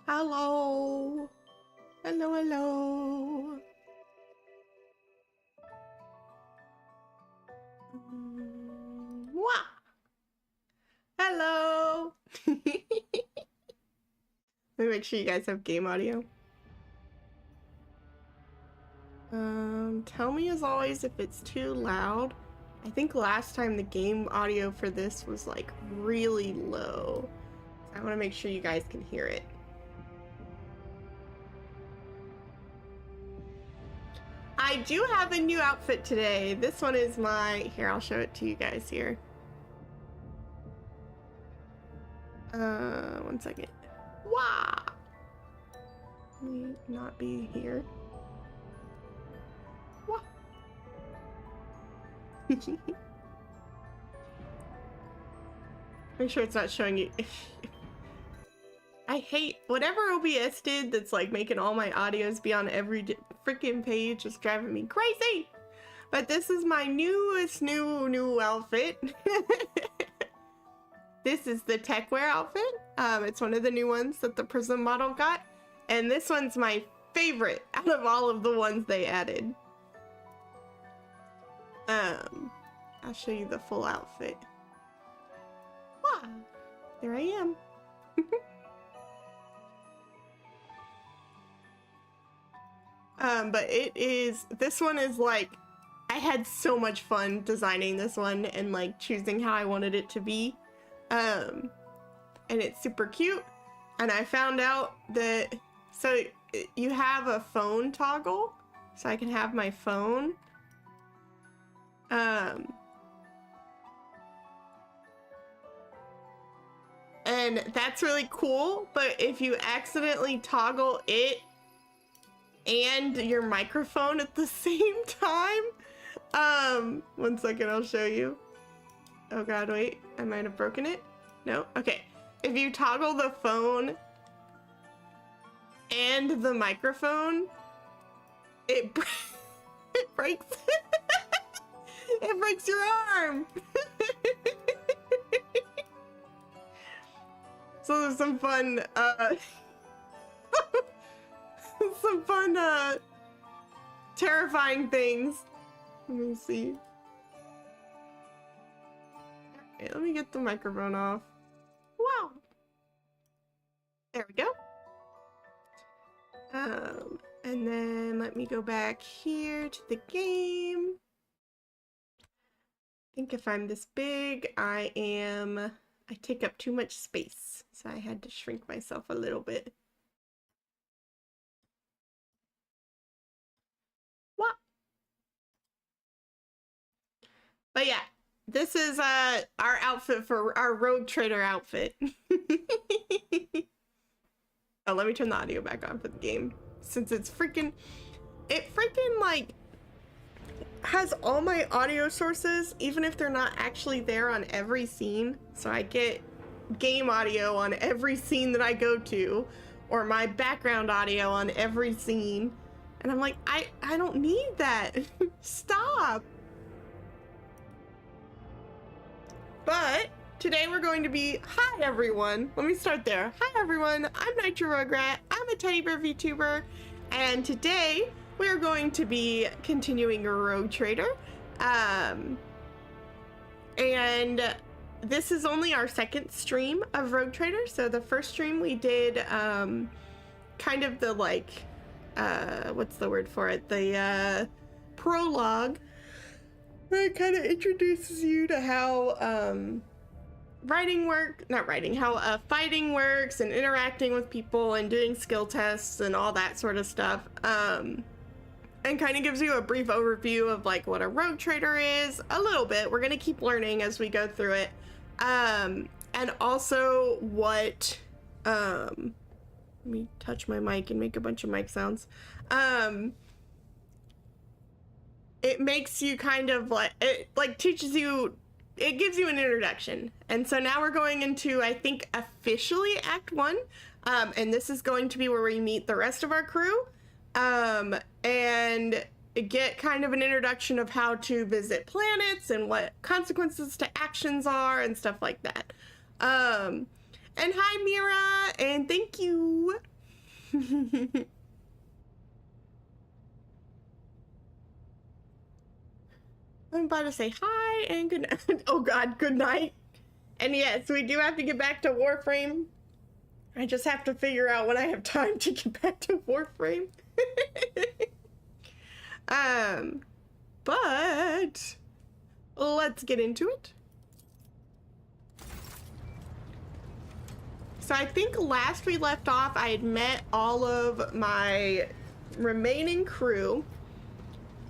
Hello. Hello, hello. Mwah. Hello. Let me make sure you guys have game audio. Tell me as always if it's too loud. I think last time the game audio for this was like really low. So I want to make sure you guys can hear it. I do have a new outfit today. This one is my, here, I'll show it to you guys here. One second. Wow. Let me not be here. Wow. Make sure it's not showing you. I hate whatever OBS did that's like making all my audios be on every freaking page. It's driving me crazy. But this is my newest new outfit. This is the techwear outfit. It's one of the new ones that the Prism model got. And this one's my favorite out of all of the ones they added. I'll show you the full outfit. Wow, there I am. But this one is like, I had so much fun designing this one and like choosing how I wanted it to be. And it's super cute. And I found out that, so you have a phone toggle, so I can have my phone. And that's really cool, but if you accidentally toggle it and your microphone at the same time, one second, I'll show you. Oh god, wait, I might have broken it. No? Okay. If you toggle the phone and the microphone, it breaks it breaks your arm. So there's some fun terrifying things. Let me see. Okay, let me get the microphone off. Wow. There we go. And then let me go back here to the game. I think if I'm this big, I take up too much space. So I had to shrink myself a little bit. What? But yeah, this is our outfit for our Rogue Trader outfit. Oh, let me turn the audio back on for the game. Since it freaking like has all my audio sources, even if they're not actually there on every scene. So I get game audio on every scene that I go to, or my background audio on every scene. And I'm like, I don't need that. Stop. But today we're going to be, hi everyone. Let me start there. Hi everyone, I'm Nitro Rugrat. I'm a teddy bear VTuber. And today we are going to be continuing a Rogue Trader. And this is only our second stream of Rogue Trader. So the first stream we did kind of the like, what's the word for it? The prologue. It kind of introduces you to how fighting works and interacting with people and doing skill tests and all that sort of stuff. And kind of gives you a brief overview of like what a Rogue Trader is, a little bit. We're gonna keep learning as we go through it. And also what, let me touch my mic and make a bunch of mic sounds. It makes you kind of like, it like teaches you, it gives you an introduction. And so now we're going into, I think, officially Act 1. And this is going to be where we meet the rest of our crew. And get kind of an introduction of how to visit planets and what consequences to actions are and stuff like that. And hi Mira, and thank you I'm about to say hi and good night. Oh god, good night. And yes, we do have to get back to Warframe. I just have to figure out when I have time to get back to Warframe. But let's get into it. So I think last we left off, I had met all of my remaining crew,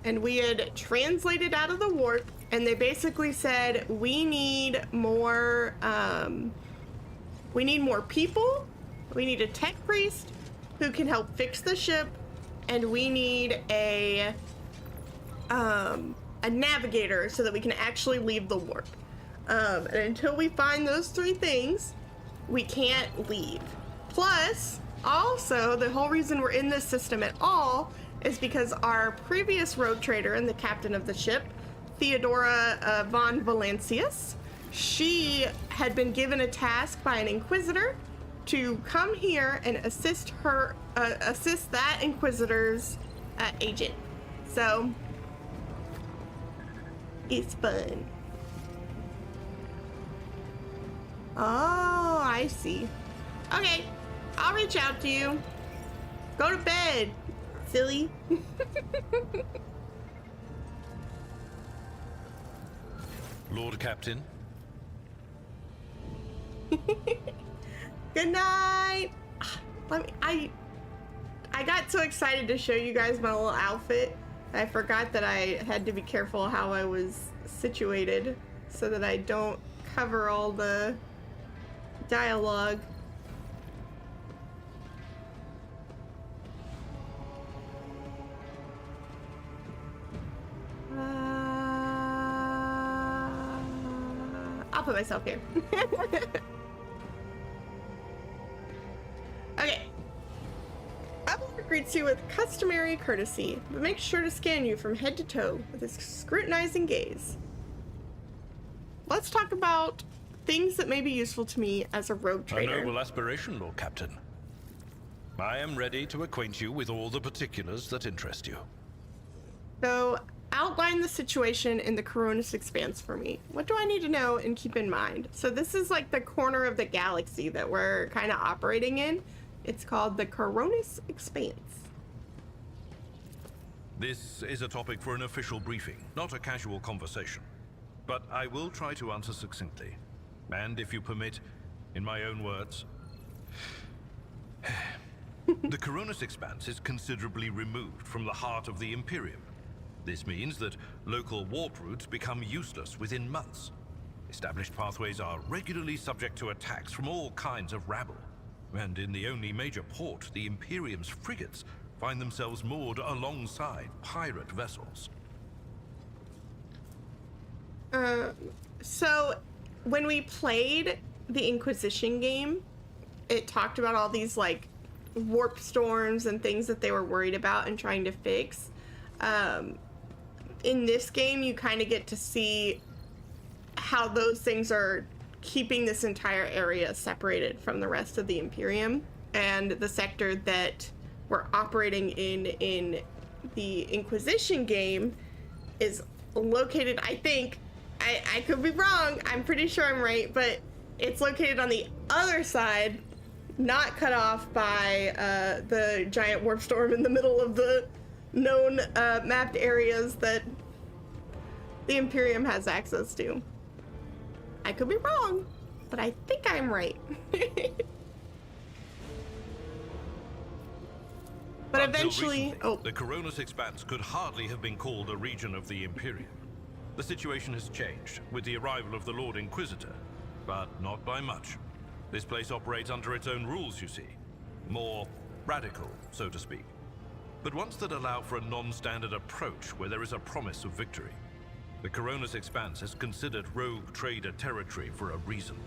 and we had translated out of the warp, and they basically said, we need more people. We need a tech priest who can help fix the ship, and we need a navigator so that we can actually leave the warp. And until we find those three things, we can't leave. Plus, also, the whole reason we're in this system at all is because our previous rogue trader and the captain of the ship, Theodora von Valancius, she had been given a task by an inquisitor to come here and assist that inquisitor's agent. So it's fun. Oh, I see. Okay, I'll reach out to you. Go to bed, silly. Lord Captain. Good night. I got so excited to show you guys my little outfit. I forgot that I had to be careful how I was situated so that I don't cover all the dialogue. I'll put myself here. Okay. Upload greets you with customary courtesy, but make sure to scan you from head to toe with his scrutinizing gaze. Let's talk about things that may be useful to me as a rogue trader. A noble aspiration, Lord Captain. I am ready to acquaint you with all the particulars that interest you. So, outline the situation in the Coronis Expanse for me. What do I need to know and keep in mind? So this is like the corner of the galaxy that we're kind of operating in. It's called the Coronis Expanse. This is a topic for an official briefing, not a casual conversation. But I will try to answer succinctly. And if you permit, in my own words, the Coronis Expanse is considerably removed from the heart of the Imperium. This means that local warp routes become useless within months. Established pathways are regularly subject to attacks from all kinds of rabble. And in the only major port, the Imperium's frigates find themselves moored alongside pirate vessels. So when we played the Inquisition game, it talked about all these like warp storms and things that they were worried about and trying to fix. In this game, you kind of get to see how those things are keeping this entire area separated from the rest of the Imperium, and the sector that we're operating in the Inquisition game is located, I think, I could be wrong, I'm pretty sure I'm right, but it's located on the other side, not cut off by the giant warp storm in the middle of the known mapped areas that the Imperium has access to. I could be wrong, but I think I'm right. But Until eventually, recently, the Coronis Expanse could hardly have been called a region of the Imperium. The situation has changed with the arrival of the Lord Inquisitor, but not by much. This place operates under its own rules, you see. More radical, so to speak. But ones that allow for a non-standard approach where there is a promise of victory. The Coronis Expanse is considered rogue trader territory for a reason.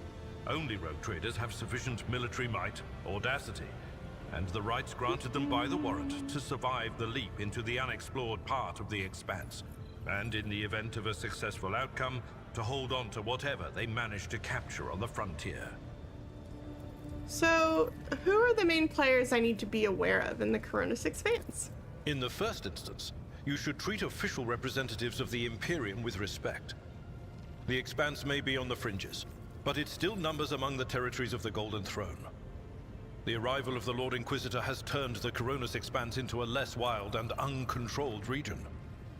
Only rogue traders have sufficient military might, audacity, and the rights granted them by the warrant to survive the leap into the unexplored part of the Expanse, and in the event of a successful outcome, to hold on to whatever they manage to capture on the frontier. So, who are the main players I need to be aware of in the Coronis Expanse? In the first instance, you should treat official representatives of the Imperium with respect. The Expanse may be on the fringes, but it still numbers among the territories of the Golden Throne. The arrival of the Lord Inquisitor has turned the Coronis Expanse into a less wild and uncontrolled region,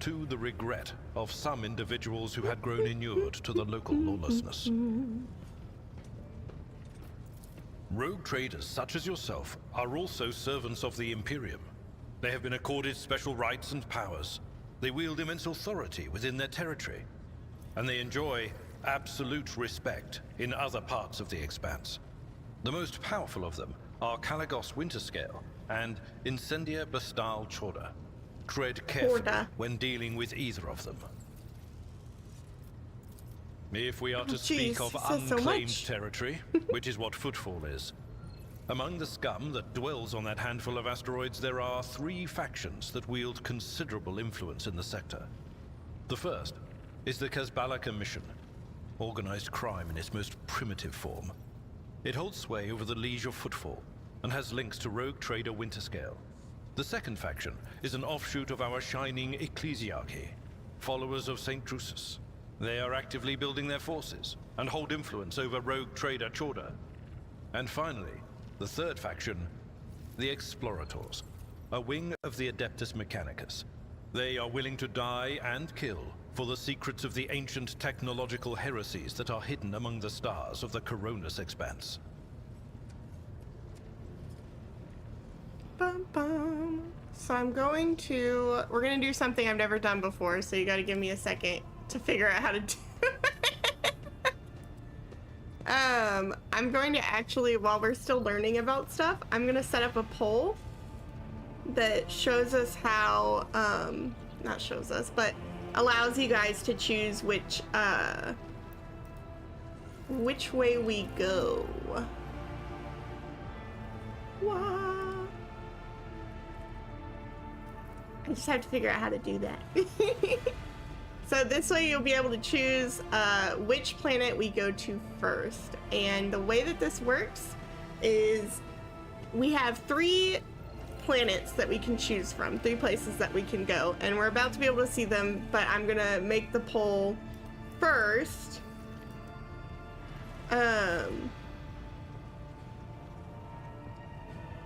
to the regret of some individuals who had grown inured to the local lawlessness. Rogue traders such as yourself are also servants of the Imperium. They have been accorded special rights and powers. They wield immense authority within their territory, and they enjoy absolute respect in other parts of the Expanse. The most powerful of them are Caligos Winterscale and Incendia Bastal Chorda. Tread carefully when dealing with either of them. If we are to speak of unclaimed territory, which is what Footfall is, among the scum that dwells on that handful of asteroids, there are 3 factions that wield considerable influence in the sector. The first is the Kazbalaka Mission, organized crime in its most primitive form. It holds sway over the Liege of Footfall and has links to rogue trader Winterscale. The second faction is an offshoot of our shining ecclesiarchy, followers of St. Drusus. They are actively building their forces and hold influence over rogue trader Chorda. And finally, the third faction, the Explorators, a wing of the Adeptus Mechanicus. They are willing to die and kill for the secrets of the ancient technological heresies that are hidden among the stars of the Coronis Expanse. Bum, bum. So we're gonna do something I've never done before, so you gotta give me a second to figure out how to do it. I'm going to actually, while we're still learning about stuff, I'm gonna set up a poll that shows us how, not shows us, but allows you guys to choose which way we go. Wow. I just have to figure out how to do that. So this way you'll be able to choose which planet we go to first. And the way that this works is we have 3 planets that we can choose from, 3 places that we can go. And we're about to be able to see them, but I'm gonna make the poll first.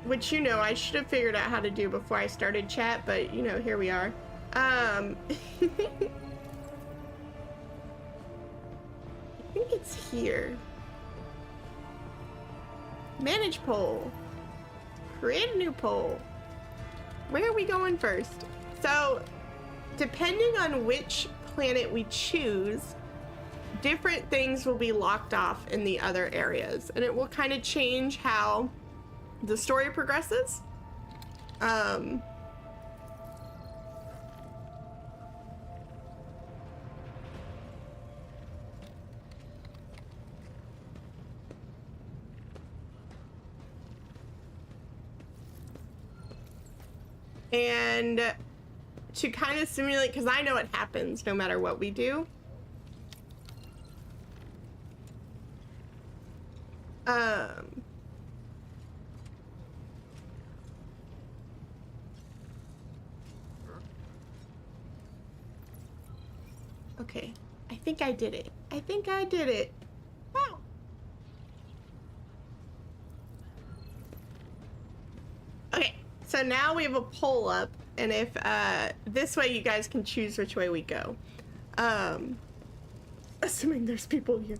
Which, you know, I should have figured out how to do before I started chat, but, you know, here we are. I think it's here. Manage poll. Create a new poll. Where are we going first? So, depending on which planet we choose, different things will be locked off in the other areas, and it will kind of change how the story progresses. And to kind of simulate, because I know it happens no matter what we do. Okay, I think I did it. I think I did it. Wow. Okay, so now we have a poll up, and if this way you guys can choose which way we go. Assuming there's people here.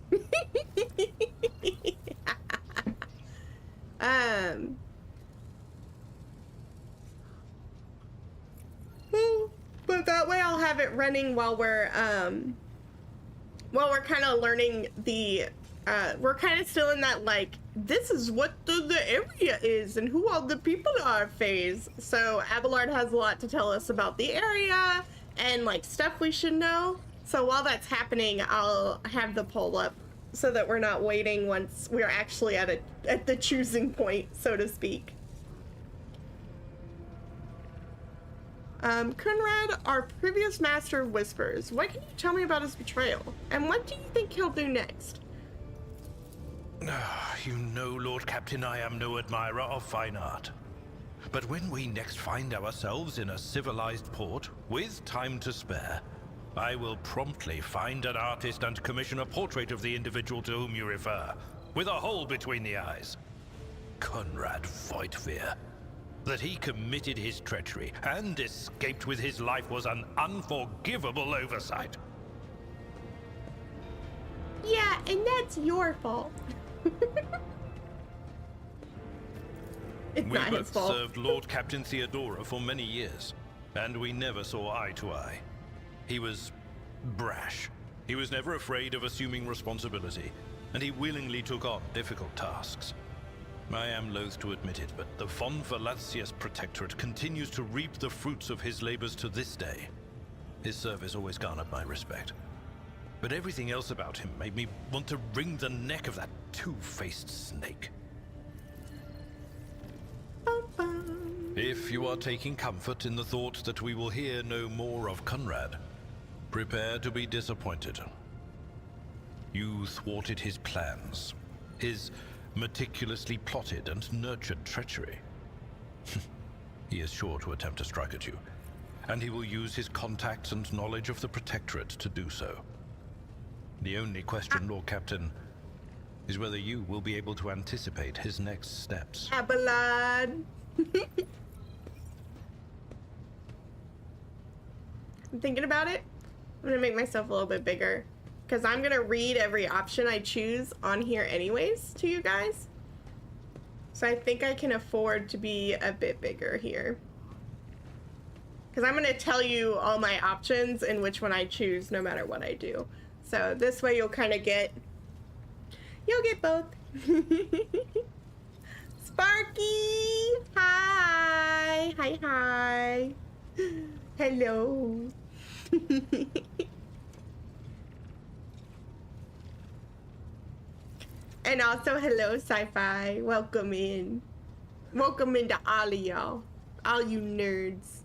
But that way I'll have it running while we're kind of learning the we're kind of still in that, like, this is what the area is and who all the people are phase. So Abelard has a lot to tell us about the area and, like, stuff we should know. So while that's happening, I'll have the poll up so that we're not waiting once we're actually at the choosing point, so to speak. Kunrad, our previous master of whispers, what can you tell me about his betrayal? And what do you think he'll do next? You know, Lord Captain, I am no admirer of fine art. But when we next find ourselves in a civilized port, with time to spare, I will promptly find an artist and commission a portrait of the individual to whom you refer, with a hole between the eyes. Conrad Voigtveer. That he committed his treachery and escaped with his life was an unforgivable oversight. Yeah, and that's your fault. It's We not his both fault. served Lord Captain Theodora for many years, and we never saw eye to eye. He was brash. He was never afraid of assuming responsibility, and he willingly took on difficult tasks. I am loath to admit it, but the von Valacius Protectorate continues to reap the fruits of his labors to this day. His service always garnered my respect. But everything else about him made me want to wring the neck of that two-faced snake. If you are taking comfort in the thought that we will hear no more of Conrad, prepare to be disappointed. You thwarted his plans, his meticulously plotted and nurtured treachery. He is sure to attempt to strike at you, and he will use his contacts and knowledge of the Protectorate to do so. The only question, Lord Captain, is whether you will be able to anticipate his next steps. Abelard. I'm thinking about it. I'm gonna make myself a little bit bigger because I'm gonna read every option I choose on here anyways to you guys. So I think I can afford to be a bit bigger here. Because I'm gonna tell you all my options and which one I choose no matter what I do. So this way you'll kind of get, you'll get both. Sparky! Hi! Hi, hi. Hello. And also, hello, Sci-Fi. Welcome in. Welcome into all of y'all. All you nerds.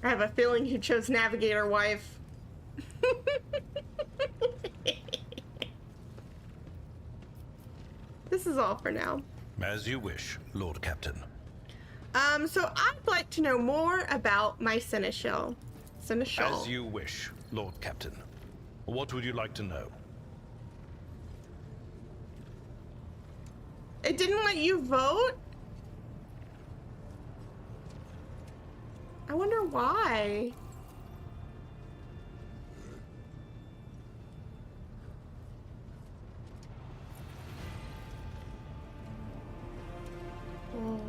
I have a feeling you chose Navigator Wife. This is all for now. As you wish, Lord Captain. So I'd like to know more about my Seneschal. Seneschal. As you wish, Lord Captain. What would you like to know? It didn't let you vote? I wonder why. Oh.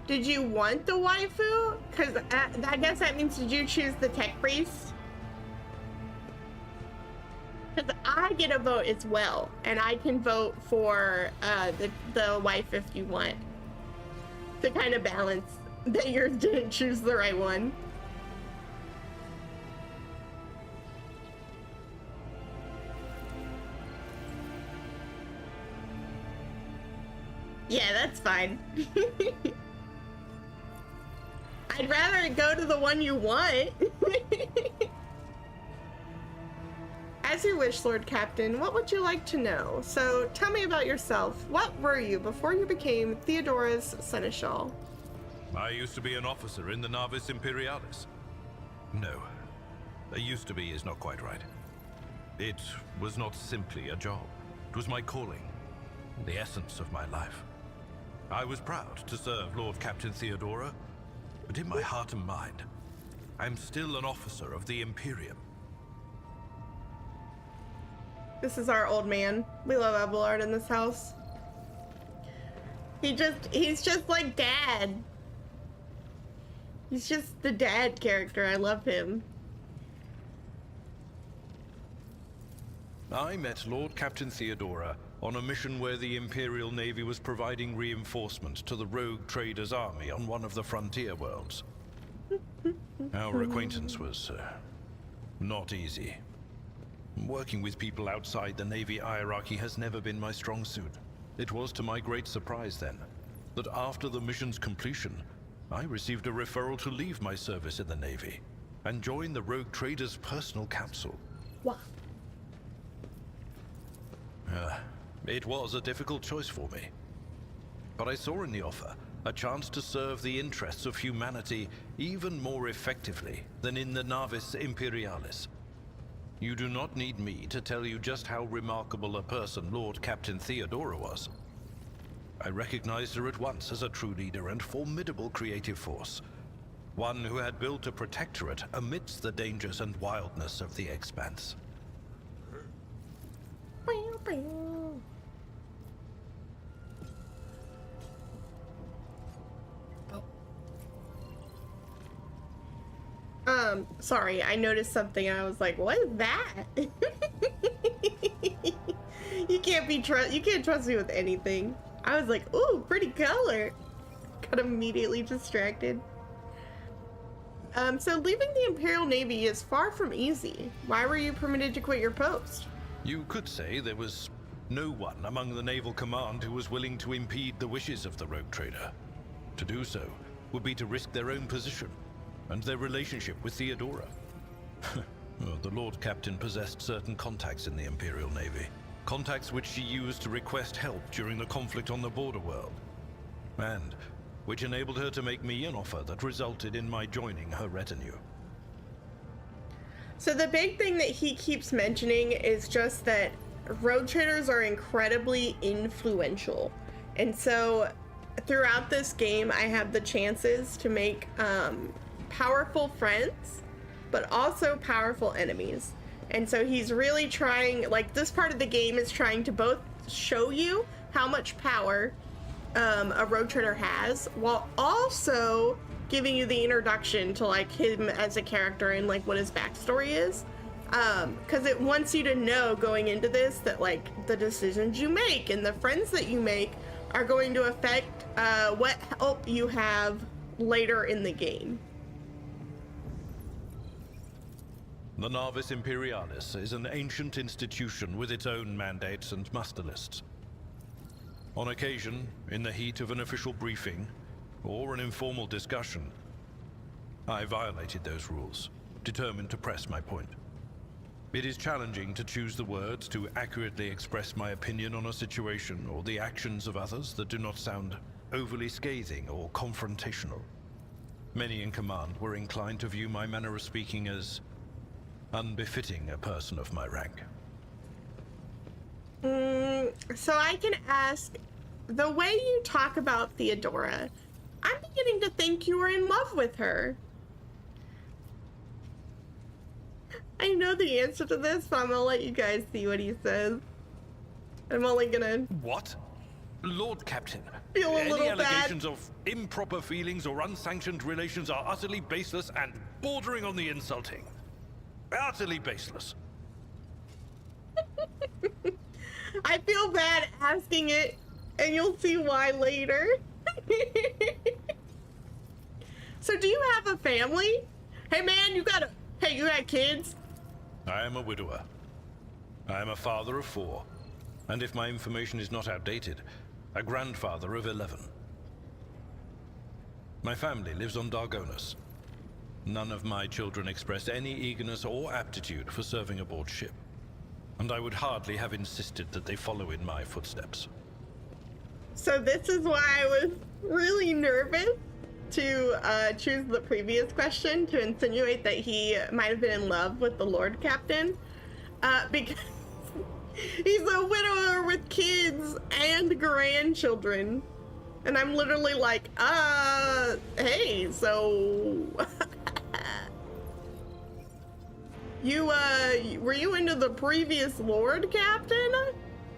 Did you want the waifu? Because I guess that means, did you choose the tech priest? Because I get a vote as well, and I can vote for the wife if you want. To kind of balance that yours didn't choose the right one. Yeah, that's fine. I'd rather it go to the one you want. As you wish, Lord Captain. What would you like to know? So, tell me about yourself. What were you before you became Theodora's Seneschal? I used to be an officer in the Navis Imperialis. No, a used to be is not quite right. It was not simply a job. It was my calling, the essence of my life. I was proud to serve Lord Captain Theodora, but in my heart and mind, I'm still an officer of the Imperium. This is our old man. We love Abelard in this house. He's just like Dad. He's just the dad character. I love him. I met Lord Captain Theodora on a mission where the Imperial Navy was providing reinforcement to the rogue traders' army on one of the frontier worlds. Our acquaintance was not easy. Working with people outside the Navy hierarchy has never been my strong suit. It was to my great surprise then, that after the mission's completion, I received a referral to leave my service in the Navy and join the rogue trader's personal council. What? It was a difficult choice for me. But I saw in the offer a chance to serve the interests of humanity even more effectively than in the Navis Imperialis. You do not need me to tell you just how remarkable a person Lord Captain Theodora was. I recognized her at once as a true leader and formidable creative force. One who had built a protectorate amidst the dangers and wildness of the Expanse. Sorry, I noticed something and I was like, what is that? You can't trust me with anything. I was like, ooh, pretty color. Got immediately distracted. So leaving the Imperial Navy is far from easy. Why were you permitted to quit your post? You could say there was no one among the naval command who was willing to impede the wishes of the rogue trader. To do so would be to risk their own position and their relationship with Theodora. Well, the Lord Captain possessed certain contacts in the Imperial Navy. Contacts which she used to request help during the conflict on the border world. And which enabled her to make me an offer that resulted in my joining her retinue. So the big thing that he keeps mentioning is just that rogue traders are incredibly influential. And so throughout this game, I have the chances to make powerful friends, but also powerful enemies. And so he's really trying, like, this part of the game is trying to both show you how much power a rogue trader has, while also giving you the introduction to, like, him as a character and, like, what his backstory is. Because it wants you to know going into this that, like, the decisions you make and the friends that you make are going to affect what help you have later in the game. The Navis Imperialis is an ancient institution with its own mandates and muster lists. On occasion, in the heat of an official briefing or an informal discussion, I violated those rules, determined to press my point. It is challenging to choose the words to accurately express my opinion on a situation or the actions of others that do not sound overly scathing or confrontational. Many in command were inclined to view my manner of speaking as unbefitting a person of my rank. So I can ask, the way you talk about Theodora, I'm beginning to think you were in love with her. I know the answer to this, but I'm gonna let you guys see what he says. I'm only gonna... What? Lord Captain, feel a any little allegations bad. of improper feelings or unsanctioned relations are utterly baseless and bordering on the insulting. Utterly baseless. I feel bad asking it, and you'll see why later. So do you have a family? Hey man, you got kids? I am a widower. I am a father of 4, and if my information is not outdated, a grandfather of 11. My family lives on Dargonus. None of my children express any eagerness or aptitude for serving aboard ship, and I would hardly have insisted that they follow in my footsteps. So this is why I was really nervous to choose the previous question to insinuate that he might have been in love with the Lord Captain, because he's a widower with kids and grandchildren, and I'm literally like, hey, so were you into the previous Lord Captain?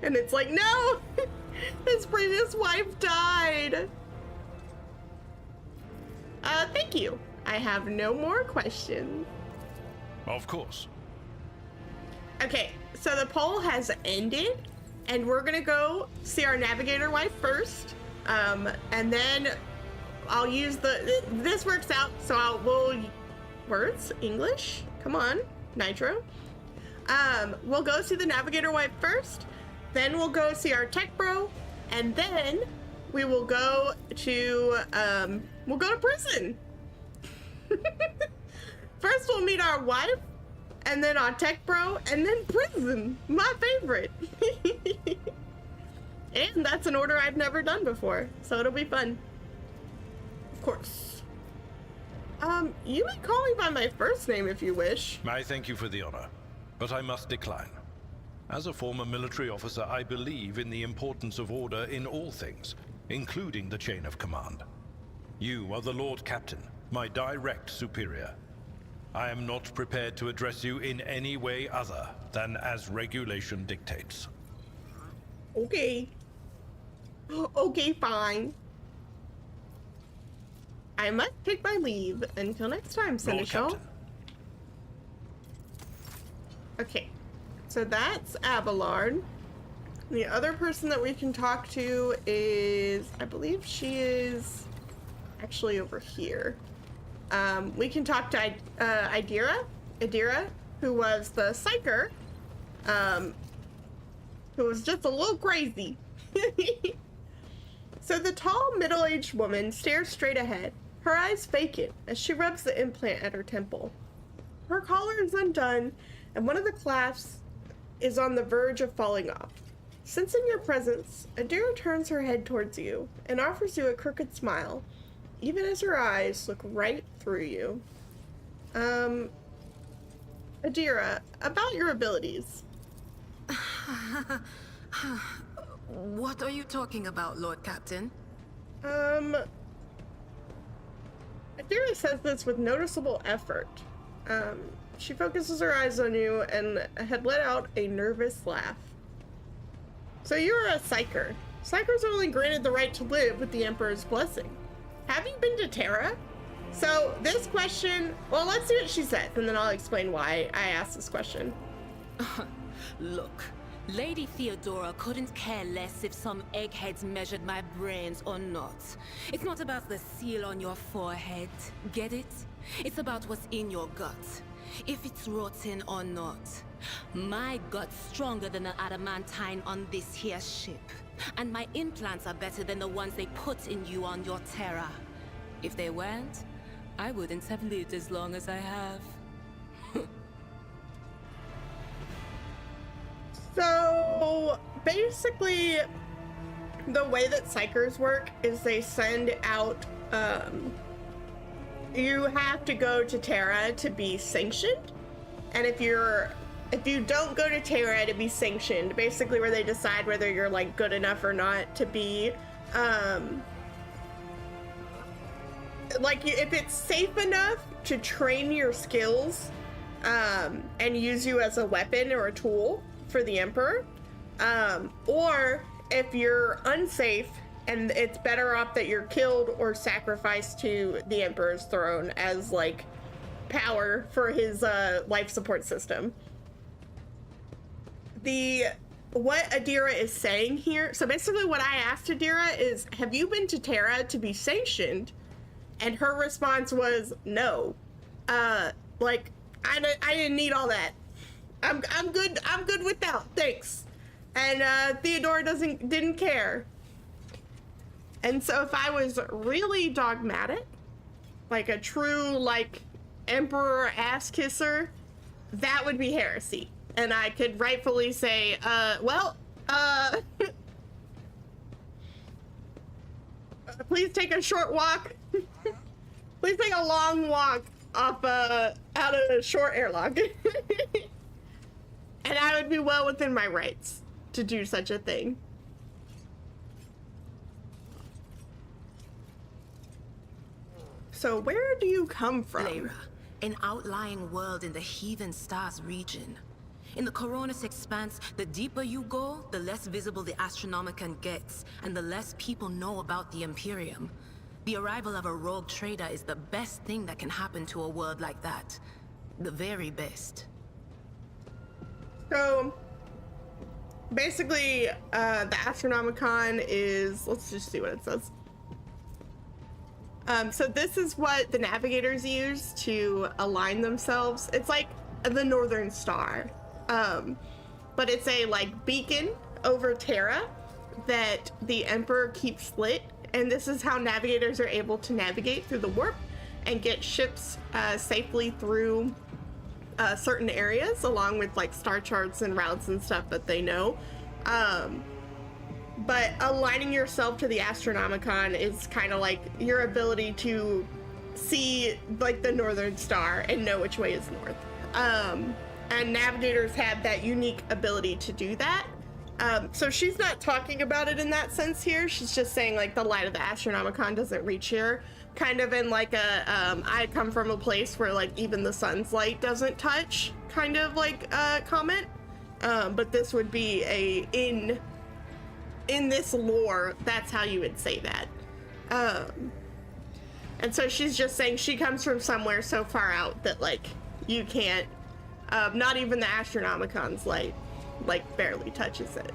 And it's like, no, his previous wife died. Thank you. I have no more questions. Of course. Okay, so the poll has ended, and we're gonna go see our navigator wife first, and then I'll use this works out, so words, English, come on, Nitro. We'll go see the navigator wife first, then we'll go see our tech bro, and then we will go to, prison. First we'll meet our wife, and then our tech bro, and then prison. My favorite. And that's an order I've never done before, so it'll be fun. Of course. You may call me by my first name if you wish. I thank you for the honor, but I must decline. As a former military officer, I believe in the importance of order in all things, including the chain of command. You are the Lord Captain, my direct superior. I am not prepared to address you in any way other than as regulation dictates. Okay. Okay, fine. I must take my leave until next time, Seneschal. Okay, so that's Abelard. The other person that we can talk to is, I believe she is actually over here. We can talk to Idira, who was the psyker, who was just a little crazy. So the tall, middle-aged woman stares straight ahead, her eyes vacant as she rubs the implant at her temple. Her collar is undone, and one of the clasps is on the verge of falling off. Sensing your presence, Idira turns her head towards you and offers you a crooked smile, even as her eyes look right through you. Idira, about your abilities. What are you talking about, Lord Captain? Idira says this with noticeable effort. She focuses her eyes on you and had let out a nervous laugh. So you're a psyker. Psykers are only granted the right to live with the Emperor's blessing. Have you been to Terra? So this question, well, let's see what she says, and then I'll explain why I asked this question. Look, Lady Theodora couldn't care less if some eggheads measured my brains or not. It's not about the seal on your forehead, get it? It's about what's in your gut, if it's rotten or not. My gut's stronger than the adamantine on this here ship, and my implants are better than the ones they put in you on your Terra. If they weren't, I wouldn't have lived as long as I have. So basically, the way that psychers work is they send out, you have to go to Terra to be sanctioned. And if you don't go to Terra to be sanctioned, basically where they decide whether you're like good enough or not to be, if it's safe enough to train your skills, and use you as a weapon or a tool for the Emperor, or if you're unsafe and it's better off that you're killed or sacrificed to the Emperor's throne as like power for his life support system. What Idira is saying here, so basically what I asked Idira is, have you been to Terra to be sanctioned? And her response was no. I didn't need all that. I'm good without, thanks. And Theodora didn't care. And so if I was really dogmatic, like a true emperor ass kisser, that would be heresy. And I could rightfully say, please take a short walk. Please take a long walk off out of a short airlock. And I would be well within my rights to do such a thing. So where do you come from? Lyra, an outlying world in the Heathen Stars region. In the Coronis Expanse, the deeper you go, the less visible the Astronomicon gets, and the less people know about the Imperium. The arrival of a rogue trader is the best thing that can happen to a world like that. The very best. So, basically, the Astronomicon is, let's just see what it says. So this is what the navigators use to align themselves. It's like the Northern Star. But it's a beacon over Terra that the Emperor keeps lit, and this is how navigators are able to navigate through the warp and get ships safely through certain areas, along with like star charts and routes and stuff that they know. But aligning yourself to the Astronomicon is kind of like your ability to see like the northern star and know which way is north. And navigators have that unique ability to do that. So she's not talking about it in that sense here. She's just saying like the light of the Astronomicon doesn't reach here, kind of in like a I come from a place where like even the sun's light doesn't touch kind of like comment. But this would be a in this lore, that's how you would say that. And so she's just saying she comes from somewhere so far out that like you can't, not even the Astronomicon's light like barely touches it.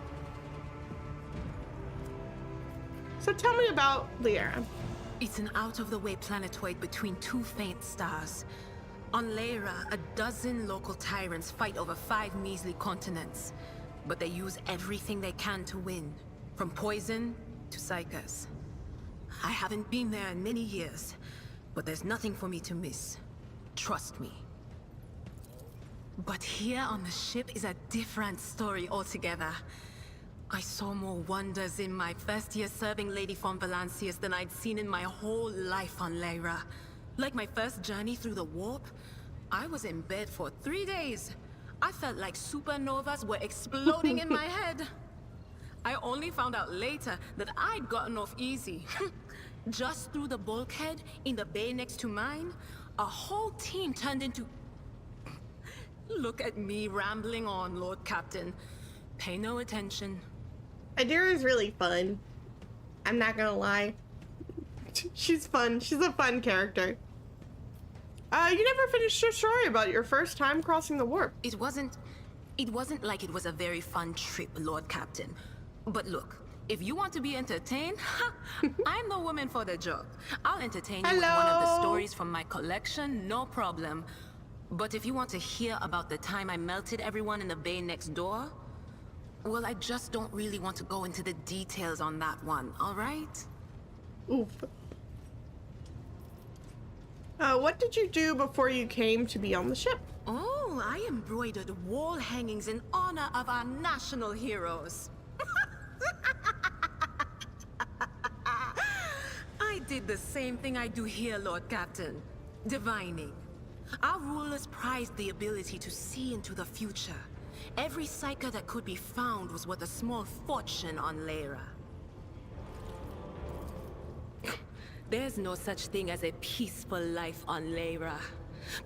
So tell me about Lyra. It's an out-of-the-way planetoid between two faint stars. On Lyra, a dozen local tyrants fight over 5 measly continents, but they use everything they can to win, from poison to psychers. I haven't been there in many years, but there's nothing for me to miss. Trust me. But here on the ship is a different story altogether. I saw more wonders in my first year serving Lady von Valancius than I'd seen in my whole life on Lyra. Like my first journey through the warp, I was in bed for 3 days. I felt like supernovas were exploding in my head. I only found out later that I'd gotten off easy. Just through the bulkhead in the bay next to mine, a whole team turned into... Look at me rambling on, Lord Captain. Pay no attention. Adira is really fun. I'm not gonna lie. She's fun. She's a fun character. You never finished your story about your first time crossing the warp. It wasn't like it was a very fun trip, Lord Captain. But look, if you want to be entertained, I'm the woman for the job. I'll entertain you with one of the stories from my collection, no problem. But if you want to hear about the time I melted everyone in the bay next door, well, I just don't really want to go into the details on that one, all right? Oof. What did you do before you came to be on the ship? Oh, I embroidered wall hangings in honor of our national heroes. I did the same thing I do here, Lord Captain. Divining. Our rulers prized the ability to see into the future. Every psyker that could be found was worth a small fortune on Lyra. There's no such thing as a peaceful life on Lyra.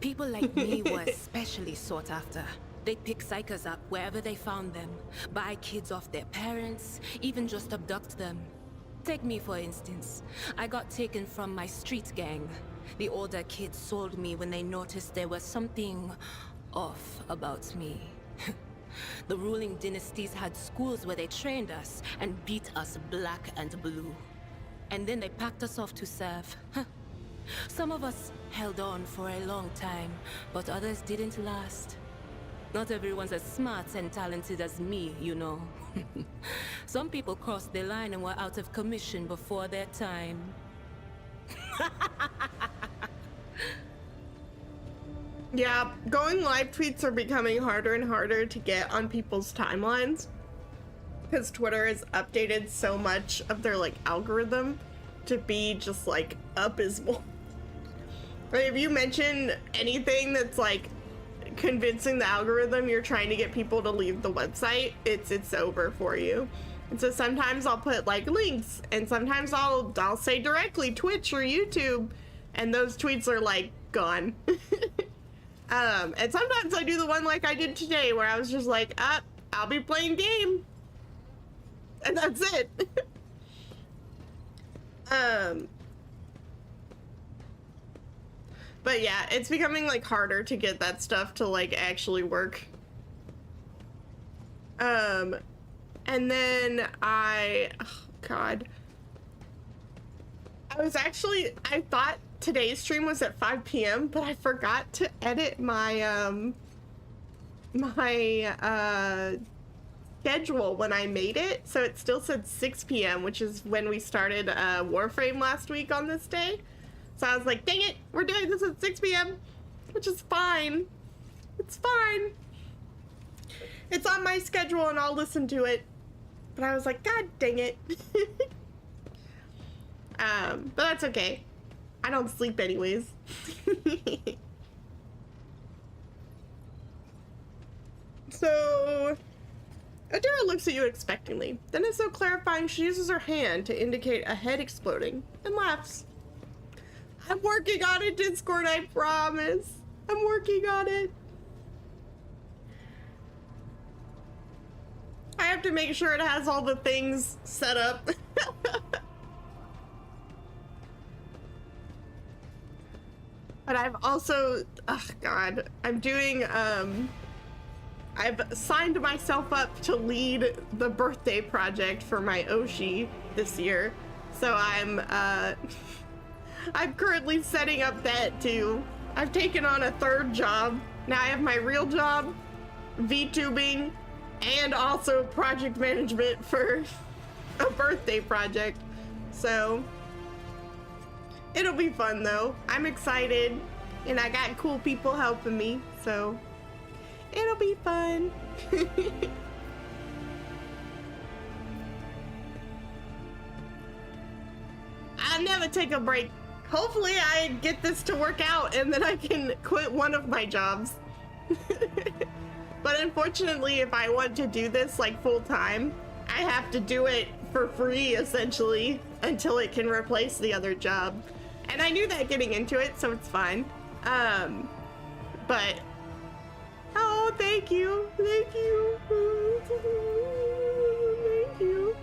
People like me were especially sought after. They'd pick psychers up wherever they found them, buy kids off their parents, even just abduct them. Take me, for instance. I got taken from my street gang. The older kids sold me when they noticed there was something off about me. The ruling dynasties had schools where they trained us and beat us black and blue. And then they packed us off to serve. Some of us held on for a long time, but others didn't last. Not everyone's as smart and talented as me, you know. Some people crossed the line and were out of commission before their time. Yeah, going live tweets are becoming harder and harder to get on people's timelines, because Twitter has updated so much of their like algorithm to be just like abysmal. Like, if you mention anything that's like convincing the algorithm you're trying to get people to leave the website, it's over for you. And so sometimes I'll put like links, and sometimes I'll say directly Twitch or YouTube, and those tweets are like gone. And sometimes I do the one like I did today where I was just like, I'll be playing game. And that's it. But yeah, it's becoming like harder to get that stuff to like actually work. And then oh God. I thought today's stream was at 5 p.m., but I forgot to edit my, schedule when I made it. So it still said 6 p.m., which is when we started, Warframe last week on this day. So I was like, dang it, we're doing this at 6 p.m., which is fine. It's fine. It's on my schedule and I'll listen to it. But I was like, God dang it. But that's okay. I don't sleep anyways. So, Adira looks at you expectantly. Then as though clarifying, she uses her hand to indicate a head exploding and laughs. I'm working on it, Discord, I promise. I'm working on it. I have to make sure it has all the things set up. But I've also, oh God, I'm doing, I've signed myself up to lead the birthday project for my Oshi this year. So I'm currently setting up that too. I've taken on a third job. Now I have my real job, VTubing, and also project management for a birthday project. So it'll be fun though. I'm excited and I got cool people helping me, so it'll be fun. I'll never take a break. Hopefully I get this to work out and then I can quit one of my jobs. But unfortunately, if I want to do this like full time, I have to do it for free essentially until it can replace the other job. And I knew that getting into it, so it's fine. But oh, thank you. Thank you. Thank you.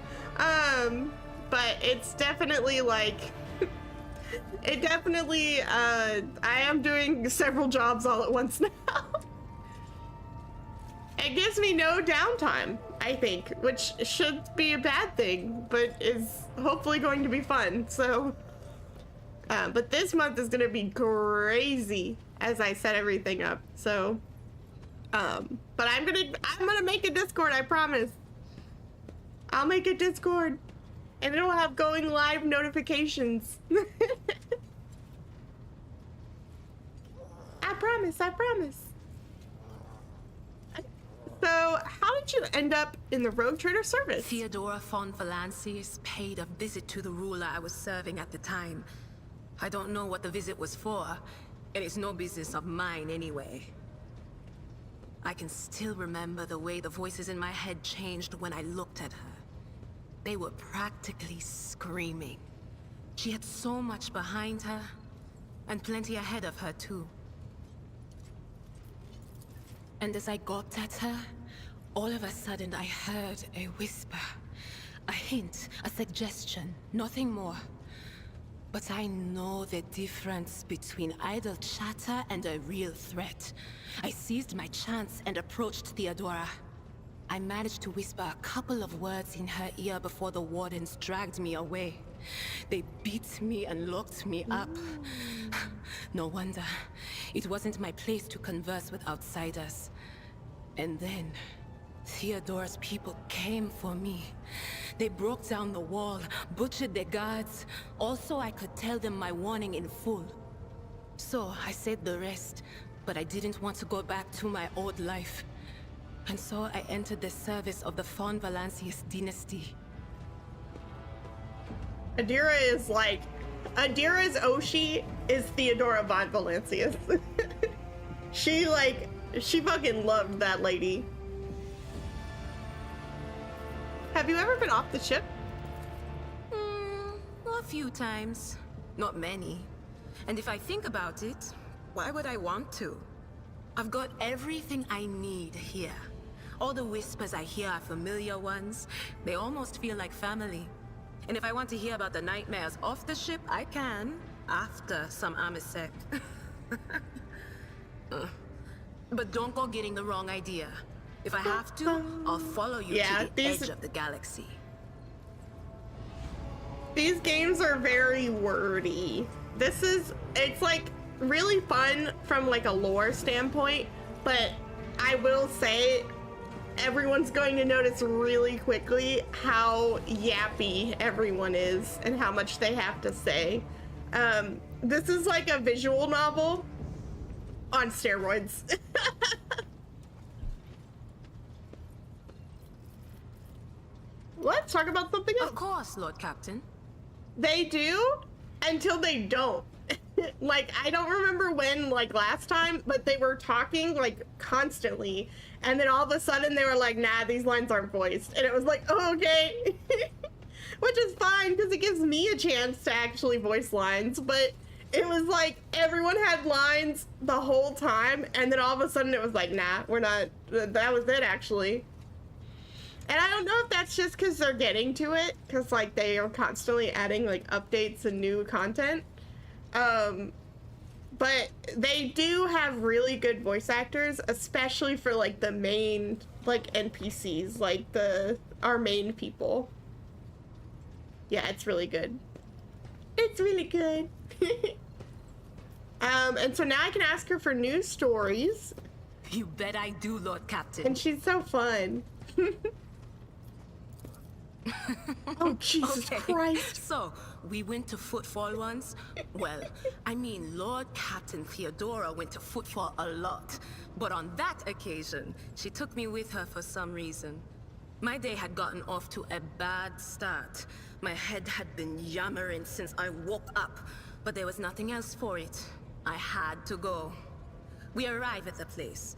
But it's definitely like it definitely I am doing several jobs all at once now. It gives me no downtime, I think, which should be a bad thing, but is hopefully going to be fun. So but this month is gonna be crazy as I set everything up. So but I'm gonna make a Discord, I promise. I'll make a Discord and it'll have going live notifications. I promise, I promise. So, how did you end up in the Rogue Trader service? Theodora von Valancius paid a visit to the ruler I was serving at the time. I don't know what the visit was for, and it's no business of mine anyway. I can still remember the way the voices in my head changed when I looked at her. They were practically screaming. She had so much behind her, and plenty ahead of her too. And as I gawped at her, all of a sudden I heard a whisper. A hint, a suggestion, nothing more. But I know the difference between idle chatter and a real threat. I seized my chance and approached Theodora. I managed to whisper a couple of words in her ear before the wardens dragged me away. They beat me and locked me up. No wonder. It wasn't my place to converse with outsiders. And then, Theodora's people came for me. They broke down the wall, butchered the guards. Also, I could tell them my warning in full. So, I said the rest, but I didn't want to go back to my old life. And so, I entered the service of the von Valancius dynasty. Adira is like, Adira's Oshi is Theodora von Valancius. She fucking loved that lady. Have you ever been off the ship? A few times. Not many. And if I think about it, why would I want to? I've got everything I need here. All the whispers I hear are familiar ones. They almost feel like family. And if I want to hear about the nightmares off the ship, I can, after some Amisec. But don't go getting the wrong idea. If I have to, I'll follow you to the edge of the galaxy. These games are very wordy. It's like really fun from like a lore standpoint, but I will say everyone's going to notice really quickly how yappy everyone is and how much they have to say. This is like a visual novel on steroids. Let's talk about something else. Of course, Lord Captain. They do until they don't. Like, I don't remember when, like, last time, but they were talking, like, constantly. And then all of a sudden they were like, nah, these lines aren't voiced. And it was like, oh, okay. Which is fine, because it gives me a chance to actually voice lines. But it was like, everyone had lines the whole time. And then all of a sudden it was like, nah, we're not. That was it, actually. And I don't know if that's just because they're getting to it. Because, like, they are constantly adding, like, updates and new content. But they do have really good voice actors, especially for like the main like NPCs, like our main people. Yeah, it's really good. It's really good. And so now I can ask her for news stories. You bet I do, Lord Captain. And she's so fun. Oh, Jesus Christ. So, we went to Footfall once? Well, I mean, Lord Captain Theodora went to Footfall a lot. But on that occasion, she took me with her for some reason. My day had gotten off to a bad start. My head had been yammering since I woke up, but there was nothing else for it. I had to go. We arrived at the place,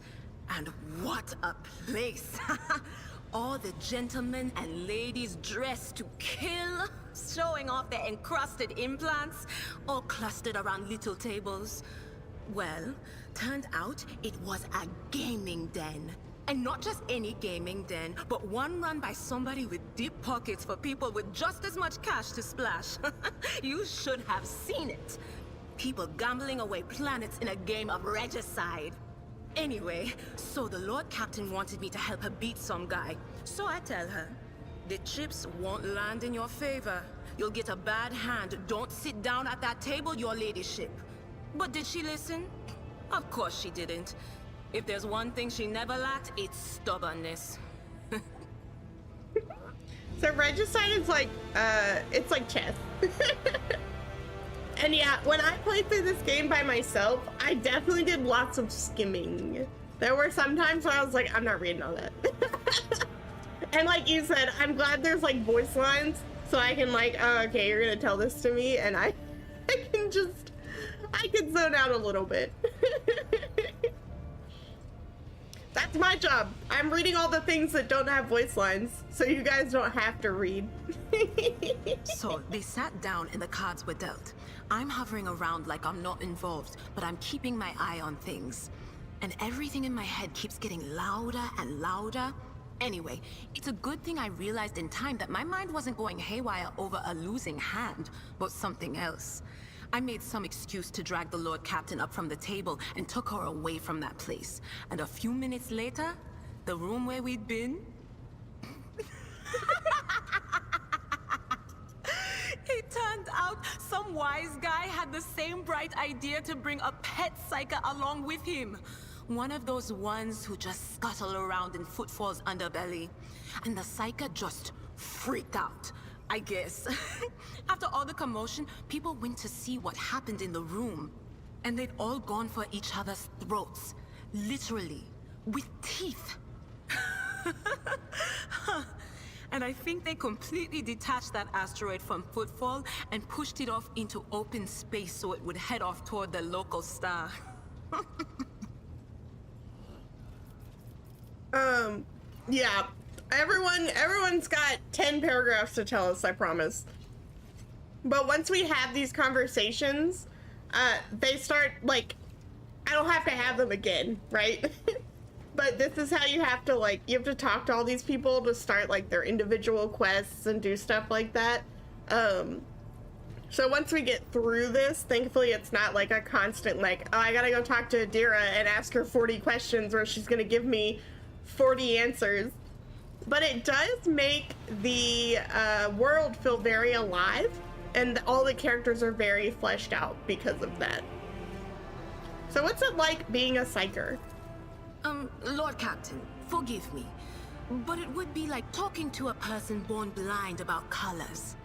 and what a place! All the gentlemen and ladies dressed to kill, showing off their encrusted implants, all clustered around little tables. Well, turned out it was a gaming den. And not just any gaming den, but one run by somebody with deep pockets for people with just as much cash to splash. You should have seen it. People gambling away planets in a game of regicide. Anyway, so the Lord Captain wanted me to help her beat some guy. So I tell her, the chips won't land in your favor. You'll get a bad hand. Don't sit down at that table, your ladyship. But did she listen? Of course she didn't. If there's one thing she never lacked, it's stubbornness. So regicide is like, it's like chess. And yeah, when I played through this game by myself, I definitely did lots of skimming. There were some times where I was like, I'm not reading all that. And like you said, I'm glad there's like voice lines, so I can like, oh, okay, you're gonna tell this to me, and I can zone out a little bit. That's my job. I'm reading all the things that don't have voice lines, so you guys don't have to read. So they sat down and the cards were dealt. I'm hovering around like I'm not involved, but I'm keeping my eye on things. And everything in my head keeps getting louder and louder. Anyway, it's a good thing I realized in time that my mind wasn't going haywire over a losing hand, but something else. I made some excuse to drag the Lord Captain up from the table and took her away from that place. And a few minutes later, the room where we'd been... It turned out some wise guy had the same bright idea to bring a pet psyker along with him. One of those ones who just scuttle around in Footfall's underbelly. And the psyker just freaked out, I guess. After all the commotion, people went to see what happened in the room. And they'd all gone for each other's throats. Literally. With teeth. And I think they completely detached that asteroid from Footfall and pushed it off into open space so it would head off toward the local star. Yeah. Everyone's got 10 paragraphs to tell us, I promise. But once we have these conversations, they start, like, I don't have to have them again, right? But this is how you have to, like, you have to talk to all these people to start, like, their individual quests and do stuff like that. So once we get through this, thankfully it's not, like, a constant, like, oh, I gotta go talk to Adira and ask her 40 questions where she's gonna give me 40 answers. But it does make the world feel very alive, and all the characters are very fleshed out because of that. So what's it like being a psyker? Lord Captain, forgive me, but it would be like talking to a person born blind about colors.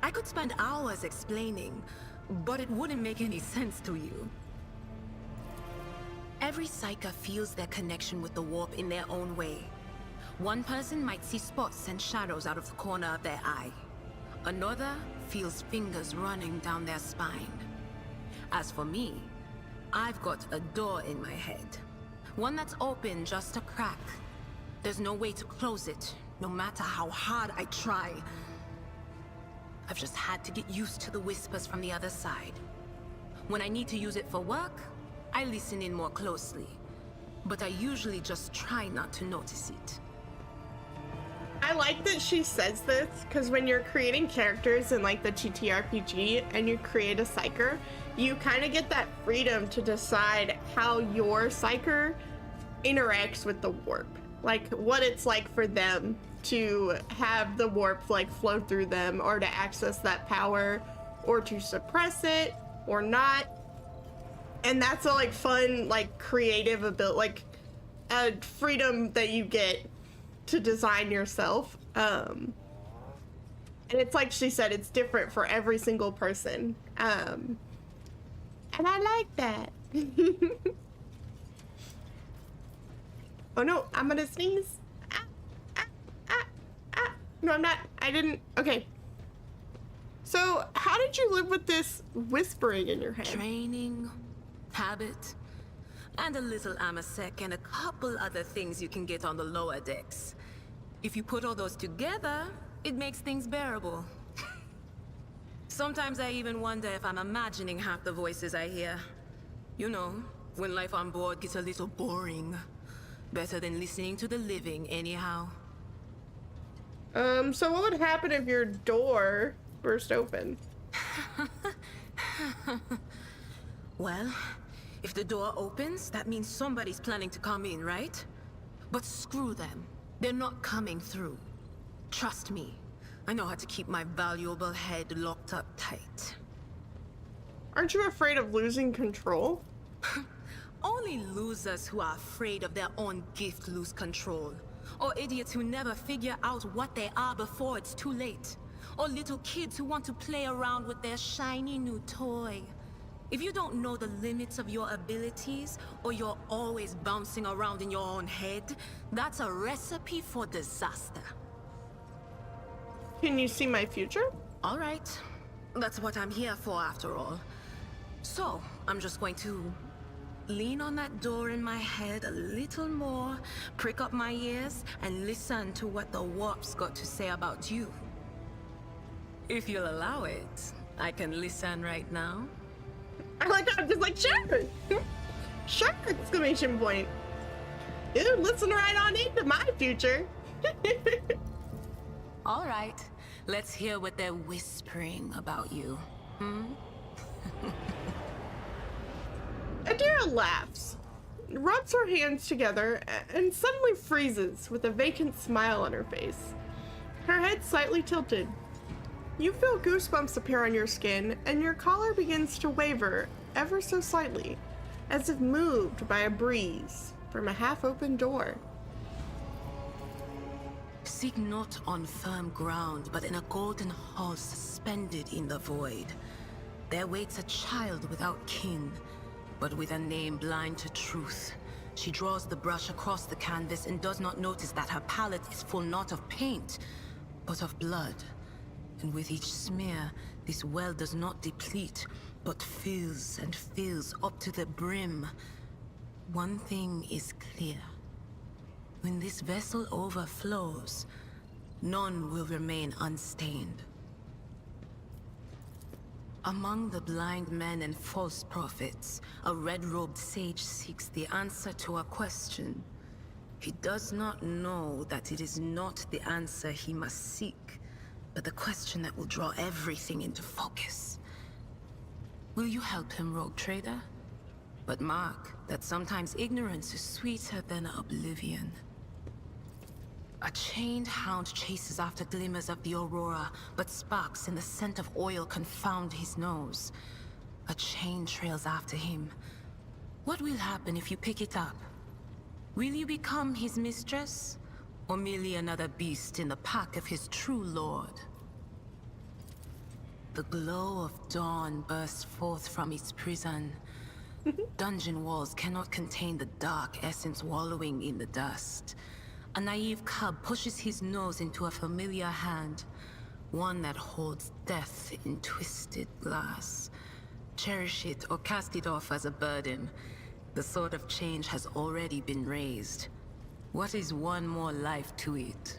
I could spend hours explaining, but it wouldn't make any sense to you. Every psyker feels their connection with the warp in their own way. One person might see spots and shadows out of the corner of their eye. Another feels fingers running down their spine. As for me, I've got a door in my head. One that's open just a crack. There's no way to close it, no matter how hard I try. I've just had to get used to the whispers from the other side. When I need to use it for work, I listen in more closely. But I usually just try not to notice it. I like that she says this, because when you're creating characters in like the TTRPG and you create a psyker, you kind of get that freedom to decide how your psyker interacts with the warp. Like what it's like for them to have the warp like flow through them, or to access that power, or to suppress it or not. And that's a like fun, like creative ability, like a freedom that you get to design yourself. And it's like she said, it's different for every single person. And I like that. Oh no, I'm gonna sneeze. No, I'm not. I didn't. Okay. So, how did you live with this whispering in your head? Training, habit, and a little amasec and a couple other things you can get on the lower decks. If you put all those together, it makes things bearable. Sometimes I even wonder if I'm imagining half the voices I hear. You know, when life on board gets a little boring. Better than listening to the living, anyhow. So what would happen if your door burst open? Well, if the door opens, that means somebody's planning to come in, right? But screw them. They're not coming through. Trust me. I know how to keep my valuable head locked up tight. Aren't you afraid of losing control? Only losers who are afraid of their own gift lose control. Or idiots who never figure out what they are before it's too late. Or little kids who want to play around with their shiny new toy. If you don't know the limits of your abilities, or you're always bouncing around in your own head, that's a recipe for disaster. Can you see my future? All right. That's what I'm here for, after all. So, I'm just going to lean on that door in my head a little more, prick up my ears, and listen to what the warp's got to say about you. If you'll allow it, I can listen right now. I like how I'm just like, sure! Sure! Exclamation point. Dude, listen right on into my future. All right, let's hear what they're whispering about you. Adira laughs, rubs her hands together, and suddenly freezes with a vacant smile on her face. Her head slightly tilted. You feel goosebumps appear on your skin, and your collar begins to waver ever so slightly, as if moved by a breeze from a half-open door. Seek not on firm ground, but in a golden hall suspended in the void. There waits a child without kin, but with a name blind to truth. She draws the brush across the canvas and does not notice that her palette is full not of paint, but of blood. And with each smear, this well does not deplete, but fills and fills up to the brim. One thing is clear. When this vessel overflows, none will remain unstained. Among the blind men and false prophets, a red-robed sage seeks the answer to a question. He does not know that it is not the answer he must seek, but the question that will draw everything into focus. Will you help him, rogue trader? But mark that sometimes ignorance is sweeter than oblivion. A chained hound chases after glimmers of the aurora, but sparks and the scent of oil confound his nose. A chain trails after him. What will happen if you pick it up? Will you become his mistress? Or merely another beast in the pack of his true lord? The glow of dawn bursts forth from its prison. Dungeon walls cannot contain the dark essence wallowing in the dust. A naive cub pushes his nose into a familiar hand, one that holds death in twisted glass. Cherish it or cast it off as a burden. The sword of change has already been raised. What is one more life to it?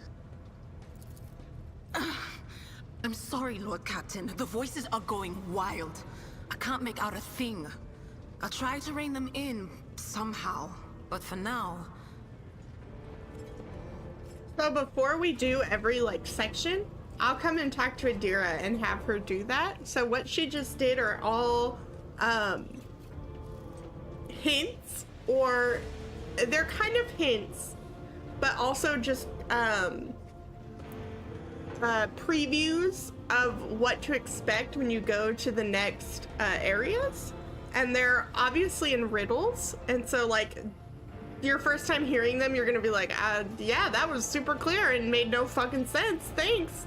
I'm sorry, Lord Captain. The voices are going wild. I can't make out a thing. I'll try to rein them in, somehow. But for now... So before we do every, like, section, I'll come and talk to Adira and have her do that. So what she just did are all, hints, or... They're kind of hints, but also just, previews of what to expect when you go to the next, areas. And they're obviously in riddles, and so, like, your first time hearing them, you're gonna be like, yeah, that was super clear and made no fucking sense, thanks.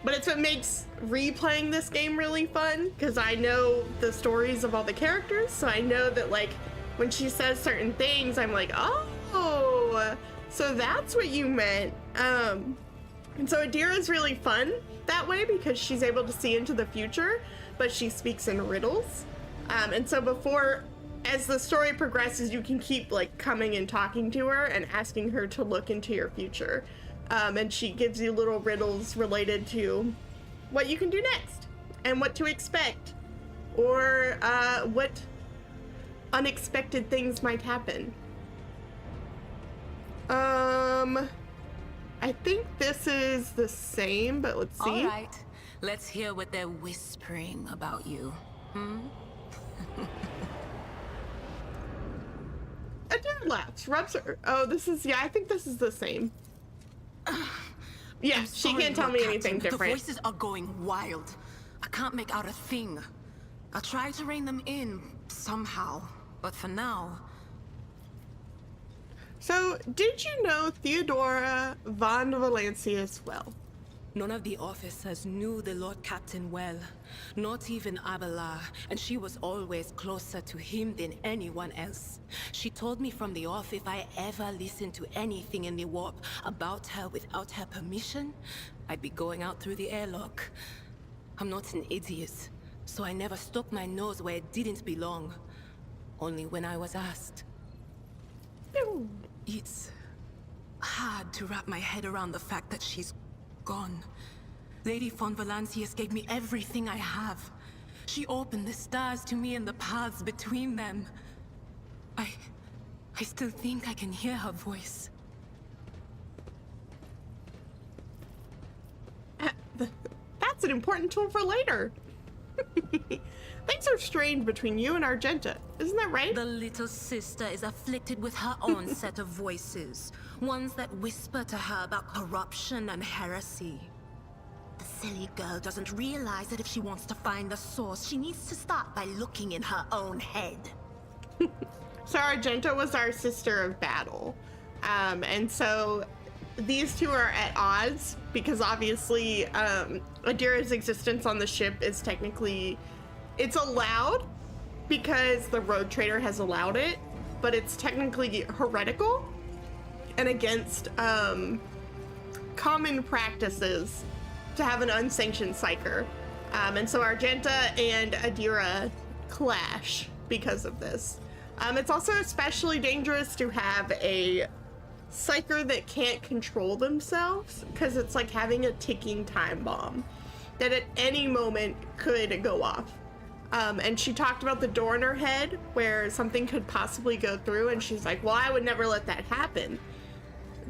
But it's what makes replaying this game really fun, because I know the stories of all the characters, so I know that, like, when she says certain things, I'm like, oh, so that's what you meant. And so Adira's really fun that way, because she's able to see into the future, but she speaks in riddles. And so before, as the story progresses, you can keep, like, coming and talking to her and asking her to look into your future. And she gives you little riddles related to what you can do next and what to expect, or what unexpected things might happen. I think this is the same, but let's see. All right, let's hear what they're whispering about you. Adira laughs, rubs her. Oh, this is, yeah, I think this is the same. Yeah, she can't tell me anything different. The voices are going wild. I can't make out a thing. I'll try to rein them in, somehow. But for now... So, did you know Theodora von Valencia as well? None of the officers knew the Lord Captain well. Not even Abelard, and she was always closer to him than anyone else. She told me from the off if I ever listened to anything in the warp about her without her permission, I'd be going out through the airlock. I'm not an idiot, so I never stuck my nose where it didn't belong. Only when I was asked. It's hard to wrap my head around the fact that she's gone. Lady von Valancius gave me everything I have. She opened the stars to me and the paths between them. I still think I can hear her voice. That's an important tool for later. Things are strained between you and Argenta, isn't that right? The little sister is afflicted with her own set of voices. Ones that whisper to her about corruption and heresy. The silly girl doesn't realize that if she wants to find the source, she needs to start by looking in her own head. So Argenta was our sister of battle. And so these two are at odds because obviously Adira's existence on the ship is technically, it's allowed because the Road Trader has allowed it, but it's technically heretical and against common practices to have an unsanctioned psyker. And so Argenta and Adira clash because of this. It's also especially dangerous to have a psyker that can't control themselves, because it's like having a ticking time bomb that at any moment could go off. And she talked about the door in her head where something could possibly go through, and she's like, well, I would never let that happen.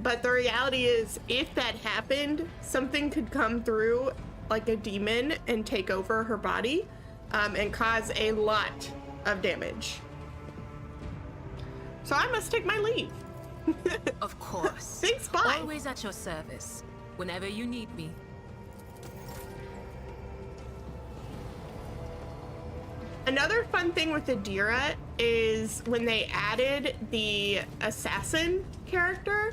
But the reality is, if that happened, something could come through like a demon and take over her body and cause a lot of damage. So I must take my leave. Of course. Thanks, bye. Always at your service, whenever you need me. Another fun thing with Adira is when they added the assassin character,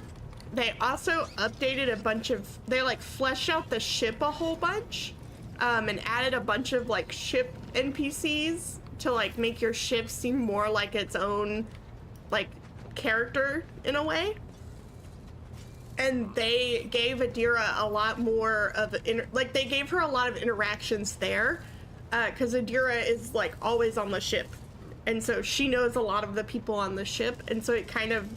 they also updated a bunch of, they like fleshed out the ship a whole bunch. and added a bunch of like ship NPCs to like make your ship seem more like its own like character in a way. And they gave Adira a lot more of they gave her a lot of interactions there, because Adira is like always on the ship, and so she knows a lot of the people on the ship, and so it kind of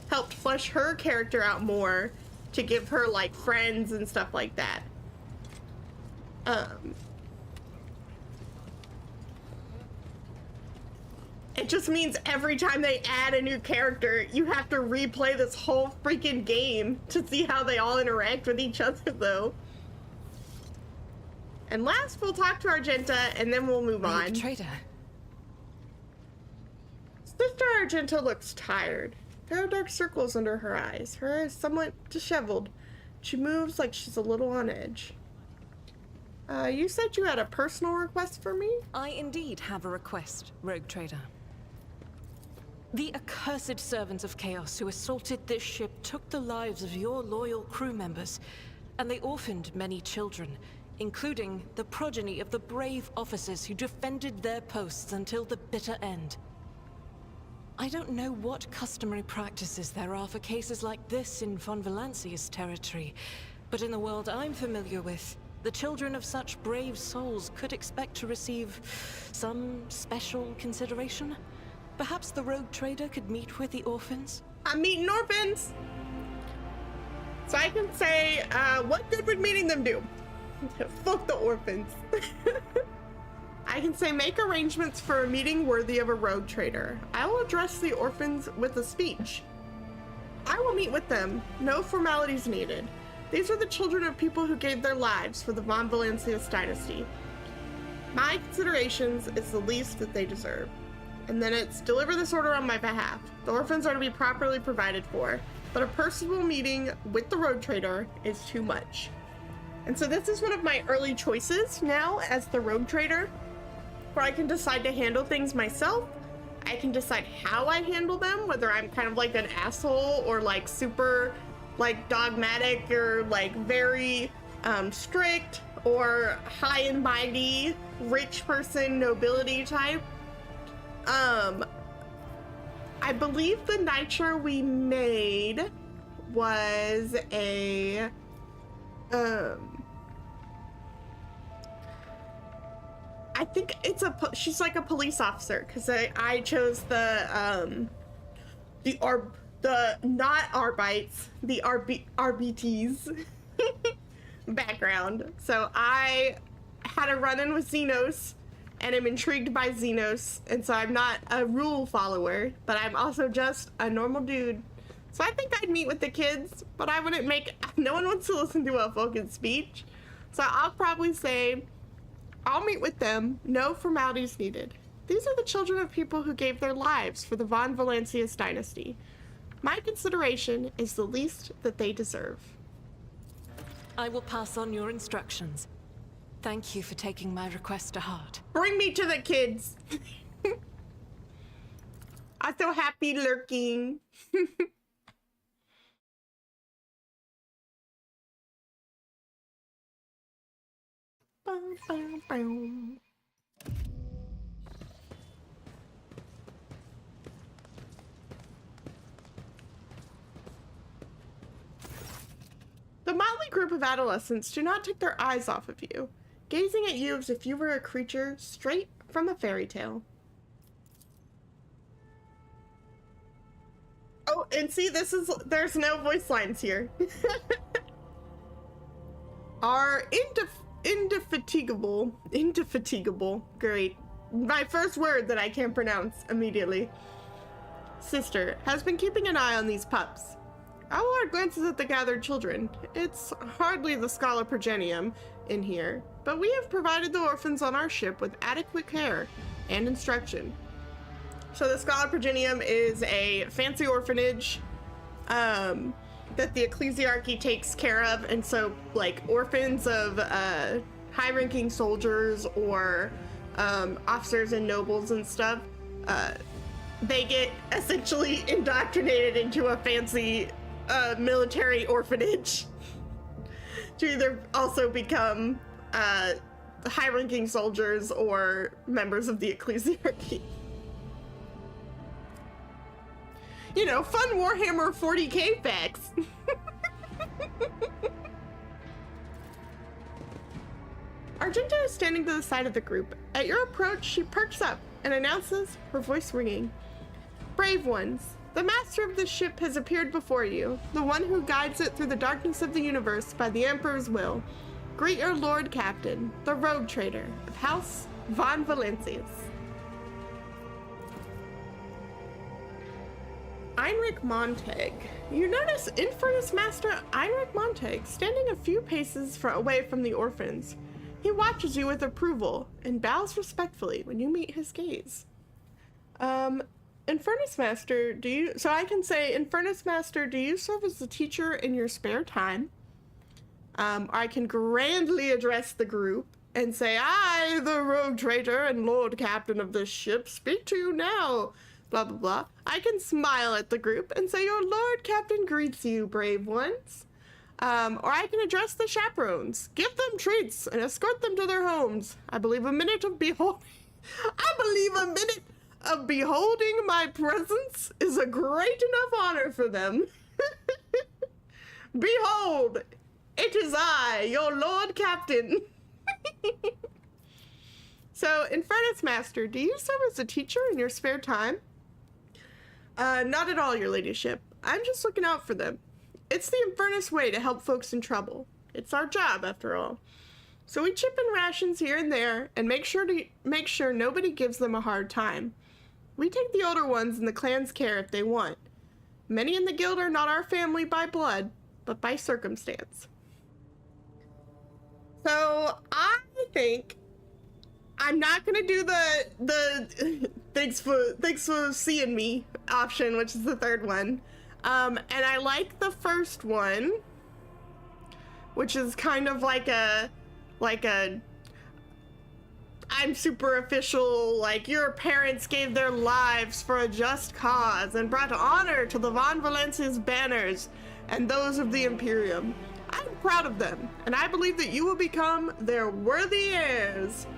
helped flesh her character out more to give her like friends and stuff like that. It just means every time they add a new character, you have to replay this whole freaking game to see how they all interact with each other, though. And last, we'll talk to Argenta, and then we'll move on. Trader. Sister Argenta looks tired. There are dark circles under her eyes. Her hair is somewhat disheveled. She moves like she's a little on edge. You said you had a personal request for me? I indeed have a request, Rogue Trader. The accursed servants of Chaos who assaulted this ship took the lives of your loyal crew members, and they orphaned many children, including the progeny of the brave officers who defended their posts until the bitter end. I don't know what customary practices there are for cases like this in Von Valancia's territory, but in the world I'm familiar with, the children of such brave souls could expect to receive some special consideration. Perhaps the Rogue Trader could meet with the orphans? I'm meeting orphans! So I can say, what good would meeting them do? Fuck the orphans. I can say, make arrangements for a meeting worthy of a Rogue Trader. I will address the orphans with a speech. I will meet with them. No formalities needed. These are the children of people who gave their lives for the Von Valancia's dynasty. My considerations is the least that they deserve. And then it's deliver this order on my behalf. The orphans are to be properly provided for, but a personal meeting with the Rogue Trader is too much. And so this is one of my early choices now as the Rogue Trader, where I can decide to handle things myself. I can decide how I handle them, whether I'm kind of like an asshole or like super like dogmatic or like very strict or high and mighty rich person nobility type. I believe the nitro we made was a I think it's she's like a police officer, because I chose the not Arbites, the RBTs background. So I had a run-in with Xenos, and I'm intrigued by Xenos, and so I'm not a rule follower, but I'm also just a normal dude. So I think I'd meet with the kids, but I wouldn't no one wants to listen to a fucking speech. So I'll probably say, I'll meet with them, no formalities needed. These are the children of people who gave their lives for the Von Valancia's dynasty. My consideration is the least that they deserve. I will pass on your instructions. Thank you for taking my request to heart. Bring me to the kids. I'm so happy lurking. Bow, bow, bow. The motley group of adolescents do not take their eyes off of you, gazing at you as if you were a creature straight from a fairy tale. Oh, and see, there's no voice lines here. Are indefatigable, great. My first word that I can't pronounce immediately. Sister has been keeping an eye on these pups. Abelard glances at the gathered children. It's hardly the Scala Progenium in here, but we have provided the orphans on our ship with adequate care and instruction. So the Scala Progenium is a fancy orphanage that the ecclesiarchy takes care of, and so like orphans of high-ranking soldiers or officers and nobles and stuff, they get essentially indoctrinated into a fancy military orphanage to either also become high-ranking soldiers or members of the ecclesiarchy. You know, fun Warhammer 40K facts. Argenta is standing to the side of the group. At your approach, she perks up and announces, her voice ringing. Brave ones, the master of this ship has appeared before you, the one who guides it through the darkness of the universe by the Emperor's will. Greet your Lord Captain, the rogue trader of House Von Valencius. Heinrich Montag. You notice Infernus Master Heinrich Montag standing a few paces away from the orphans. He watches you with approval and bows respectfully when you meet his gaze. Infernus Master, so I can say, Infernus Master, do you serve as a teacher in your spare time? I can grandly address the group and say, I, the rogue trader and Lord Captain of this ship, speak to you now. Blah, blah, blah. I can smile at the group and say, your Lord Captain greets you, brave ones. Or I can address the chaperones, give them treats, and escort them to their homes. I believe a minute of beholding my presence is a great enough honor for them. Behold, it is I, your Lord Captain. So, Infernus Master, do you serve as a teacher in your spare time? Not at all, your ladyship. I'm just looking out for them. It's the Infernus way to help folks in trouble. It's our job, after all. So we chip in rations here and there, and make sure nobody gives them a hard time. We take the older ones in the clan's care if they want. Many in the guild are not our family by blood, but by circumstance. So I think I'm not gonna do the thanks for seeing me option, which is the third one. And I like the first one, which is kind of like a I'm super official, like your parents gave their lives for a just cause and brought honor to the Von Valencia's banners and those of the Imperium. I'm proud of them, and I believe that you will become their worthy heirs.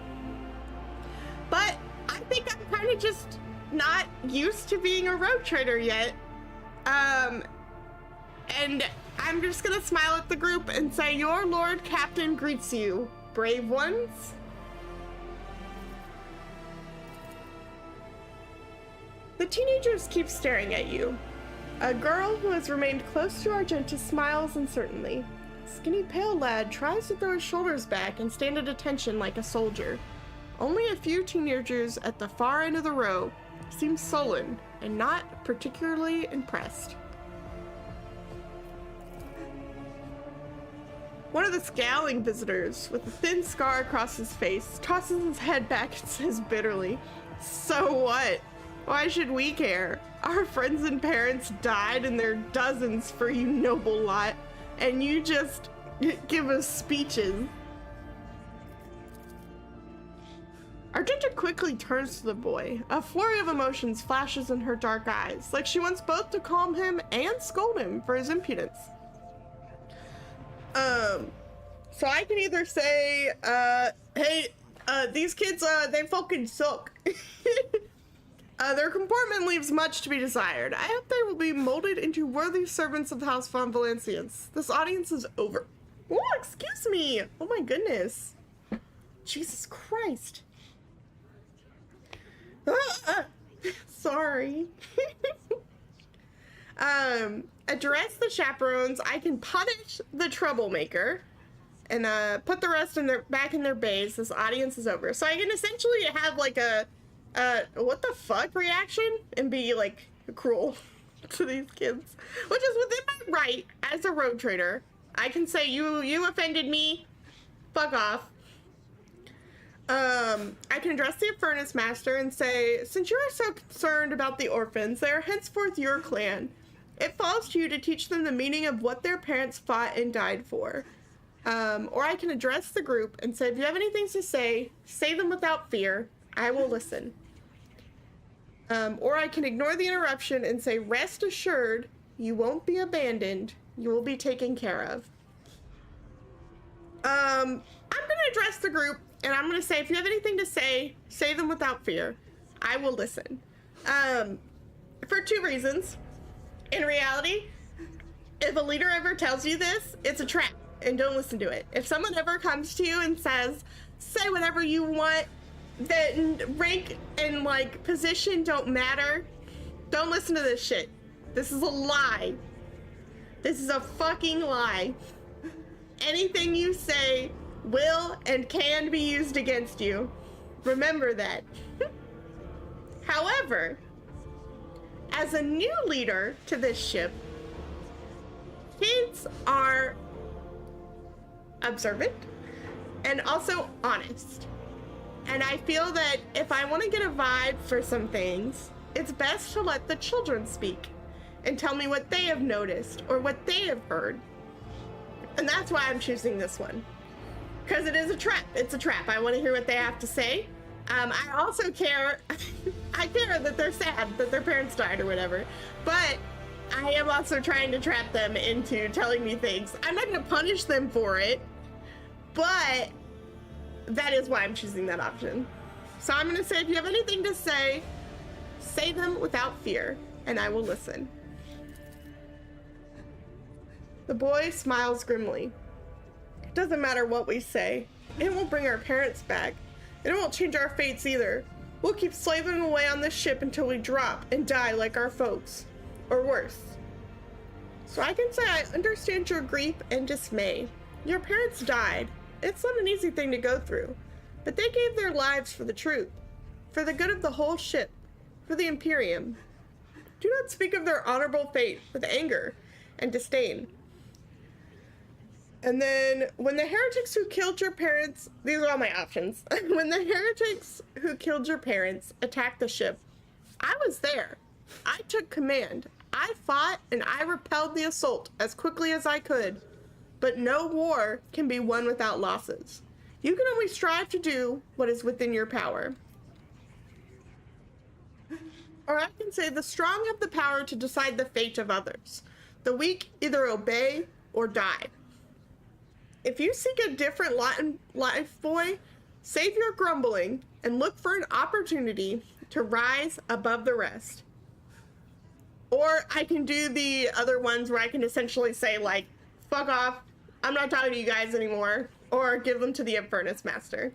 But I think I'm kind of just not used to being a rogue trader yet. And I'm just gonna smile at the group and say, your Lord Captain greets you, brave ones. The teenagers keep staring at you. A girl who has remained close to Argenta smiles uncertainly. A skinny pale lad tries to throw his shoulders back and stand at attention like a soldier. Only a few teenagers at the far end of the row seem sullen and not particularly impressed. One of the scowling visitors, with a thin scar across his face, tosses his head back and says bitterly, "So what? Why should we care? Our friends and parents died in their dozens for you noble lot, and you just give us speeches." Argenta quickly turns to the boy. A flurry of emotions flashes in her dark eyes, like she wants both to calm him and scold him for his impudence. So I can either say, hey, these kids, they fucking suck. Their comportment leaves much to be desired. I hope they will be molded into worthy servants of the House Von Valencians. This audience is over. Oh, excuse me. Oh my goodness. Jesus Christ. Sorry. Address the chaperones. I can punish the troublemaker and put the rest back in their base. This audience is over. So I can essentially have like a what the fuck reaction and be like cruel to these kids, which is within my right as a rogue trader. I can say you offended me, fuck off. I can address the Infernus Master and say, since you are so concerned about the orphans, they are henceforth your clan. It falls to you to teach them the meaning of what their parents fought and died for. Or I can address the group and say, if you have anything to say them without fear. I will listen. Or I can ignore the interruption and say, rest assured, you won't be abandoned. You will be taken care of. I'm gonna address the group And I'm gonna say, if you have anything to say them without fear. I will listen. For 2 reasons. In reality, if a leader ever tells you this, it's a trap, and don't listen to it. If someone ever comes to you and says, say whatever you want, then rank and like position don't matter, don't listen to this shit. This is a lie. This is a fucking lie. Anything you say will and can be used against you. Remember that. However, as a new leader to this ship, kids are observant and also honest. And I feel that if I want to get a vibe for some things, it's best to let the children speak and tell me what they have noticed or what they have heard. And that's why I'm choosing this one. Because it is a trap. It's a trap. I want to hear what they have to say. I also care, I care that they're sad that their parents died or whatever, but I am also trying to trap them into telling me things. I'm not going to punish them for it, but that is why I'm choosing that option. So I'm going to say, if you have anything to say them without fear, and I will listen. The boy smiles grimly. It doesn't matter what we say. It won't bring our parents back. And it won't change our fates either. We'll keep slaving away on this ship until we drop and die like our folks. Or worse. So I can say I understand your grief and dismay. Your parents died. It's not an easy thing to go through. But they gave their lives for the truth. For the good of the whole ship. For the Imperium. Do not speak of their honorable fate with anger and disdain. And then, when the heretics who killed your parents, these are all my options. When the heretics who killed your parents attacked the ship, I was there. I took command. I fought and I repelled the assault as quickly as I could. But no war can be won without losses. You can only strive to do what is within your power. Or I can say the strong have the power to decide the fate of others. The weak either obey or die. If you seek a different life, boy, save your grumbling and look for an opportunity to rise above the rest. Or I can do the other ones where I can essentially say, like, fuck off, I'm not talking to you guys anymore, or give them to the Infernus Master.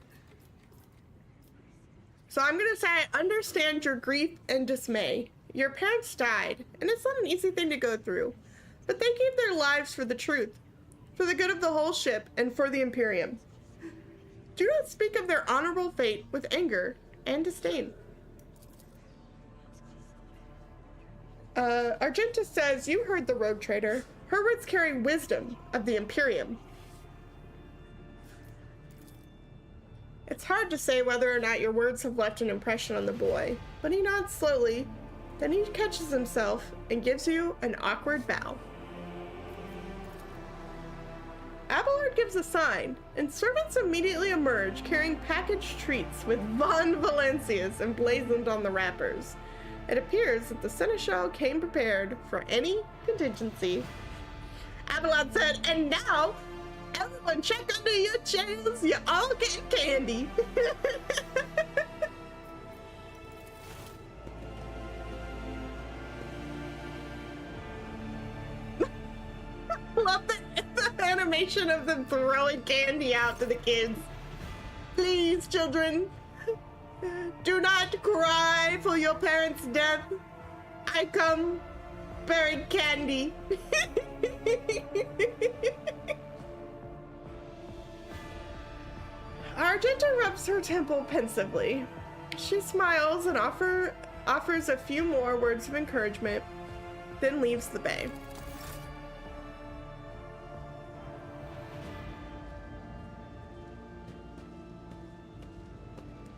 So I'm gonna say, I understand your grief and dismay. Your parents died, and it's not an easy thing to go through, but they gave their lives for the truth. For the good of the whole ship, and for the Imperium. Do not speak of their honorable fate with anger and disdain. Argenta says, you heard the rogue trader. Her words carry wisdom of the Imperium. It's hard to say whether or not your words have left an impression on the boy, but he nods slowly, then he catches himself and gives you an awkward bow. Abelard gives a sign, and servants immediately emerge carrying packaged treats with Von Valencias emblazoned on the wrappers. It appears that the Seneschal came prepared for any contingency. Abelard said, and now, everyone check under your chairs, you all get candy. Love the animation of them throwing candy out to the kids. Please, children, do not cry for your parents' death. I come bearing candy. Argenta rubs her temple pensively. She smiles and offers a few more words of encouragement, then leaves the bay.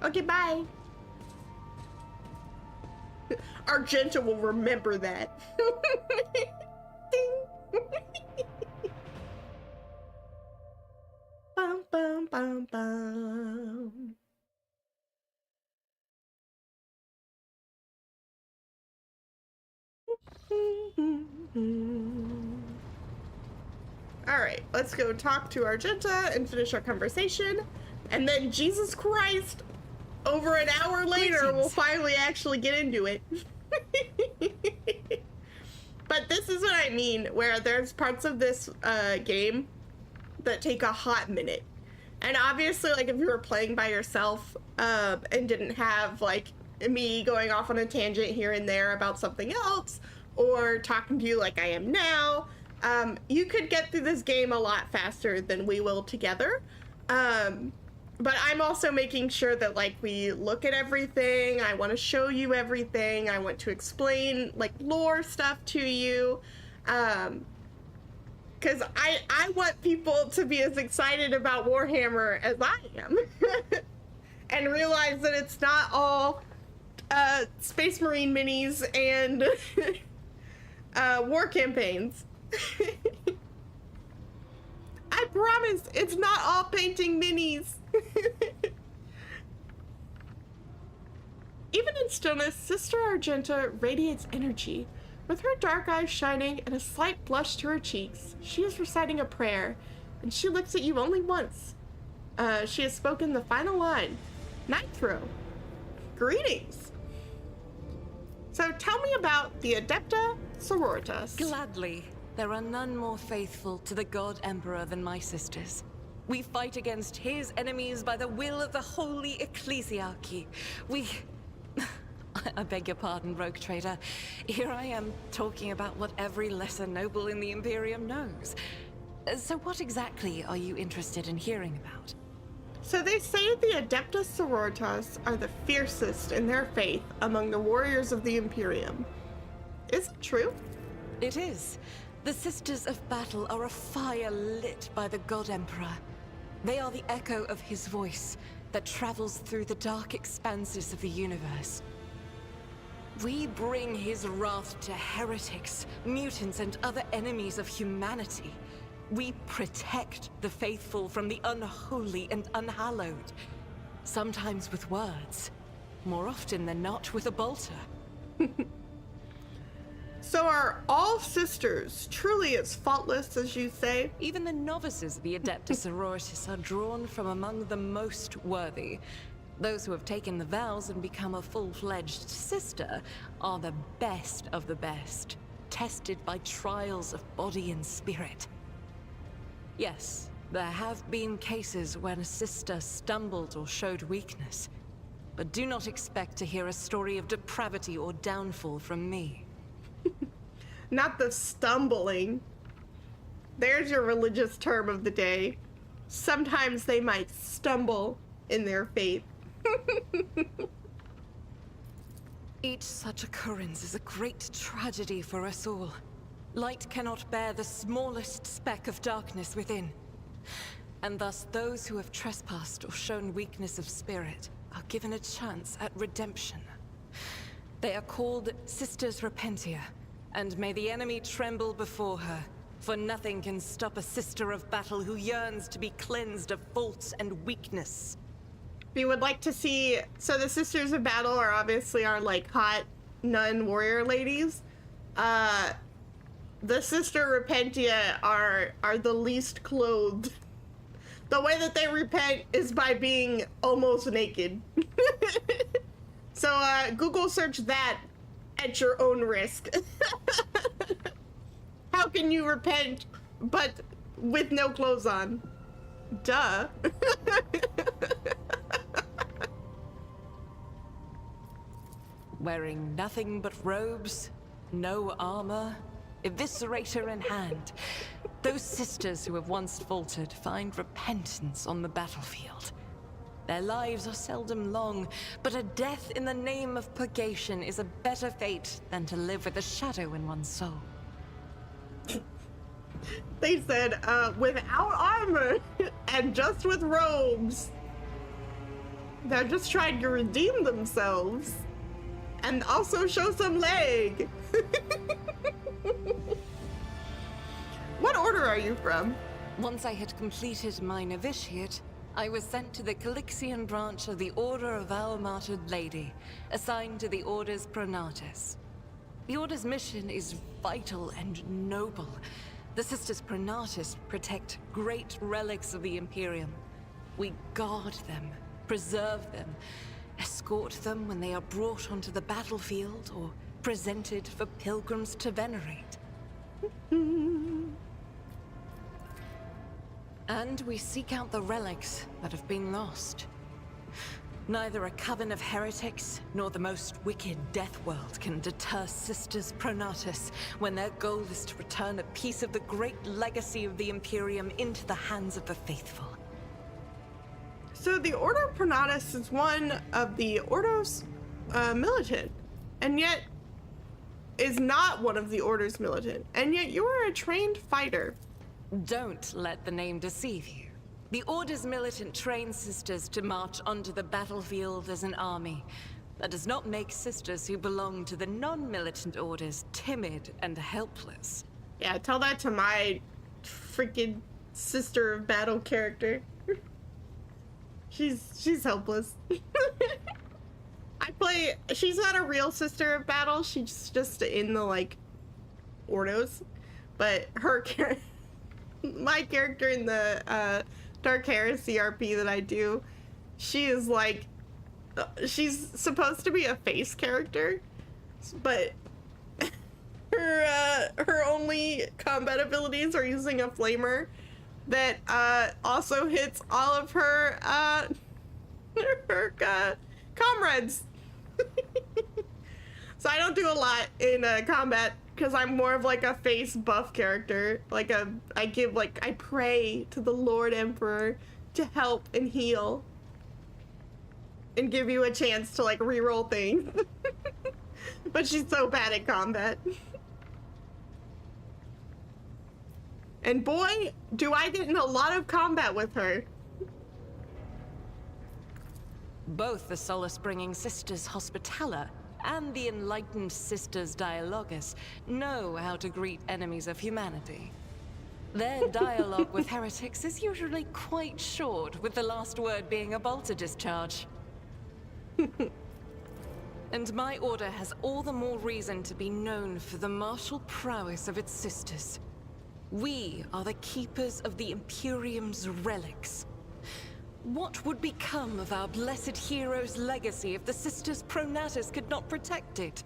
Okay, bye. Argenta will remember that. Ding. Bum, bum, bum, bum. All right, let's go talk to Argenta and finish our conversation. And then, Jesus Christ, over an hour later, we'll Greetings. finally actually get into it. But this is what I mean, where there's parts of this game that take a hot minute. And obviously, like, if you were playing by yourself and didn't have, like, me going off on a tangent here and there about something else, or talking to you like I am now, you could get through this game a lot faster than we will together. But I'm also making sure that, like, we look at everything. I want to show you everything. I want to explain, like, lore stuff to you. Because I want people to be as excited about Warhammer as I am. And realize that it's not all Space Marine minis and war campaigns. I promise, it's not all painting minis. Even in stillness, Sister Argenta radiates energy. With her dark eyes shining and a slight blush to her cheeks, she is reciting a prayer, and she looks at you only once. She has spoken the final line. Nitro. Greetings. So tell me about the Adepta Sororitas. Gladly. There are none more faithful to the God Emperor than my sisters. We fight against his enemies by the will of the Holy Ecclesiarchy. I beg your pardon, Rogue Trader. Here I am talking about what every lesser noble in the Imperium knows. So what exactly are you interested in hearing about? So they say the Adepta Sororitas are the fiercest in their faith among the warriors of the Imperium. Is it true? It is. The Sisters of Battle are a fire lit by the God Emperor. They are the echo of his voice that travels through the dark expanses of the universe. We bring his wrath to heretics, mutants, and other enemies of humanity. We protect the faithful from the unholy and unhallowed. Sometimes with words, more often than not with a bolter. So are all sisters truly as faultless as you say? Even the novices of the Adepta Sororitas are drawn from among the most worthy. Those who have taken the vows and become a full-fledged sister are the best of the best, tested by trials of body and spirit. Yes, there have been cases when a sister stumbled or showed weakness, but do not expect to hear a story of depravity or downfall from me. Not the stumbling. There's your religious term of the day. Sometimes they might stumble in their faith. Each such occurrence is a great tragedy for us all. Light cannot bear the smallest speck of darkness within. And thus those who have trespassed or shown weakness of spirit are given a chance at redemption. They are called Sisters Repentia, and may the enemy tremble before her, for nothing can stop a Sister of Battle who yearns to be cleansed of fault and weakness. We would like to see, so the Sisters of Battle are obviously our, like, hot nun warrior ladies. The Sister Repentia are the least clothed. The way that they repent is by being almost naked. So Google search that at your own risk. How can you repent but with no clothes on? Duh. Wearing nothing but robes, no armor, eviscerator in hand, those sisters who have once faltered find repentance on the battlefield. Their lives are seldom long, but a death in the name of purgation is a better fate than to live with a shadow in one's soul. They said, without armor and just with robes. They're just trying to redeem themselves and also show some leg. What order are you from? Once I had completed my novitiate, I was sent to the Calixian branch of the Order of Our Martyred Lady, assigned to the Order's Pronatus. The Order's mission is vital and noble. The Sisters Pronatus protect great relics of the Imperium. We guard them, preserve them, escort them when they are brought onto the battlefield or presented for pilgrims to venerate. And we seek out the relics that have been lost. Neither a coven of heretics nor the most wicked death world can deter Sisters Pronatus when their goal is to return a piece of the great legacy of the Imperium into the hands of the faithful. So the Order of Pronatus is one of the Ordos Militant, and yet is not one of the Orders Militant, and yet you are a trained fighter. Don't let the name deceive you. The Order's Militant trains sisters to march onto the battlefield as an army. That does not make sisters who belong to the non-militant orders timid and helpless. Yeah, tell that to my freaking Sister of Battle character. She's helpless. She's not a real Sister of Battle, she's just in the, like, Ordos. But my character in the, Dark Heresy RP that I do, she is like, she's supposed to be a face character, but her only combat abilities are using a flamer that also hits all of her comrades. So I don't do a lot in combat because I'm more of like a face buff character. Like I pray to the Lord Emperor to help and heal and give you a chance to like reroll things. But she's so bad at combat. And boy, do I get in a lot of combat with her. Both the solace-bringing Sisters Hospitaller and the enlightened Sisters Dialogus know how to greet enemies of humanity. Their dialogue with heretics is usually quite short, with the last word being a bolter discharge. And my order has all the more reason to be known for the martial prowess of its sisters. We are the keepers of the Imperium's relics. What would become of our blessed hero's legacy if the Sisters Pronatus could not protect it?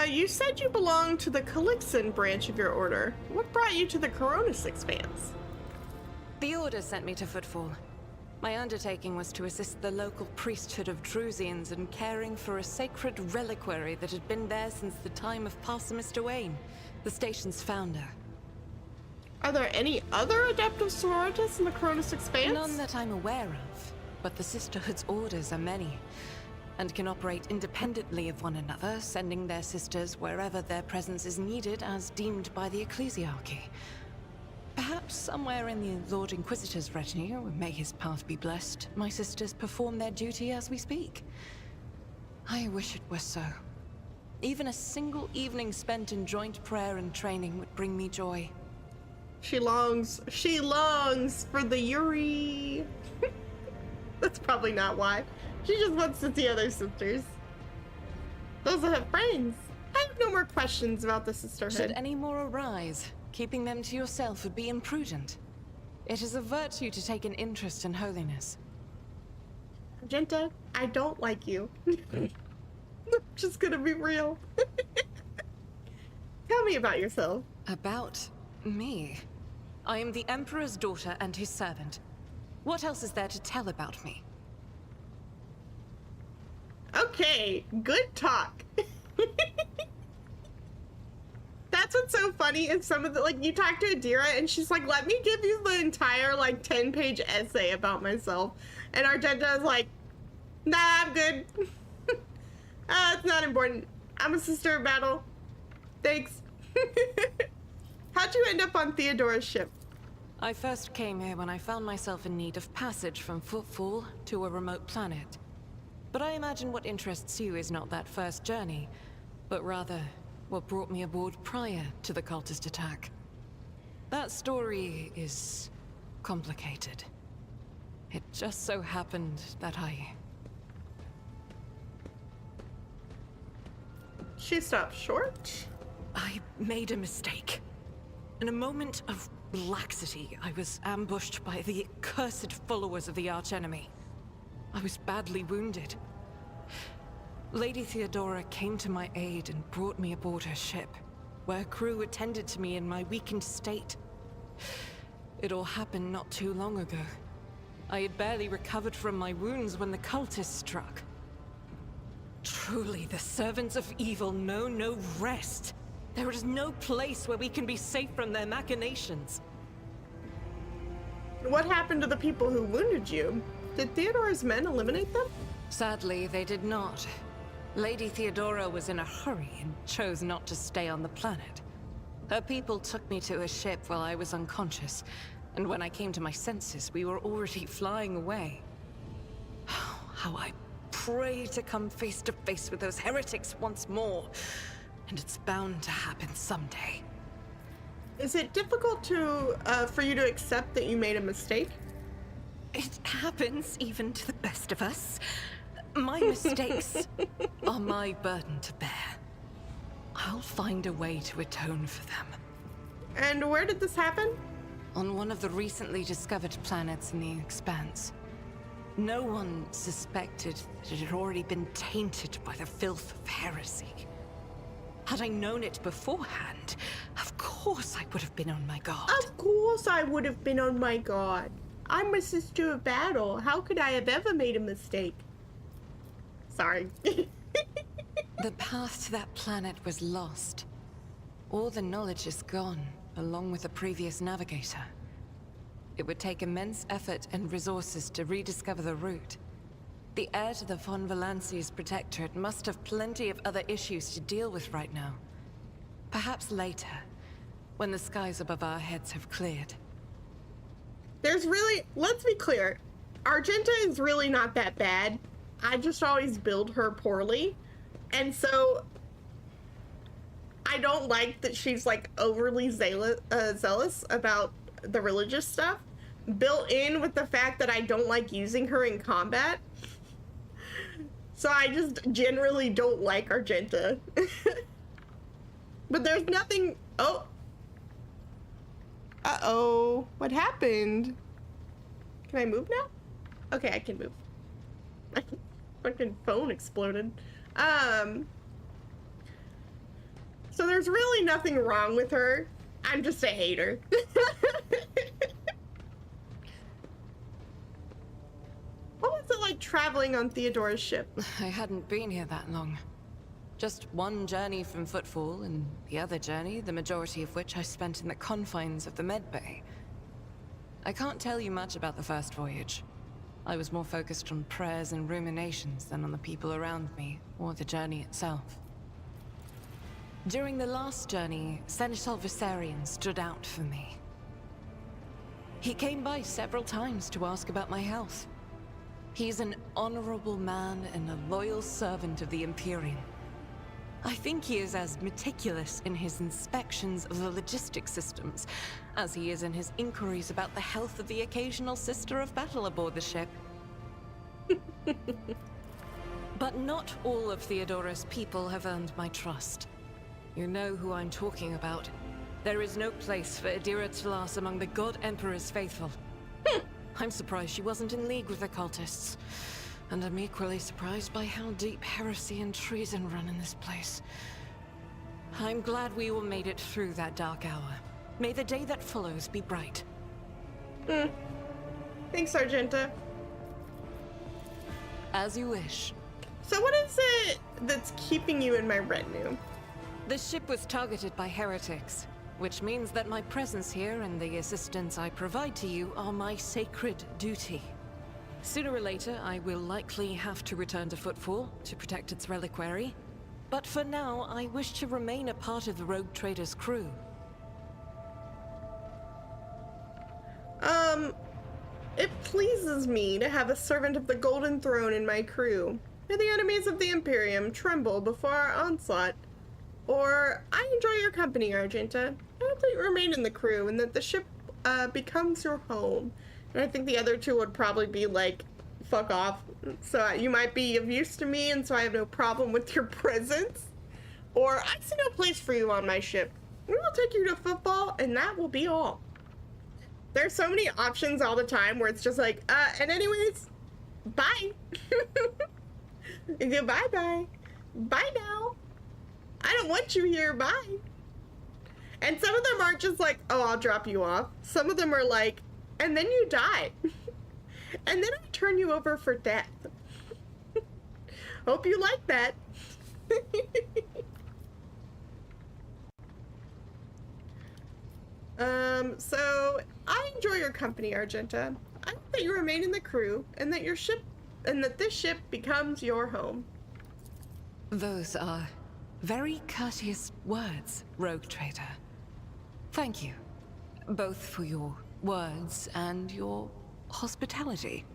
You said you belonged to the Calixan branch of your order. What brought you to the Coronis Expanse? The Order sent me to Footfall. My undertaking was to assist the local priesthood of Drusians in caring for a sacred reliquary that had been there since the time of Parsimus Duane, the station's founder. Are there any other Adeptus Sororitas in the Coronis Expanse? None that I'm aware of, but the Sisterhood's orders are many, and can operate independently of one another, sending their sisters wherever their presence is needed as deemed by the Ecclesiarchy. Perhaps somewhere in the Lord Inquisitor's retinue, may his path be blessed, my sisters perform their duty as we speak. I wish it were so. Even a single evening spent in joint prayer and training would bring me joy. She longs for the Yuri. That's probably not why. She just wants to see other sisters. Those that have friends. I have no more questions about the sisterhood. Should any more arise, keeping them to yourself would be imprudent. It is a virtue to take an interest in holiness. Magenta, I don't like you. I'm just gonna be real. Tell me about yourself. About me? I am the Emperor's daughter and his servant. What else is there to tell about me? Okay, good talk. That's what's so funny is some of the, like, you talk to Adira and she's like, let me give you the entire, like, 10-page essay about myself. And Argenta is like, nah, I'm good. It's not important. I'm a sister of battle. Thanks. How'd you end up on Theodora's ship? I first came here when I found myself in need of passage from Footfall to a remote planet. But I imagine what interests you is not that first journey, but rather what brought me aboard prior to the cultist attack. That story is complicated. It just so happened that She stopped short. I made a mistake. In a moment of laxity, I was ambushed by the accursed followers of the archenemy. I was badly wounded. Lady Theodora came to my aid and brought me aboard her ship, where crew attended to me in my weakened state. It all happened not too long ago. I had barely recovered from my wounds when the cultists struck. Truly, the servants of evil know no rest. There is no place where we can be safe from their machinations. What happened to the people who wounded you? Did Theodora's men eliminate them? Sadly, they did not. Lady Theodora was in a hurry and chose not to stay on the planet. Her people took me to a ship while I was unconscious, and when I came to my senses, we were already flying away. How I pray to come face to face with those heretics once more, and it's bound to happen someday. Is it difficult for you to accept that you made a mistake? It happens even to the best of us. My mistakes are my burden to bear. I'll find a way to atone for them. And where did this happen? On one of the recently discovered planets in the Expanse. No one suspected that it had already been tainted by the filth of heresy. Had I known it beforehand, of course I would have been on my guard. Of course I would have been on my guard. I'm a sister of battle. How could I have ever made a mistake? Sorry. The path to that planet was lost. All the knowledge is gone, along with the previous navigator. It would take immense effort and resources to rediscover the route. The heir to the von Valanci's protectorate must have plenty of other issues to deal with right now. Perhaps later, when the skies above our heads have cleared. Let's be clear, Argenta is really not that bad. I just always build her poorly. And so, I don't like that she's like overly zealous about the religious stuff. Built in with the fact that I don't like using her in combat. So I just generally don't like Argenta. But there's nothing... Oh. Uh-oh. What happened? Can I move now? Okay, I can move. My fucking phone exploded. So there's really nothing wrong with her. I'm just a hater. What was it like traveling on Theodora's ship? I hadn't been here that long. Just one journey from Footfall, and the other journey, the majority of which I spent in the confines of the medbay. I can't tell you much about the first voyage. I was more focused on prayers and ruminations than on the people around me, or the journey itself. During the last journey, Seneschal Viserion stood out for me. He came by several times to ask about my health. He's an honorable man and a loyal servant of the Imperium. I think he is as meticulous in his inspections of the logistics systems as he is in his inquiries about the health of the occasional sister of battle aboard the ship. But not all of Theodora's people have earned my trust. You know who I'm talking about. There is no place for Adira Tlas among the God Emperor's faithful. I'm surprised she wasn't in league with the cultists. And I'm equally surprised by how deep heresy and treason run in this place. I'm glad we all made it through that dark hour. May the day that follows be bright. Thanks, Argenta. As you wish. So what is it that's keeping you in my retinue? The ship was targeted by heretics, which means that my presence here and the assistance I provide to you are my sacred duty. Sooner or later, I will likely have to return to Footfall to protect its reliquary. But for now, I wish to remain a part of the Rogue Trader's crew. It pleases me to have a servant of the Golden Throne in my crew. May the enemies of the Imperium tremble before our onslaught. Or, I enjoy your company, Argenta. I hope that you remain in the crew and that the ship becomes your home. And I think the other two would probably be like, fuck off. So you might be of use to me, and so I have no problem with your presence. Or, I see no place for you on my ship. We will take you to Football, and that will be all. There's so many options all the time where it's just like, and anyways, bye. Goodbye, bye. Bye now. I don't want you here, bye. And some of them aren't just like, oh, I'll drop you off. Some of them are like, and then you die. And then I turn you over for death. Hope you like that. So I enjoy your company, Argenta. I hope that you remain in the crew and that this ship becomes your home. Those are very courteous words, Rogue Trader. Thank you, both for your words and your hospitality.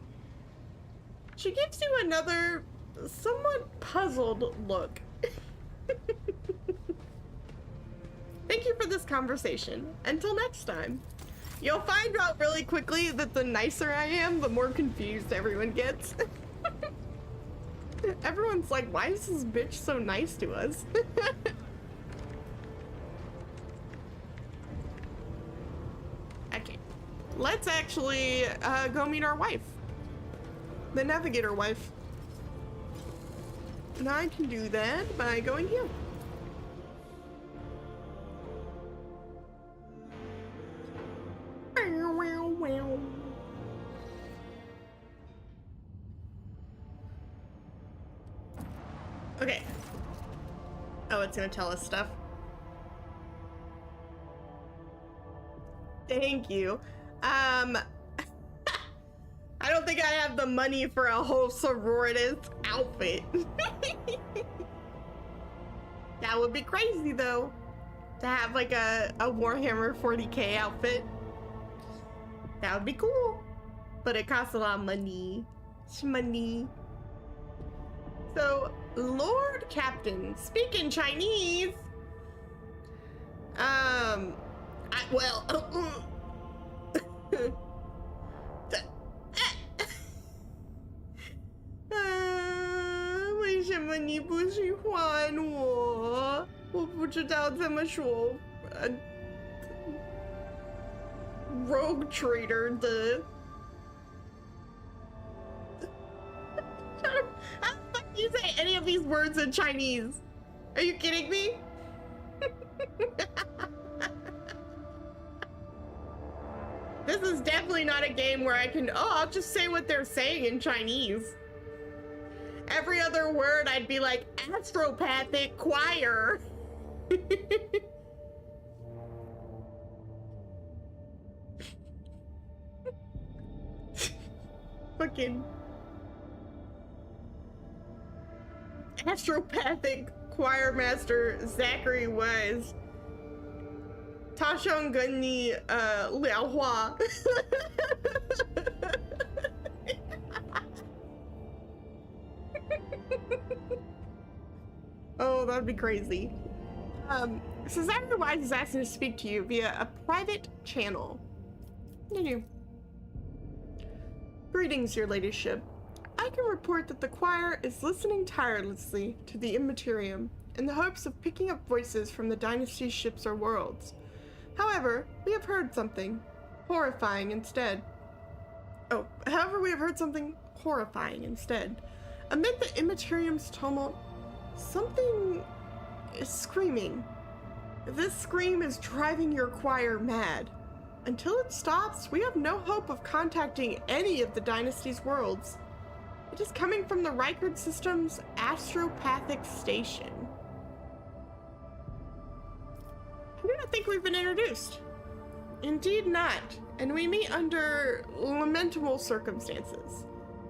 She gives you another, somewhat puzzled look. Thank you for this conversation. Until next time. You'll find out really quickly that the nicer I am, the more confused everyone gets. Everyone's like, why is this bitch so nice to us? Okay. Let's actually go meet our wife. The navigator wife. And I can do that by going here. Okay. Oh, it's gonna tell us stuff. Thank you. I don't think I have the money for a whole sororitas outfit. That would be crazy though, to have like a Warhammer 40K outfit. That would be cool, but it costs a lot of money. Shmoney. So, Lord Captain, speaking Chinese. Well, 为什么你不喜欢我？我不知道怎么说。Rogue Trader the. How the fuck do you say any of these words in Chinese? Are you kidding me? This is definitely not a game where I can, I'll just say what they're saying in Chinese. Every other word I'd be like, astropathic choir. Fucking astropathic choir master Zachary Wise. 他想跟你聊话。Oh, that'd be crazy. So Zachary Wise is asking to speak to you via a private channel. Continue. Greetings, your ladyship. I can report that the choir is listening tirelessly to the Immaterium in the hopes of picking up voices from the dynasty's ships or worlds. However, we have heard something horrifying instead. Amid the Immaterium's tumult, something is screaming. This scream is driving your choir mad. Until it stops, we have no hope of contacting any of the dynasty's worlds. It is coming from the Reichard system's astropathic station. I do not think we've been introduced. Indeed not, and we meet under lamentable circumstances.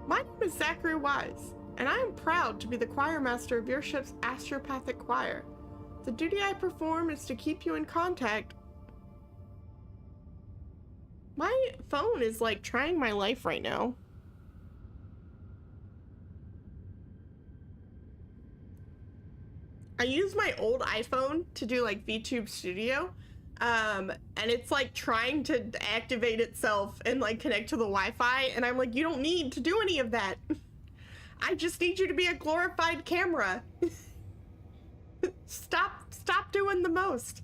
My name is Zachary Wise, and I am proud to be the choir master of your ship's astropathic choir. The duty I perform is to keep you in contact. My phone is like trying my life right now. I use my old iPhone to do like VTube Studio, and it's like trying to activate itself and like connect to the Wi-Fi, and I'm like, you don't need to do any of that. I just need you to be a glorified camera. Stop doing the most.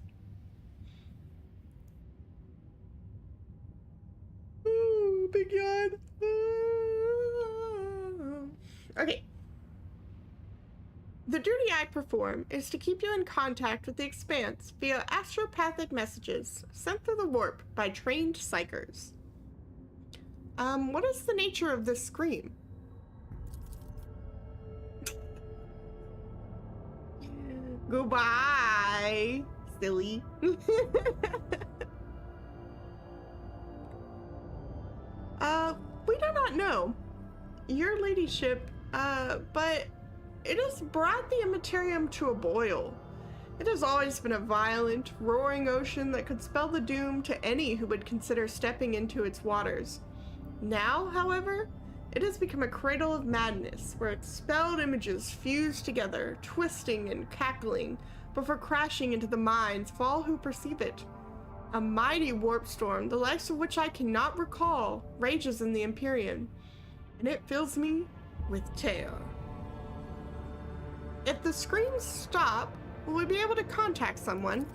big yawn. Okay. The duty I perform is to keep you in contact with the Expanse via astropathic messages sent through the warp by trained psychers. What is the nature of this scream? Goodbye, silly. We do not know, your ladyship, but it has brought the Immaterium to a boil. It has always been a violent, roaring ocean that could spell the doom to any who would consider stepping into its waters. Now, however, it has become a cradle of madness, where expelled images fuse together, twisting and cackling, before crashing into the minds of all who perceive it. A mighty warp storm, the likes of which I cannot recall, rages in the Empyrean, and it fills me with terror. If the screams stop, will we be able to contact someone?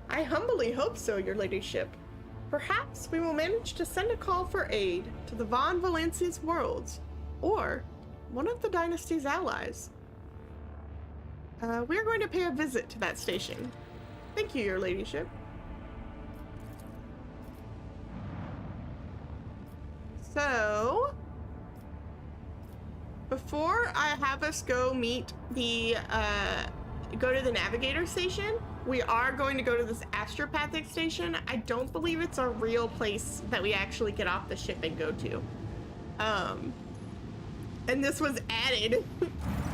I humbly hope so, your ladyship. Perhaps we will manage to send a call for aid to the Von Valancia's worlds, or one of the dynasty's allies. We are going to pay a visit to that station. Thank you, your ladyship. So, before I have us go meet the, go to the navigator station, we are going to go to this astropathic station. I don't believe it's a real place that we actually get off the ship and go to. And this was added.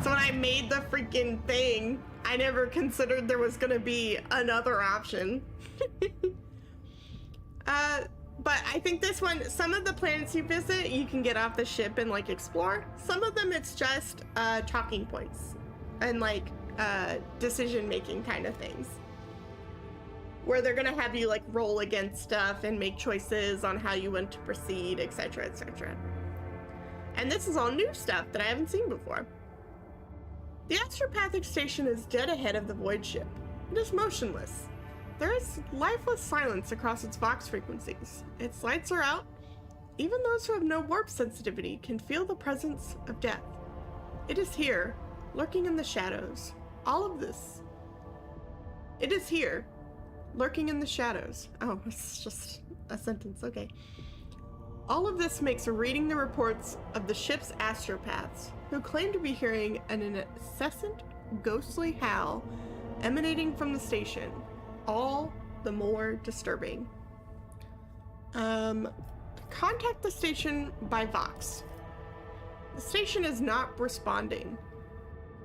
So when I made the freaking thing, I never considered there was gonna be another option. But I think this one, some of the planets you visit, you can get off the ship and like explore. Some of them, it's just talking points and like decision-making kind of things, where they're gonna have you like roll against stuff and make choices on how you want to proceed, etc., etc. And this is all new stuff that I haven't seen before. The astropathic station is dead ahead of the void ship. It is motionless. There is lifeless silence across its Vox frequencies. Its lights are out. Even those who have no warp sensitivity can feel the presence of death. It is here, lurking in the shadows. All of this. It is here, lurking in the shadows. Oh, it's just a sentence, okay. All of this makes reading the reports of the ship's astropaths, who claim to be hearing an incessant, ghostly howl emanating from the station, all the more disturbing. Contact the station by Vox. The station is not responding.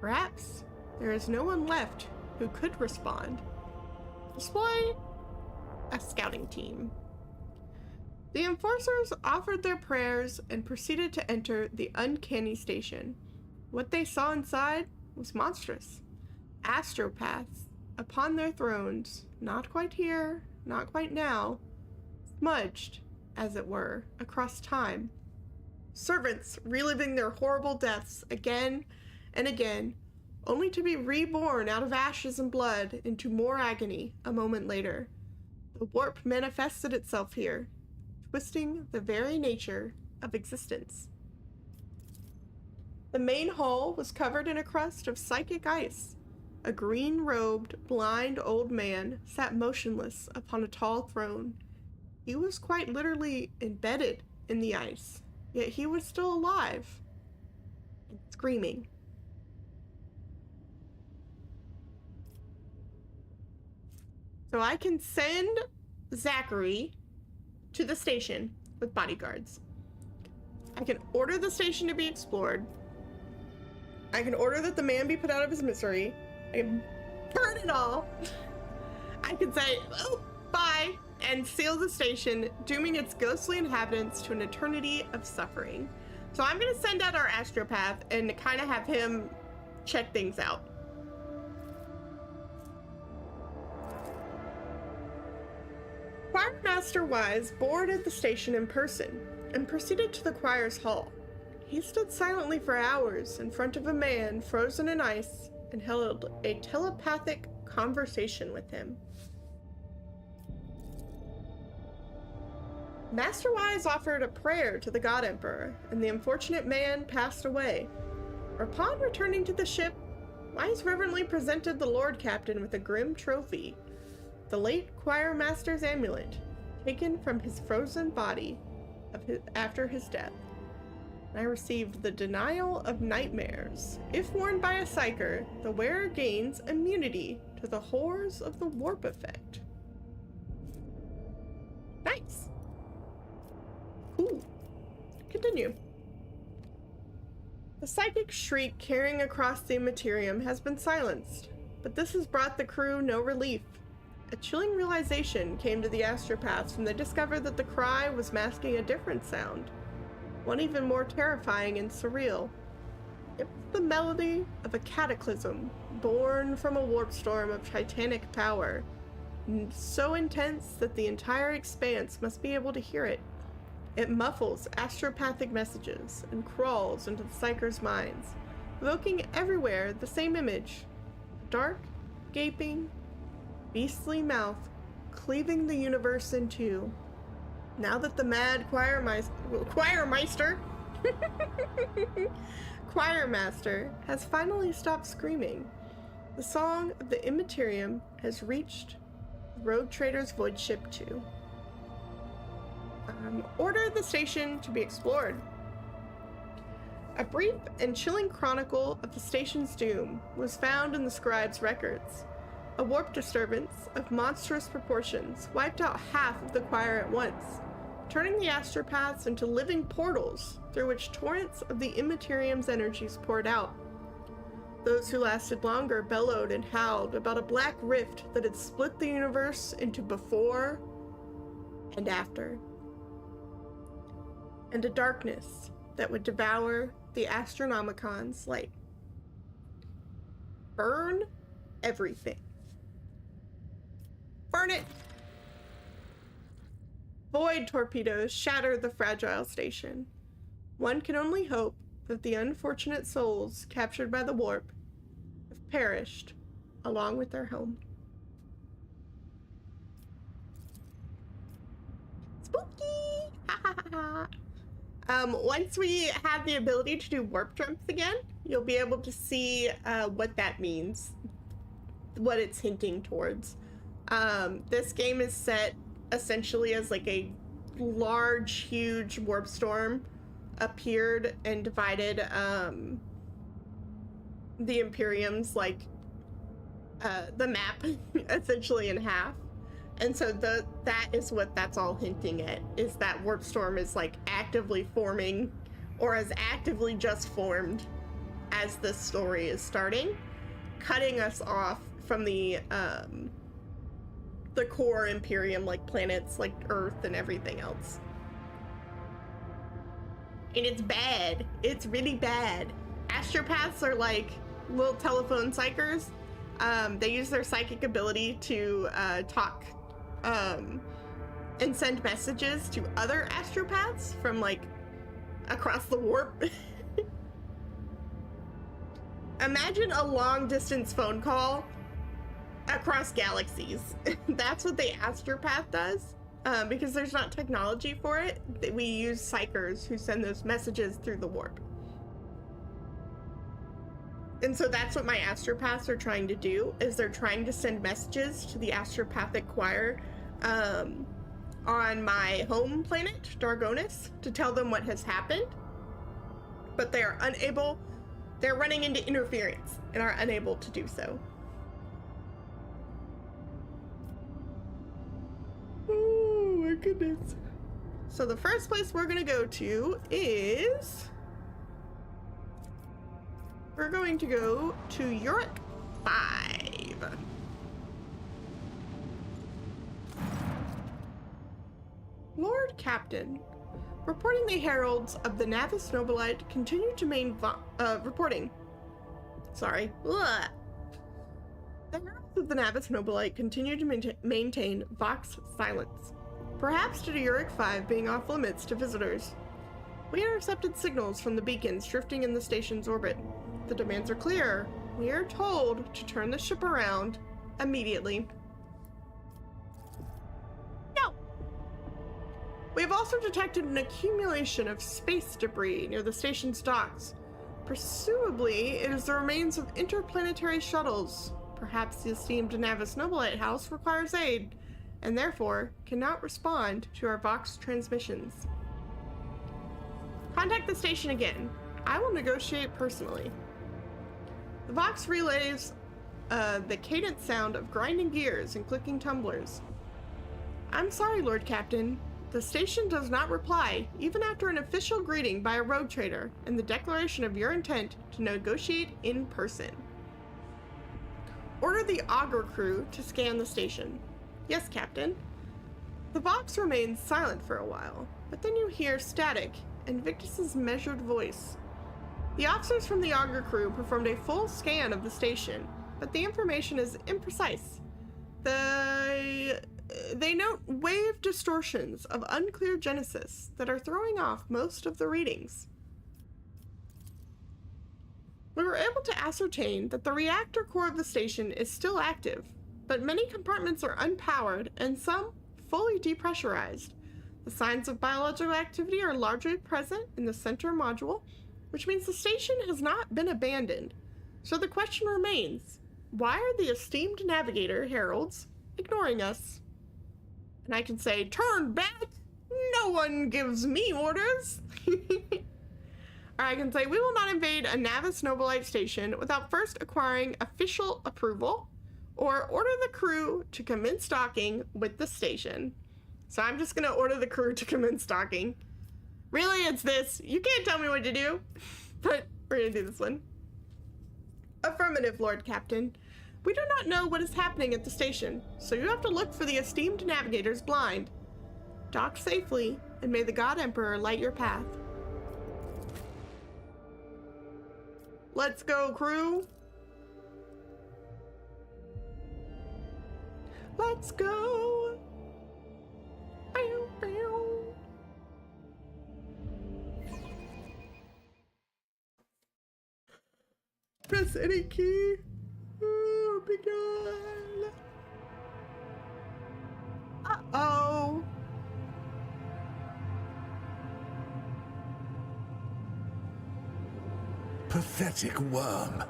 Perhaps there is no one left who could respond. Deploy a scouting team. The enforcers offered their prayers and proceeded to enter the uncanny station. What they saw inside was monstrous. Astropaths upon their thrones, not quite here, not quite now, smudged, as it were, across time. Servants reliving their horrible deaths again and again, only to be reborn out of ashes and blood into more agony a moment later. The warp manifested itself here, twisting the very nature of existence. The main hall was covered in a crust of psychic ice. A green-robed, blind old man sat motionless upon a tall throne. He was quite literally embedded in the ice, yet he was still alive and screaming. So I can send Zachary to the station with bodyguards. I can order the station to be explored. I can order that the man be put out of his misery. I can burn it all. I can say, oh, bye, and seal the station, dooming its ghostly inhabitants to an eternity of suffering. So I'm gonna send out our astropath and kind of have him check things out. Choir Master Wise boarded the station in person and proceeded to the choir's hall. He stood silently for hours in front of a man frozen in ice and held a telepathic conversation with him. Master Wise offered a prayer to the God Emperor, and the unfortunate man passed away. Upon returning to the ship, Wise reverently presented the Lord Captain with a grim trophy, the late choir master's amulet, taken from his frozen body after his death. I received the Denial of Nightmares. If worn by a psyker, the wearer gains immunity to the horrors of the warp effect. Nice. Cool. Continue. The psychic shriek carrying across the Immaterium has been silenced, but this has brought the crew no relief. A chilling realization came to the astropaths when they discovered that the cry was masking a different sound, one even more terrifying and surreal. It was the melody of a cataclysm born from a warp storm of titanic power, so intense that the entire expanse must be able to hear it. It muffles astropathic messages and crawls into the psychers' minds, evoking everywhere the same image: dark, gaping, beastly mouth cleaving the universe in two. Now that the mad choirmaster has finally stopped screaming, the song of the Immaterium has reached Rogue Trader's void ship too. Order the station to be explored. A brief and chilling chronicle of the station's doom was found in the scribe's records. A warp disturbance of monstrous proportions wiped out half of the choir at once, turning the astropaths into living portals through which torrents of the Immaterium's energies poured out. Those who lasted longer bellowed and howled about a black rift that had split the universe into before and after, and a darkness that would devour the Astronomicon's light. Burn everything. Burn it! Void torpedoes shatter the fragile station. One can only hope that the unfortunate souls captured by the warp have perished along with their home. Spooky! Ha ha ha! Once we have the ability to do warp jumps again, you'll be able to see what that means, what it's hinting towards. This game is set essentially as like a large, huge warp storm appeared and divided the Imperium's like the map essentially in half. And so that is what that's all hinting at, is that warp storm is like actively forming, or has actively just formed as this story is starting, cutting us off from the core Imperium, like planets like Earth and everything else. And it's bad. It's really bad. Astropaths are like little telephone psychers. They use their psychic ability to talk and send messages to other astropaths from like across the warp. Imagine a long distance phone call across galaxies. That's what the astropath does. Because there's not technology for it, we use psychers who send those messages through the warp. And so that's what my astropaths are trying to do, is they're trying to send messages to the astropathic choir on my home planet, Dargonis, to tell them what has happened. But they are unable, they're running into interference and are unable to do so. Oh my goodness. So the first place we're gonna go to is... we're going to go to Uric 5. Lord Captain, reporting the heralds of the Navis Nobilite continue to reporting. Sorry. Ugh. The heralds of the Navis Nobilite continue to maintain Vox silence, perhaps due to Uric 5 being off limits to visitors. We intercepted signals from the beacons drifting in the station's orbit. The demands are clear. We are told to turn the ship around immediately. No! We have also detected an accumulation of space debris near the station's docks. Presumably, it is the remains of interplanetary shuttles. Perhaps the esteemed Navis Nobilite House requires aid, and therefore cannot respond to our Vox transmissions. Contact the station again. I will negotiate personally. The Vox relays the cadent sound of grinding gears and clicking tumblers. I'm sorry, Lord Captain. The station does not reply, even after an official greeting by a rogue trader and the declaration of your intent to negotiate in person. Order the Augur crew to scan the station. Yes, Captain. The Vox remains silent for a while, but then you hear static and Victus's measured voice. The officers from the Augur crew performed a full scan of the station, but the information is imprecise. They note wave distortions of unclear genesis that are throwing off most of the readings. We were able to ascertain that the reactor core of the station is still active, but many compartments are unpowered and some fully depressurized. The signs of biological activity are largely present in the center module, which means the station has not been abandoned. So the question remains, why are the esteemed navigator heralds ignoring us? And I can say, turn back! No one gives me orders! Or I can say, we will not invade a Navis Nobilite station without first acquiring official approval, or order the crew to commence docking with the station. So I'm just gonna order the crew to commence docking. Really, it's this. You can't tell me what to do. But we're gonna do this one. Affirmative, Lord Captain. We do not know what is happening at the station, so you have to look for the esteemed navigators blind. Dock safely, and may the God Emperor light your path. Let's go, crew. Let's go. Bow, bow. Press any key. Oh my god. Uh-oh. Pathetic worm.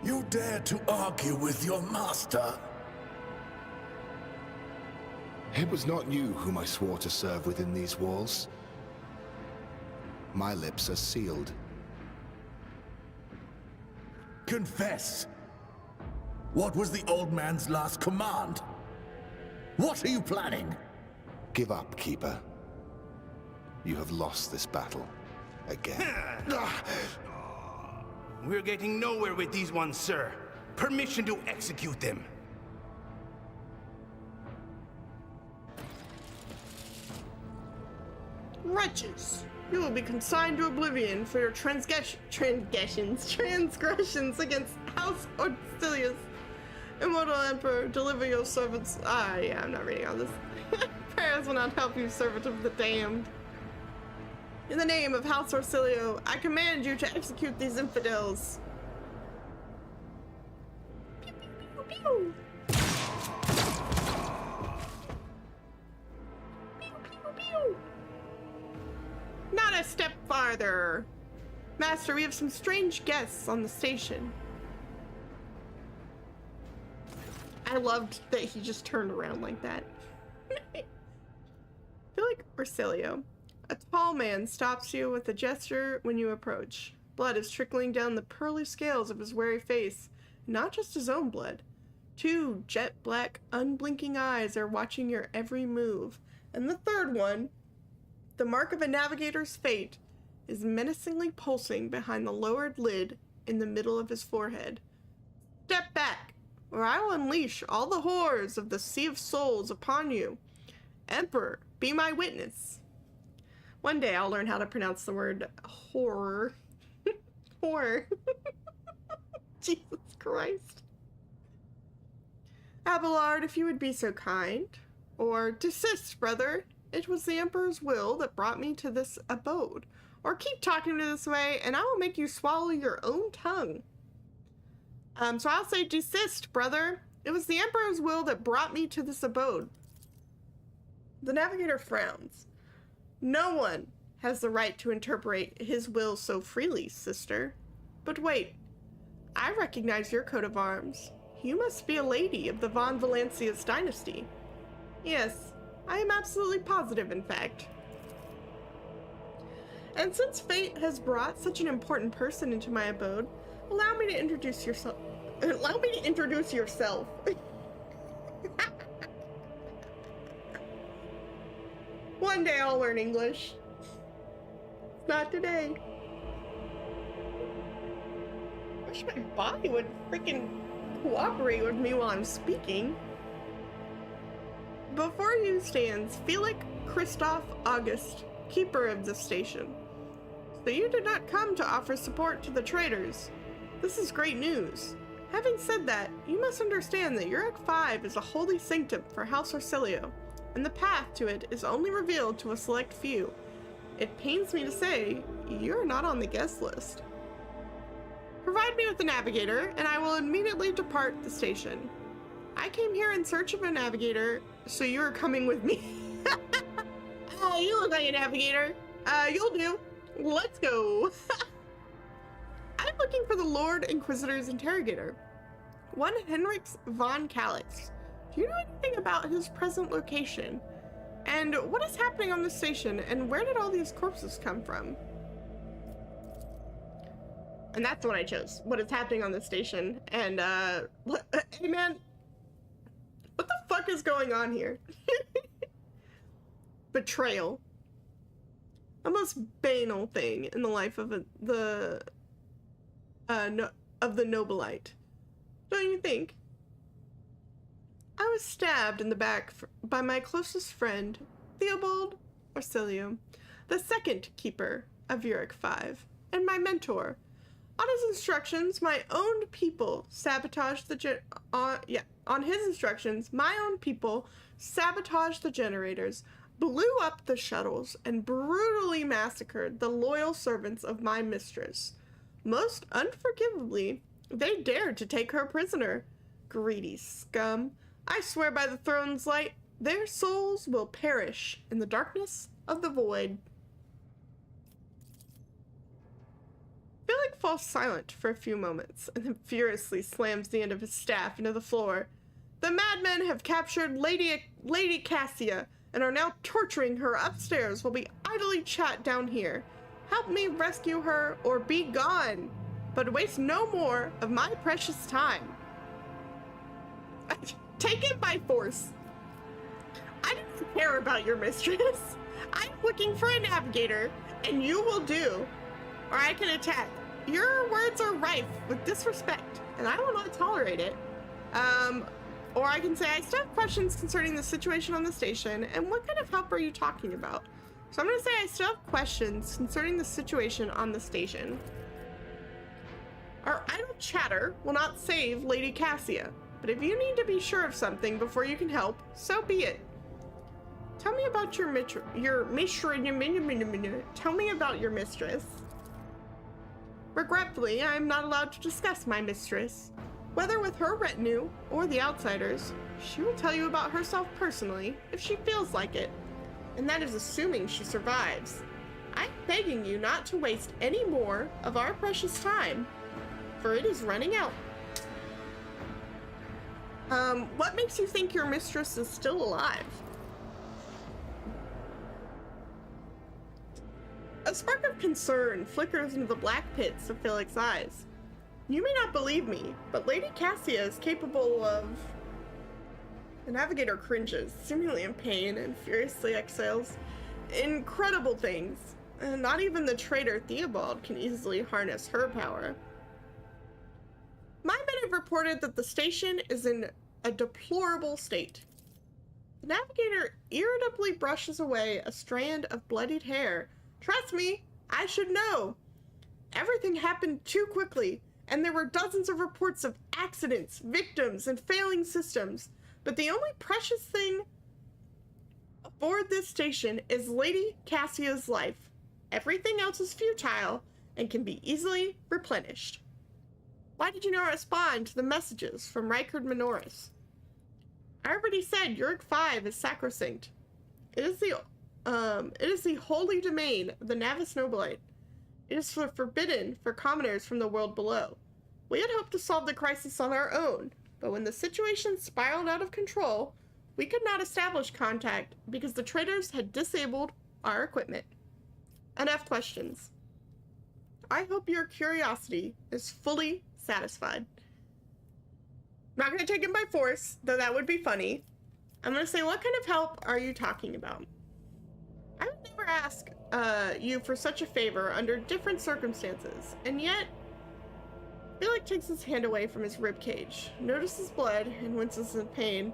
You dare to argue with your master? It was not you whom I swore to serve within these walls. My lips are sealed. Confess. What was the old man's last command? What are you planning? Give up, Keeper. You have lost this battle. Again. We're getting nowhere with these ones, sir. Permission to execute them. Wretches, you will be consigned to oblivion for your transgressions against House Orstilius. Immortal Emperor, deliver your servants. Yeah, I'm not reading all this. Prayers will not help you, servant of the damned. In the name of House Orsilio, I command you to execute these infidels. Pew, pew, pew, pew. Pew, pew, pew. Not a step farther. Master, we have some strange guests on the station. I loved that he just turned around like that. I feel like Orsilio. A tall man stops you with a gesture when you approach. Blood is trickling down the pearly scales of his weary face, not just his own blood. Two jet black, unblinking eyes are watching your every move. And the third one, the mark of a navigator's fate, is menacingly pulsing behind the lowered lid in the middle of his forehead. Step back, or I will unleash all the horrors of the Sea of Souls upon you. Emperor, be my witness. One day I'll learn how to pronounce the word horror. Horror. Jesus Christ. Abelard, if you would be so kind. Or desist, brother. It was the Emperor's will that brought me to this abode. Or keep talking to this way, and I will make you swallow your own tongue. So I'll say desist, brother. It was the Emperor's will that brought me to this abode. The navigator frowns. No one has the right to interpret his will so freely, sister. But wait, I recognize your coat of arms. You must be a lady of the Von Valancius dynasty. Yes, I am absolutely positive, in fact. And since fate has brought such an important person into my abode, allow me to introduce yourself. Allow me to introduce yourself. One day I'll learn English. Not today. Wish my body would freaking cooperate with me while I'm speaking. Before you stands Felix Christoph August, keeper of the station. So you did not come to offer support to the traitors. This is great news. Having said that, you must understand that Uric 5 is a holy sanctum for House Orsilio, and the path to it is only revealed to a select few. It pains me to say, you're not on the guest list. Provide me with the navigator, and I will immediately depart the station. I came here in search of a navigator, so you're coming with me. Oh, you look like a navigator. You'll do. Let's go. I'm looking for the Lord Inquisitor's interrogator, one Henrix von Calix. Do you know anything about his present location? And what is happening on the station, and where did all these corpses come from? And that's what I chose. What is happening on the station, and hey man, what the fuck is going on here? Betrayal. A most banal thing in the life of the Nobilite. Don't you think? I was stabbed in the back by my closest friend, Theobald Orsilio, the second keeper of Uric 5, and my mentor. On his instructions, my own people sabotaged the on his instructions, my own people sabotaged the generators, blew up the shuttles, and brutally massacred the loyal servants of my mistress. Most unforgivably, they dared to take her prisoner. Greedy scum. I swear by the throne's light, their souls will perish in the darkness of the void. Felix falls silent for a few moments, and then furiously slams the end of his staff into the floor. The madmen have captured Lady Cassia, and are now torturing her upstairs while we idly chat down here. Help me rescue her, or be gone, but waste no more of my precious time. Take it by force. I don't care about your mistress. I'm looking for a navigator, and you will do, or I can attack. Your words are rife with disrespect, and I will not tolerate it. Or I can say, I still have questions concerning the situation on the station, and what kind of help are you talking about? So I'm going to say I still have questions concerning the situation on the station. Our idle chatter will not save Lady Cassia, but if you need to be sure of something before you can help, so be it. Tell me about your mistress. Tell me about your mistress. Regretfully, I am not allowed to discuss my mistress. Whether with her retinue or the outsiders, she will tell you about herself personally if she feels like it. And that is assuming she survives. I'm begging you not to waste any more of our precious time, for it is running out. What makes you think your mistress is still alive? A spark of concern flickers into the black pits of Felix's eyes. You may not believe me, but Lady Cassia is capable of... The navigator cringes, seemingly in pain, and furiously exhales. Incredible things. And not even the traitor Theobald can easily harness her power. My men have reported that the station is in a deplorable state. The navigator irritably brushes away a strand of bloodied hair. Trust me, I should know. Everything happened too quickly, and there were dozens of reports of accidents, victims, and failing systems. But the only precious thing aboard this station is Lady Cassia's life. Everything else is futile and can be easily replenished. Why did you not respond to the messages from Rykard Minoris? I already said Uric 5 is sacrosanct. It is the holy domain of the Navis Nobilite. It is forbidden for commoners from the world below. We had hoped to solve the crisis on our own, but when the situation spiraled out of control, we could not establish contact because the traitors had disabled our equipment. Enough questions. I hope your curiosity is fully satisfied. I'm not going to take it by force, though that would be funny. I'm going to say, what kind of help are you talking about? I would never ask you for such a favor under different circumstances, and yet Felix takes his hand away from his ribcage, notices blood, and winces in pain.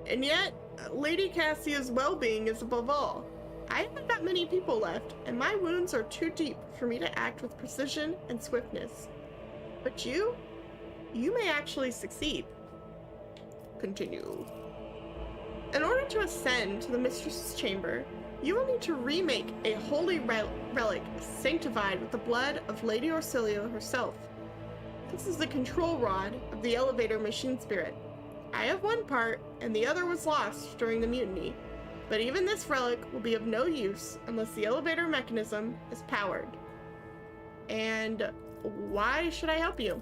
And yet, Lady Cassia's well-being is above all. I haven't that many people left, and my wounds are too deep for me to act with precision and swiftness. But you may actually succeed. Continue. In order to ascend to the Mistress's chamber, you will need to remake a holy relic sanctified with the blood of Lady Orsilio herself. This is the control rod of the elevator machine spirit. I have one part, and the other was lost during the mutiny. But even this relic will be of no use unless the elevator mechanism is powered. And why should I help you?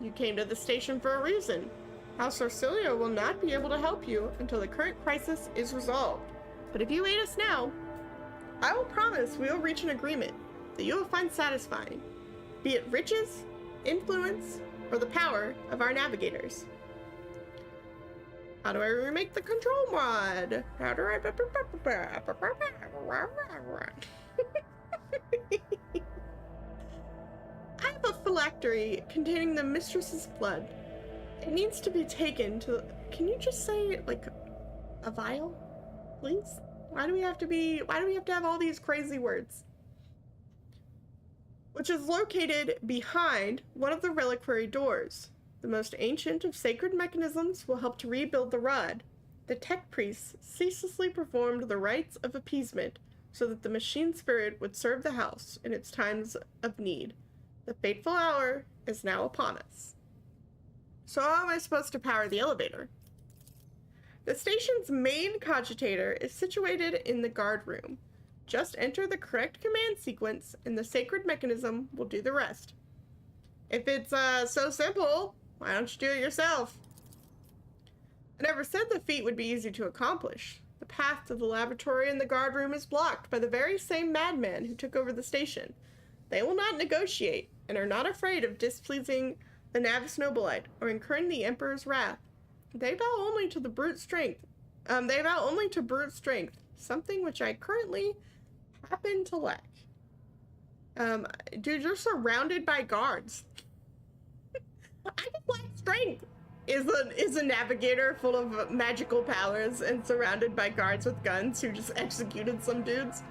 You came to the station for a reason. House Orsilio will not be able to help you until the current crisis is resolved. But if you aid us now, I will promise we will reach an agreement that you will find satisfying, be it riches, influence, or the power of our navigators. How do I remake the control mod? How do I... I have a phylactery containing the mistress's blood. It needs to be taken to... Can you just say, like, a vial? Please? Why do we have to have all these crazy words? Which is located behind one of the reliquary doors. The most ancient of sacred mechanisms will help to rebuild the rod. The tech priests ceaselessly performed the rites of appeasement so that the machine spirit would serve the house in its times of need. The fateful hour is now upon us. So how am I supposed to power the elevator? The station's main cogitator is situated in the guard room. Just enter the correct command sequence and the sacred mechanism will do the rest. If it's so simple, why don't you do it yourself? I never said the feat would be easy to accomplish. The path to the laboratory and the guard room is blocked by the very same madman who took over the station. They will not negotiate and are not afraid of displeasing the Navis Nobilite or incurring the Emperor's wrath. They bow only to brute strength, something which I currently happen to lack. Dude, you're surrounded by guards. I just lack strength. Is a navigator full of magical powers and surrounded by guards with guns who just executed some dudes.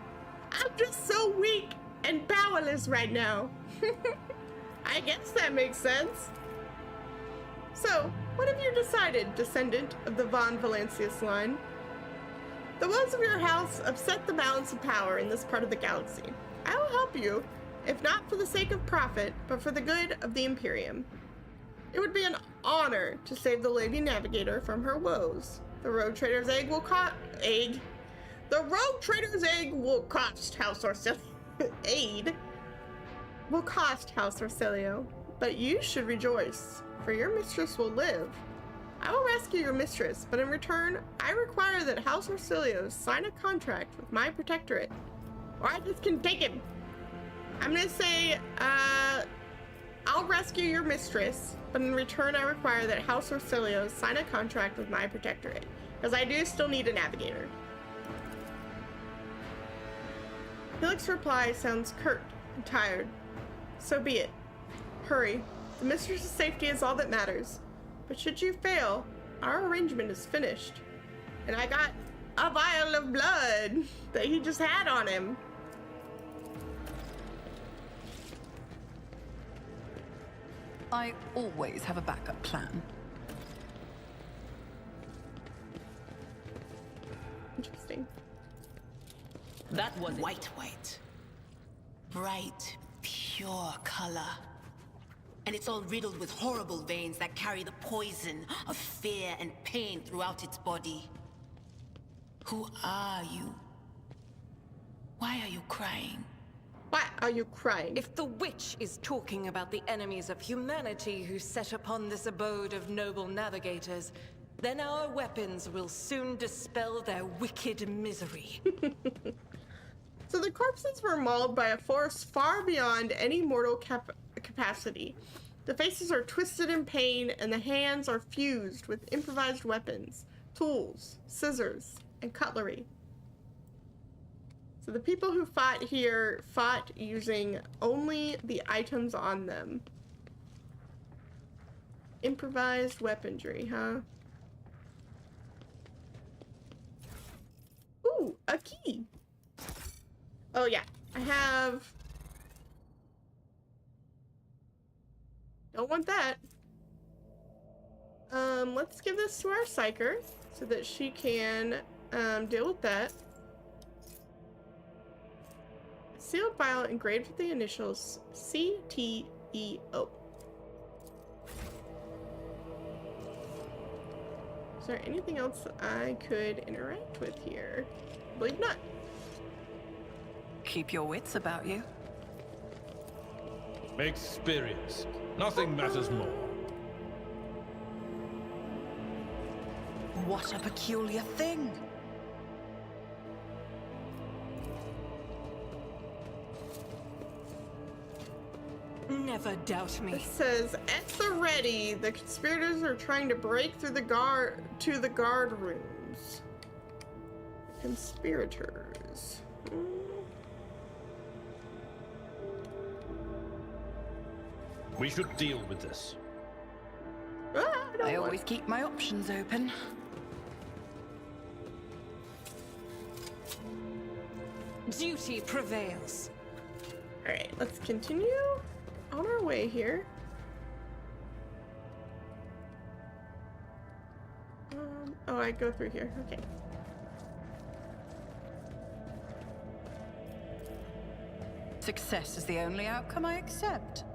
I'm just so weak and powerless right now. I guess that makes sense. So, what have you decided, descendant of the Von Valancius line? The woes of your house upset the balance of power in this part of the galaxy. I will help you, if not for the sake of profit, but for the good of the Imperium. It would be an honor to save the Lady Navigator from her woes. The Rogue Trader's egg will cost House Orsilio will cost House Orsilio, but you should rejoice, for your mistress will live. I will rescue your mistress, but in return, I require that House Orsilio sign a contract with my protectorate, or I just can take him. I'm gonna say, I'll rescue your mistress, but in return I require that House Orsilio sign a contract with my protectorate, because I do still need a navigator. Felix's reply sounds curt and tired. So be it. Hurry. The mistress's safety is all that matters. But should you fail, our arrangement is finished. And I got a vial of blood that he just had on him. I always have a backup plan. Interesting. That was white. Bright, pure color. And it's all riddled with horrible veins that carry the poison of fear and pain throughout its body. Who are you? Why are you crying? Why are you crying? If the witch is talking about the enemies of humanity who set upon this abode of noble navigators, then our weapons will soon dispel their wicked misery. So the corpses were mauled by a force far beyond any mortal capacity. The faces are twisted in pain, and the hands are fused with improvised weapons, tools, scissors, and cutlery. So the people who fought here fought using only the items on them. Improvised weaponry, huh? Ooh, a key. Oh yeah, I have... Don't want that. Let's give this to our psyker so that she can deal with that. A sealed vial engraved with the initials CTEO. Is there anything else that I could interact with here? I believe not. Keep your wits about you. Experience. Nothing matters more. What a peculiar thing. Never doubt me. It says, at the ready, the conspirators are trying to break through the guard rooms. Conspirators. We should deal with this. I always keep my options open. Duty prevails. Alright, let's continue on our way here. Oh, I go through here. Okay. Success is the only outcome I accept.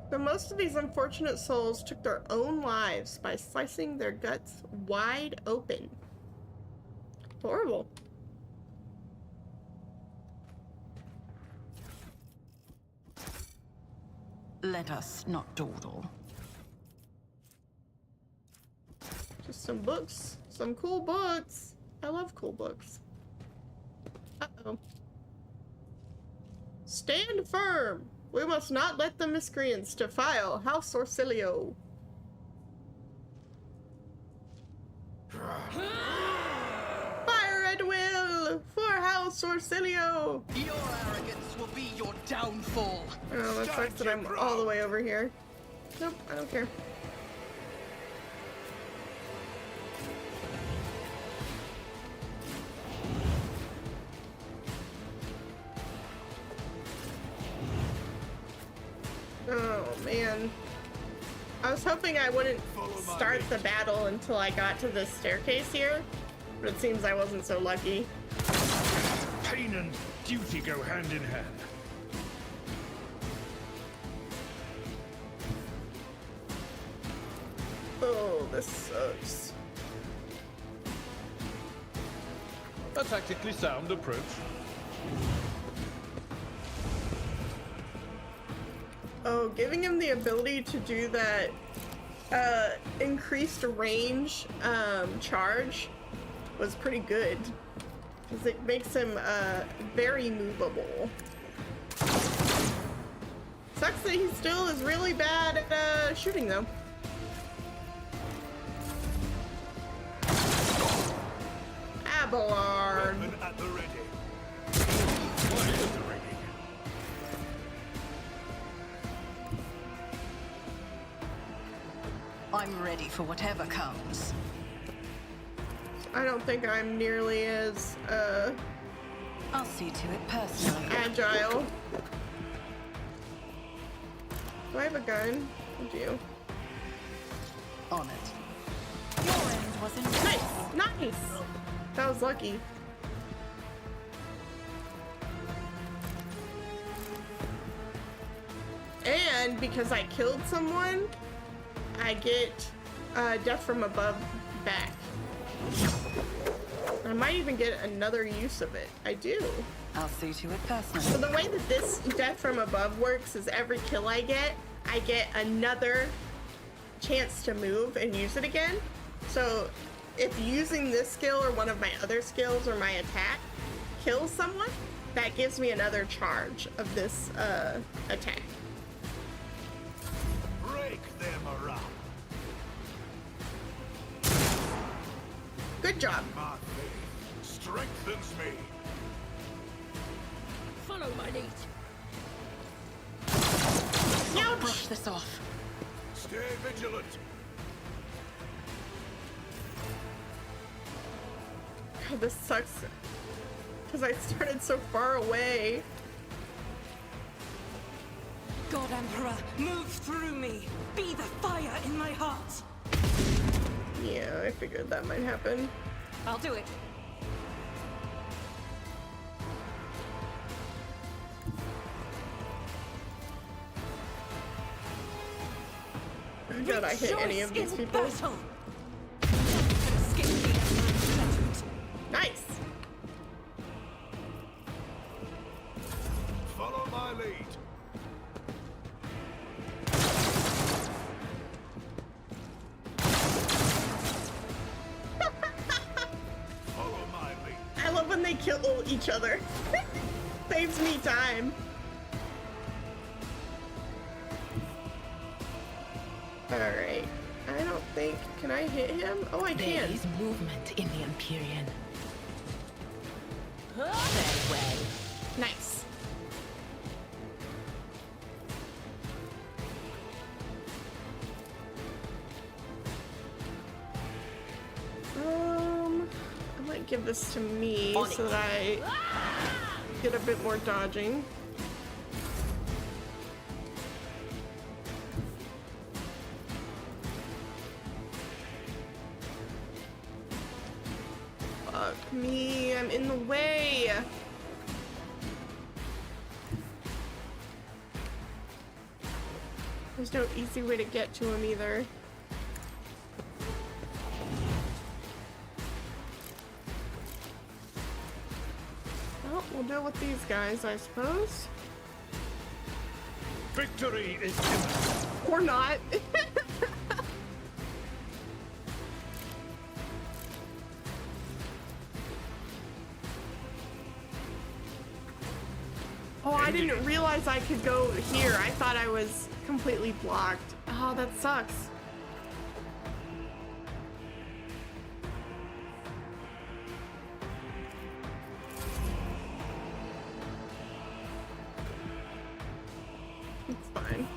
So most of these unfortunate souls took their own lives by slicing their guts wide open. Horrible. Let us not dawdle. Just some books. Some cool books. I love cool books. Uh-oh. Stand firm. We must not let the miscreants defile House Orsilio. Fire at will for House Orsilio. Your arrogance will be your downfall. Oh, that sucks that I'm all the way over here. Nope, I don't care. Oh, man. I was hoping I wouldn't start the battle until I got to this staircase here, but it seems I wasn't so lucky. Pain and duty go hand in hand. Oh, this sucks. A tactically sound approach. Oh, giving him the ability to do that increased range charge was pretty good, because it makes him very movable. Sucks that he still is really bad at shooting though. Abelard. Weapon at the ready. What is the ringing? I'm ready for whatever comes. I don't think I'm nearly as I'll see to it personally. agile. Do I have a gun? I do. On it. Your end was in Nice! Nice! That was lucky. And because I killed someone, I get death from above back. I might even get another use of it. I do. I'll see to it personally. So the way that this death from above works is every kill I get another chance to move and use it again. So if using this skill or one of my other skills or my attack kills someone, that gives me another charge of this attack. Break them around. Good job. My faith strengthens me. Follow my lead. Ouch. Brush this off. Stay vigilant. God, this sucks. Because I started so far away. God Emperor, move through me. Be the fire in my heart. Yeah, I figured that might happen. I'll do it. Did I hit any of these people? Battle. Escape me as my judgment. Nice. Follow my lead. Follow my lead. I love when they kill each other. Saves me time. Alright. I don't think... Can I hit him? Oh, I There can. is movement in the Empyrean. Very well. Nice. I might give this to me so that I get a bit more dodging. Fuck me, I'm in the way. There's no easy way to get to him either. Well, we'll deal with these guys, I suppose. Victory is imminent. Or not. Oh, I didn't realize I could go here. I thought I was completely blocked. Oh, that sucks. It's fine.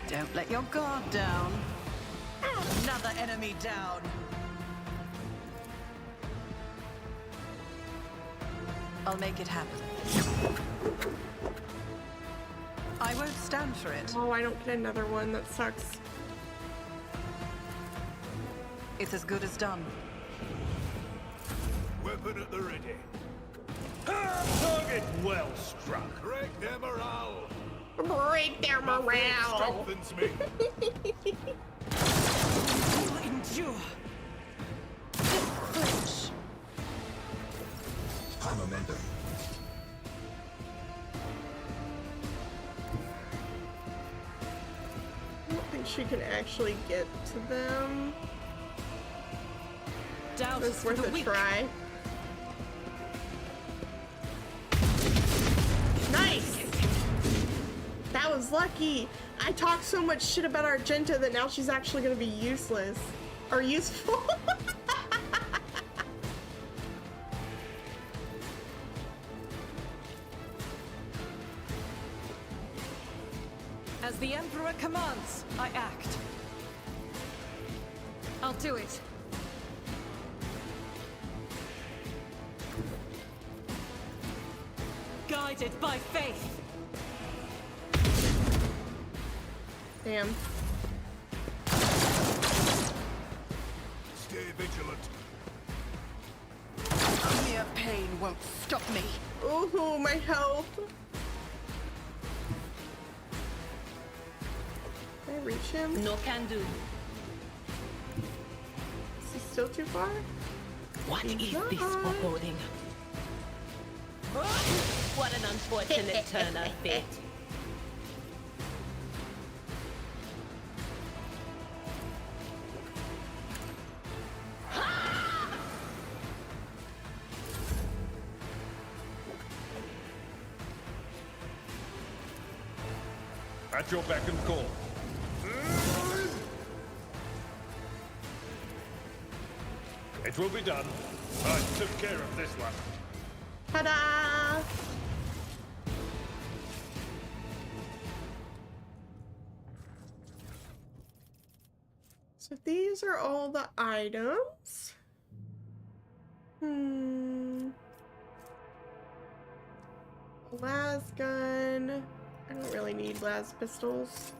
Don't let your guard down. Another enemy down. I'll make it happen. I won't stand for it. Oh, I don't get another one. That sucks. It's as good as done. Weapon at the ready. Target well struck. Break their morale. Break their My faith morale. strengthens me. You'll endure. Flinch. High momentum. I don't think she can actually get to them. Doubt It's is for worth the a weak. try. Nice! That was lucky. I talked so much shit about Argenta that now she's actually gonna be useless. Or useful. As the Emperor commands, I act. I'll do it. Guided by faith. Damn. Stay vigilant. Mere pain won't stop me. Ooh, my health. Can I reach him? No can do. Is he still too far? What is this not. foreboding? What an unfortunate turn of fate. At your beck and call. It will be done. I took care of this one. Ta-da! So these are all the items. Las gun. I don't really need las pistols.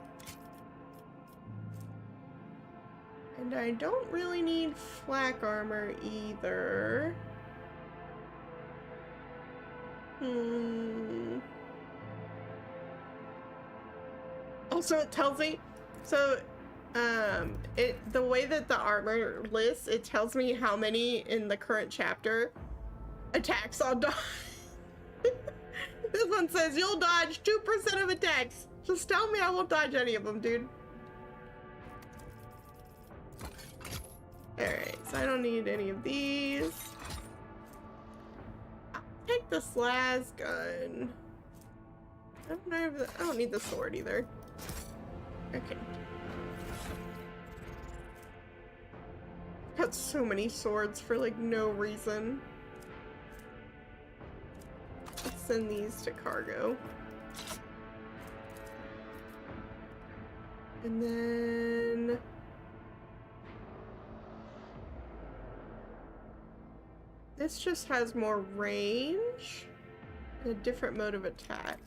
And I don't really need flak armor either. Also, it tells me, so, the way that the armor lists, it tells me how many in the current chapter attacks I'll dodge. This one says you'll dodge 2% of attacks. Just tell me I won't dodge any of them, dude. Alright, so I don't need any of these. I'll take the las gun. I don't need the sword either. Okay. Got so many swords for like no reason. Let's send these to cargo. And then this just has more range and a different mode of attack.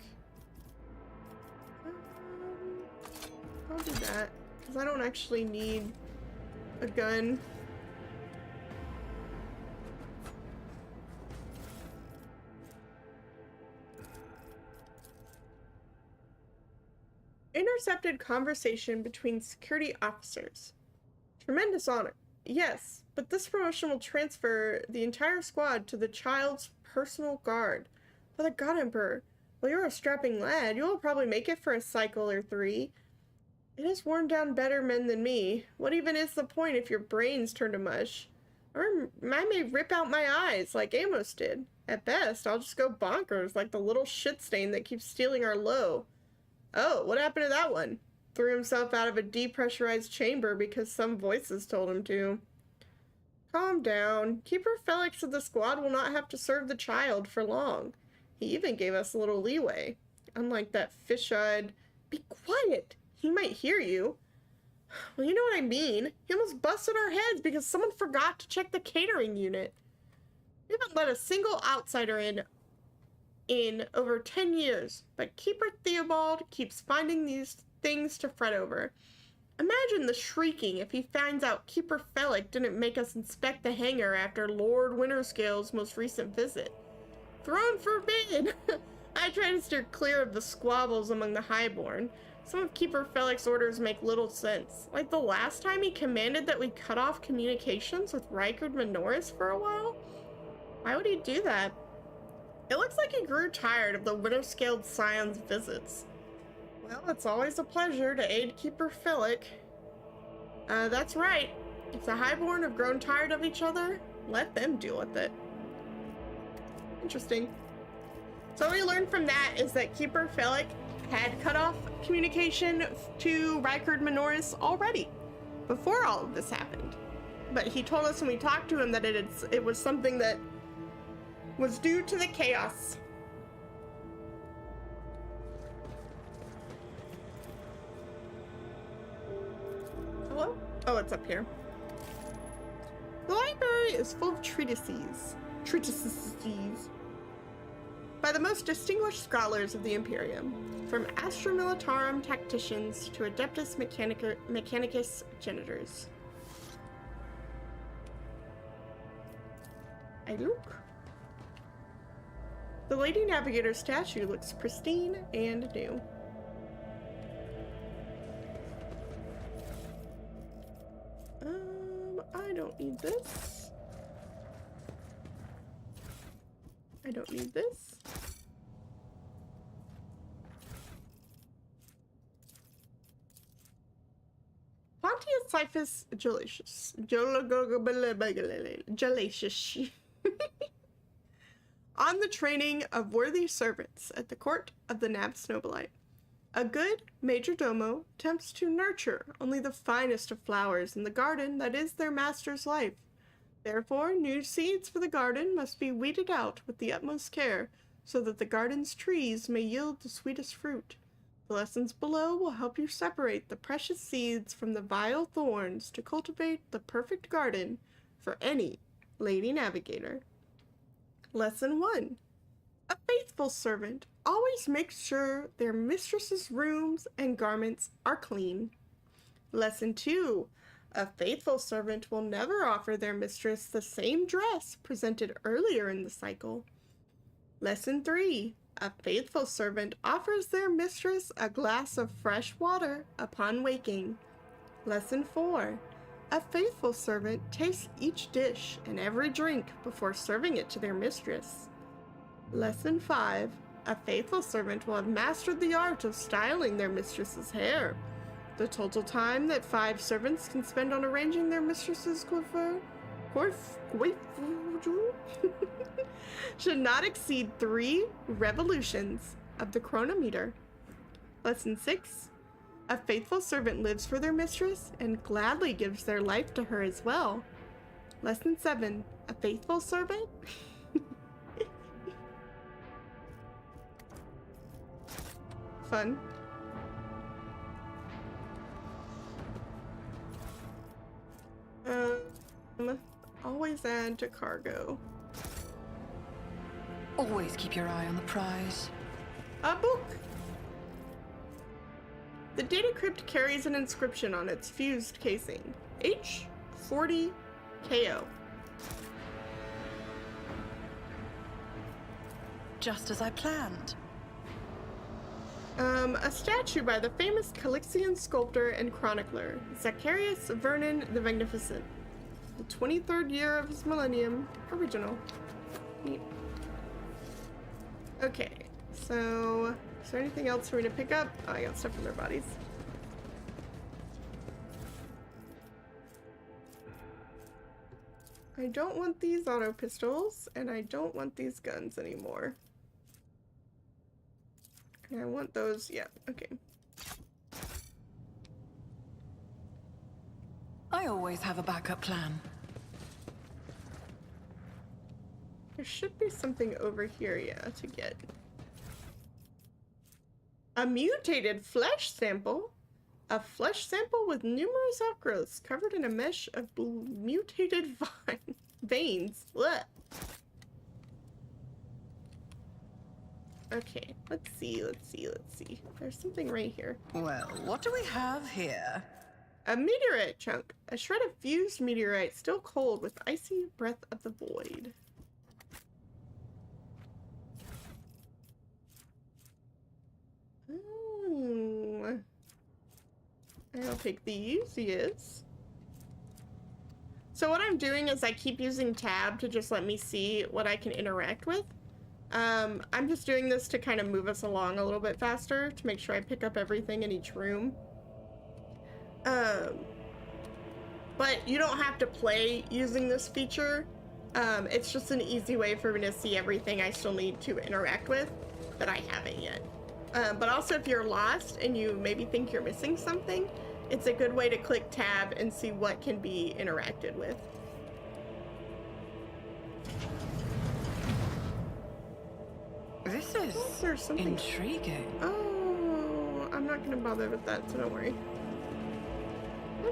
I'll do that because I don't actually need a gun. Intercepted conversation between security officers. Tremendous honor. Yes, but this promotion will transfer the entire squad to the child's personal guard. For the God Emperor, well, you're a strapping lad. You'll probably make it for a cycle or 3. It has worn down better men than me. What even is the point if your brains turn to mush? Or I may rip out my eyes like Amos did. At best, I'll just go bonkers like the little shit stain that keeps stealing our low. Oh, what happened to that one? Threw himself out of a depressurized chamber because some voices told him to. Calm down. Keeper Felix of the squad will not have to serve the child for long. He even gave us a little leeway. Unlike that fish-eyed... Be quiet! He might hear you. Well, you know what I mean. He almost busted our heads because someone forgot to check the catering unit. We haven't let a single outsider in over 10 years, but Keeper Theobald keeps finding these things to fret over. Imagine the shrieking if he finds out Keeper Felix didn't make us inspect the hangar after Lord Winterscale's most recent visit. Throne forbid! I try to steer clear of the squabbles among the highborn. Some of Keeper Felix's orders make little sense. Like the last time he commanded that we cut off communications with Rykard Minoris for a while? Why would he do that? It looks like he grew tired of the Winterscaled Scion's visits. Well, it's always a pleasure to aid Keeper Felix. That's right. If the Highborn have grown tired of each other, let them deal with it. Interesting. So what we learned from that is that Keeper Felix had cut off communication to Rykard Minoris already, before all of this happened. But he told us when we talked to him that it was something that was due to the chaos. Hello? Oh, it's up here. The library is full of treatises by the most distinguished scholars of the Imperium, from Astra Militarum tacticians to Adeptus Mechanicus genitors. I look. The Lady Navigator statue looks pristine and new. I don't need this. I don't need this. Pontius Cyphus Gelatius. Gelatius. On the training of worthy servants at the court of the Nab Snowblight. A good major domo attempts to nurture only the finest of flowers in the garden that is their master's life. Therefore, new seeds for the garden must be weeded out with the utmost care, so that the garden's trees may yield the sweetest fruit. The lessons below will help you separate the precious seeds from the vile thorns to cultivate the perfect garden for any lady navigator. Lesson 1. A faithful servant always makes sure their mistress's rooms and garments are clean. Lesson 2. A faithful servant will never offer their mistress the same dress presented earlier in the cycle. Lesson 3. A faithful servant offers their mistress a glass of fresh water upon waking. Lesson 4. A faithful servant tastes each dish and every drink before serving it to their mistress. Lesson 5. A faithful servant will have mastered the art of styling their mistress's hair. The total time that 5 servants can spend on arranging their mistress's coiffure should not exceed 3 revolutions of the chronometer. Lesson 6. A faithful servant lives for their mistress and gladly gives their life to her as well. Lesson 7. A faithful servant fun. Always add to cargo. Always keep your eye on the prize. A book! The data crypt carries an inscription on its fused casing. WH40K. Just as I planned. A statue by the famous Calixian sculptor and chronicler, Zacharias Vernon the Magnificent. The 23rd year of his millennium. Original. Neat. Okay, so is there anything else for me to pick up? Oh, I got stuff in their bodies. I don't want these auto pistols, and I don't want these guns anymore. And I want those, yeah, okay. I always have a backup plan. There should be something over here, yeah, to get. A mutated flesh sample? A flesh sample with numerous outgrowths covered in a mesh of mutated veins. Blech. Okay, let's see. There's something right here. Well, what do we have here? A meteorite chunk. A shred of fused meteorite, still cold with icy breath of the void. I'll take these, yes. So what I'm doing is I keep using tab to just let me see what I can interact with. I'm just doing this to kind of move us along a little bit faster to make sure I pick up everything in each room. But you don't have to play using this feature. It's just an easy way for me to see everything I still need to interact with that I haven't yet. But also if you're lost and you maybe think you're missing something, it's a good way to click tab and see what can be interacted with. This is There's something intriguing. Oh, I'm not gonna bother with that, so don't worry.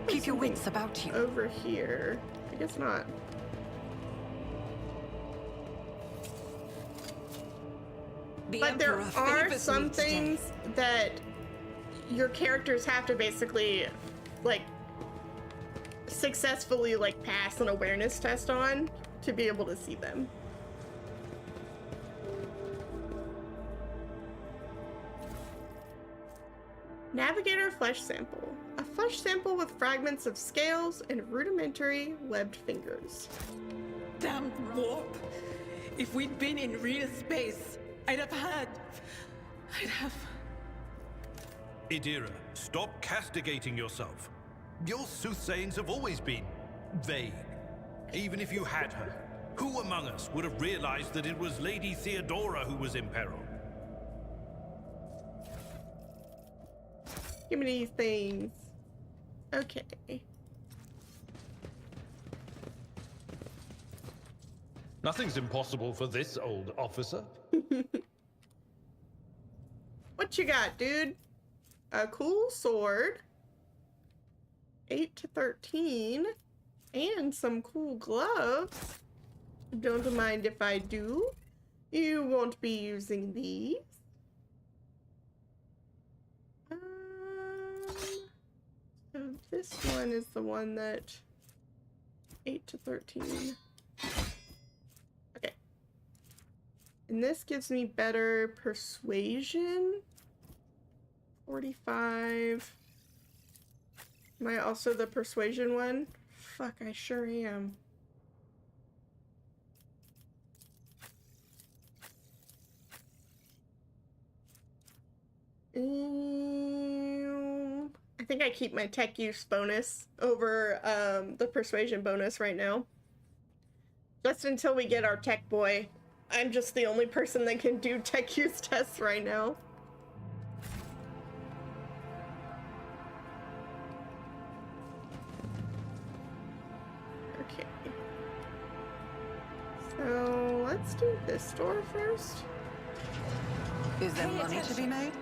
Keep your wits about you. Over here. I guess not. But there are some things that your characters have to basically, like, successfully, like, pass an awareness test on to be able to see them. Navigator flesh sample. A flesh sample with fragments of scales and rudimentary webbed fingers. Damn warp! If we'd been in real space, I'd have... Idira, stop castigating yourself. Your soothsayings have always been vague. Even if you had her, who among us would have realized that it was Lady Theodora who was in peril? Give me these things. Okay. Nothing's impossible for this old officer. What you got, dude? A cool sword. 8 to 13. And some cool gloves. Don't mind if I do. You won't be using these. So this one is the one that 8 to 13. Okay. And this gives me better persuasion. 45. Am I also the persuasion one? Fuck, I sure am. I think I keep my tech use bonus over the persuasion bonus right now. Just until we get our tech boy. I'm just the only person that can do tech use tests right now. Okay. So let's do this door first. Is there money to be made?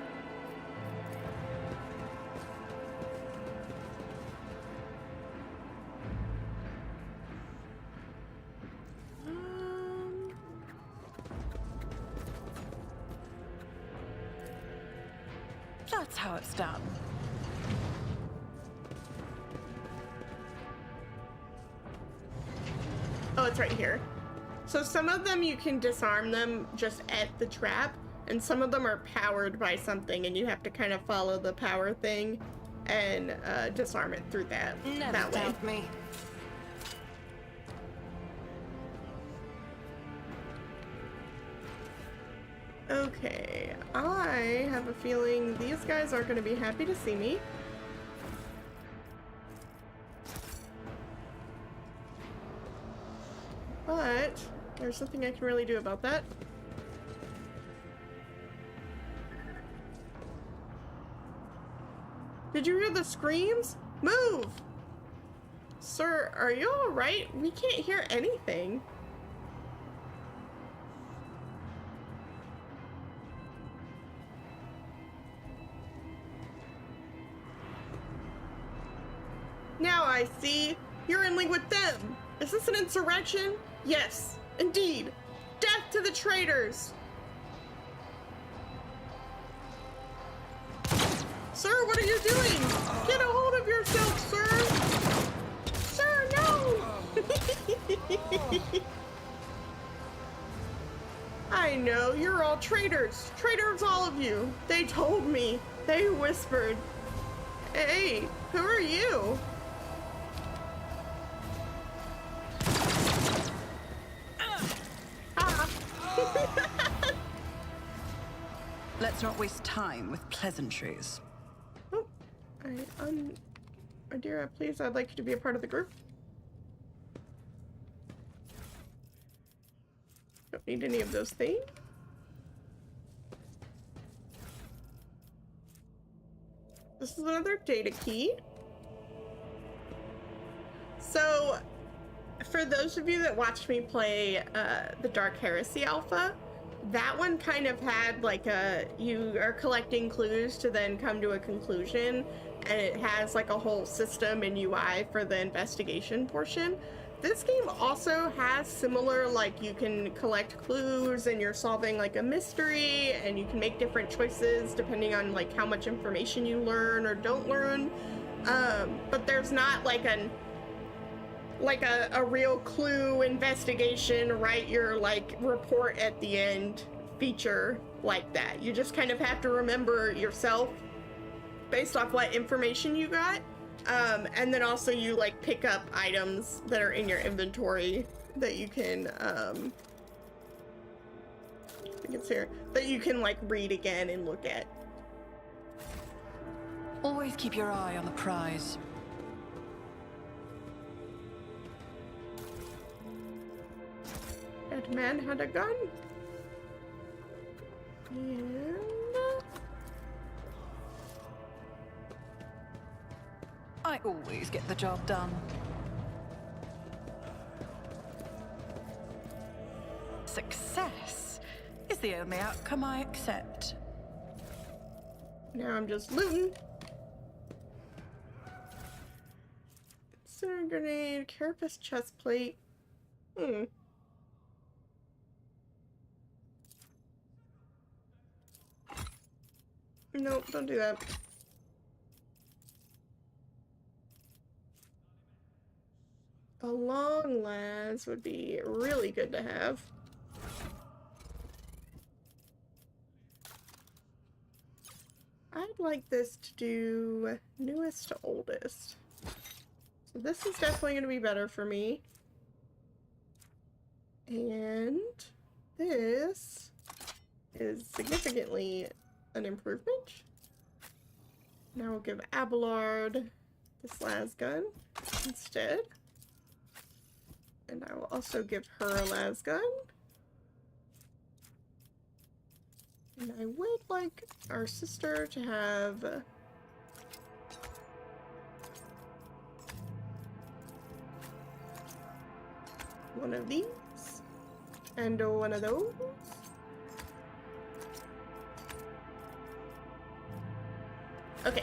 That's how it's done. Oh, it's right here. So some of them you can disarm them just at the trap, and some of them are powered by something, and you have to kind of follow the power thing and disarm it through that Never way. doubt me. Okay, I have a feeling these guys aren't going to be happy to see me. But there's something I can really do about that. Did you hear the screams? Move! Sir, are you alright? We can't hear anything. Now I see. You're in league with them. Is this an insurrection? Yes, indeed. Death to the traitors! Sir, what are you doing? Get a hold of yourself, sir! Sir, no! I know, you're all traitors. Traitors, all of you. They told me. They whispered. Hey, who are you? Let's not waste time with pleasantries. Oh, Idira, please, I'd like you to be a part of the group. Don't need any of those things. This is another data key. So, for those of you that watched me play the Dark Heresy Alpha, that one kind of had like you are collecting clues to then come to a conclusion, and it has like a whole system and UI for the investigation portion. This game also has similar, like you can collect clues and you're solving like a mystery, and you can make different choices depending on like how much information you learn or don't learn. But there's not like a real clue investigation, write your like report at the end feature like that. You just kind of have to remember yourself based off what information you got. And then also you like pick up items that are in your inventory that you can think it's here. That you can like read again and look at. Always keep your eye on the prize. That man had a gun. And I always get the job done. Success is the only outcome I accept. now I'm just looting. Incendiary grenade, carapace chest plate. Nope, don't do that. A long lance would be really good to have. I'd like this to do newest to oldest. So this is definitely going to be better for me. And this is significantly an improvement. Now we'll give Abelard this las gun instead. And I will also give her a las gun. And I would like our sister to have one of these and one of those. Okay.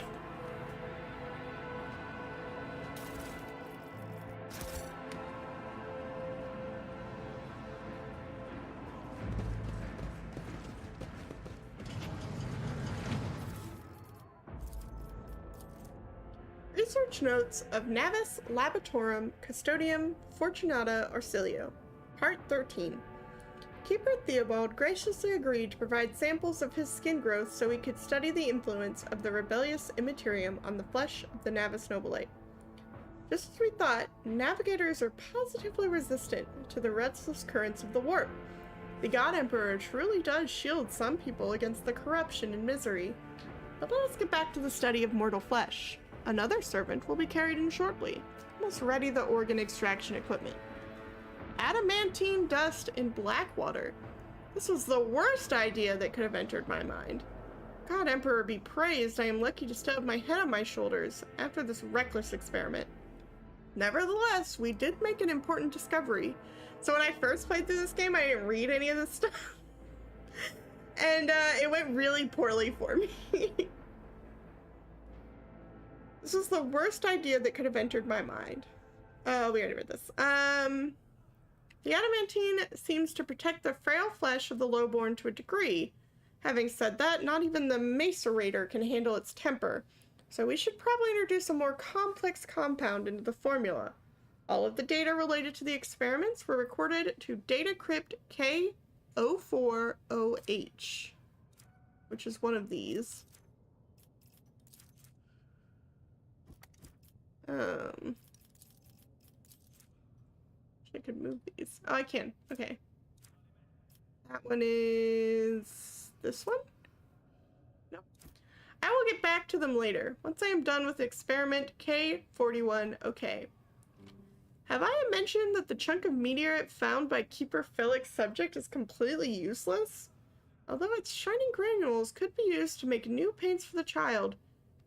Research notes of Navis Laboratorum Custodium Fortunata Orsilio, Part 13. Keeper Theobald graciously agreed to provide samples of his skin growth so he could study the influence of the rebellious immaterium on the flesh of the Navis Nobilite. Just as we thought, navigators are positively resistant to the restless currents of the warp. The God Emperor truly does shield some people against the corruption and misery. But let us get back to the study of mortal flesh. Another servant will be carried in shortly. Must ready the organ extraction equipment. Adamantine dust in black water. This was the worst idea that could have entered my mind. God Emperor be praised, I am lucky to still have my head on my shoulders after this reckless experiment. Nevertheless, we did make an important discovery. So when I first played through this game, I didn't read any of this stuff. And it went really poorly for me. This was the worst idea that could have entered my mind. Oh, we already read this. The adamantine seems to protect the frail flesh of the lowborn to a degree. Having said that, not even the macerator can handle its temper, so we should probably introduce a more complex compound into the formula. All of the data related to the experiments were recorded to data crypt K040H, which is one of these. I could move these. Oh, I can. Okay. That one is this one? No. I will get back to them later, once I am done with experiment K41OK. Have I mentioned that the chunk of meteorite found by Keeper Felix's subject is completely useless? Although its shining granules could be used to make new paints for the child.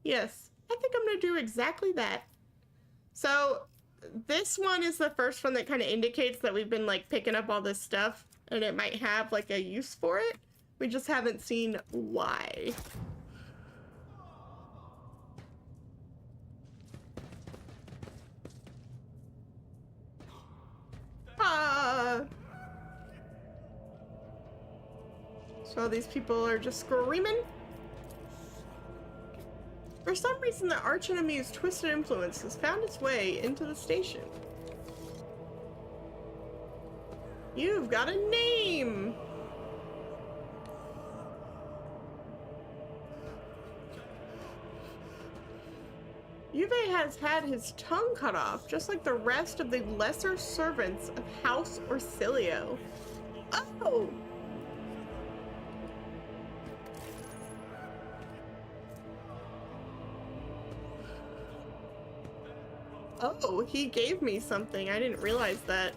Yes, I think I'm going to do exactly that. So, this one is the first one that kind of indicates that we've been, like, picking up all this stuff, and it might have, like, a use for it. We just haven't seen why. So all these people are just screaming. For some reason, the archenemy's twisted influence has found its way into the station. You've got a name! Juve has had his tongue cut off, just like the rest of the lesser servants of House Orsilio. Oh! Oh, he gave me something. I didn't realize that.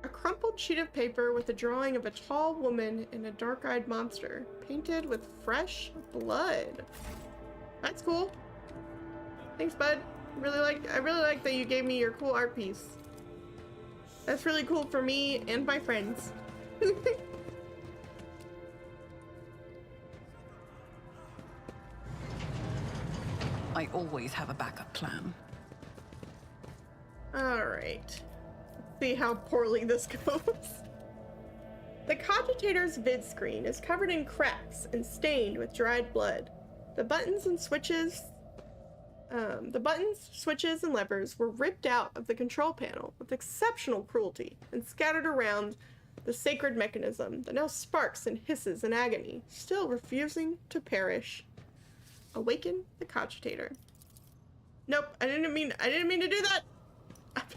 A crumpled sheet of paper with a drawing of a tall woman and a dark-eyed monster, painted with fresh blood. That's cool. Thanks, bud. I really like that you gave me your cool art piece. That's really cool for me and my friends. I always have a backup plan. Alright. See how poorly this goes. The cogitator's vid screen is covered in cracks and stained with dried blood. The buttons, switches, and levers were ripped out of the control panel with exceptional cruelty and scattered around the sacred mechanism that now sparks and hisses in agony, still refusing to perish. Awaken the cogitator. Nope, I didn't mean to do that.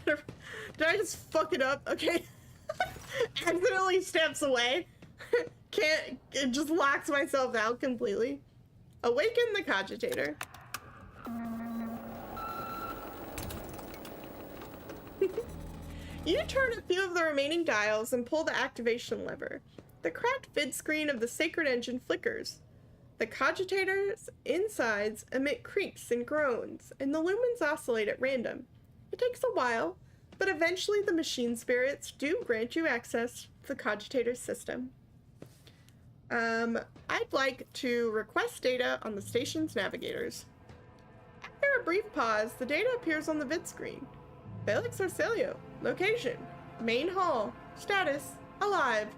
Did I just fuck it up? Okay. Accidentally steps away. It just locks myself out completely. Awaken the cogitator. You turn a few of the remaining dials and pull the activation lever. The cracked vid screen of the sacred engine flickers. The cogitator's insides emit creaks and groans, and the lumens oscillate at random. It takes a while, but eventually the machine spirits do grant you access to the cogitator's system. I'd like to request data on the station's navigators. After a brief pause, the data appears on the vid screen. Felix Arcelio, location, main hall, status, alive.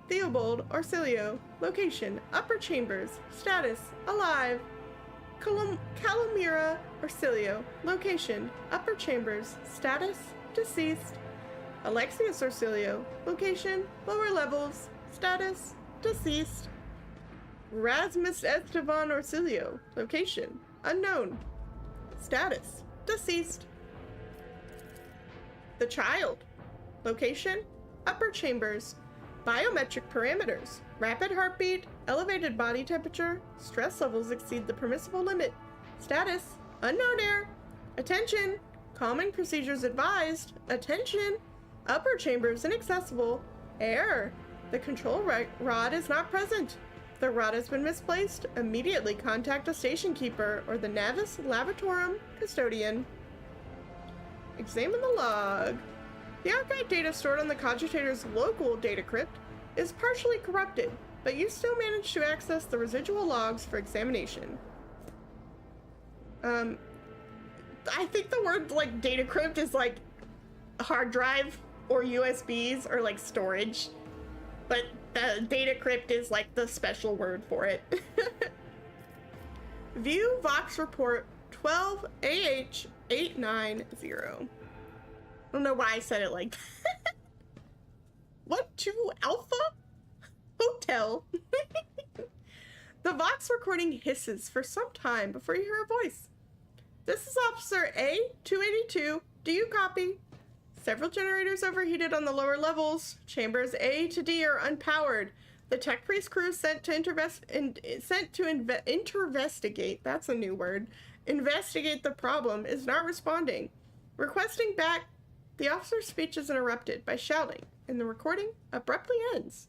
Theobald Arcelio, location, upper chambers, status, alive. Calamira Arcelio, location, upper chambers, status, deceased. Alexius Arcelio, location, lower levels, status, deceased. Rasmus Esteban Arcelio, location, unknown, status, deceased. The child, location, upper chambers, biometric parameters, rapid heartbeat, elevated body temperature, stress levels exceed the permissible limit, status, unknown error, attention, common procedures advised, attention, upper chambers inaccessible, error, the control rod is not present, the rod has been misplaced, immediately contact a station keeper or the Navis Laboratorum custodian. Examine the log. The archive data stored on the cogitator's local data crypt is partially corrupted, but you still manage to access the residual logs for examination. I think the word like data crypt is like hard drive or USBs or like storage, but the data crypt is like the special word for it. View Vox report 12AH890. I don't know why I said it like that. What to Alpha Hotel? The Vox recording hisses for some time before you hear a voice. This is Officer A282. Do you copy? Several generators overheated on the lower levels. Chambers A to D are unpowered. The tech priest crew sent to investigate. That's a new word. Investigate the problem is not responding. Requesting back. The officer's speech is interrupted by shouting, and the recording abruptly ends.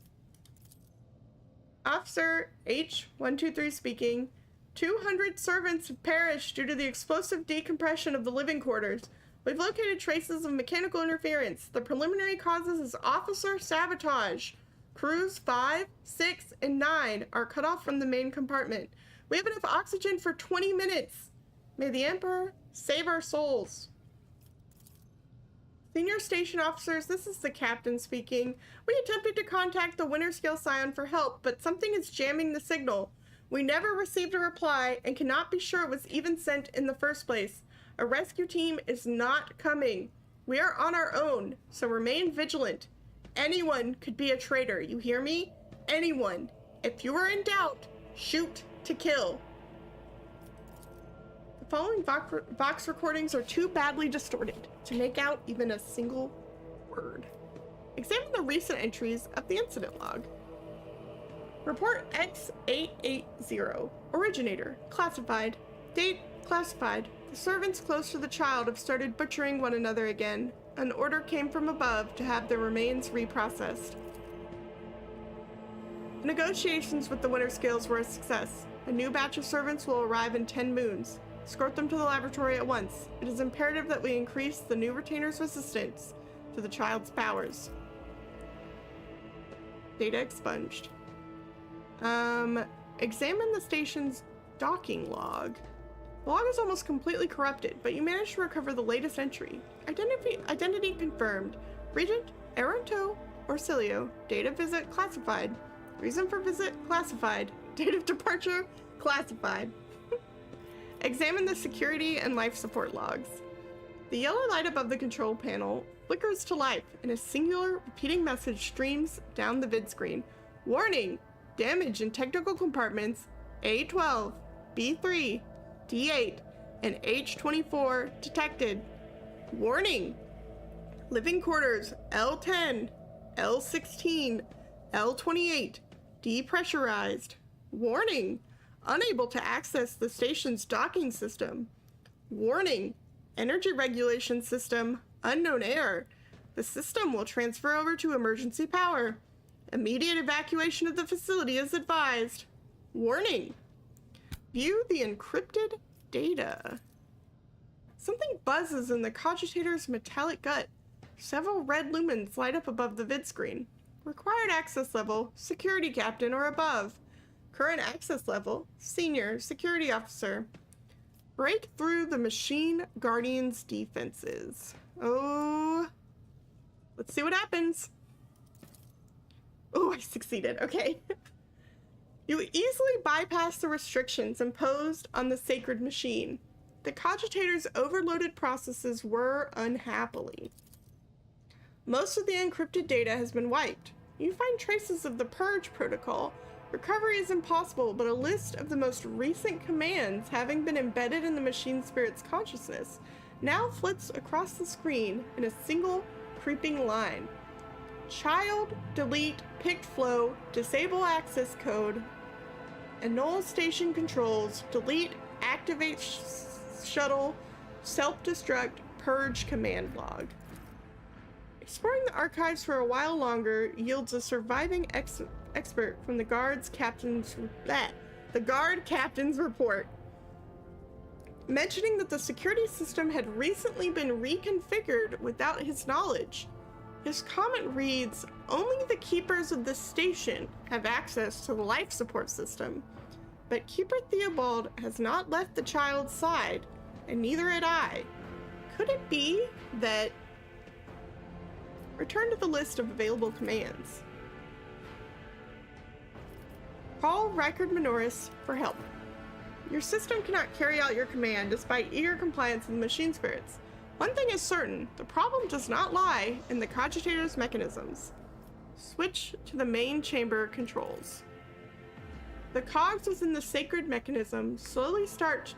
Officer H123 speaking. 200 servants have perished due to the explosive decompression of the living quarters. We've located traces of mechanical interference. The preliminary causes is officer sabotage. Crews 5, 6, and 9 are cut off from the main compartment. We have enough oxygen for 20 minutes. May the Emperor save our souls. Senior station officers, this is the captain speaking. We attempted to contact the Winter Scale Scion for help, but something is jamming the signal. We never received a reply and cannot be sure it was even sent in the first place. A rescue team is not coming. We are on our own, so remain vigilant. Anyone could be a traitor, you hear me? Anyone. If you are in doubt, shoot to kill. The following Vox recordings are too badly distorted to make out even a single word. Examine the recent entries of the incident log. Report X880. Originator. Classified. Date. Classified. The servants close to the child have started butchering one another again. An order came from above to have their remains reprocessed. The negotiations with the Winter Scales were a success. A new batch of servants will arrive in 10 moons. Escort them to the laboratory at once. It is imperative that we increase the new retainer's resistance to the child's powers. Data expunged. Examine the station's docking log. The log is almost completely corrupted, but you managed to recover the latest entry. Identity confirmed. Regent, Aranto, Orsilio. Date of visit classified. Reason for visit classified. Date of departure classified. Examine the security and life support logs. The yellow light above the control panel flickers to life, and a singular repeating message streams down the vid screen. Warning! Damage in technical compartments A12, B3, D8, and H24 detected. Warning! Living quarters L10, L16, L28 depressurized. Warning! Unable to access the station's docking system. Warning! Energy regulation system unknown error. The system will transfer over to emergency power. Immediate evacuation of the facility is advised. Warning! View the encrypted data. Something buzzes in the cogitator's metallic gut. Several red lumens light up above the vid screen. Required access level, security captain or above. Current access level, senior security officer. Break through the machine guardian's defenses. Oh, let's see what happens. Oh, I succeeded. Okay. You easily bypass the restrictions imposed on the sacred machine. The cogitator's overloaded processes were unhappily. Most of the encrypted data has been wiped. You find traces of the purge protocol. Recovery is impossible, but a list of the most recent commands having been embedded in the machine spirit's consciousness now flits across the screen in a single creeping line. Child, delete, picked flow, disable access code, annul station controls, delete, activate shuttle, self-destruct, purge command log. Exploring the archives for a while longer yields a surviving expert from the guard captain's report, mentioning that the security system had recently been reconfigured without his knowledge. His comment reads, "Only the keepers of the station have access to the life support system, but Keeper Theobald has not left the child's side, and neither had I. Could it be that..." Return to the list of available commands. Call Rikard Minoris for help. Your system cannot carry out your command despite eager compliance of the machine spirits. One thing is certain, the problem does not lie in the cogitator's mechanisms. Switch to the main chamber controls. The cogs within the sacred mechanism slowly start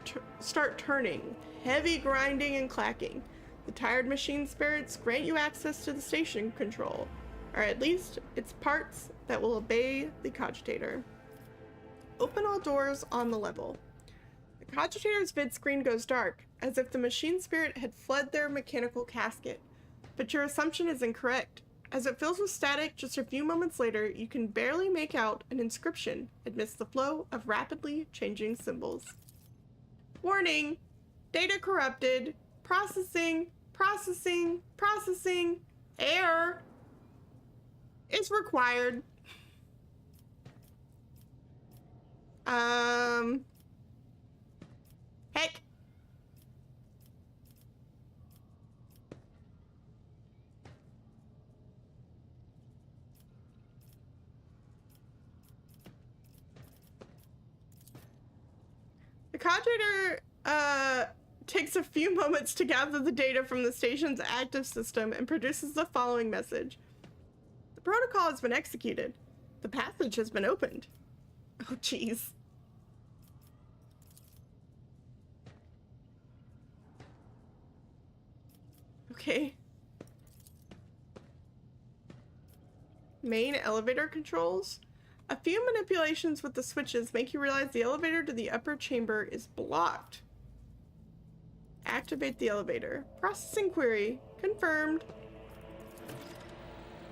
turning, heavy grinding and clacking. The tired machine spirits grant you access to the station control, or at least its parts that will obey the cogitator. Open all doors on the level. The cogitator's vid screen goes dark, as if the machine spirit had fled their mechanical casket. But your assumption is incorrect. As it fills with static just a few moments later, you can barely make out an inscription amidst the flow of rapidly changing symbols. Warning! Data corrupted. Processing. Error is required. Heck. The cogitator, takes a few moments to gather the data from the station's active system and produces the following message. The protocol has been executed. The passage has been opened. Oh, jeez. Okay. Main elevator controls. A few manipulations with the switches make you realize the elevator to the upper chamber is blocked. Activate the elevator. Processing query. Confirmed.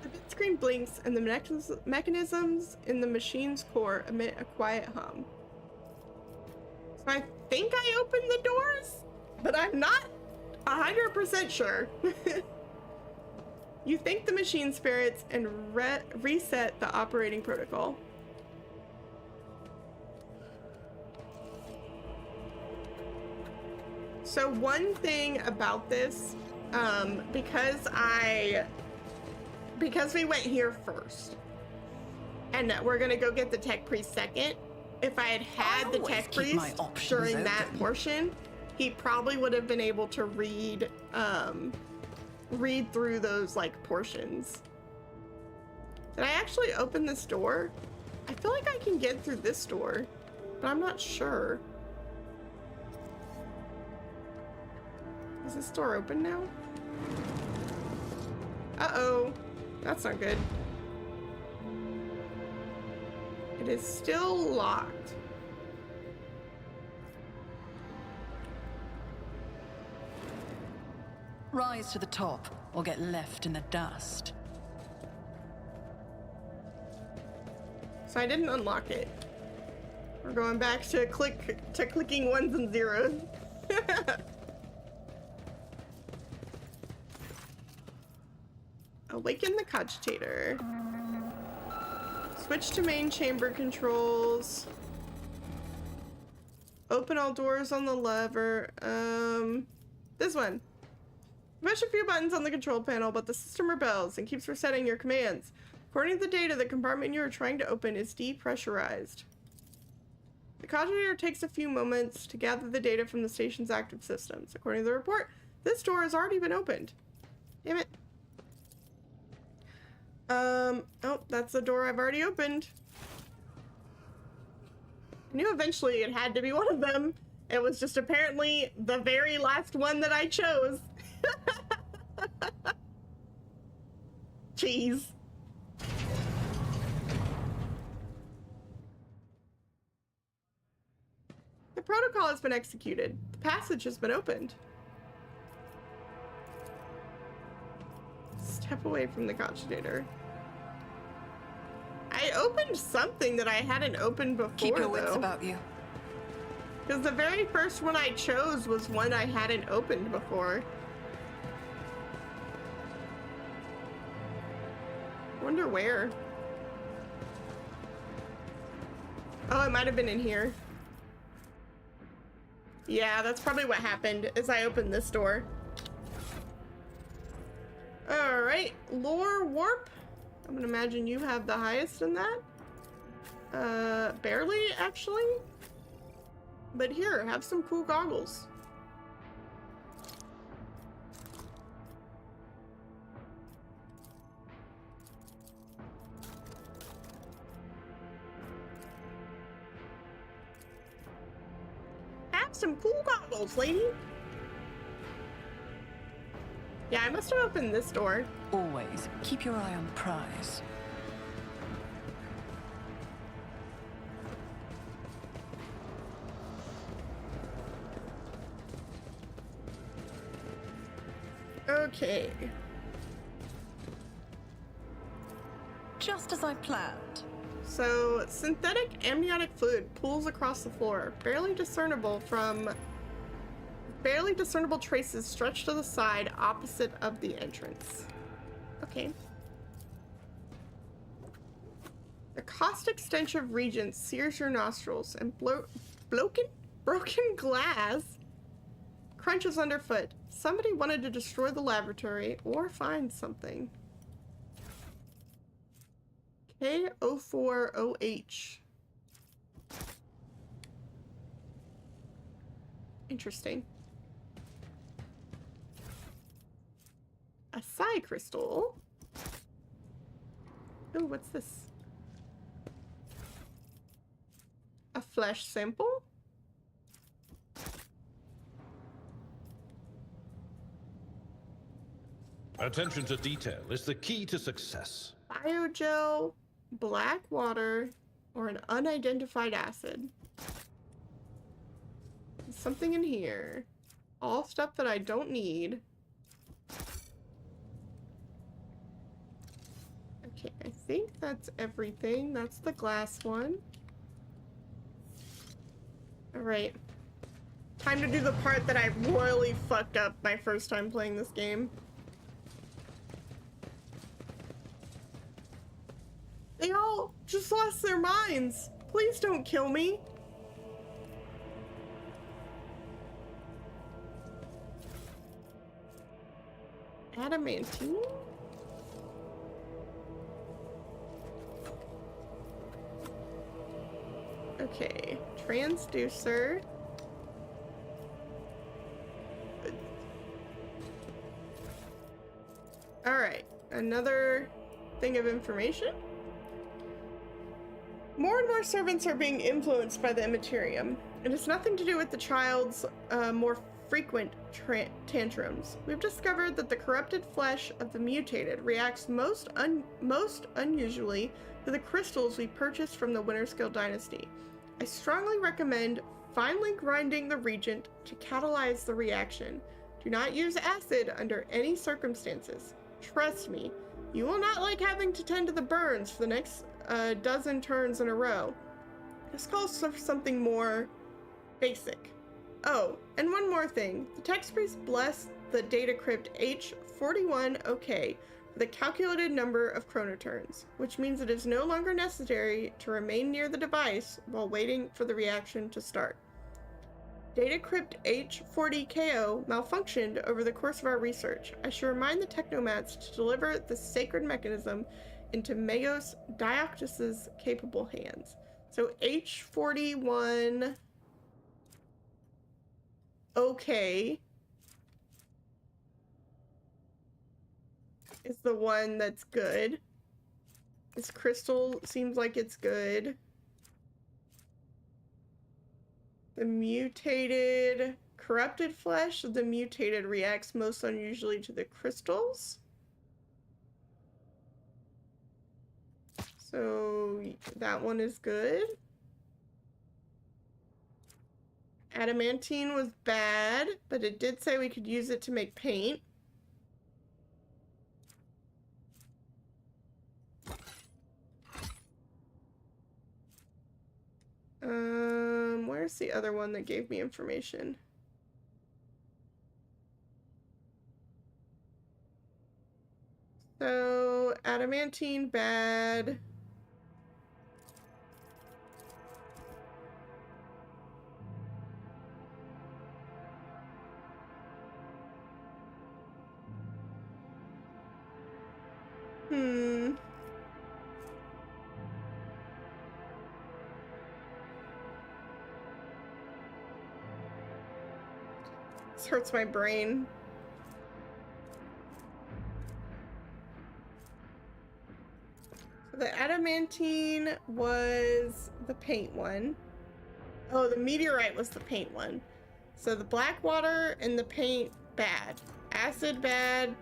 The bit screen blinks and the mechanisms in the machine's core emit a quiet hum. So I think I opened the doors, but I'm not 100% sure. You thank the machine spirits and reset the operating protocol. So one thing about this, because we went here first, and we're gonna go get the tech priest second, if I had had the tech priest during that portion, he probably would have been able to read through those like portions. Did I actually open this door? I feel like I can get through this door, but I'm not sure. Is this door open now? Uh-oh. That's not good. It is still locked. Rise to the top, or get left in the dust. So I didn't unlock it. We're going back to clicking ones and zeros. Awaken the cogitator. Switch to main chamber controls. Open all doors on the lever. This one. Push a few buttons on the control panel, but the system rebels and keeps resetting your commands. According to the data, the compartment you are trying to open is depressurized. The cogitator takes a few moments to gather the data from the station's active systems. According to the report, this door has already been opened. Damn it. Oh, that's the door I've already opened. I knew eventually it had to be one of them. It was just apparently the very last one that I chose. Jeez. The protocol has been executed. The passage has been opened. Step away from the cogitator. I opened something that I hadn't opened before, Keep your wits about you. Because the very first one I chose was one I hadn't opened before. Wonder where. Oh, it might have been in here. Yeah, that's probably what happened, is I opened this door. Alright, lore warp. I'm gonna imagine you have the highest in that. Barely, actually. But here, have some cool goggles. Have some cool goggles, lady. Yeah, I must have opened this door. Always keep your eye on the prize. Okay. Just as I planned. So, synthetic amniotic fluid pools across the floor, barely discernible traces stretched to the side opposite of the entrance. Okay. The caustic stench of Regent sears your nostrils, and broken glass crunches underfoot. Somebody wanted to destroy the laboratory or find something. K04OH. Interesting. A psi crystal. Oh, what's this? A flesh sample? Attention to detail is the key to success. Biogel, black water, or an unidentified acid. There's something in here. All stuff that I don't need. Okay, I think that's everything. That's the glass one. Alright. Time to do the part that I royally fucked up my first time playing this game. They all just lost their minds. Please don't kill me. Adamantine? Okay, transducer. Alright, another thing of information. More and more servants are being influenced by the Immaterium. It has nothing to do with the child's more frequent tantrums. We've discovered that the corrupted flesh of the mutated reacts most unusually to the crystals we purchased from the Winterskill dynasty. I strongly recommend finely grinding the Regent to catalyze the reaction. Do not use acid under any circumstances. Trust me, you will not like having to tend to the burns for the next dozen turns in a row. This calls for something more basic. Oh, and one more thing. The text priest blessed the data crypt WH40K for the calculated number of chronoturns, which means it is no longer necessary to remain near the device while waiting for the reaction to start. Data crypt H40KO malfunctioned over the course of our research. I should remind the technomats to deliver the sacred mechanism into Magos Dioctus's capable hands. So H41 OK is the one that's good. This crystal seems like it's good. The mutated, corrupted flesh of the mutated reacts most unusually to the crystals. So that one is good. Adamantine was bad, but it did say we could use it to make paint. Where's the other one that gave me information? So, adamantine, bad. This hurts my brain. So the adamantine was the paint one. Oh, the meteorite was the paint one. So the black water and the paint, bad. Acid, bad.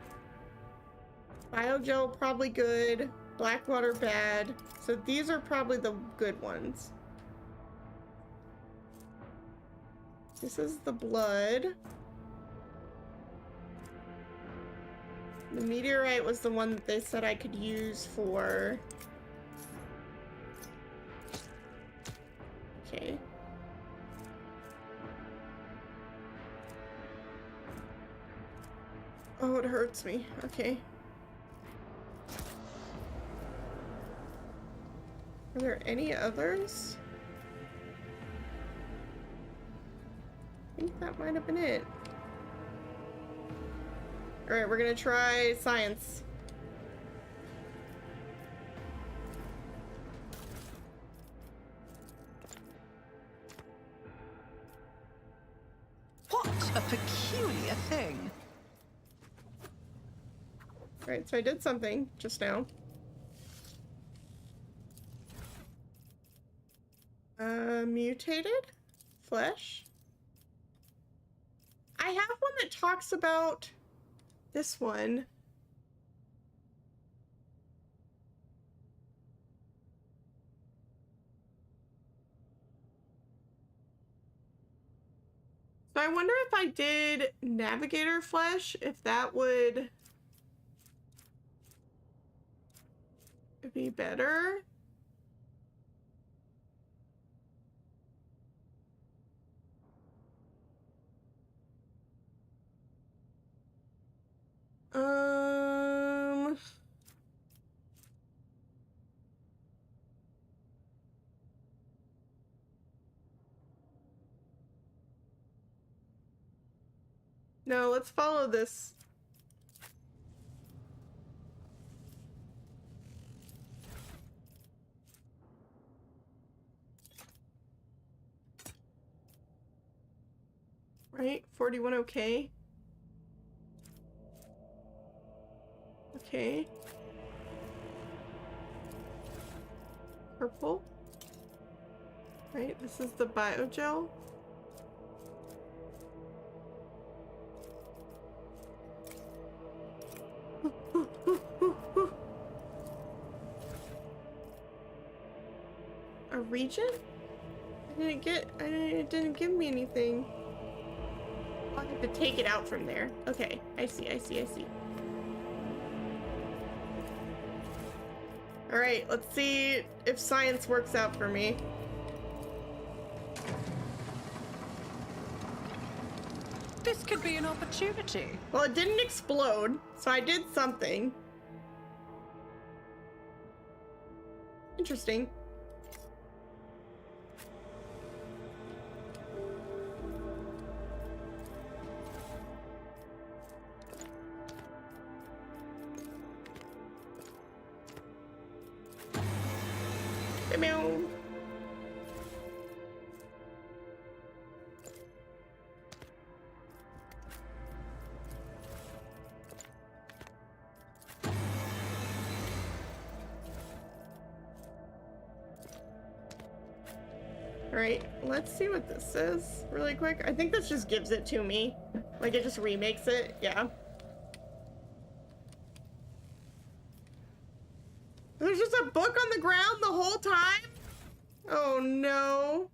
Biogel, probably good. Black water, bad. So these are probably the good ones. This is the blood. The meteorite was the one that they said I could use for... Okay. Oh, it hurts me. Okay. Are there any others? I think that might have been it. Alright, we're gonna try science. What a peculiar thing. Alright, so I did something just now. Mutated flesh. I have one that talks about this one. So I wonder if I did Navigator Flesh, if that would be better. No, let's follow this. Right? 41OK. Okay. Purple. Right, this is the biogel. A region? It didn't give me anything. I'll have to take it out from there. Okay, I see. Alright, let's see if science works out for me. This could be an opportunity. Well, it didn't explode, so I did something. Interesting. Meow. Alright, let's see what this says really quick. I think this just gives it to me. Like, it just remakes it. Yeah. There's just a book on the ground the whole time? Oh no.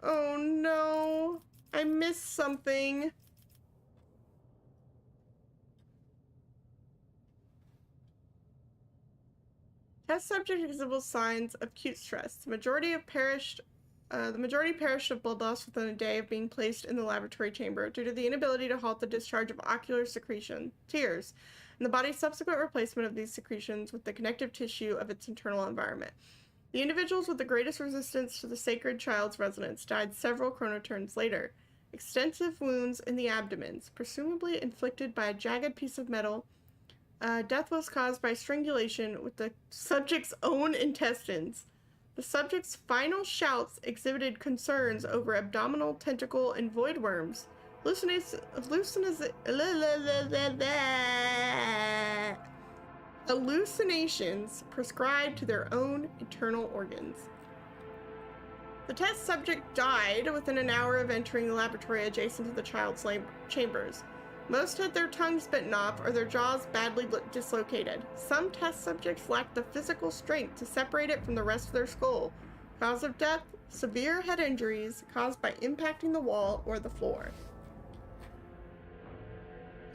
Oh no. I missed something. Test subject exhibits signs of acute stress. The majority perished of blood loss within a day of being placed in the laboratory chamber due to the inability to halt the discharge of ocular secretion, tears, and the body's subsequent replacement of these secretions with the connective tissue of its internal environment. The individuals with the greatest resistance to the sacred child's resonance died several chronoturns later. Extensive wounds in the abdomens, presumably inflicted by a jagged piece of metal. Death was caused by strangulation with the subject's own intestines. The subject's final shouts exhibited concerns over abdominal tentacle and void worms. Hallucinations prescribed to their own internal organs. The test subject died within an hour of entering the laboratory adjacent to the child's chambers. Most had their tongues bitten off or their jaws badly dislocated. Some test subjects lacked the physical strength to separate it from the rest of their skull. Cause of death, severe head injuries caused by impacting the wall or the floor.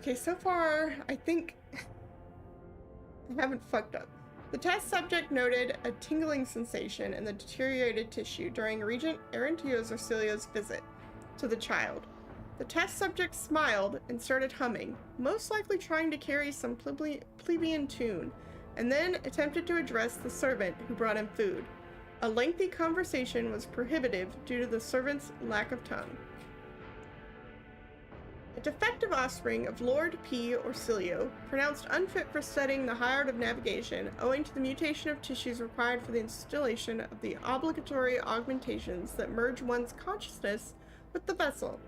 Okay, so far, I think I haven't fucked up. The test subject noted a tingling sensation in the deteriorated tissue during Regent Arentio's Orsilio's visit to the child. The test subject smiled and started humming, most likely trying to carry some plebeian tune, and then attempted to address the servant who brought him food. A lengthy conversation was prohibitive due to the servant's lack of tongue. A defective offspring of Lord P. Orsilio, pronounced unfit for studying the high art of navigation owing to the mutation of tissues required for the installation of the obligatory augmentations that merge one's consciousness with the vessel.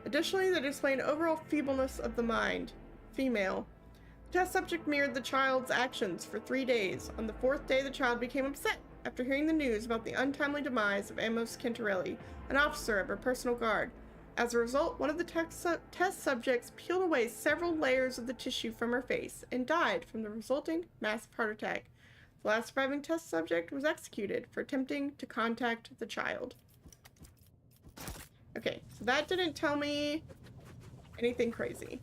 Additionally, they displayed overall feebleness of the mind. Female. The test subject mirrored the child's actions for 3 days. On the 4th day, the child became upset after hearing the news about the untimely demise of Amos Cantarelli, an officer of her personal guard. As a result, one of the test subjects peeled away several layers of the tissue from her face and died from the resulting massive heart attack. The last surviving test subject was executed for attempting to contact the child. Okay, so that didn't tell me anything crazy.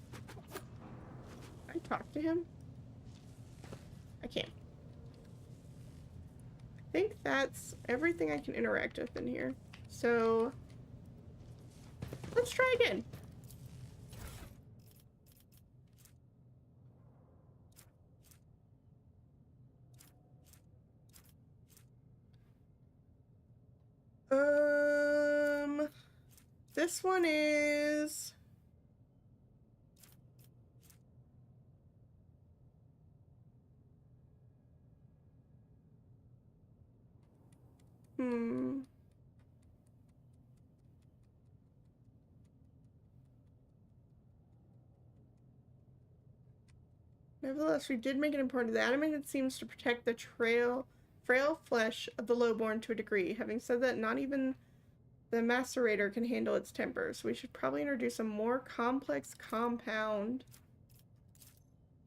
Can I talk to him? I can't. I think that's everything I can interact with in here. So let's try again. This one is Nevertheless, we did make it important. The animated seems to protect the frail flesh of the lowborn to a degree. Having said that, not even the macerator can handle its temper, so we should probably introduce a more complex compound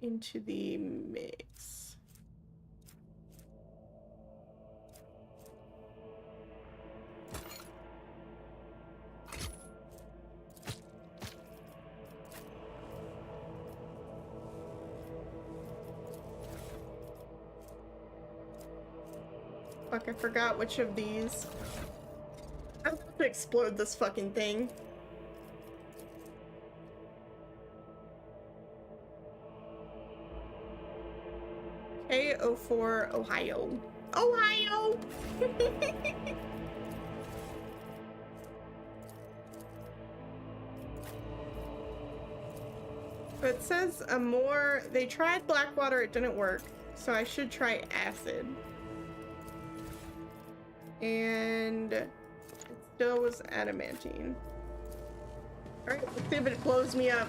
into the mix. Fuck, I forgot which of these. I'm about to explode this fucking thing. K04 Ohio. Ohio! But it says they tried Blackwater, it didn't work. So I should try acid. And it still was adamantine. Alright, let's see if it blows me up.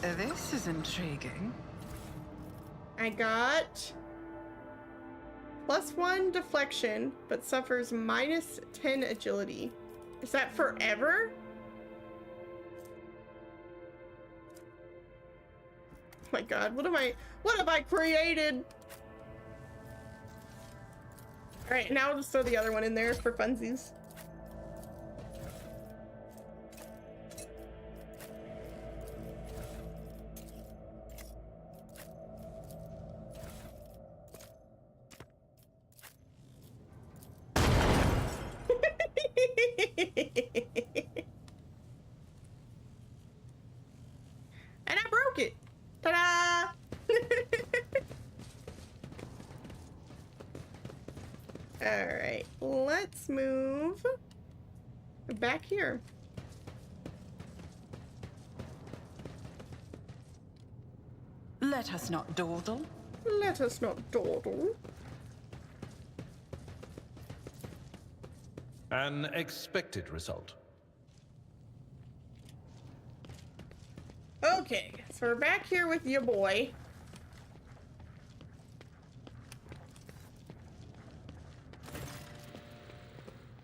This is intriguing. I got +1 deflection, but suffers -10 agility. Is that forever? Oh my god, what have I created? Alright, now I'll just throw the other one in there for funsies. And I broke it! Ta-da! Alright, let's move back here. Let us not dawdle. Let us not dawdle. An expected result. Okay, so we're back here with your boy.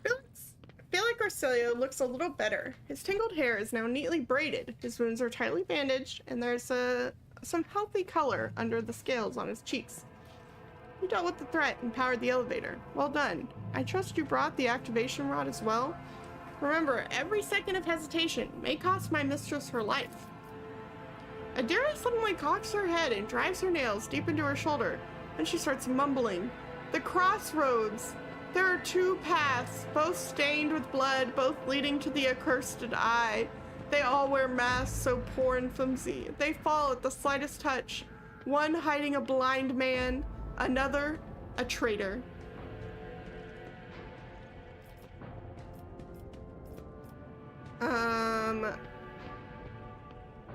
I feel like Arcelio looks a little better. His tangled hair is now neatly braided. His wounds are tightly bandaged, and there's some healthy color under the scales on his cheeks. You dealt with the threat and powered the elevator. Well done. I trust you brought the activation rod as well. Remember, every second of hesitation may cost my mistress her life. Adira suddenly cocks her head and drives her nails deep into her shoulder. Then she starts mumbling. The crossroads! There are 2 paths, both stained with blood, both leading to the accursed eye. They all wear masks so poor and flimsy. They fall at the slightest touch. One hiding a blind man, another a traitor.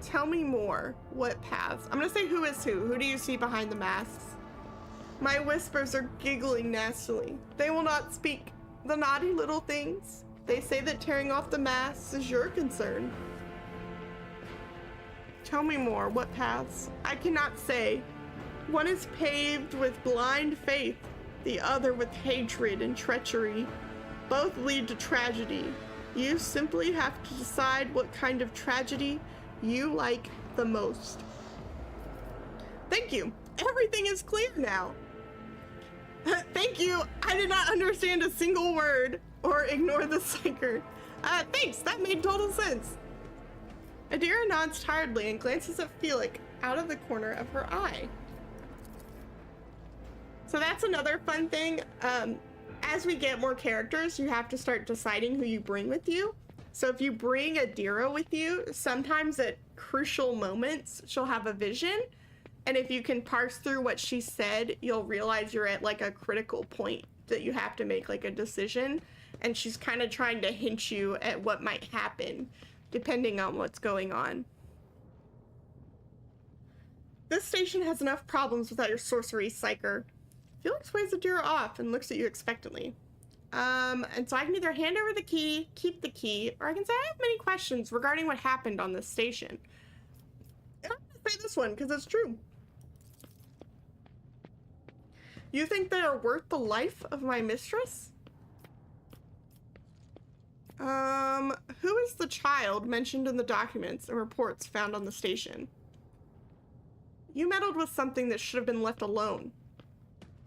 Tell me more. What paths? I'm gonna say who is who. Who do you see behind the masks? My whispers are giggling nastily. They will not speak. The naughty little things. They say that tearing off the masks is your concern. Tell me more. What paths? I cannot say. One is paved with blind faith, the other with hatred and treachery. Both lead to tragedy. You simply have to decide what kind of tragedy you like the most. Thank you. Everything is clear now. Thank you. I did not understand a single word or ignore the psyker. Thanks. That made total sense. Adira nods tiredly and glances at Felix out of the corner of her eye. So that's another fun thing. As we get more characters, you have to start deciding who you bring with you. So if you bring Adira with you, sometimes at crucial moments, she'll have a vision. And if you can parse through what she said, you'll realize you're at like a critical point that you have to make like a decision. And she's kind of trying to hint you at what might happen, depending on what's going on. This station has enough problems without your sorcery, Psyker. Felix waves Adira off and looks at you expectantly. And so I can either hand over the key, keep the key, or I can say I have many questions regarding what happened on this station. And I'm gonna say this one because it's true. You think they are worth the life of my mistress? Who is the child mentioned in the documents and reports found on the station? You meddled with something that should have been left alone.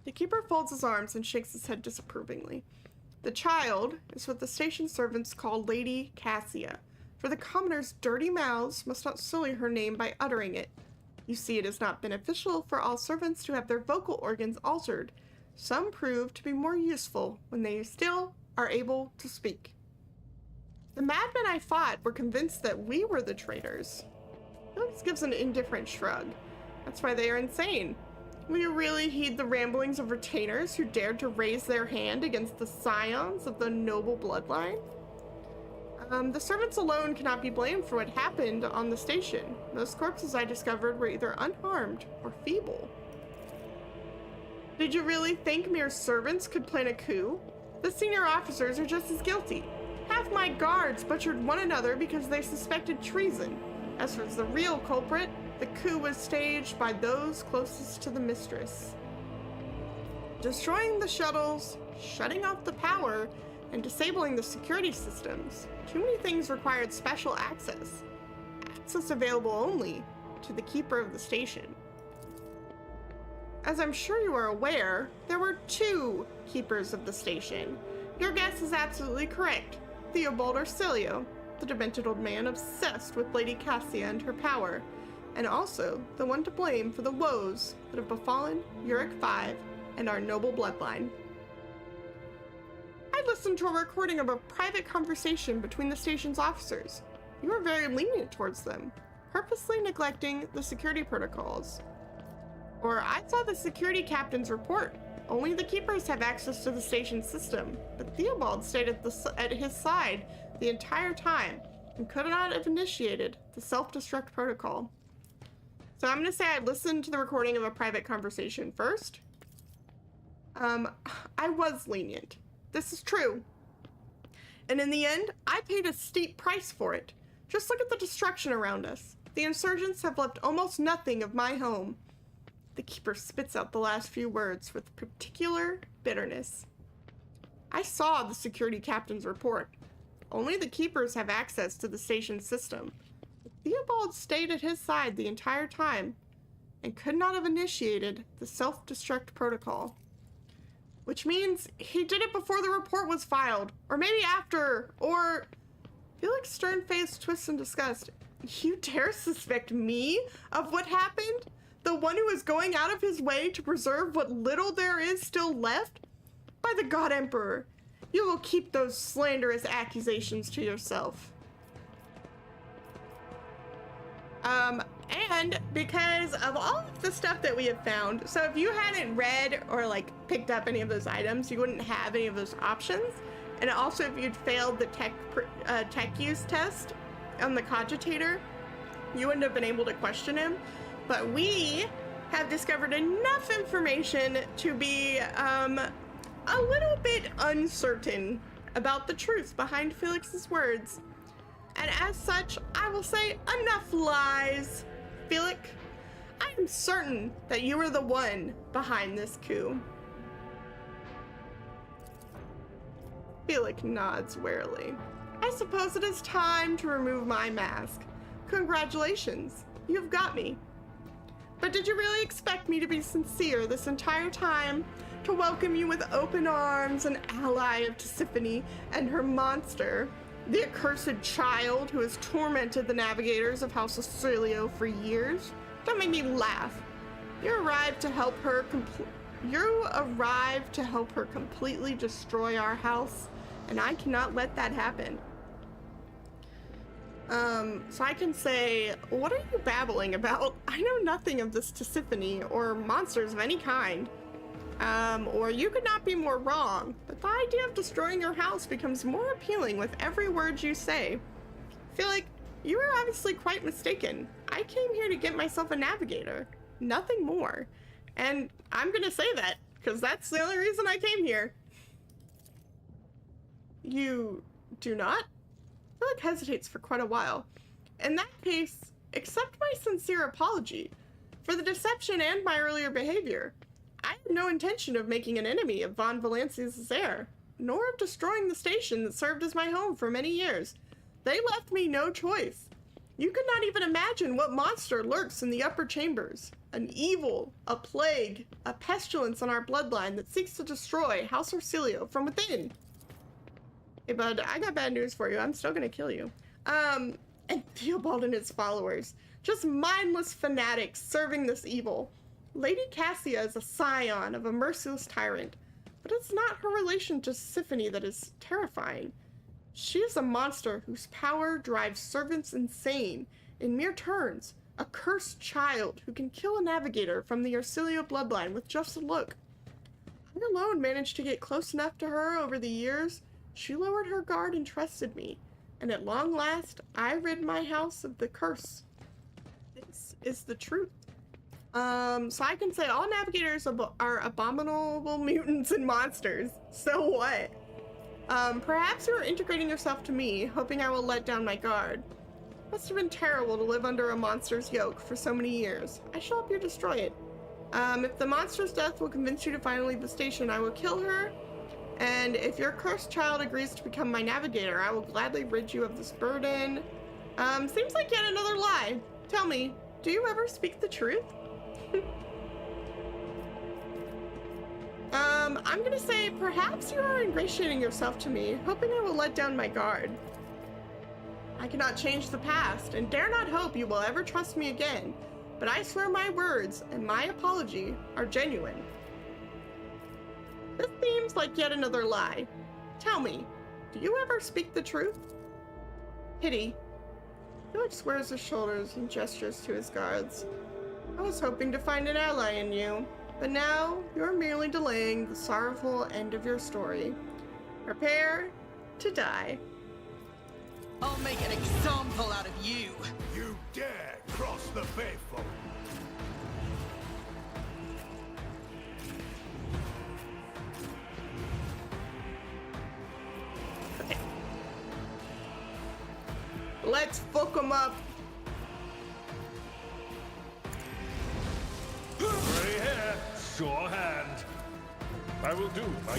The keeper folds his arms and shakes his head disapprovingly. The child is what the station servants call Lady Cassia, for the commoners' dirty mouths must not sully her name by uttering it. You see, it is not beneficial for all servants to have their vocal organs altered. Some prove to be more useful when they still are able to speak. The madmen I fought were convinced that we were the traitors. Felix gives an indifferent shrug. That's why they are insane. Will you really heed the ramblings of retainers who dared to raise their hand against the scions of the noble bloodline? The servants alone cannot be blamed for what happened on the station. Those corpses I discovered were either unharmed or feeble. Did you really think mere servants could plan a coup? The senior officers are just as guilty. Half my guards butchered one another because they suspected treason. As for the real culprit, the coup was staged by those closest to the mistress. Destroying the shuttles, shutting off the power, and disabling the security systems. Too many things required special access. Access available only to the keeper of the station. As I'm sure you are aware, there were 2 keepers of the station. Your guess is absolutely correct. Theobald Arcelio, the demented old man obsessed with Lady Cassia and her power, and also the one to blame for the woes that have befallen Uric 5 and our noble bloodline. I listened to a recording of a private conversation between the station's officers. You were very lenient towards them, purposely neglecting the security protocols. Or I saw the security captain's report. Only the keepers have access to the station system, but Theobald stayed at his side the entire time and could not have initiated the self-destruct protocol. So I'm gonna say I listened to the recording of a private conversation first. I was lenient. This is true. And in the end, I paid a steep price for it. Just look at the destruction around us. The insurgents have left almost nothing of my home. The keeper spits out the last few words with particular bitterness. I saw the security captain's report. Only the keepers have access to the station system. Theobald stayed at his side the entire time and could not have initiated the self-destruct protocol. Which means he did it before the report was filed, or maybe after, or... Felix's stern face twists in disgust. You dare suspect me of what happened? The one who is going out of his way to preserve what little there is still left? By the God Emperor, you will keep those slanderous accusations to yourself. And because of all of the stuff that we have found, so if you hadn't read or like picked up any of those items, you wouldn't have any of those options. And also if you'd failed the tech use test on the cogitator, you wouldn't have been able to question him. But we have discovered enough information to be a little bit uncertain about the truth behind Felix's words. And as such, I will say enough lies. Felix, I am certain that you are the one behind this coup. Felix nods warily. I suppose it is time to remove my mask. Congratulations, you've got me. But did you really expect me to be sincere this entire time? To welcome you with open arms, an ally of Tisiphone and her monster, the accursed child who has tormented the navigators of House Australia for years? Don't make me laugh. You arrived to help her completely destroy our house, and I cannot let that happen. So I can say, what are you babbling about? I know nothing of this Tisiphone or monsters of any kind. Or you could not be more wrong, but the idea of destroying your house becomes more appealing with every word you say. I feel like you are obviously quite mistaken. I came here to get myself a navigator, nothing more. And I'm gonna say that, because that's the only reason I came here. You do not? Philip hesitates for quite a while. In that case, accept my sincere apology for the deception and my earlier behavior. I had no intention of making an enemy of Von Valancius' heir, nor of destroying the station that served as my home for many years. They left me no choice. You could not even imagine what monster lurks in the upper chambers. An evil, a plague, a pestilence on our bloodline that seeks to destroy House Orsilio from within. Hey bud, I got bad news for you. I'm still gonna kill you. And Theobald and his followers. Just mindless fanatics serving this evil. Lady Cassia is a scion of a merciless tyrant, but it's not her relation to Tisiphone that is terrifying. She is a monster whose power drives servants insane in mere turns, a cursed child who can kill a navigator from the Orsilio bloodline with just a look. I alone managed to get close enough to her over the years. She lowered her guard and trusted me, and at long last, I rid my house of the curse. This is the truth. So I can say all navigators are abominable mutants and monsters. So what? Perhaps you are integrating yourself to me, hoping I will let down my guard. Must have been terrible to live under a monster's yoke for so many years. I shall help you destroy it. If the monster's death will convince you to finally leave the station, I will kill her. And if your cursed child agrees to become my navigator, I will gladly rid you of this burden. Seems like yet another lie. Tell me, do you ever speak the truth? I'm gonna say, perhaps you are ingratiating yourself to me, hoping I will let down my guard. I cannot change the past, and dare not hope you will ever trust me again, but I swear my words and my apology are genuine. This seems like yet another lie. Tell me, do you ever speak the truth? Pity. Felix squares his shoulders and gestures to his guards. I was hoping to find an ally in you, but now you're merely delaying the sorrowful end of your story. Prepare to die. I'll make an example out of you. You dare cross the faithful! Let's fuck them up. Gray hair, sure hand. I will do my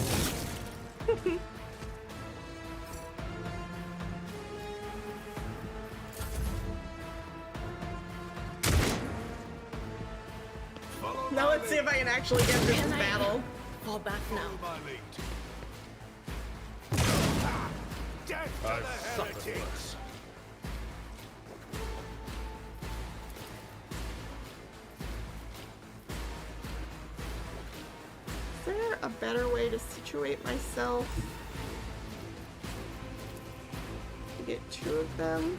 duty. Now let's see if I can actually get through this battle. Fall back now. Death to I the suffer heretics! worse. Is there a better way to situate myself? To get two of them?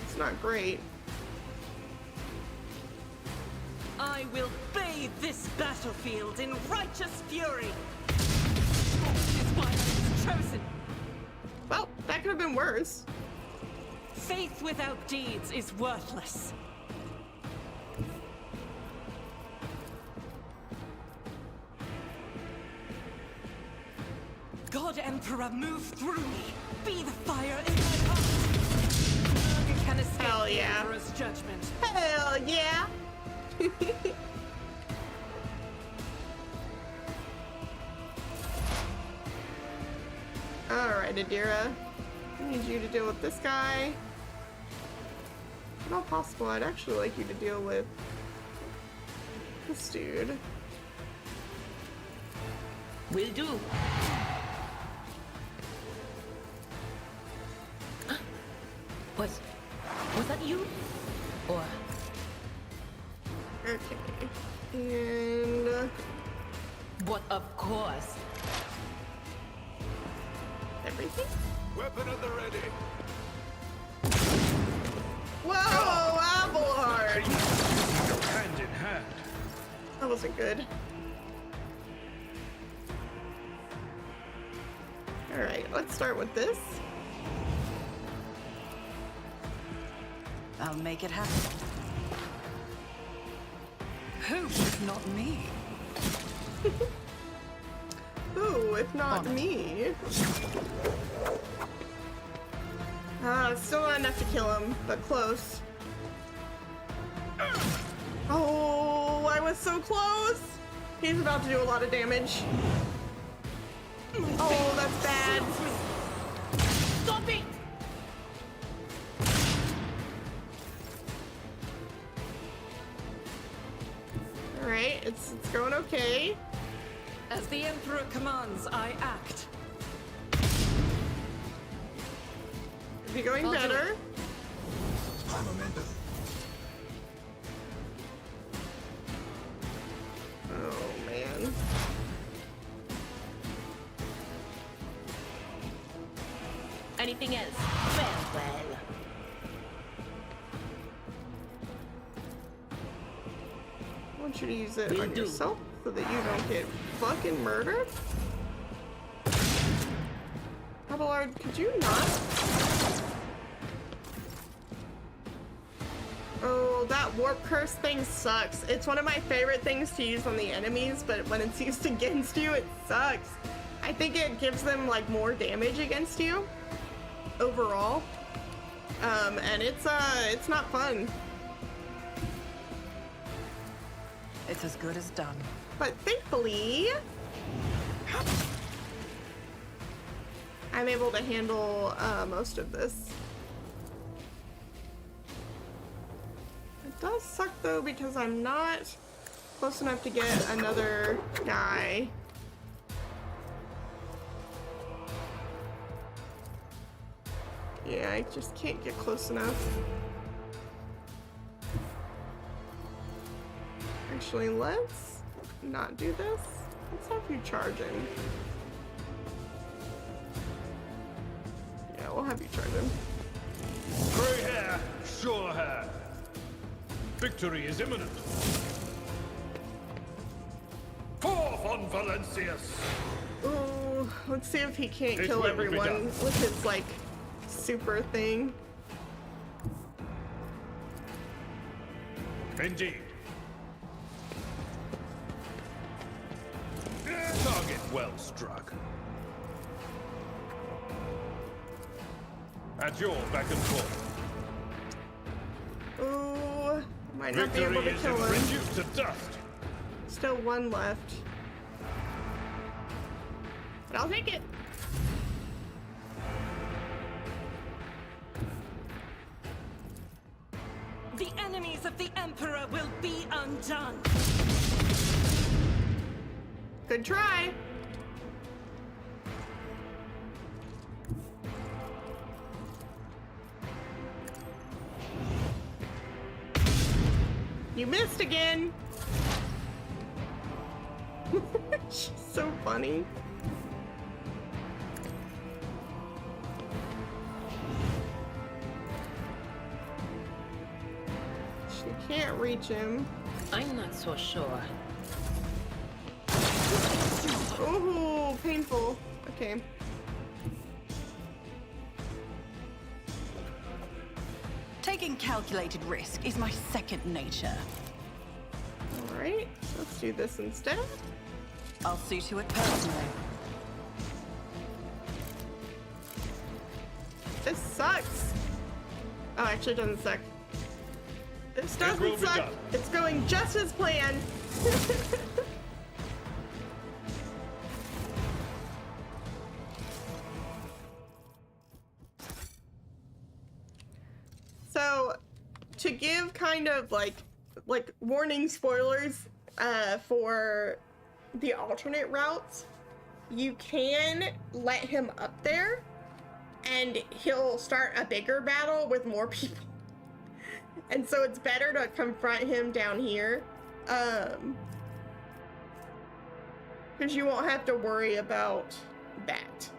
It's not great. I will bathe this battlefield in righteous fury. This is why I was chosen. Well, that could have been worse. Faith without deeds is worthless. God Emperor, move through me. Be the fire in my heart. None can escape Hell the yeah. Emperor's judgment. Hell yeah! Alright, Adira. I need you to deal with this guy. possible, I'd actually like you to deal with this dude. Will do. Was that you? Or Okay. And what? Of course. everything? Weapon at the ready. Whoa, Abelard! Go hand in hand. That wasn't good. Alright, let's start with this. I'll make it happen. Who if not me? Ooh, if not me. Still not enough to kill him, but close. Oh, I was so close! He's about to do a lot of damage. Oh, that's bad. Stop it! Alright, it's going okay. As the Emperor commands, I act. Could be going better. Oh, man. Anything else? Well. I want you to use it Will on do. yourself so that you don't get fucking murdered. Abelard, could you not? Oh, that warp curse thing sucks. It's one of my favorite things to use on the enemies, but when it's used against you, it sucks. I think it gives them like more damage against you overall. And it's not fun. It's as good as done. But thankfully, I'm able to handle most of this. It does suck though because I'm not close enough to get another guy. Yeah, I just can't get close enough. Actually, let's not do this. Let's have you charge him. Yeah, we'll have you charge him. Gray hair, sure hair. Victory is imminent. Forth on Valencius! Ooh, let's see if he can't It kill will be everyone done. with his, like, super thing. Indeed. Target well struck. At your beck and call. Ooh, might not be able Victory to is kill him. reduced to dust. Still one left. But I'll take it. The enemies of the Emperor will be undone. Good try. You missed again. She's so funny. She can't reach him. I'm not so sure. Oh, painful. Okay. Taking calculated risk is my second nature. All right, let's do this instead. I'll see to it personally. This sucks. Oh, actually, it doesn't suck. This will doesn't be suck. done. It's going just as planned. So, to give kind of like warning spoilers for the alternate routes, you can let him up there and he'll start a bigger battle with more people. And so it's better to confront him down here. Because you won't have to worry about that.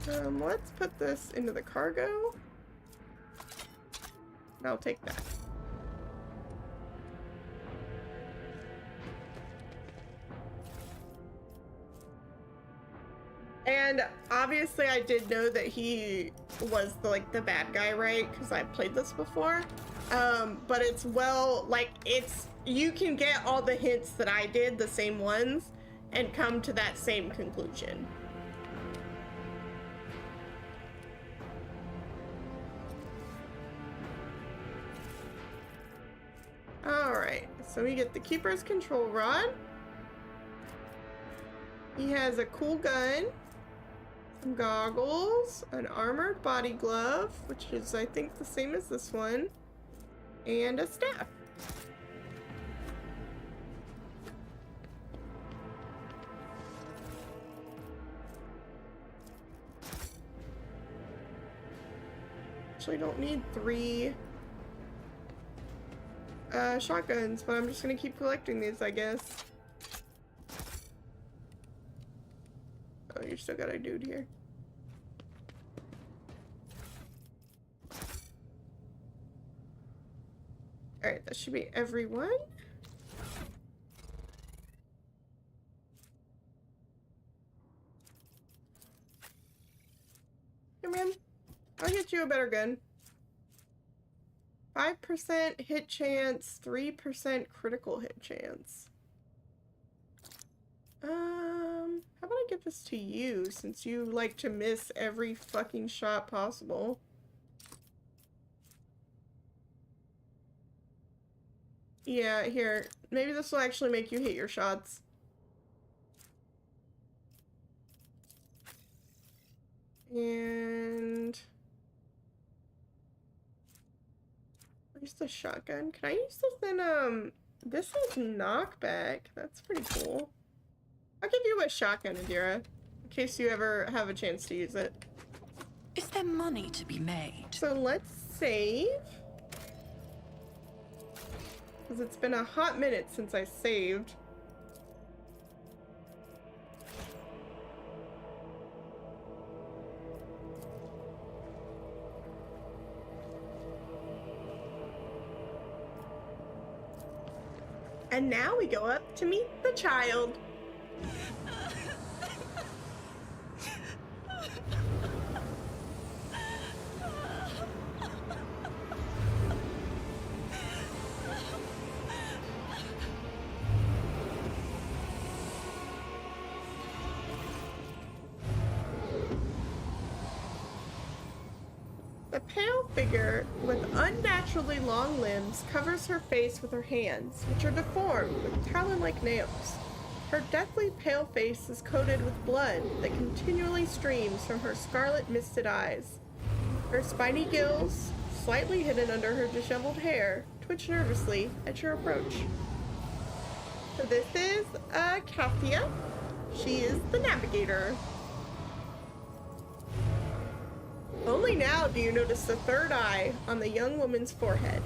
Let's put this into the cargo. And I'll take that. And obviously I did know that he was the bad guy, right? Because I played this before. But it's you can get all the hints that I did, the same ones, and come to that same conclusion. Alright, so we get the Keeper's Control Rod. He has a cool gun, some goggles, an armored body glove, which is, I think, the same as this one, and a staff. Actually, don't need 3 shotguns, but I'm just gonna keep collecting these, I guess. Oh, you still got a dude here. Alright, that should be everyone. Come in. I'll get you a better gun. 5% hit chance, 3% critical hit chance. How about I give this to you, since you like to miss every fucking shot possible? Yeah, here. Maybe this will actually make you hit your shots. And... where's the shotgun? Can I use this in, this is knockback. That's pretty cool. I'll give you a shotgun, Adira, in case you ever have a chance to use it. Is there money to be made? So let's save. Because it's been a hot minute since I saved. And now we go up to meet the child. The pale figure with unnaturally long limbs covers her face with her hands, which are deformed with talon-like nails. Her deathly pale face is coated with blood that continually streams from her scarlet misted eyes. Her spiny gills, slightly hidden under her disheveled hair, twitch nervously at your approach. So this is Cassia. She is the navigator. Only now do you notice the third eye on the young woman's forehead,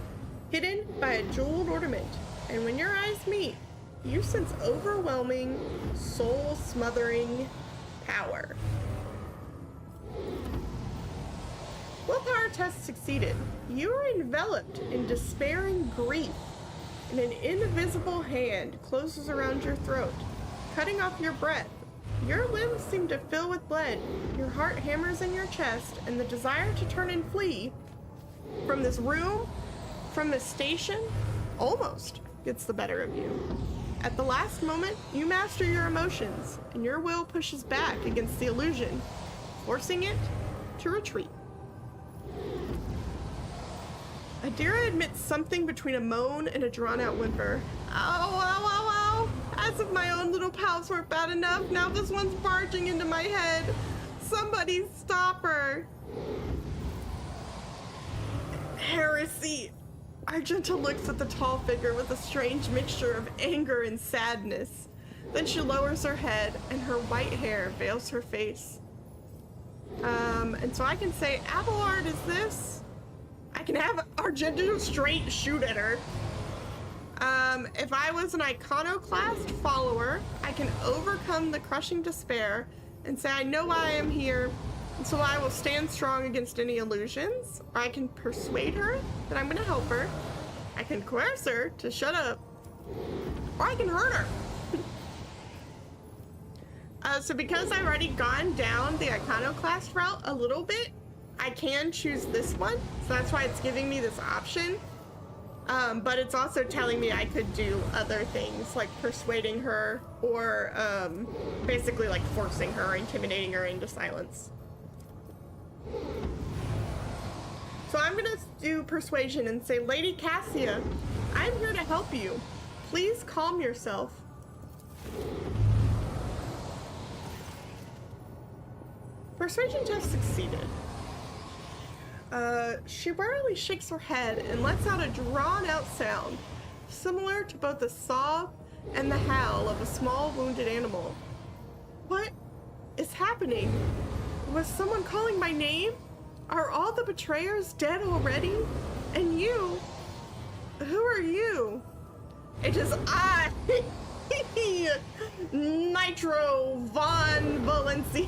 hidden by a jeweled ornament, and when your eyes meet, you sense overwhelming, soul-smothering power. Willpower test succeeded. You are enveloped in despairing grief, and an invisible hand closes around your throat, cutting off your breath. Your limbs seem to fill with blood, your heart hammers in your chest, and the desire to turn and flee from this room, from this station, almost gets the better of you. At the last moment, you master your emotions, and your will pushes back against the illusion, forcing it to retreat. Adira admits something between a moan and a drawn-out whimper. Ow, ow, ow, ow! As if my own little pals weren't bad enough, now this one's barging into my head. Somebody stop her! are. Heresy. Argenta looks at the tall figure with a strange mixture of anger and sadness. Then she lowers her head and her white hair veils her face. And so I can say, Abelard is this? I can have Argenta straight shoot at her. If I was an iconoclast follower, I can overcome the crushing despair and say, I know why I am here, and so I will stand strong against any illusions. Or I can persuade her that I'm gonna help her. I can coerce her to shut up. Or I can hurt her. So because I've already gone down the iconoclast route a little bit, I can choose this one. So that's why it's giving me this option. But it's also telling me I could do other things like persuading her or basically like forcing her, intimidating her into silence. So I'm gonna do persuasion and say, Lady Cassia, I'm here to help you. Please calm yourself. Persuasion test succeeded. She warily shakes her head and lets out a drawn-out sound, similar to both the sob and the howl of a small wounded animal. What is happening? Was someone calling my name? Are all the betrayers dead already? And you? Who are you? It is I, Nitro Von Valencia.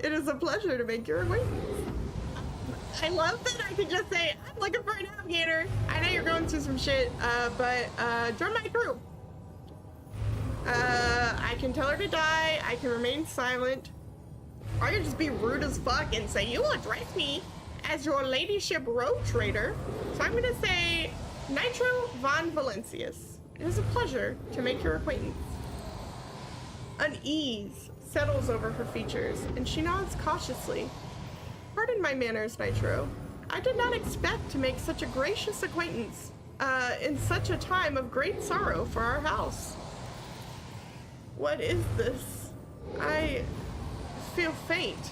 It is a pleasure to make your acquaintance. I love that I could just say, I'm looking for a navigator. I know you're going through some shit, but join my crew. I can tell her to die, I can remain silent. Or I can just be rude as fuck and say, you will address me as your ladyship rogue trader. So I'm gonna say, Nitro Von Valencius. It is a pleasure to make your acquaintance. Unease settles over her features, and she nods cautiously. Pardon my manners, Nitro. I did not expect to make such a gracious acquaintance, in such a time of great sorrow for our house. What is this? I feel faint.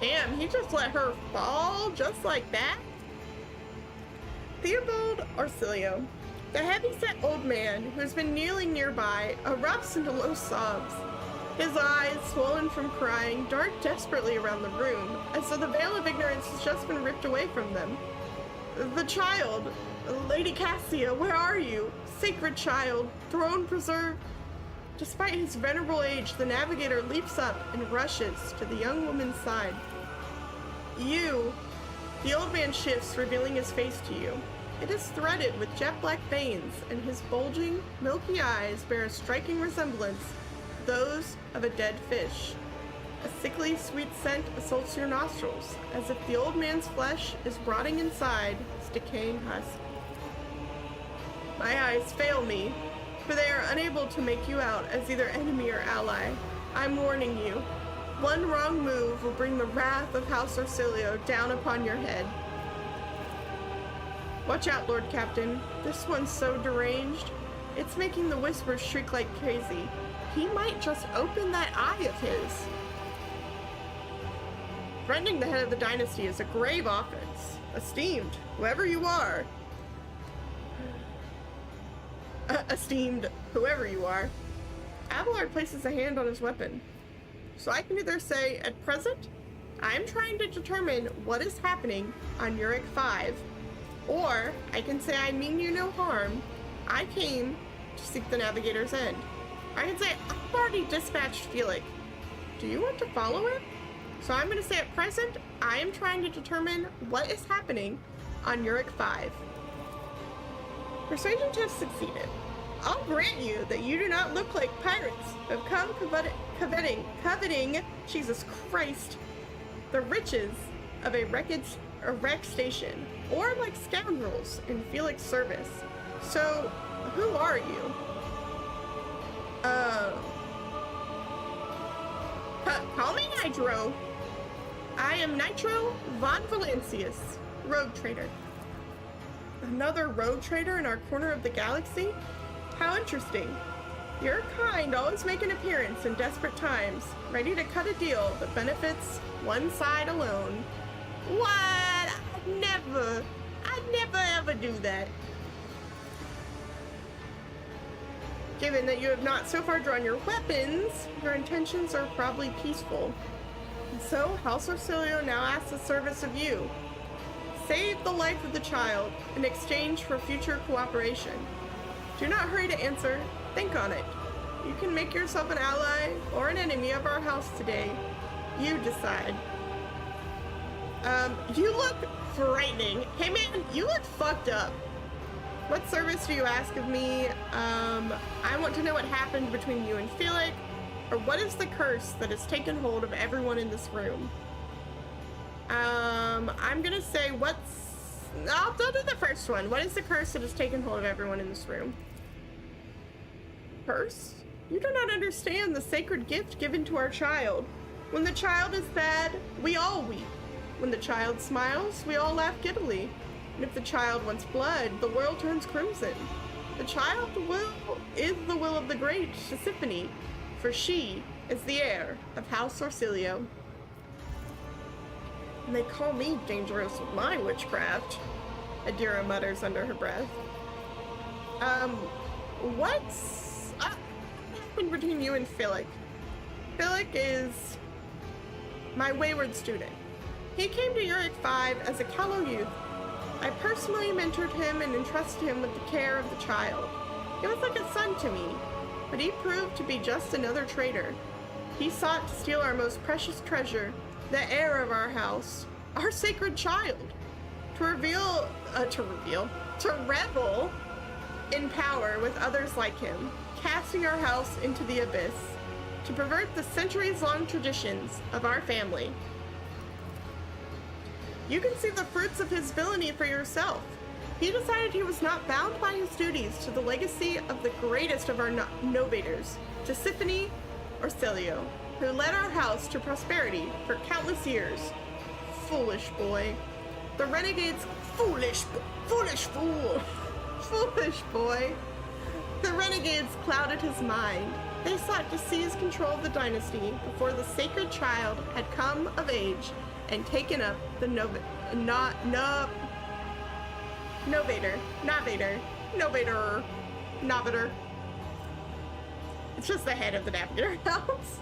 Damn, he just let her fall just like that? Theobald Arcilio, the heavy-set old man who has been kneeling nearby, erupts into low sobs. His eyes, swollen from crying, dart desperately around the room, as though the veil of ignorance has just been ripped away from them. The child, Lady Cassia, where are you? Sacred child, throne preserved. Despite his venerable age, the navigator leaps up and rushes to the young woman's side. You. The old man shifts, revealing his face to you. It is threaded with jet black veins, and his bulging, milky eyes bear a striking resemblance to those of a dead fish. A sickly, sweet scent assaults your nostrils, as if the old man's flesh is rotting inside his decaying husk. My eyes fail me, for they are unable to make you out as either enemy or ally. I'm warning you. One wrong move will bring the wrath of House Arcilio down upon your head. Watch out, Lord Captain. This one's so deranged. It's making the whispers shriek like crazy. He might just open that eye of his. Threatening the head of the dynasty is a grave offense. Esteemed, whoever you are. Esteemed, whoever you are. Abelard places a hand on his weapon. So I can either say, at present, I'm trying to determine what is happening on Uric 5, or I can say I mean you no harm. I came to seek the navigator's end. I can say I've already dispatched Felix. Do you want to follow him? So I'm going to say at present, I am trying to determine what is happening on Uric 5. Persuasion test succeeded. I'll grant you that you do not look like pirates who have come coveting, Jesus Christ, the riches of a wrecked station, or like scoundrels in Felix's service. So, who are you? Call me Nitro. I am Nitro Von Valencius, rogue trader. Another rogue trader in our corner of the galaxy? How interesting. Your kind always make an appearance in desperate times, ready to cut a deal that benefits one side alone. What? I'd never ever do that. Given that you have not so far drawn your weapons, your intentions are probably peaceful. And so, House Orsilio now asks the service of you. Save the life of the child in exchange for future cooperation. Do not hurry to answer. Think on it. You can make yourself an ally or an enemy of our house today. You decide. You look frightening. Hey man, you look fucked up. What service do you ask of me? I want to know what happened between you and Felix, or what is the curse that has taken hold of everyone in this room? I'm gonna say I'll do the first one. What is the curse that has taken hold of everyone in this room? Curse? You do not understand the sacred gift given to our child. When the child is sad, we all weep. When the child smiles, we all laugh giddily. And if the child wants blood, the world turns crimson. The child is the will of the great Tisiphone, for she is the heir of House Orsilio. And they call me dangerous with my witchcraft, Adira mutters under her breath. What's happened between you and Felix? Felix is my wayward student. He came to Uric 5 as a callow youth. I personally mentored him and entrusted him with the care of the child. He was like a son to me, but he proved to be just another traitor. He sought to steal our most precious treasure, the heir of our house, our sacred child, to revel in power with others like him, casting our house into the abyss, to pervert the centuries-long traditions of our family. You can see the fruits of his villainy for yourself. He decided he was not bound by his duties to the legacy of the greatest of our novators, Tisiphone Orsilio, who led our house to prosperity for countless years. Foolish boy. The renegade's foolish boy. The renegades clouded his mind. They sought to seize control of the dynasty before the sacred child had come of age and taken up the novator. It's just the head of the navigator house.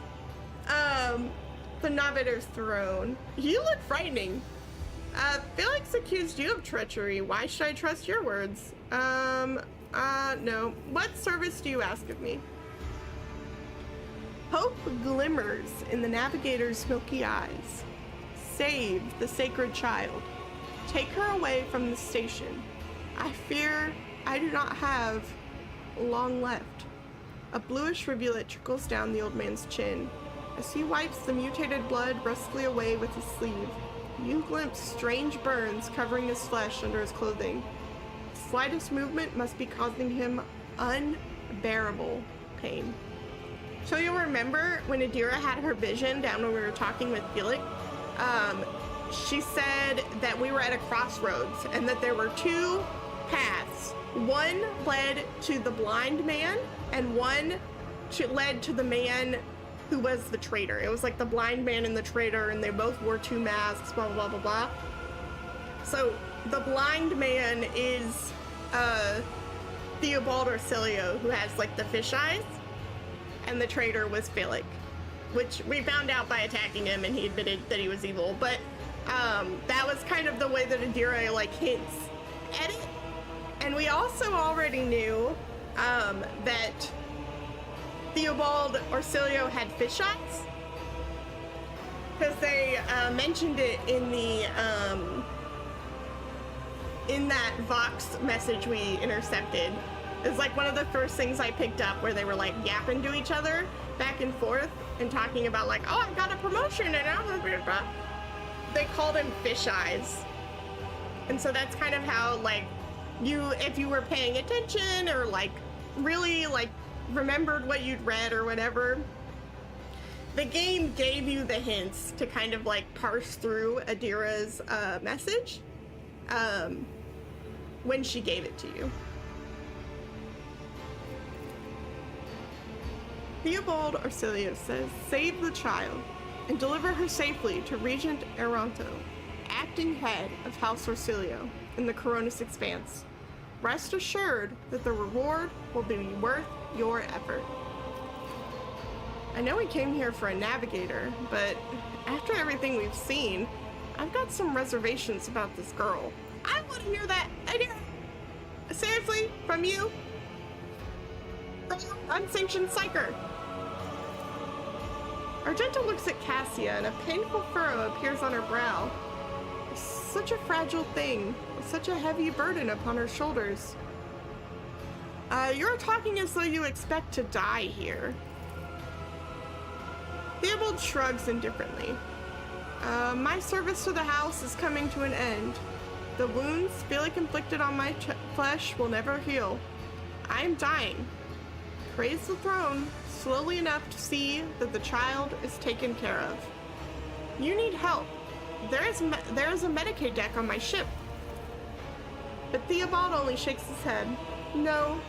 The novator's throne. You look frightening. Felix accused you of treachery. Why should I trust your words? No. What service do you ask of me? Hope glimmers in the navigator's milky eyes. Save the sacred child. Take her away from the station. I fear I do not have long left. A bluish rivulet trickles down the old man's chin. As he wipes the mutated blood rustily away with his sleeve, you glimpse strange burns covering his flesh under his clothing. The slightest movement must be causing him unbearable pain. So you'll remember when Adira had her vision down when we were talking with Felix, she said that we were at a crossroads and that there were two paths. One led to the blind man and one led to the man who was the traitor. It was like the blind man and the traitor, and they both wore two masks, blah, blah, blah, blah, blah. So the blind man is Theobald Orsilio, who has like the fish eyes, and the traitor was Felix, which we found out by attacking him, and he admitted that he was evil. But that was kind of the way that Adira like hints at it. And we also already knew that Theobald Orsilio had fish eyes, because they mentioned it in the in that Vox message we intercepted. It's like one of the first things I picked up, where they were like yapping to each other back and forth and talking about like, oh, I got a promotion and they called him fish eyes. And so that's kind of how like if you were paying attention or like really like remembered what you'd read or whatever, the game gave you the hints to kind of like parse through Adira's message when she gave it to you. Theobald Arcelius says, save the child and deliver her safely to Regent Aranto, acting head of House Orsilio in the Coronis Expanse. Rest assured that the reward will be worth your effort. I know we came here for a navigator, but after everything we've seen, I've got some reservations about this girl. I want to hear that. I do. Seriously? From you? From an unsanctioned psyker. Argenta looks at Cassia and a painful furrow appears on her brow. Such a fragile thing, with such a heavy burden upon her shoulders. You're talking as though you expect to die here. Theobald shrugs indifferently. My service to the house is coming to an end. The wounds severely inflicted on my flesh will never heal. I am dying. Praise the throne slowly enough to see that the child is taken care of. You need help. There is a Medicaid deck on my ship. But Theobald only shakes his head. No,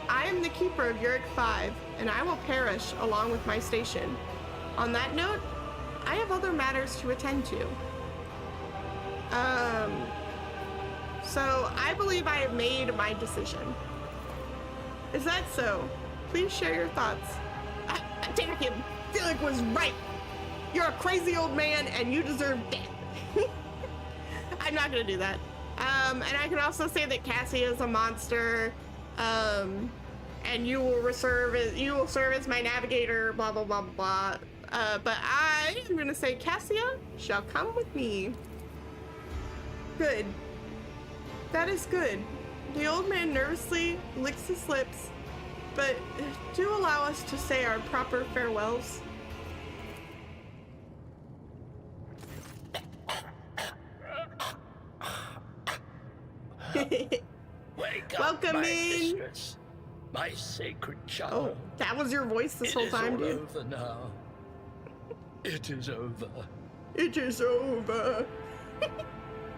I am the keeper of Uric 5, and I will perish along with my station. On that note, I have other matters to attend to. So I believe I have made my decision. Is that so? Please share your thoughts. Attack him! Felix was right! You're a crazy old man and you deserve death. I'm not gonna do that. And I can also say that Cassia is a monster, and you will serve as my navigator, blah blah blah blah. But I am gonna say Cassia shall come with me. Good. That is good. The old man nervously licks his lips, but do allow us to say our proper farewells. Wake Welcome up, my in. mistress, my sacred child. Oh, that was your voice this whole time, dude. It is all over now. It is over. It is over.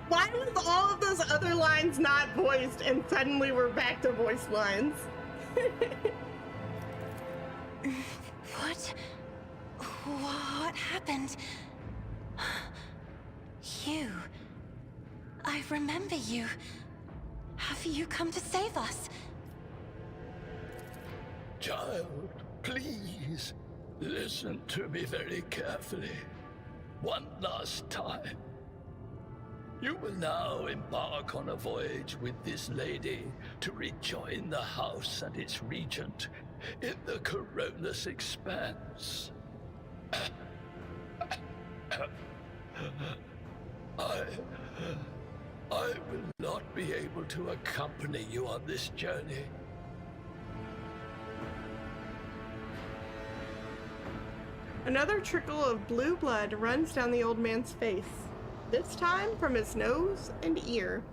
Why was all of those other lines not voiced and suddenly we're back to voiced lines? What happened? You. I remember you. Have you come to save us? Child, please, listen to me very carefully. One last time. You will now embark on a voyage with this lady to rejoin the house and its regent in the Coronis Expanse. I will not be able to accompany you on this journey. Another trickle of blue blood runs down the old man's face, this time from his nose and ear.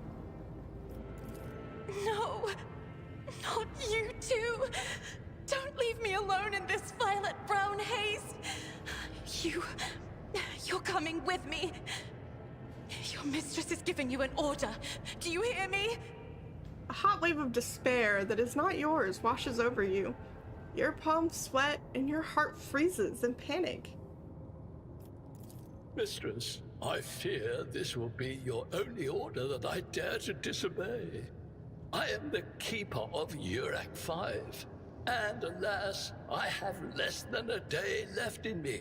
No, not you too. Don't leave me alone in this violet brown haze. You're coming with me. Your mistress is giving you an order. Do you hear me? A hot wave of despair that is not yours washes over you. Your palms sweat and your heart freezes in panic. Mistress, I fear this will be your only order that I dare to disobey. I am the keeper of Uric 5, and alas, I have less than a day left in me.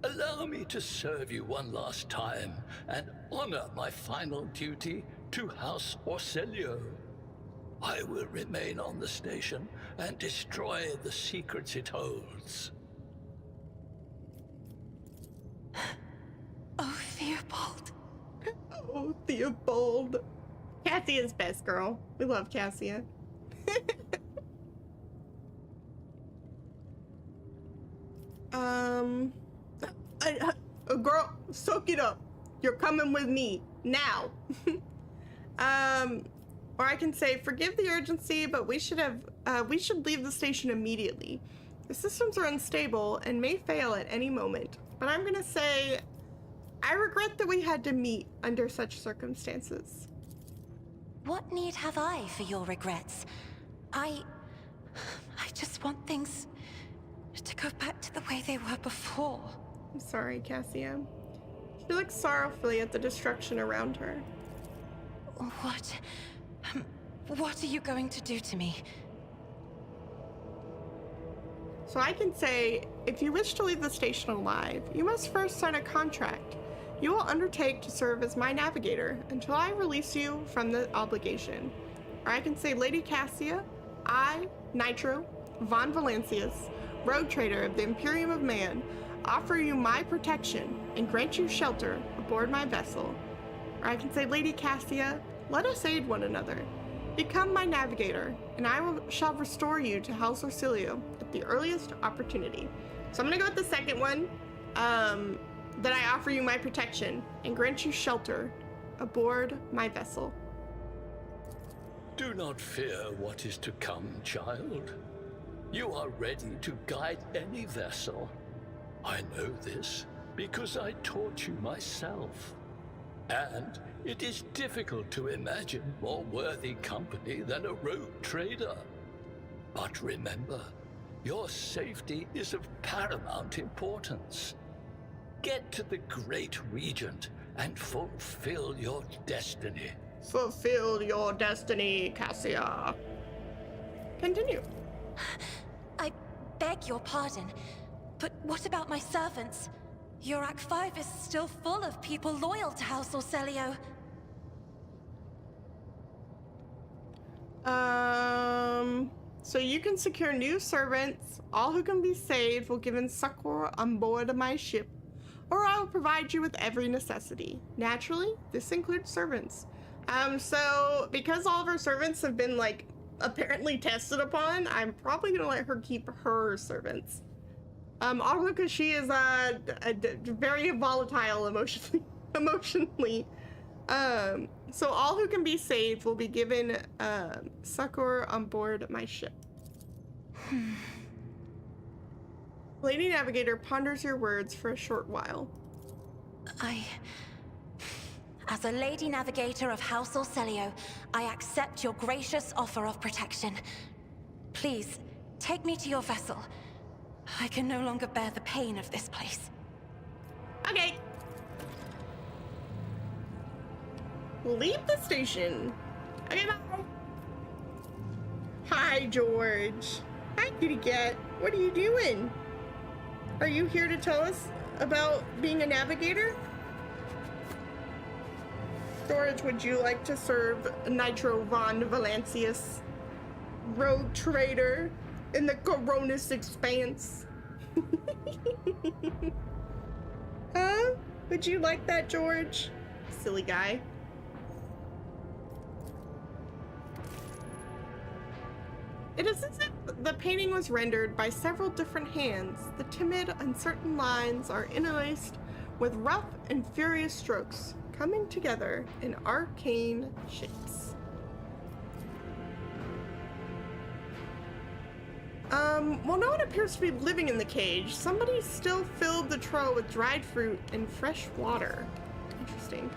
Allow me to serve you one last time and honor my final duty to House Orsilio. I will remain on the station and destroy the secrets it holds. Oh, Theobald. Oh, Theobald. Cassia's best girl. We love Cassia. Girl, soak it up. You're coming with me now. Or I can say, forgive the urgency, but we should leave the station immediately. The systems are unstable and may fail at any moment. But I'm gonna say, I regret that we had to meet under such circumstances. What need have I for your regrets? I just want things To go back to the way they were before. I'm sorry, Cassia. She looks sorrowfully at the destruction around her. What are you going to do to me? So I can say, if you wish to leave the station alive, you must first sign a contract. You will undertake to serve as my navigator until I release you from the obligation. Or I can say, Lady Cassia, I, Nitro, von Valancius, rogue trader of the Imperium of Man, offer you my protection and grant you shelter aboard my vessel. Or I can say, Lady Cassia, let us aid one another. Become my navigator, and shall restore you to House Orsilio at the earliest opportunity. So I'm gonna go with the second one, that I offer you my protection and grant you shelter aboard my vessel. Do not fear what is to come, child. You are ready to guide any vessel. I know this because I taught you myself. And it is difficult to imagine more worthy company than a rogue trader. But remember, your safety is of paramount importance. Get to the Great Regent and fulfill your destiny. Fulfill your destiny, Cassia. Continue. I beg your pardon, but what about my servants? Yurak 5 is still full of people loyal to House Orselio. So you can secure new servants. All who can be saved will given succor on board of my ship, or I will provide you with every necessity. Naturally, this includes servants. So because all of her servants have been, like, apparently tested upon, I'm probably gonna let her keep her servants. Also because she is very volatile emotionally. So all who can be saved will be given succor on board my ship. Lady Navigator ponders your words for a short while. As a Lady Navigator of House Orselio, I accept your gracious offer of protection. Please, take me to your vessel. I can no longer bear the pain of this place. Okay. Leave the station. Okay, bye. Hi, George. Hi, kitty cat. What are you doing? Are you here to tell us about being a navigator? George, would you like to serve Nitro von Valancius, rogue trader in the Coronis Expanse? Huh? Would you like that, George? Silly guy. It is as if the painting was rendered by several different hands. The timid, uncertain lines are interlaced with rough and furious strokes, coming together in arcane shapes. Well, no one appears to be living in the cage. Somebody still filled the trough with dried fruit and fresh water. Interesting.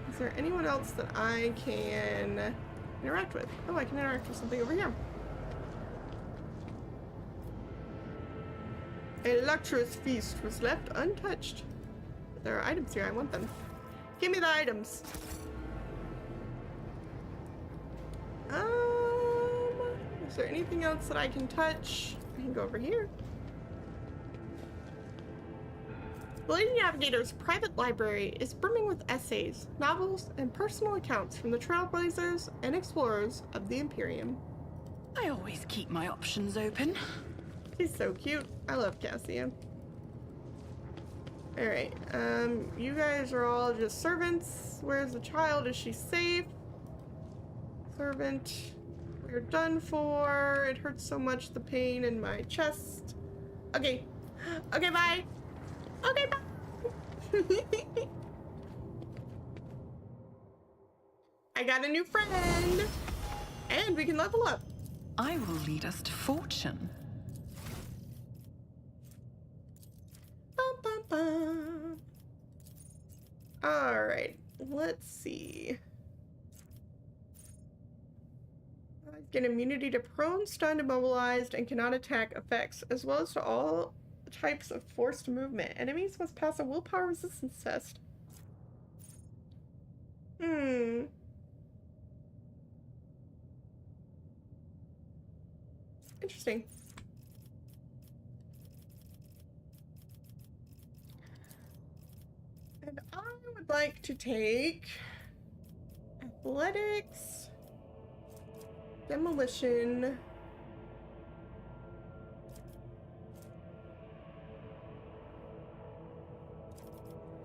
Is there anyone else that I can interact with? Oh, I can interact with something over here. A luxurious feast was left untouched. There are items here. I want them. Give me the items. Is there anything else that I can touch? I can go over here. The Lady Navigator's private library is brimming with essays, novels, and personal accounts from the trailblazers and explorers of the Imperium. I always keep my options open. She's so cute. I love Cassia. Alright, you guys are all just servants. Where's the child? Is she safe? Servant. We're done for. It hurts so much, the pain in my chest. Okay. Okay, bye. Okay, bye. I got a new friend. And we can level up. I will lead us to fortune. Bum, bum, bum. All right, let's see. I Gain immunity to prone, stunned, immobilized, and cannot attack effects, as well as to all types of forced movement. Enemies must pass a willpower resistance test. Interesting. And I would like to take athletics, demolition,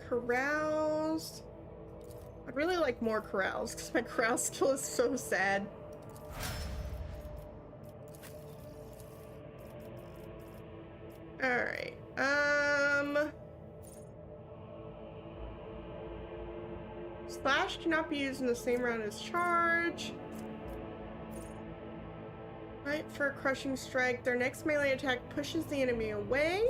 carouse. I'd really like more carouse because my carouse skill is so sad. Alright, Slash cannot be used in the same round as charge. Right, for a crushing strike, their next melee attack pushes the enemy away.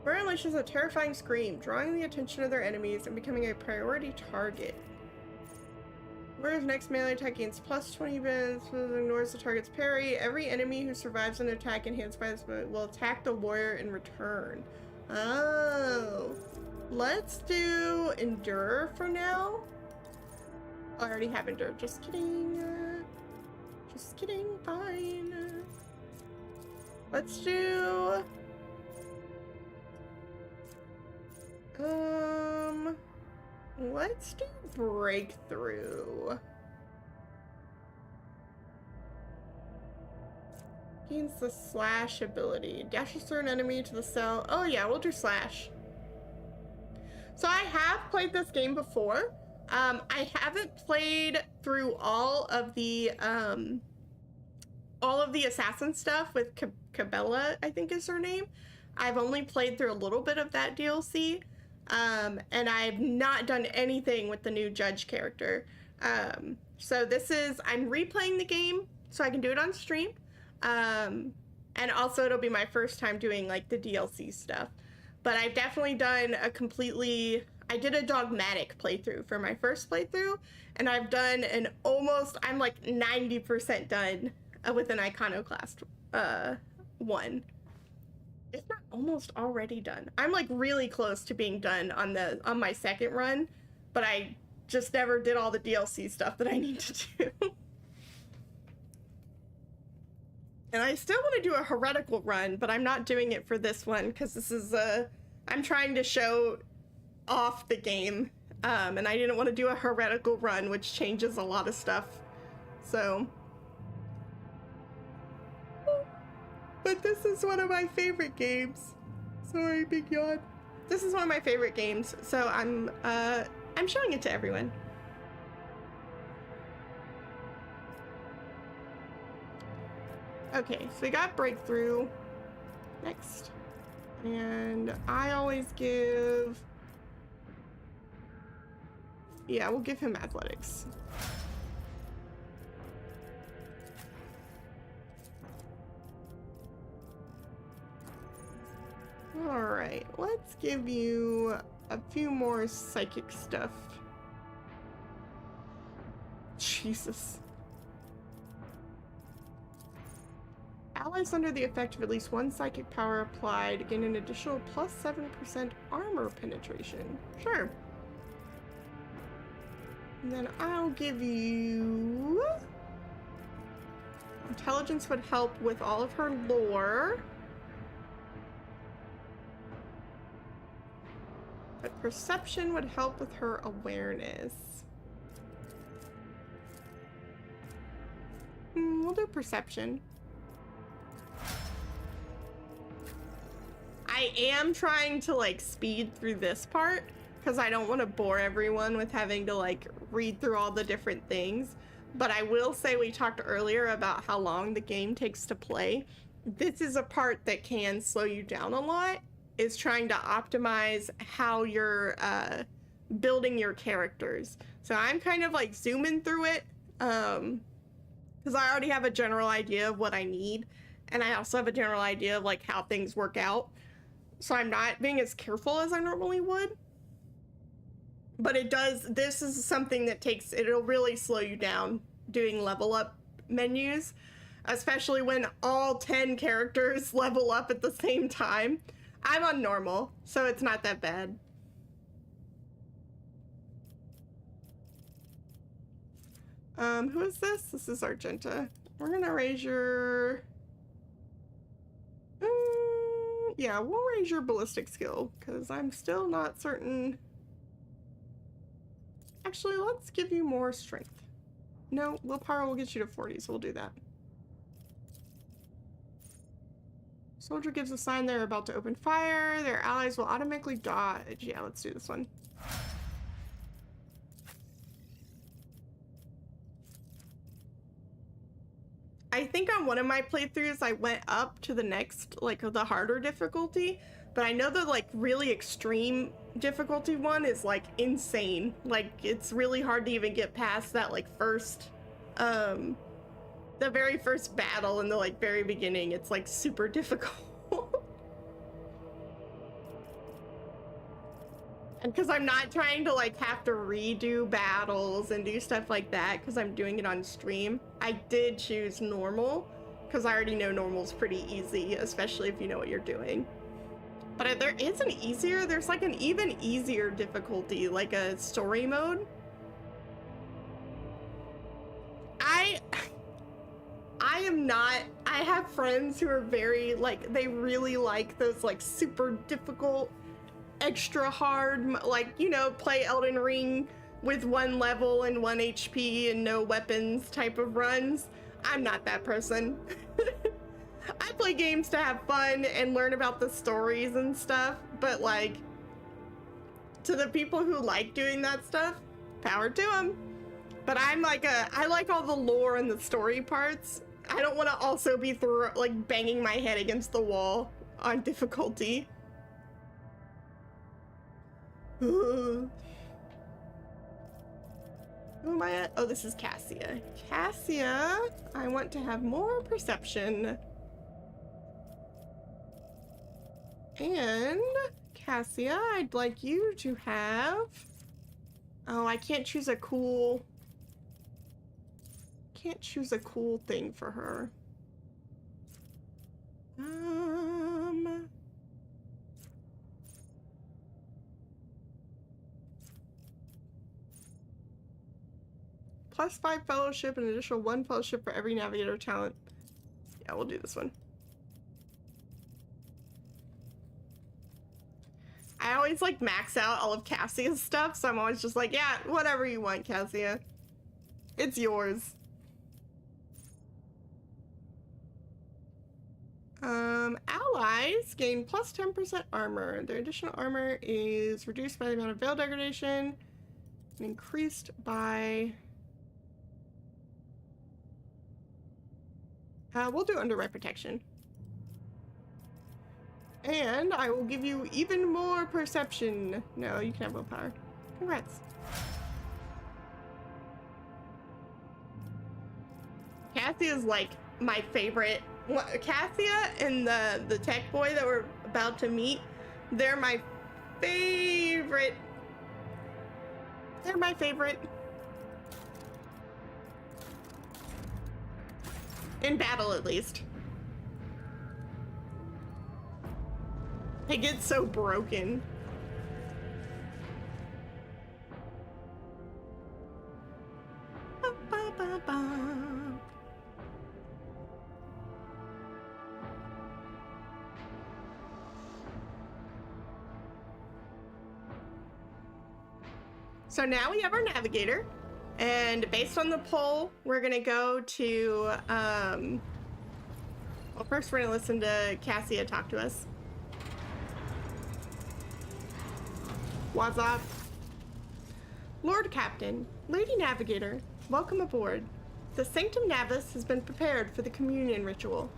Or unleashes a terrifying scream, drawing the attention of their enemies and becoming a priority target. Whereas next melee attack gains plus 20 bits, ignores the target's parry. Every enemy who survives an attack enhanced by this move will attack the warrior in return. Oh. Let's do Endure for now. Oh, I already have Endure. Just kidding. Just kidding. Fine. Let's do... let's do Breakthrough. Gains the Slash ability. Dashes through an enemy to the cell. Oh yeah, we'll do Slash. So I have played this game before. I haven't played through all of the assassin stuff with Cabela, I think is her name. I've only played through a little bit of that DLC. And I've not done anything with the new judge character. So this is, I'm replaying the game so I can do it on stream. And also it'll be my first time doing like the DLC stuff. But I've definitely done I did a dogmatic playthrough for my first playthrough, and I've done I'm like 90% done with an Iconoclast one. If not almost already done. I'm like really close to being done on my second run, but I just never did all the DLC stuff that I need to do. And I still want to do a heretical run, but I'm not doing it for this one because this is I'm trying to show off the game, and I didn't want to do a heretical run, which changes a lot of stuff. So, but this is one of my favorite games. Sorry, big yawn. This is one of my favorite games, so I'm showing it to everyone. Okay, so we got Breakthrough next. And I always give... Yeah, we'll give him Athletics. Alright, let's give you a few more psychic stuff. Jesus. Allies under the effect of at least one psychic power applied gain an additional plus 7% armor penetration. Sure. And then I'll give you... Intelligence would help with all of her lore. But Perception would help with her awareness. We'll do Perception. I am trying to like speed through this part because I don't want to bore everyone with having to like read through all the different things. But I will say, we talked earlier about how long the game takes to play. This is a part that can slow you down a lot, is trying to optimize how you're building your characters. So I'm kind of like zooming through it because I already have a general idea of what I need. And I also have a general idea of like how things work out. So I'm not being as careful as I normally would. But it does, this is something that takes, it'll really slow you down doing level up menus, especially when all 10 characters level up at the same time. I'm on normal, so it's not that bad. Who is this? This is Argenta. We're gonna raise your... yeah, we'll raise your ballistic skill, because I'm still not certain... Actually, let's give you more strength. No, willpower will get you to 40, so we'll do that. Soldier gives a sign they're about to open fire. Their allies will automatically dodge. Yeah, let's do this one. I think on one of my playthroughs I went up to the next, like the harder difficulty, but I know the like really extreme difficulty one is like insane. Like it's really hard to even get past that like first, the very first battle in the like very beginning. It's like super difficult. And because I'm not trying to like have to redo battles and do stuff like that because I'm doing it on stream, I did choose normal because I already know normal's pretty easy, especially if you know what you're doing. But there is an easier, there's like an even easier difficulty, like a story mode. I am not, I have friends who are very like, they really like those like super difficult, extra hard, like, you know, play Elden Ring with 1 level and 1 HP and no weapons type of runs. I'm not that person. I play games to have fun and learn about the stories and stuff, but like, to the people who like doing that stuff, power to them. But I'm like I like all the lore and the story parts. I don't want to also be like banging my head against the wall on difficulty. Who am I at? Oh, this is Cassia. Cassia, I want to have more perception. And Cassia, I'd like you to have... Oh, I can't choose a cool... Can't choose a cool thing for her. +5 fellowship and additional 1 fellowship for every navigator talent. Yeah, we'll do this one. I always like max out all of Cassia's stuff, so I'm always just like, yeah, whatever you want, Cassia. It's yours. Allies gain plus 10% armor. Their additional armor is reduced by the amount of veil degradation and increased by... we'll do under right protection. And I will give you even more perception. No, you can have willpower. Congrats. Cassia is like my favorite. Cassia and the tech boy that we're about to meet, they're my favorite. They're my favorite. In battle, at least. They get so broken. Ba, ba, ba, ba. So now we have our navigator, and based on the poll, we're gonna go to, well, first we're gonna listen to Cassia talk to us. What's up? Lord Captain, Lady Navigator, welcome aboard. The Sanctum Navis has been prepared for the communion ritual,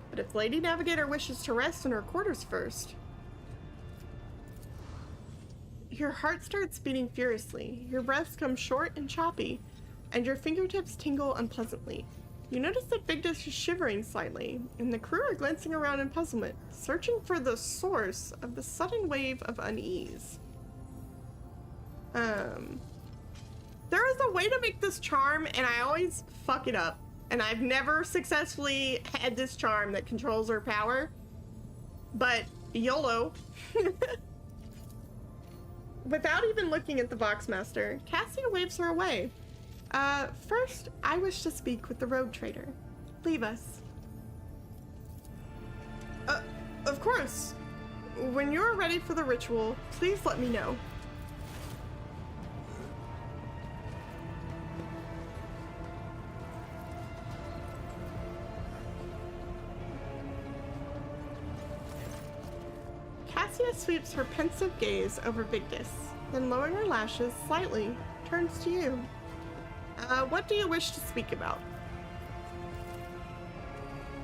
but if Lady Navigator wishes to rest in her quarters first... Your heart starts beating furiously, your breaths come short and choppy, and your fingertips tingle unpleasantly. You notice that Vigdis is shivering slightly, and the crew are glancing around in puzzlement, searching for the source of the sudden wave of unease. There is a way to make this charm, and I always fuck it up. and I've never successfully had this charm that controls her power, but YOLO. Without even looking at the Voxmaster, Cassia waves her away. First, I wish to speak with the rogue trader. Leave us. Of course. When you're ready for the ritual, please let me know. Cassia sweeps her pensive gaze over Vigdis, then lowering her lashes slightly, turns to you. What do you wish to speak about?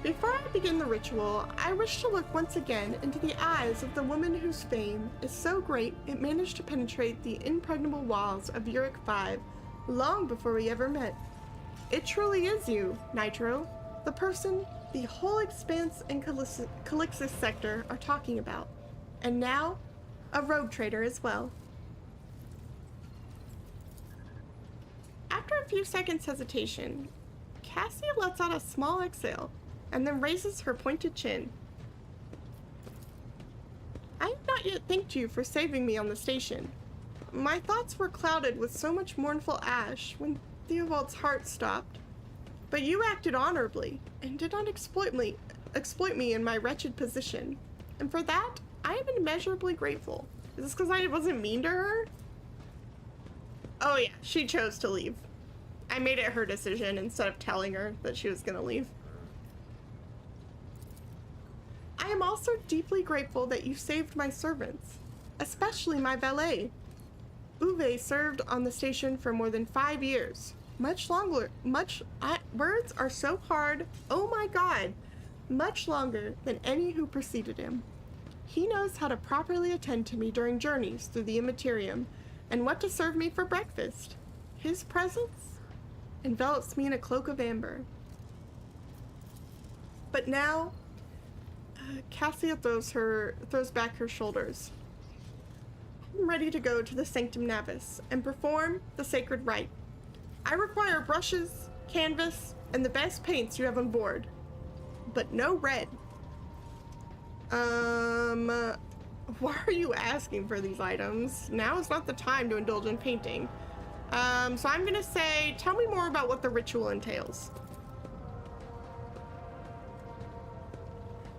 Before I begin the ritual, I wish to look once again into the eyes of the woman whose fame is so great it managed to penetrate the impregnable walls of Uric 5 long before we ever met. It truly is you, Nitro, the person the whole Expanse and Calixis sector are talking about. And now, a rogue trader as well. After a few seconds hesitation, Cassia lets out a small exhale and then raises her pointed chin. I have not yet thanked you for saving me on the station. My thoughts were clouded with so much mournful ash when Theobald's heart stopped. But you acted honorably and did not exploit me in my wretched position. And for that, I am immeasurably grateful. Is this because I wasn't mean to her? Oh yeah, she chose to leave. I made it her decision instead of telling her that she was gonna leave. I am also deeply grateful that you saved my servants, especially my valet. Uwe served on the station for more than 5 years. Much longer, words are so hard, oh my god, much longer than any who preceded him. He knows how to properly attend to me during journeys through the Immaterium, and what to serve me for breakfast. His presence envelops me in a cloak of amber. But now, Cassia throws back her shoulders. I'm ready to go to the Sanctum Navis and perform the sacred rite. I require brushes, canvas, and the best paints you have on board, but no red. Why are you asking for these items? Now is not the time to indulge in painting. So I'm gonna say, tell me more about what the ritual entails.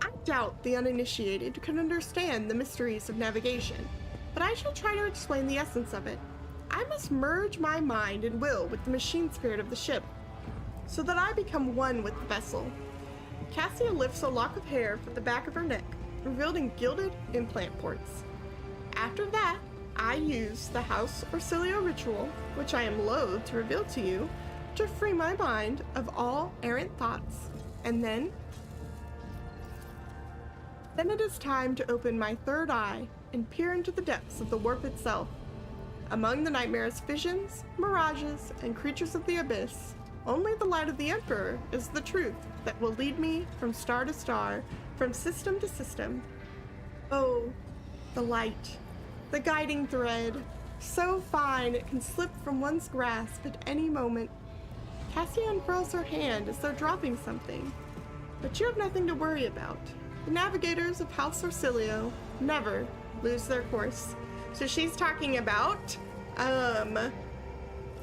I doubt the uninitiated can understand the mysteries of navigation, but I shall try to explain the essence of it. I must merge my mind and will with the machine spirit of the ship, so that I become one with the vessel. Cassia lifts a lock of hair from the back of her neck, revealing gilded implant ports. After that, I use the House Orsilio ritual, which I am loath to reveal to you, to free my mind of all errant thoughts, and then it is time to open my third eye and peer into the depths of the warp itself. Among the nightmare's visions, mirages, and creatures of the abyss, only the light of the Emperor is the truth that will lead me from star to star, from system to system. Oh, the light, the guiding thread, so fine it can slip from one's grasp at any moment. Cassia unfurls her hand as though dropping something, but you have nothing to worry about. The navigators of House Orsilio never lose their course. So she's talking about,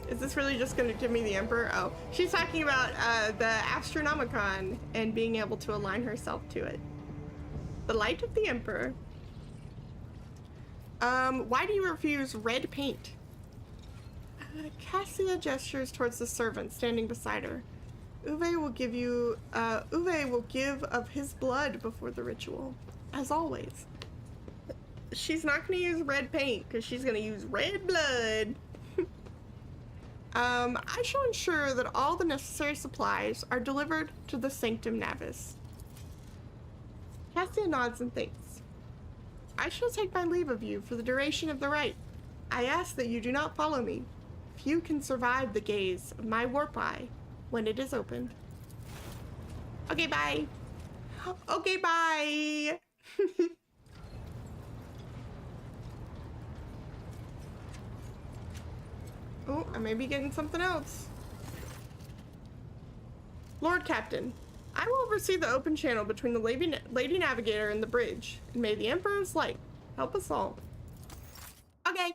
is this really just gonna give me the Emperor? Oh, she's talking about the Astronomicon and being able to align herself to it. The light of the Emperor. Why do you refuse red paint? Cassia gestures towards the servant standing beside her. Uwe will give of his blood before the ritual, as always. She's not going to use red paint because she's going to use red blood. I shall ensure that all the necessary supplies are delivered to the Sanctum Navis. Cassia nods and thanks. I shall take my leave of you for the duration of the rite. I ask that you do not follow me. Few can survive the gaze of my warp eye when it is opened. Okay, bye. Okay, bye. Oh, I may be getting something else. Lord Captain, I will oversee the open channel between the Lady Navigator and the bridge, and may the Emperor's light help us all. Okay.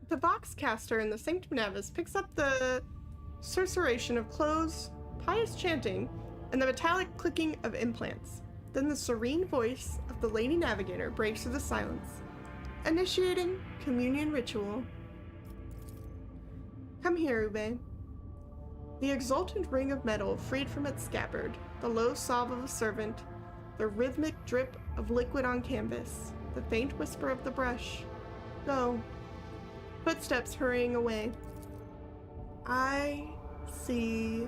The Voxcaster in the Sanctum Navis picks up the susurration of clothes, pious chanting, and the metallic clicking of implants. Then the serene voice of the Lady Navigator breaks through the silence, initiating communion ritual. Come here, Ube. The exultant ring of metal freed from its scabbard, the low sob of a servant, the rhythmic drip of liquid on canvas, the faint whisper of the brush. Go. Footsteps hurrying away. I see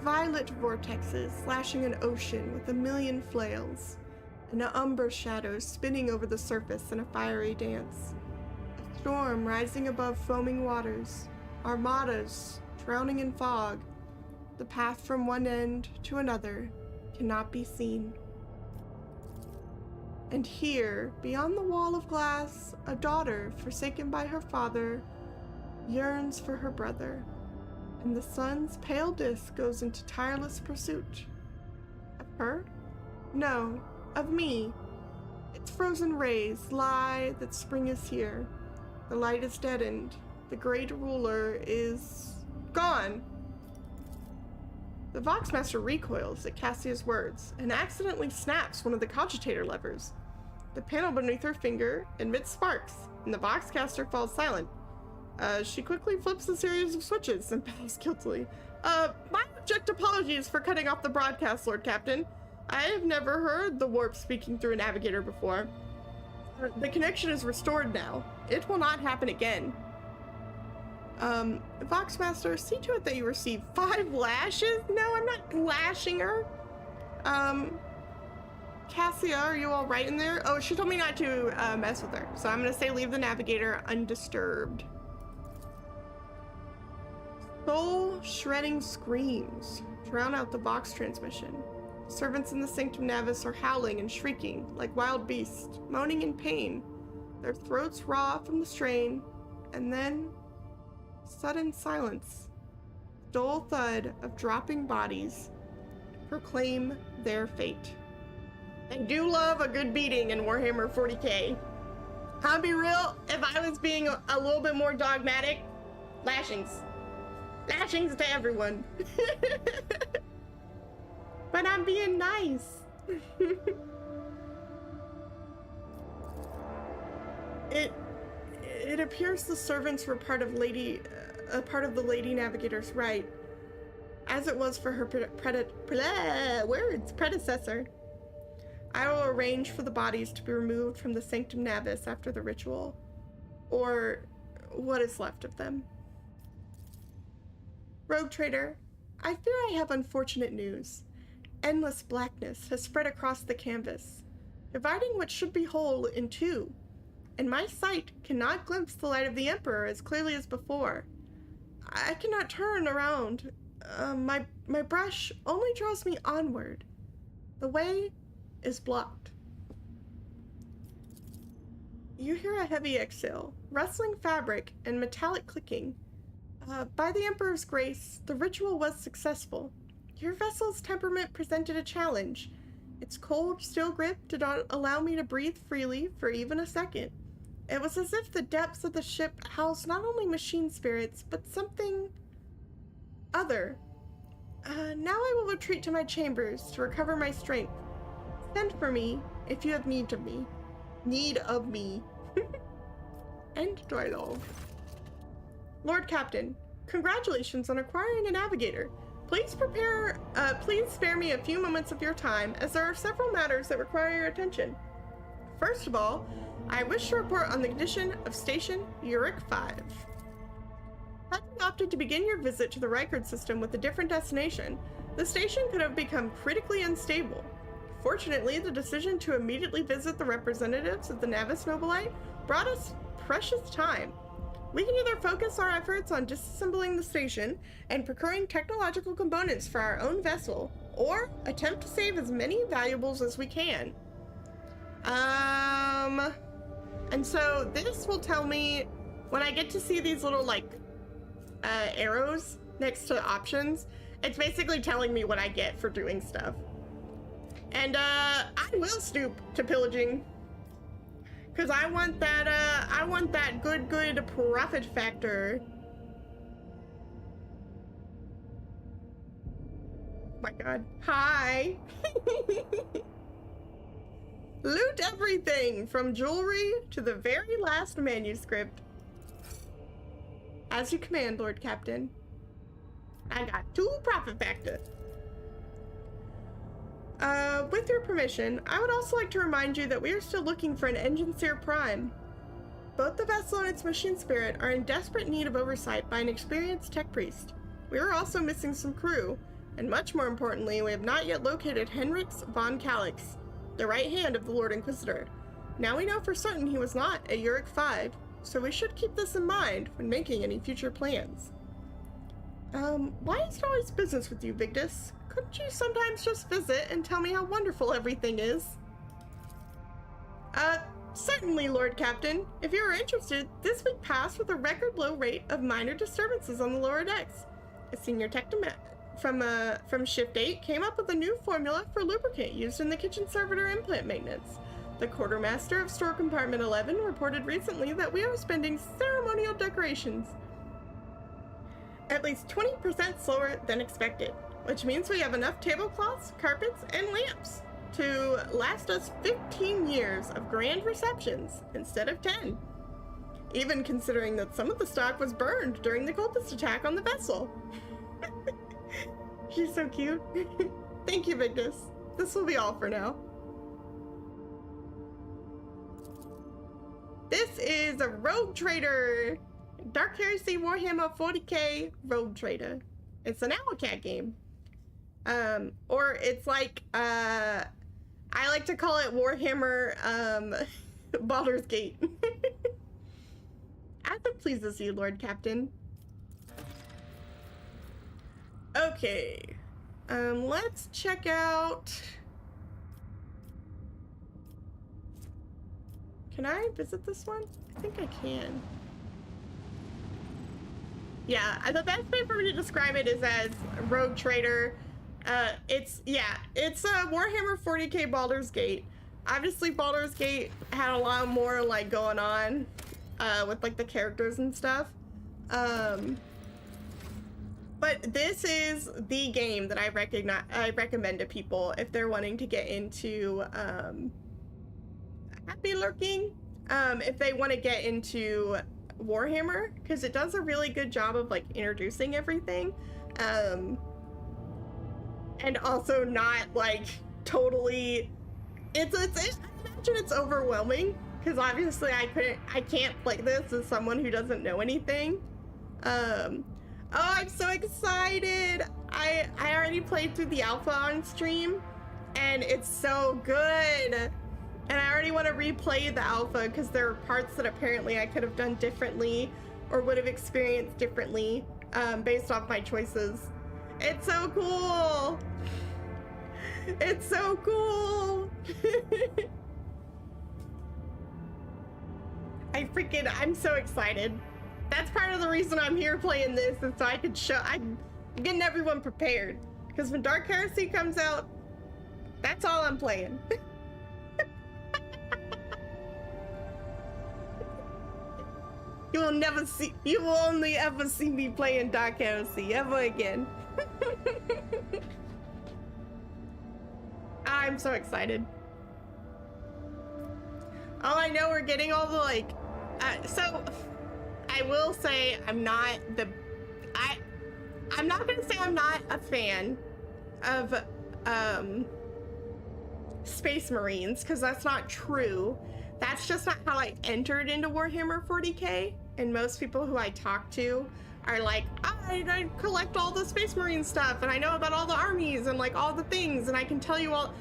violet vortexes slashing an ocean with a million flails, and umber shadows spinning over the surface in a fiery dance. A storm rising above foaming waters, armadas drowning in fog. The path from one end to another cannot be seen. And here, beyond the wall of glass, a daughter, forsaken by her father, yearns for her brother, and the sun's pale disk goes into tireless pursuit. Of her? No, of me. Its frozen rays lie that spring is here. The light is deadened. The great ruler is gone. The Voxmaster recoils at Cassia's words and accidentally snaps one of the cogitator levers. The panel beneath her finger emits sparks, and the Voxcaster falls silent. She quickly flips a series of switches and bows guiltily. My abject apologies for cutting off the broadcast, Lord Captain. I have never heard the warp speaking through a navigator before. The connection is restored now. It will not happen again. Voxmaster, see to it that you receive 5 lashes? No, I'm not lashing her. Cassia, are you all right in there? Oh, she told me not to mess with her, so I'm gonna say leave the navigator undisturbed. Soul-shredding screams drown out the Vox transmission. Servants in the Sanctum Navis are howling and shrieking like wild beasts, moaning in pain, their throats raw from the strain, and then sudden silence. Dull thud of dropping bodies proclaim their fate. I do love a good beating in Warhammer 40K. I'll be real, if I was being a little bit more dogmatic, lashings. Lashings to everyone. But I'm being nice. It appears the servants were part of the Lady Navigator's right, as it was for her predecessor. I will arrange for the bodies to be removed from the Sanctum Navis after the ritual, or what is left of them. Rogue Trader, I fear I have unfortunate news. Endless blackness has spread across the canvas, dividing what should be whole in two, and my sight cannot glimpse the light of the Emperor as clearly as before. I cannot turn around. My brush only draws me onward. The way is blocked. You hear a heavy exhale, rustling fabric, and metallic clicking. By the Emperor's grace, the ritual was successful. Your vessel's temperament presented a challenge. Its cold, still grip did not allow me to breathe freely for even a second. It was as if the depths of the ship housed not only machine spirits, but something other. Now I will retreat to my chambers to recover my strength. Send for me if you have need of me. Need of me. End dialogue. Lord Captain, congratulations on acquiring a navigator. Please spare me a few moments of your time, as there are several matters that require your attention. First of all, I wish to report on the condition of Station Uric 5. Had you opted to begin your visit to the Reichard system with a different destination, the station could have become critically unstable. Fortunately, the decision to immediately visit the representatives of the Navis Nobilite brought us precious time. We can either focus our efforts on disassembling the station and procuring technological components for our own vessel, or attempt to save as many valuables as we can. And so this will tell me when I get to see these little like arrows next to options, it's basically telling me what I get for doing stuff. And I will stoop to pillaging, because I want that good profit factor. Oh my god. Hi. Loot everything from jewelry to the very last manuscript. As you command, Lord Captain. I got 2 profit factor. With your permission, I would also like to remind you that we are still looking for an Engine Seer Prime. Both the vessel and its machine spirit are in desperate need of oversight by an experienced tech priest. We are also missing some crew, and much more importantly, we have not yet located Henrix von Calix, the right hand of the Lord Inquisitor. Now we know for certain he was not a Uric 5, so we should keep this in mind when making any future plans. Why is it always business with you, Vigdis? Couldn't you sometimes just visit and tell me how wonderful everything is? Certainly, Lord Captain. If you are interested, this week passed with a record low rate of minor disturbances on the lower decks. A senior technomat from Shift 8 came up with a new formula for lubricant used in the kitchen servitor implant maintenance. The quartermaster of store compartment 11 reported recently that we are spending ceremonial decorations at least 20% slower than expected, which means we have enough tablecloths, carpets, and lamps to last us 15 years of grand receptions instead of 10. Even considering that some of the stock was burned during the cultist attack on the vessel. She's so cute. Thank you, Vigdis. This will be all for now. This is a Rogue Trader. Dark Heresy Warhammer 40K Rogue Trader. It's an Owlcat game. Or it's like, I like to call it Warhammer, Baldur's Gate. As it pleases you, Lord Captain. Okay. Let's check out... Can I visit this one? I think I can. Yeah, the best way for me to describe it is as Rogue Trader. It's Warhammer 40K Baldur's Gate. Obviously, Baldur's Gate had a lot more like going on with like the characters and stuff. But this is the game that I recommend to people if they're wanting to get into happy lurking. If they want to get into Warhammer, because it does a really good job of like introducing everything, and also not like totally. I imagine it's overwhelming because obviously I can't play this as someone who doesn't know anything. Oh, I'm so excited! I already played through the alpha on stream, and it's so good. And I already want to replay the alpha because there are parts that apparently I could have done differently or would have experienced differently based off my choices. It's so cool. It's so cool. I'm so excited. That's part of the reason I'm here playing this, is so I could I'm getting everyone prepared. Because when Dark Heresy comes out, that's all I'm playing. You will only ever see me playing Dark Heresy ever again. I'm so excited. All I know, we're getting all the like, so I will say I'm not gonna say I'm not a fan of Space Marines, because that's not true. That's just not how I entered into Warhammer 40K, and most people who I talk to are like, I collect all the Space Marine stuff, and I know about all the armies and like all the things, and I can tell you all.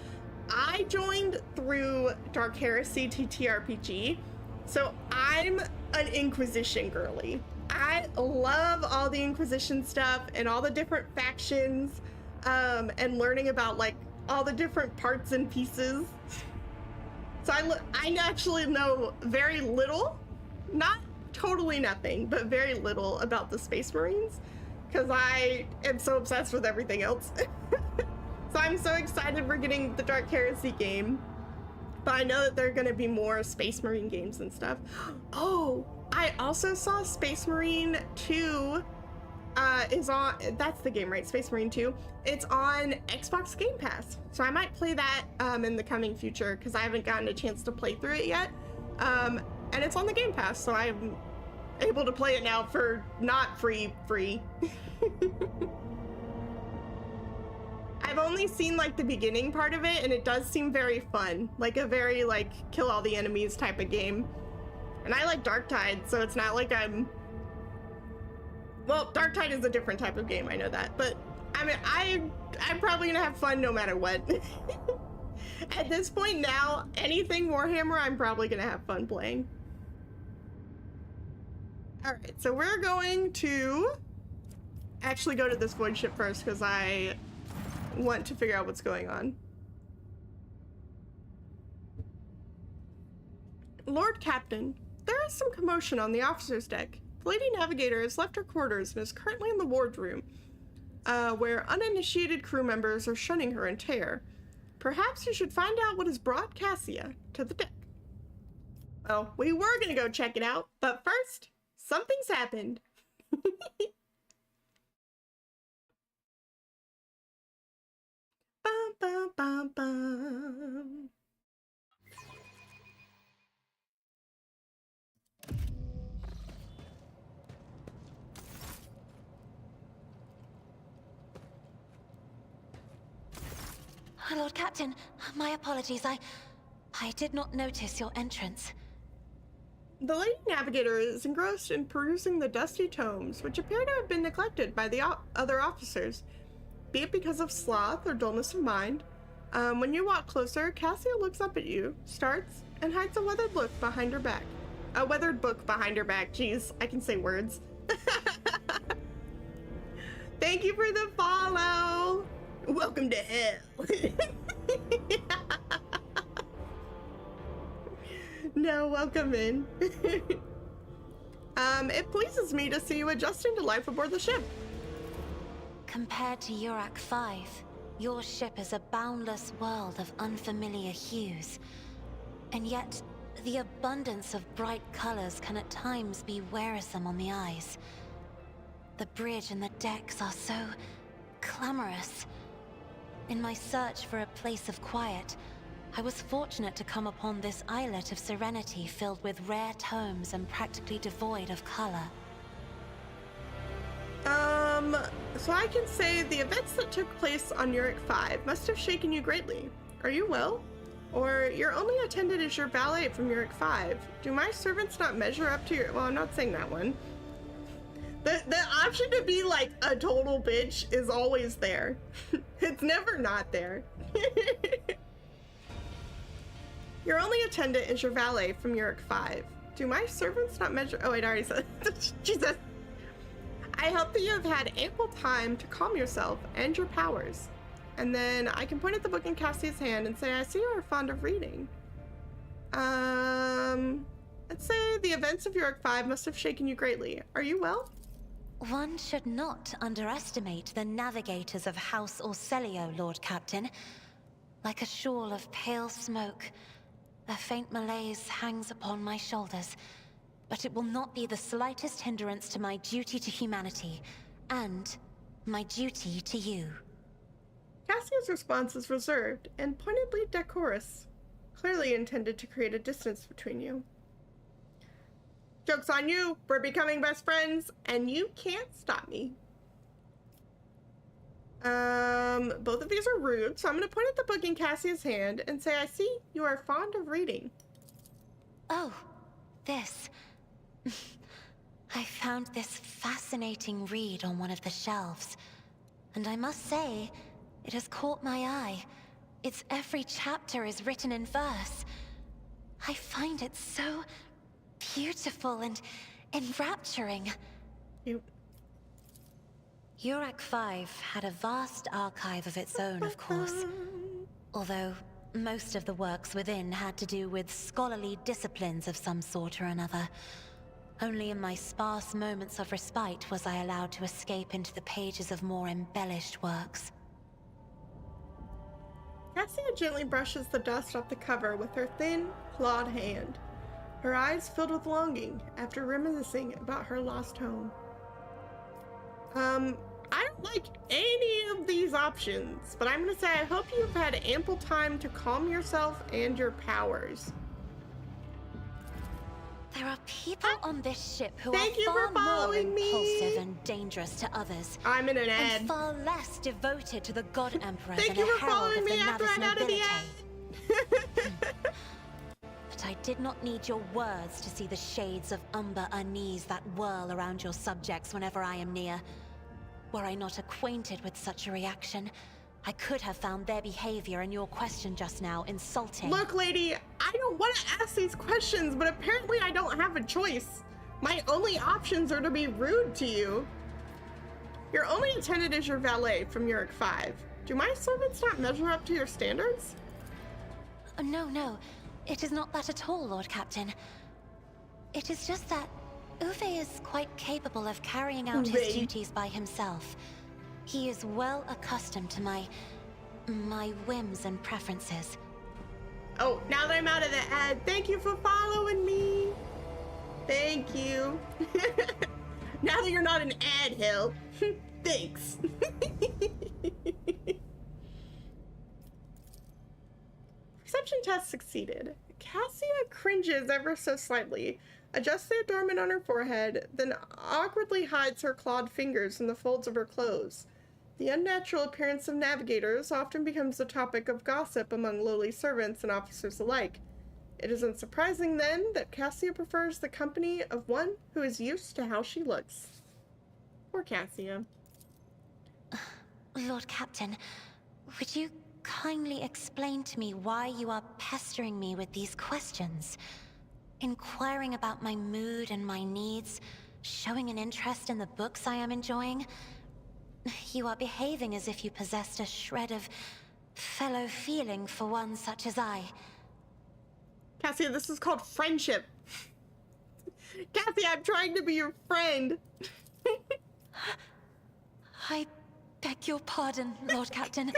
I joined through Dark Heresy TTRPG, so I'm an Inquisition girly. I love all the Inquisition stuff and all the different factions, and learning about like all the different parts and pieces. So I actually know very little, not totally nothing, but very little about the Space Marines, because I am so obsessed with everything else. So I'm so excited we're getting the Dark Heresy game, but I know that there are going to be more Space Marine games and stuff. Oh, I also saw Space Marine 2 is on, that's the game, right? Space Marine 2. It's on Xbox Game Pass. So I might play that in the coming future, because I haven't gotten a chance to play through it yet. And it's on the Game Pass, so I'm able to play it now for not free. I've only seen like the beginning part of it, and it does seem very fun, like a very like kill all the enemies type of game. And I like Darktide, so it's not like I'm, well, Darktide is a different type of game, I know that, but I mean, I'm probably gonna have fun no matter what. At this point now, anything Warhammer, I'm probably gonna have fun playing. All right, so we're going to actually go to this void ship first, because I want to figure out what's going on. Lord Captain, there is some commotion on the officer's deck. The Lady Navigator has left her quarters and is currently in the wardroom, where uninitiated crew members are shunning her in terror. Perhaps you should find out what has brought Cassia to the deck. Well, we were gonna go check it out, but first, something's happened. Bum, bum, bum, bum. Lord Captain, my apologies. I did not notice your entrance. The Lady Navigator is engrossed in perusing the dusty tomes, which appear to have been neglected by the other officers, be it because of sloth or dullness of mind. When you walk closer, Cassia looks up at you, starts, and hides a weathered look behind her back. A weathered book behind her back. Jeez, I can say words. Thank you for the follow! Welcome to hell. No, welcome in. It pleases me to see you adjusting to life aboard the ship. Compared to Urak 5, your ship is a boundless world of unfamiliar hues. And yet, the abundance of bright colors can at times be wearisome on the eyes. The bridge and the decks are so clamorous. In my search for a place of quiet, I was fortunate to come upon this islet of serenity filled with rare tomes and practically devoid of color. So I can say the events that took place on Urak 5 must have shaken you greatly. Are you well? Or your only attendant is your valet from Urak 5. Do my servants not measure up to your... Well, I'm not saying that one. The option to be like a total bitch is always there. It's never not there. Your only attendant is your valet from Urak 5. Do my servants not measure... Oh, wait, I already said Jesus. I hope that you have had ample time to calm yourself and your powers. And then I can point at the book in Cassie's hand and say, I see you are fond of reading. Let's say the events of Urak 5 must have shaken you greatly. Are you well? One should not underestimate the navigators of House Orselio, Lord Captain. Like a shawl of pale smoke, a faint malaise hangs upon my shoulders, but it will not be the slightest hindrance to my duty to humanity, and my duty to you. Cassia's response is reserved and pointedly decorous, clearly intended to create a distance between you. Joke's on you, we're becoming best friends, and you can't stop me. Both of these are rude, so I'm gonna point at the book in Cassia's hand and say, I see you are fond of reading. Oh, this. I found this fascinating read on one of the shelves, and I must say, it has caught my eye. Its every chapter is written in verse. I find it so beautiful and enrapturing. Urak 5 had a vast archive of its own, of course. Although, Most of the works within had to do with scholarly disciplines of some sort or another. Only in my sparse moments of respite was I allowed to escape into the pages of more embellished works. Cassia gently brushes the dust off the cover with her thin, clawed hand. Her eyes filled with longing after reminiscing about her lost home. I don't like any of these options, but I'm gonna say I hope you've had ample time to calm yourself and your powers. There are people on this ship who Thank are you for far more following me. impulsive and dangerous to others. I'm in an ad. And far less devoted to the God Emperor Thank than you a for herald following of the me after Navis I'm out of the nobility. ad. But I did not need your words to see the shades of umber unease that whirl around your subjects whenever I am near. Were I not acquainted with such a reaction, I could have found their behavior and your question just now insulting. Look, lady, I don't want to ask these questions, but apparently I don't have a choice. My only options are to be rude to you. Your only attendant is your valet from Uric 5. Do my servants not measure up to your standards? No. It is not that at all, Lord Captain. It is just that Uwe is quite capable of carrying out his duties by himself. He is well accustomed to my whims and preferences. Oh, now that I'm out of the ad, thank you for following me. Thank you. Now that you're not an ad hill, thanks. Perception test succeeded. Cassia cringes ever so slightly, adjusts the adornment on her forehead, then awkwardly hides her clawed fingers in the folds of her clothes. The unnatural appearance of navigators often becomes the topic of gossip among lowly servants and officers alike. It isn't surprising, then, that Cassia prefers the company of one who is used to how she looks. Poor Cassia. Lord Captain, would you kindly explain to me why you are pestering me with these questions? Inquiring about my mood and my needs, showing an interest in the books I am enjoying. You are behaving as if you possessed a shred of fellow feeling for one such as I. Cassia, this is called friendship. Cassia, I'm trying to be your friend. I beg your pardon, Lord Captain.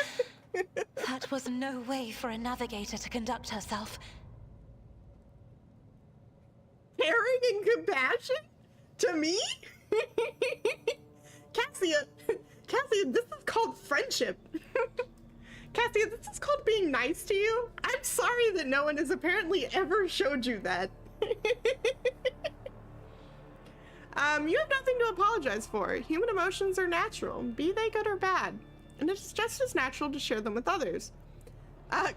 That was no way for a navigator to conduct herself. Caring and compassion? To me? Cassia, this is called friendship. Cassia, this is called being nice to you. I'm sorry that no one has apparently ever showed you that. You have nothing to apologize for. Human emotions are natural, be they good or bad. And it's just as natural to share them with others.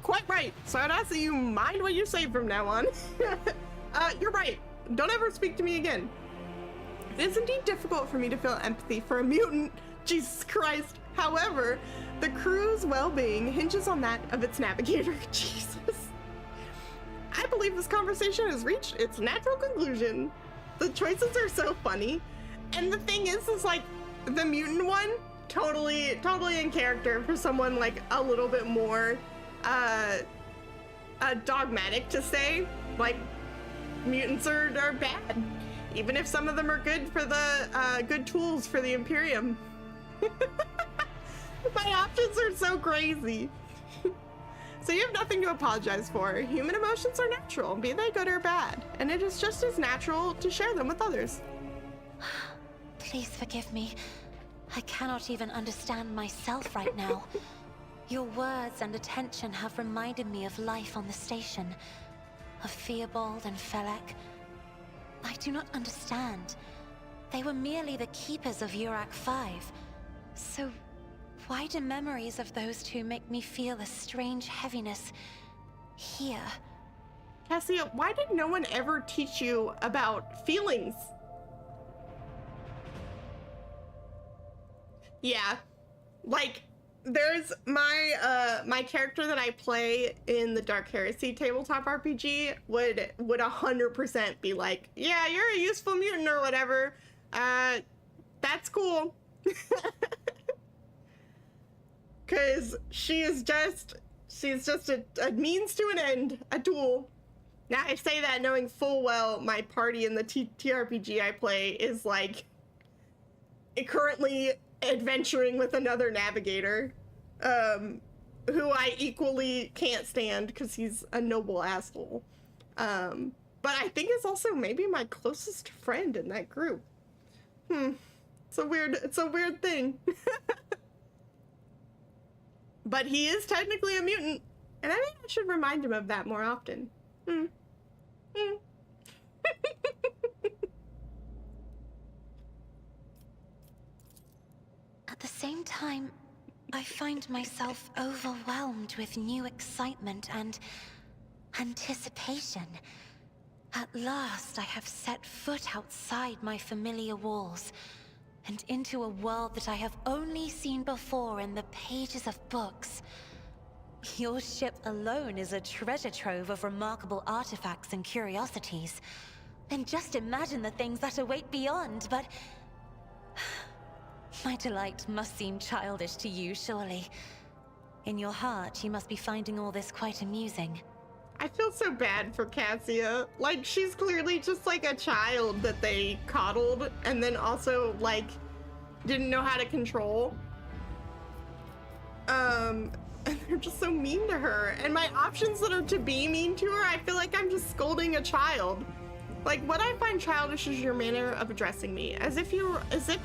Quite right. So I'd ask that you mind what you say from now on. You're right. Don't ever speak to me again. It is indeed difficult for me to feel empathy for a mutant. Jesus Christ. However, the crew's well-being hinges on that of its navigator. Jesus. I believe this conversation has reached its natural conclusion. The choices are so funny. And the thing is like, the mutant one, totally in character for someone like a little bit more dogmatic to say, like, mutants are bad, even if some of them are good for the good tools for the Imperium. My options are so crazy. So you have nothing to apologize for. Human emotions are natural, be they good or bad, and it is just as natural to share them with others. Please forgive me. I cannot even understand myself right now. Your words and attention have reminded me of life on the station, of Theobald and Felek. I do not understand. They were merely the keepers of Uric 5. So why do memories of those two make me feel a strange heaviness here? Cassia, why did no one ever teach you about feelings? Yeah, like, there's my character that I play in the Dark Heresy tabletop RPG would 100% be like, yeah, you're a useful mutant or whatever. That's cool. Cause she is just She's just a means to an end, a tool. Now I say that knowing full well my party in the TRPG I play is like currently adventuring with another navigator, who I equally can't stand because he's a noble asshole. But I think is also maybe my closest friend in that group. It's a weird thing. But he is technically a mutant, and I think I should remind him of that more often. At the same time, I find myself overwhelmed with new excitement and anticipation. At last, I have set foot outside my familiar walls and into a world that I have only seen before in the pages of books. Your ship alone is a treasure trove of remarkable artifacts and curiosities. And just imagine the things that await beyond, but... my delight must seem childish to you, surely. In your heart, you must be finding all this quite amusing. I feel so bad for Cassia. Like, she's clearly just like a child that they coddled and then also, like, didn't know how to control. And they're just so mean to her. And my options that are to be mean to her, I feel like I'm just scolding a child. Like, what I find childish is your manner of addressing me, as if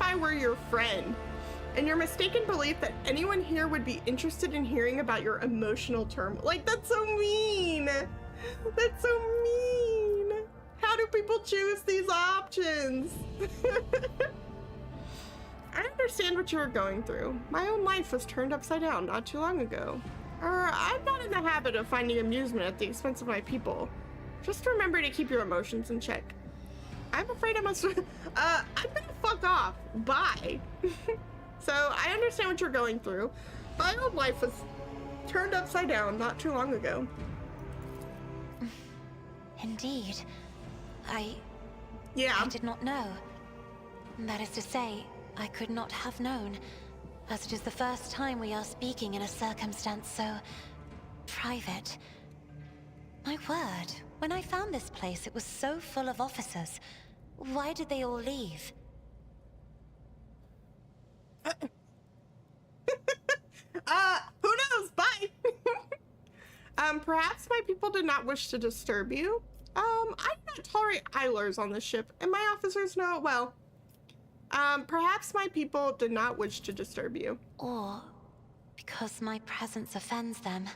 I were your friend. And your mistaken belief that anyone here would be interested in hearing about your emotional turmoil. Like, that's so mean. That's so mean. How do people choose these options? I understand what you were going through. My own life was turned upside down not too long ago. I'm not in the habit of finding amusement at the expense of my people. Just remember to keep your emotions in check. I'm afraid I must... I'm gonna fuck off. Bye. So, I understand what you're going through. My own life was turned upside down not too long ago. Indeed. I did not know. That is to say, I could not have known, as it is the first time we are speaking in a circumstance so... private. My word, when I found this place, it was so full of officers. Why did they all leave? Who knows? Bye! Perhaps my people did not wish to disturb you. I do not tolerate idlers on this ship, and my officers know it well. Perhaps my people did not wish to disturb you. Or because my presence offends them.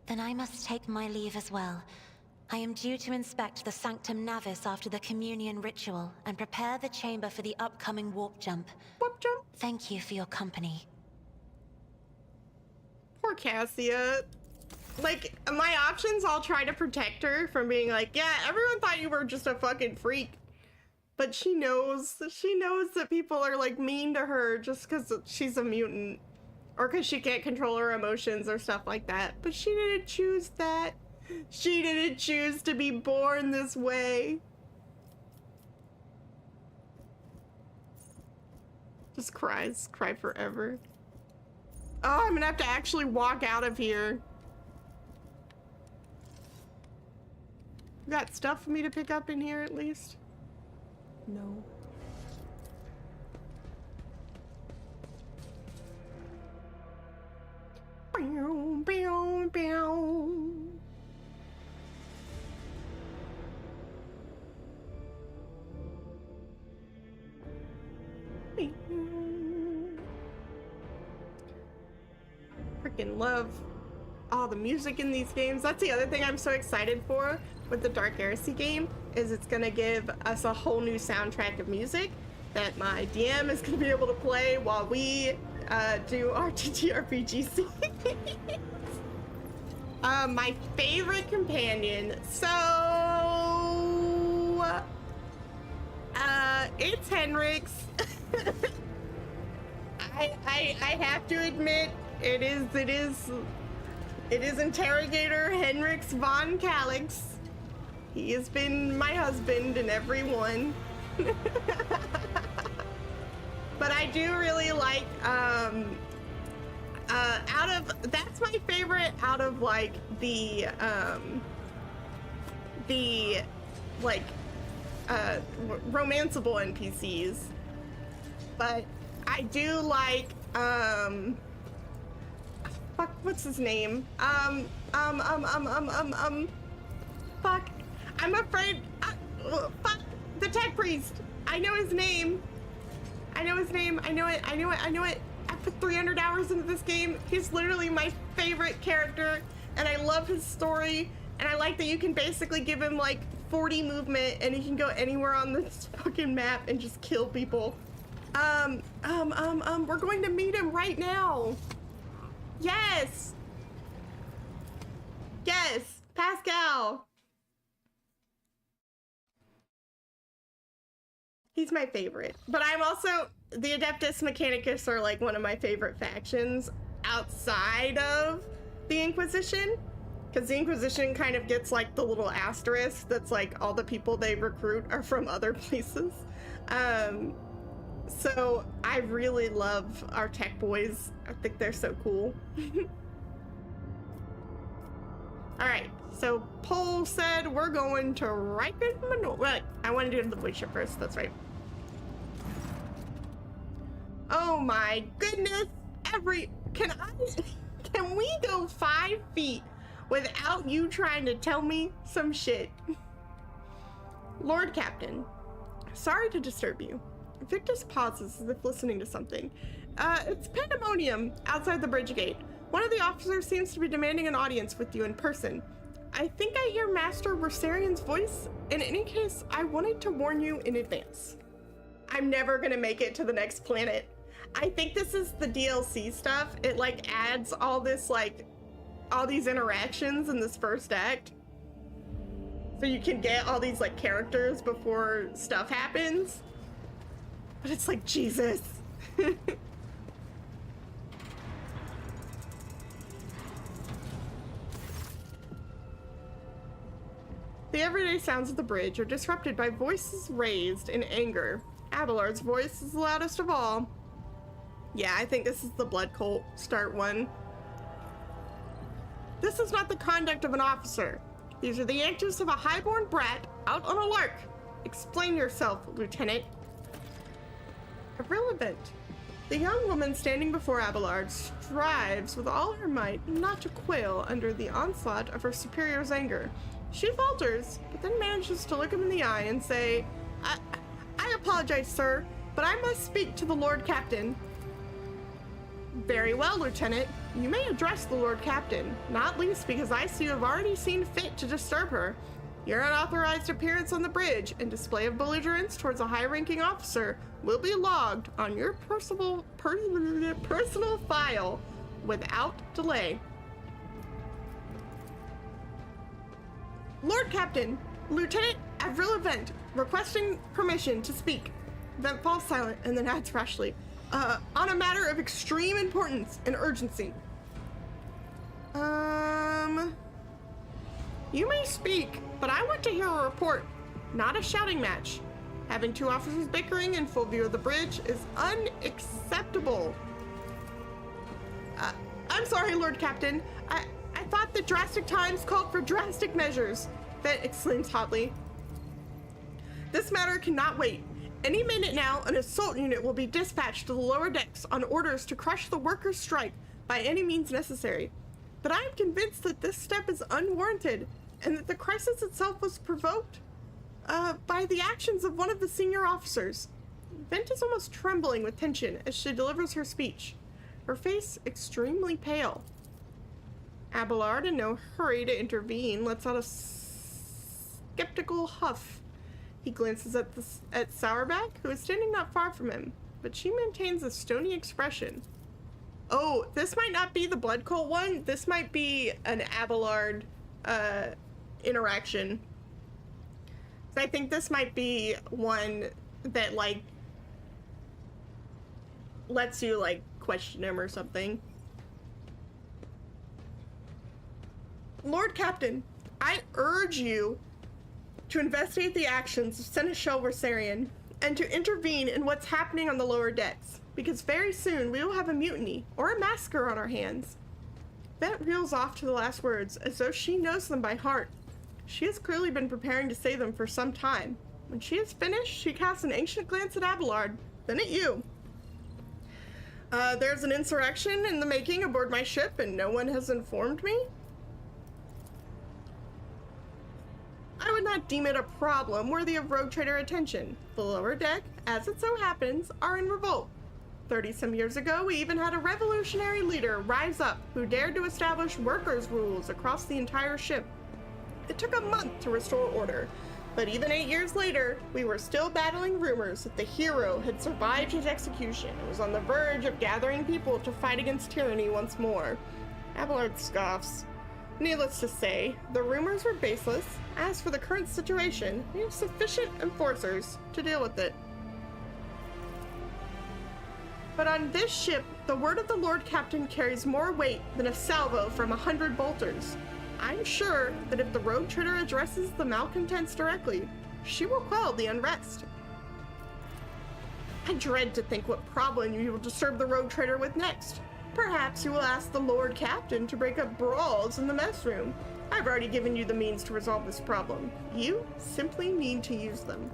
Then I must take my leave as well. I am due to inspect the Sanctum Navis after the communion ritual and prepare the chamber for the upcoming warp jump. Warp jump? Thank you for your company. Poor Cassia. Like, my options, I'll try to protect her from being like, yeah, everyone thought you were just a fucking freak. But she knows that people are, like, mean to her just because she's a mutant. Or because she can't control her emotions or stuff like that. But she didn't choose that. She didn't choose to be born this way. Just cries. Cry forever. Oh, I'm gonna have to actually walk out of here. You got stuff for me to pick up in here at least? No. Bow, bow, bow. Freaking love all the music in these games. That's the other thing I'm so excited for with the Dark Heresy game, is it's gonna give us a whole new soundtrack of music that my DM is gonna be able to play while we do our TTRPG series. My favorite companion. So, it's Henrix. I have to admit, it is Interrogator Henrix von Calix. He has been my husband in every one. But I do really like, that's my favorite out of like the like romanceable NPCs. But I do like fuck, what's his name? Fuck, I'm afraid. Fuck, the tech priest. I know his name. I know his name. I know it. I know it. I know it. I put 300 hours into this game. He's literally my favorite character, and I love his story. And I like that you can basically give him like 40 movement, and he can go anywhere on this fucking map and just kill people. We're going to meet him right now. Yes. Yes, Pascal. He's my favorite. But I'm also, the Adeptus Mechanicus are like one of my favorite factions outside of the Inquisition. Because the Inquisition kind of gets like the little asterisk that's like all the people they recruit are from other places. So I really love our tech boys. I think they're so cool. All right, so Pohl said we're going to Reichenmann. Wait, I want to do the voice ship first, that's right. Oh my goodness, can we go 5 feet without you trying to tell me some shit? Lord Captain, sorry to disturb you. Victus pauses as if listening to something. It's pandemonium outside the bridge gate. One of the officers seems to be demanding an audience with you in person. I think I hear Master Versarian's voice. In any case, I wanted to warn you in advance. I'm never gonna make it to the next planet. I think this is the DLC stuff. It like adds all this like, all these interactions in this first act. So you can get all these like characters before stuff happens. But it's like, Jesus. The everyday sounds of the bridge are disrupted by voices raised in anger. Abelard's voice is the loudest of all. Yeah, I think this is the blood cult start one. This is not the conduct of an officer. These are the antics of a highborn brat out on a lark. Explain yourself, Lieutenant. Irrelevant. The young woman standing before Abelard strives with all her might not to quail under the onslaught of her superior's anger. She falters, but then manages to look him in the eye and say, I apologize, sir, but I must speak to the Lord Captain. Very well, Lieutenant. You may address the Lord Captain, not least because I see you have already seen fit to disturb her. Your unauthorized appearance on the bridge and display of belligerence towards a high-ranking officer will be logged on your personal file without delay. Lord Captain, Lieutenant Avril Event, requesting permission to speak. Vent falls silent and then adds rashly, on a matter of extreme importance and urgency. You may speak, but I want to hear a report, not a shouting match. Having two officers bickering in full view of the bridge is unacceptable. I'm sorry, Lord Captain. I thought that drastic times called for drastic measures, Vent exclaims hotly. This matter cannot wait. Any minute now, an assault unit will be dispatched to the lower decks on orders to crush the workers' strike by any means necessary. But I am convinced that this step is unwarranted and that the crisis itself was provoked by the actions of one of the senior officers. Vent is almost trembling with tension as she delivers her speech, her face extremely pale. Abelard, in no hurry to intervene, lets out a skeptical huff. He glances at Sourback, who is standing not far from him, but she maintains a stony expression. Oh, this might not be the Blood Cult one. This might be an Abelard interaction. So I think this might be one that, like, lets you, like, question him or something. Lord Captain, I urge you to investigate the actions of Seneschal Versarian and to intervene in what's happening on the lower decks, because very soon we will have a mutiny or a massacre on our hands. Bent reels off to the last words as though she knows them by heart. She has clearly been preparing to say them for some time. When she is finished, she casts an anxious glance at Abelard, then at you. There's an insurrection in the making aboard my ship and no one has informed me? I would not deem it a problem worthy of rogue trader attention. The lower deck, as it so happens, are in revolt. 30-some years ago, we even had a revolutionary leader rise up who dared to establish workers' rules across the entire ship. It took a month to restore order, but even 8 years later, we were still battling rumors that the hero had survived his execution and was on the verge of gathering people to fight against tyranny once more. Abelard scoffs. Needless to say, the rumors were baseless. As for the current situation, we have sufficient enforcers to deal with it. But on this ship, the word of the Lord Captain carries more weight than a salvo from 100 bolters. I'm sure that if the rogue trader addresses the malcontents directly, she will quell the unrest. I dread to think what problem you will disturb the rogue trader with next. Perhaps you will ask the Lord Captain to break up brawls in the mess room. I've already given you the means to resolve this problem. You simply need to use them.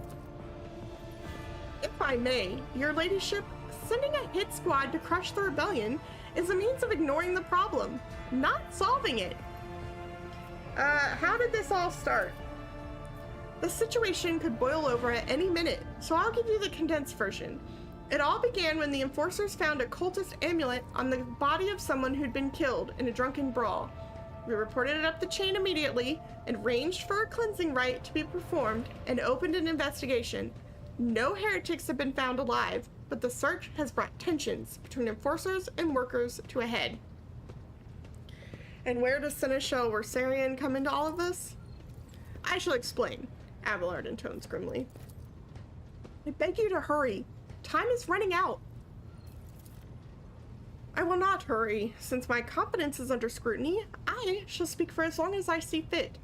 If I may, your ladyship, sending a hit squad to crush the rebellion is a means of ignoring the problem, not solving it. How did this all start? The situation could boil over at any minute, so I'll give you the condensed version. It all began when the enforcers found a cultist amulet on the body of someone who'd been killed in a drunken brawl. We reported it up the chain immediately and arranged for a cleansing rite to be performed and opened an investigation. No heretics have been found alive, but the search has brought tensions between enforcers and workers to a head. And where does Seneschal Worsarian come into all of this? I shall explain, Abelard intones grimly. I beg you to hurry. Time is running out. I will not hurry. Since my competence is under scrutiny, I shall speak for as long as I see fit.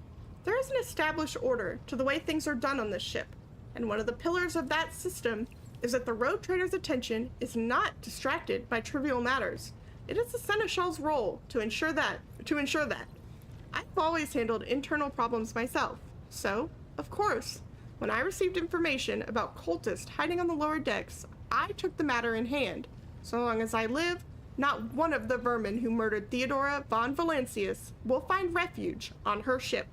There is an established order to the way things are done on this ship, and one of the pillars of that system is that the rogue trader's attention is not distracted by trivial matters. It is the Seneschal's role to ensure that. I've always handled internal problems myself, so, of course, when I received information about cultists hiding on the lower decks, I took the matter in hand. So long as I live, not one of the vermin who murdered Theodora von Valancius will find refuge on her ship.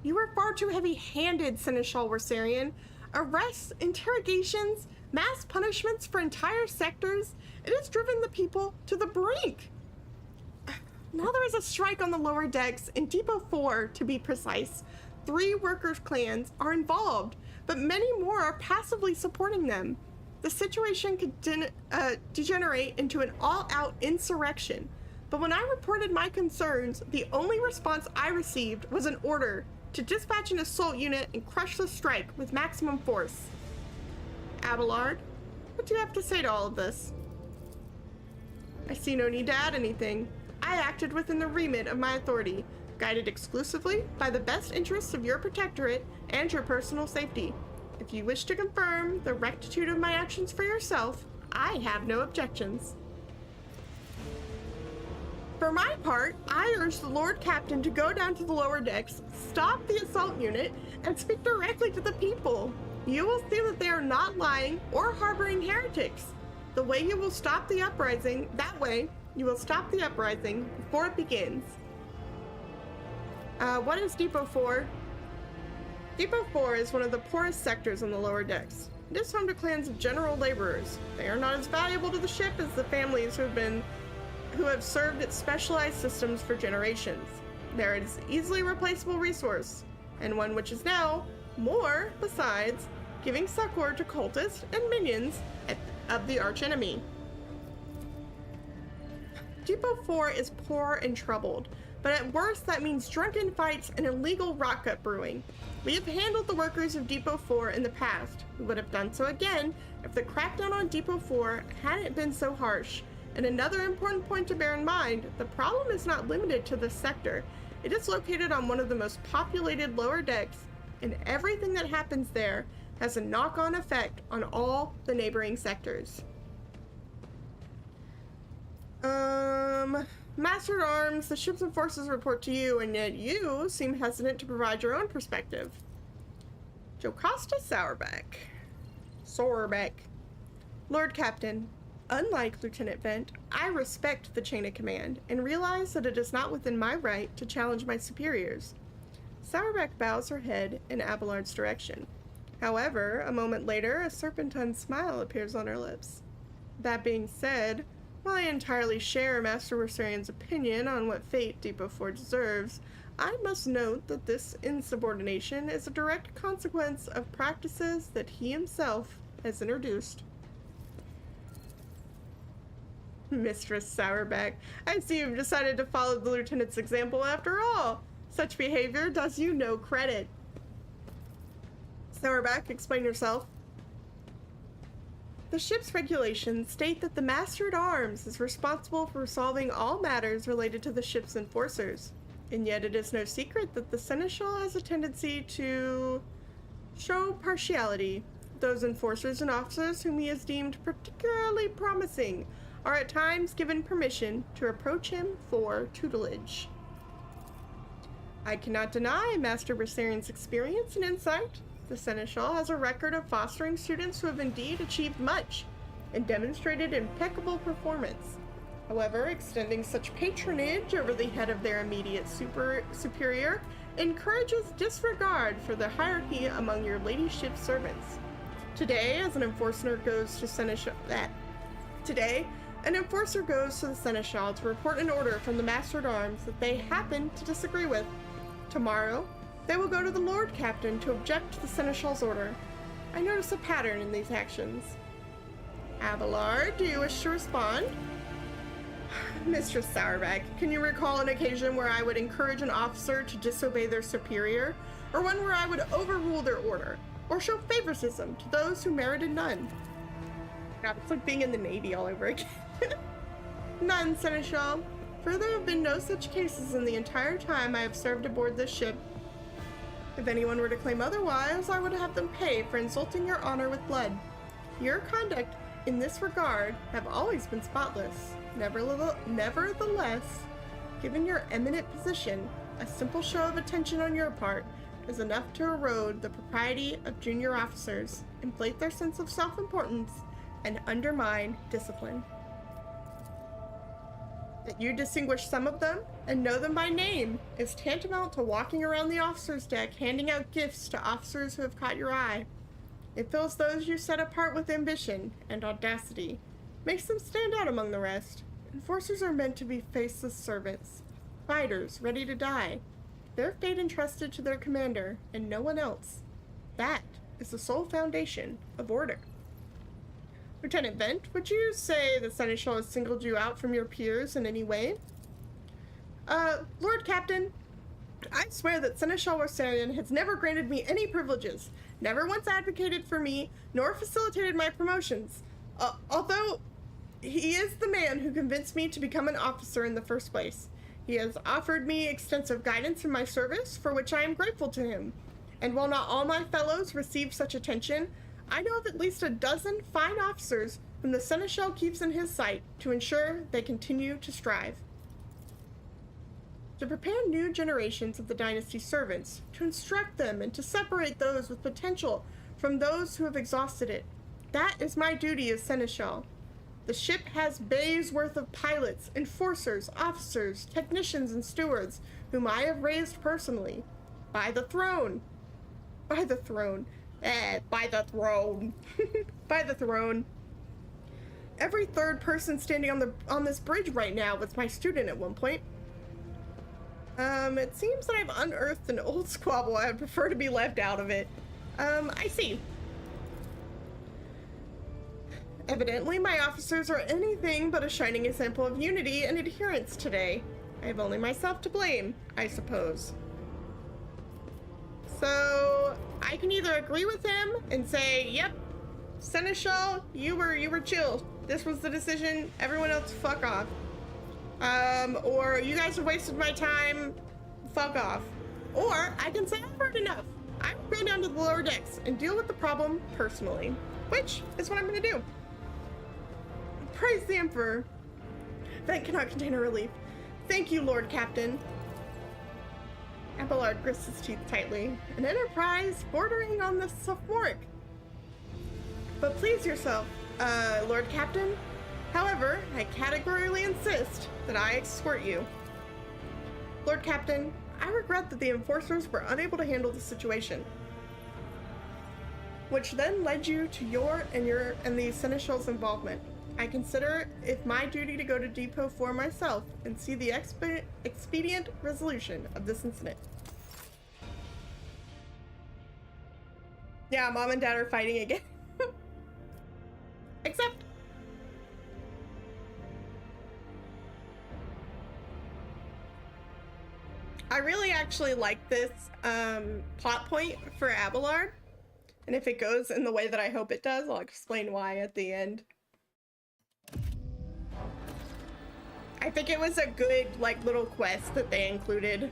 You are far too heavy-handed, Seneschal Worsarian. Arrests, interrogations, mass punishments for entire sectors, it has driven the people to the brink. Now there is a strike on the lower decks, in Depot 4 to be precise. 3 workers' clans are involved, but many more are passively supporting them. The situation could degenerate into an all-out insurrection. But when I reported my concerns, the only response I received was an order to dispatch an assault unit and crush the strike with maximum force. Abelard, what do you have to say to all of this? I see no need to add anything. I acted within the remit of my authority, guided exclusively by the best interests of your protectorate and your personal safety. If you wish to confirm the rectitude of my actions for yourself, I have no objections. For my part, I urge the Lord Captain to go down to the lower decks, stop the assault unit, and speak directly to the people. You will see that they are not lying or harboring heretics. The way you will stop the uprising, that way, you will stop the uprising before it begins. What is Depot 4? Depot 4 is one of the poorest sectors on the lower decks. It is home to clans of general laborers. They are not as valuable to the ship as the families who have served its specialized systems for generations. There is an easily replaceable resource, and one which is now more, besides, giving succor to cultists and minions of the archenemy. Depot 4 is poor and troubled, but at worst that means drunken fights and illegal rock-cut brewing. We have handled the workers of Depot 4 in the past. We would have done so again if the crackdown on Depot 4 hadn't been so harsh. And another important point to bear in mind, the problem is not limited to this sector. It is located on one of the most populated lower decks and everything that happens there has a knock-on effect on all the neighboring sectors. Master at Arms, the ships and forces report to you, and yet you seem hesitant to provide your own perspective. Jocasta Sowerbeck. Lord Captain, unlike Lieutenant Vent, I respect the chain of command and realize that it is not within my right to challenge my superiors. Sowerbeck bows her head in Abelard's direction. However, a moment later, a serpentine smile appears on her lips. That being said, while I entirely share Master Wersarian's opinion on what fate Depot 4 deserves, I must note that this insubordination is a direct consequence of practices that he himself has introduced. Mistress Sowerbeck, I see you've decided to follow the lieutenant's example after all. Such behavior does you no credit. Sowerbeck, explain yourself. The ship's regulations state that the Master at Arms is responsible for resolving all matters related to the ship's enforcers, and yet it is no secret that the Seneschal has a tendency to show partiality. Those enforcers and officers whom he has deemed particularly promising are at times given permission to approach him for tutelage. I cannot deny Master Wersarian's experience and insight. The Seneschal has a record of fostering students who have indeed achieved much and demonstrated impeccable performance. However, extending such patronage over the head of their immediate superior encourages disregard for the hierarchy among your ladyship's servants. Today, an enforcer goes to the Seneschal to report an order from the Master at Arms that they happen to disagree with. Tomorrow, they will go to the Lord Captain to object to the Seneschal's order. I notice a pattern in these actions. Abelard, do you wish to respond? Mistress Sowerbeck, can you recall an occasion where I would encourage an officer to disobey their superior, or one where I would overrule their order, or show favoritism to those who merited none? God, it's like being in the Navy all over again. None, Seneschal. For there have been no such cases in the entire time I have served aboard this ship. If anyone were to claim otherwise, I would have them pay for insulting your honor with blood. Your conduct in this regard have always been spotless. Nevertheless, given your eminent position, a simple show of attention on your part is enough to erode the propriety of junior officers, inflate their sense of self-importance, and undermine discipline. That you distinguish some of them and know them by name is tantamount to walking around the officer's deck handing out gifts to officers who have caught your eye. It fills those you set apart with ambition and audacity, makes them stand out among the rest. Enforcers are meant to be faceless servants, fighters ready to die, their fate entrusted to their commander and no one else. That is the sole foundation of order. Lieutenant Vent, would you say the Seneschal has singled you out from your peers in any way? Lord Captain, I swear that Seneschal Wersarian has never granted me any privileges, never once advocated for me, nor facilitated my promotions. Although he is the man who convinced me to become an officer in the first place. He has offered me extensive guidance in my service, for which I am grateful to him. And while not all my fellows receive such attention, I know of at least a dozen fine officers whom the Seneschal keeps in his sight to ensure they continue to strive. To prepare new generations of the dynasty's servants, to instruct them and to separate those with potential from those who have exhausted it. That is my duty as Seneschal. The ship has bays worth of pilots, enforcers, officers, technicians, and stewards, whom I have raised personally. By the throne. By the throne. By the throne. By the throne. Every third person standing on this bridge right now was my student at one point. It seems that I've unearthed an old squabble. I'd prefer to be left out of it. I see. Evidently, my officers are anything but a shining example of unity and adherence today. I have only myself to blame, I suppose. So, I can either agree with him and say, yep, Seneschal, you were chill. This was the decision. Everyone else, fuck off. Or you guys have wasted my time. Fuck off. Or I can say I've heard enough. I will go down to the lower decks and deal with the problem personally, which is what I'm going to do. Praise the Emperor. Vent cannot contain a relief. Thank you, Lord Captain. Abelard grits his teeth tightly. An enterprise bordering on the sophomoric. But please yourself, Lord Captain. However, I categorically insist that I escort you. Lord Captain, I regret that the enforcers were unable to handle the situation, which then led you to your and the Seneschal's involvement. I consider it my duty to go to Depot 4 myself and see the expedient resolution of this incident. Yeah, Mom and Dad are fighting again. Except I really actually like this plot point for Abelard. And if it goes in the way that I hope it does, I'll explain why at the end. I think it was a good, like, little quest that they included.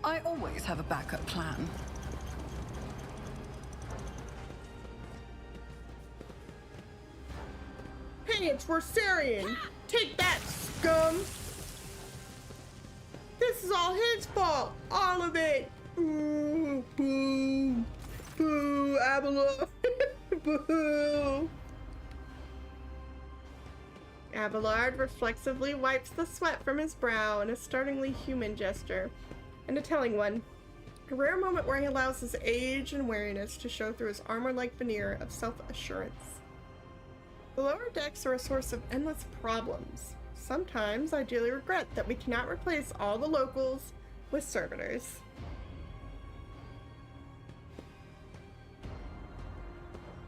I always have a backup plan. Hey, it's Rorsarian! Take that, scum! This is all his fault! All of it! Boo! Boo! Boo! Abelard! Boo! Abelard reflexively wipes the sweat from his brow in a startlingly human gesture, and a telling one. A rare moment where he allows his age and wariness to show through his armor-like veneer of self-assurance. The lower decks are a source of endless problems. Sometimes I dearly regret that we cannot replace all the locals with servitors.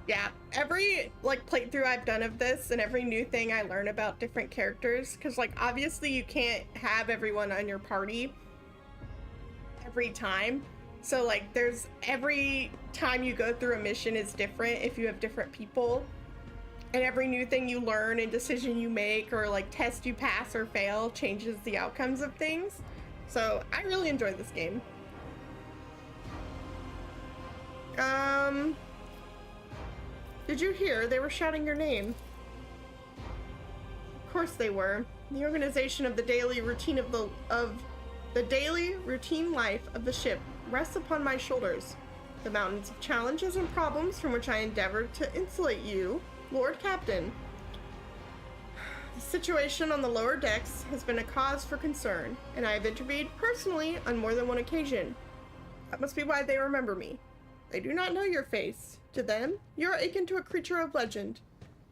Yeah, every playthrough I've done of this and every new thing I learn about different characters, because obviously you can't have everyone on your party every time. So there's every time you go through a mission is different if you have different people. And every new thing you learn and decision you make or test you pass or fail changes the outcomes of things. So I really enjoy this game. Did you hear they were shouting your name? Of course they were. The organization of the daily routine of the daily routine life of the ship rests upon my shoulders. The mountains of challenges and problems from which I endeavored to insulate you, Lord Captain. The situation on the lower decks has been a cause for concern, and I have intervened personally on more than one occasion. That must be why they remember me. They do not know your face. To them, you are akin to a creature of legend,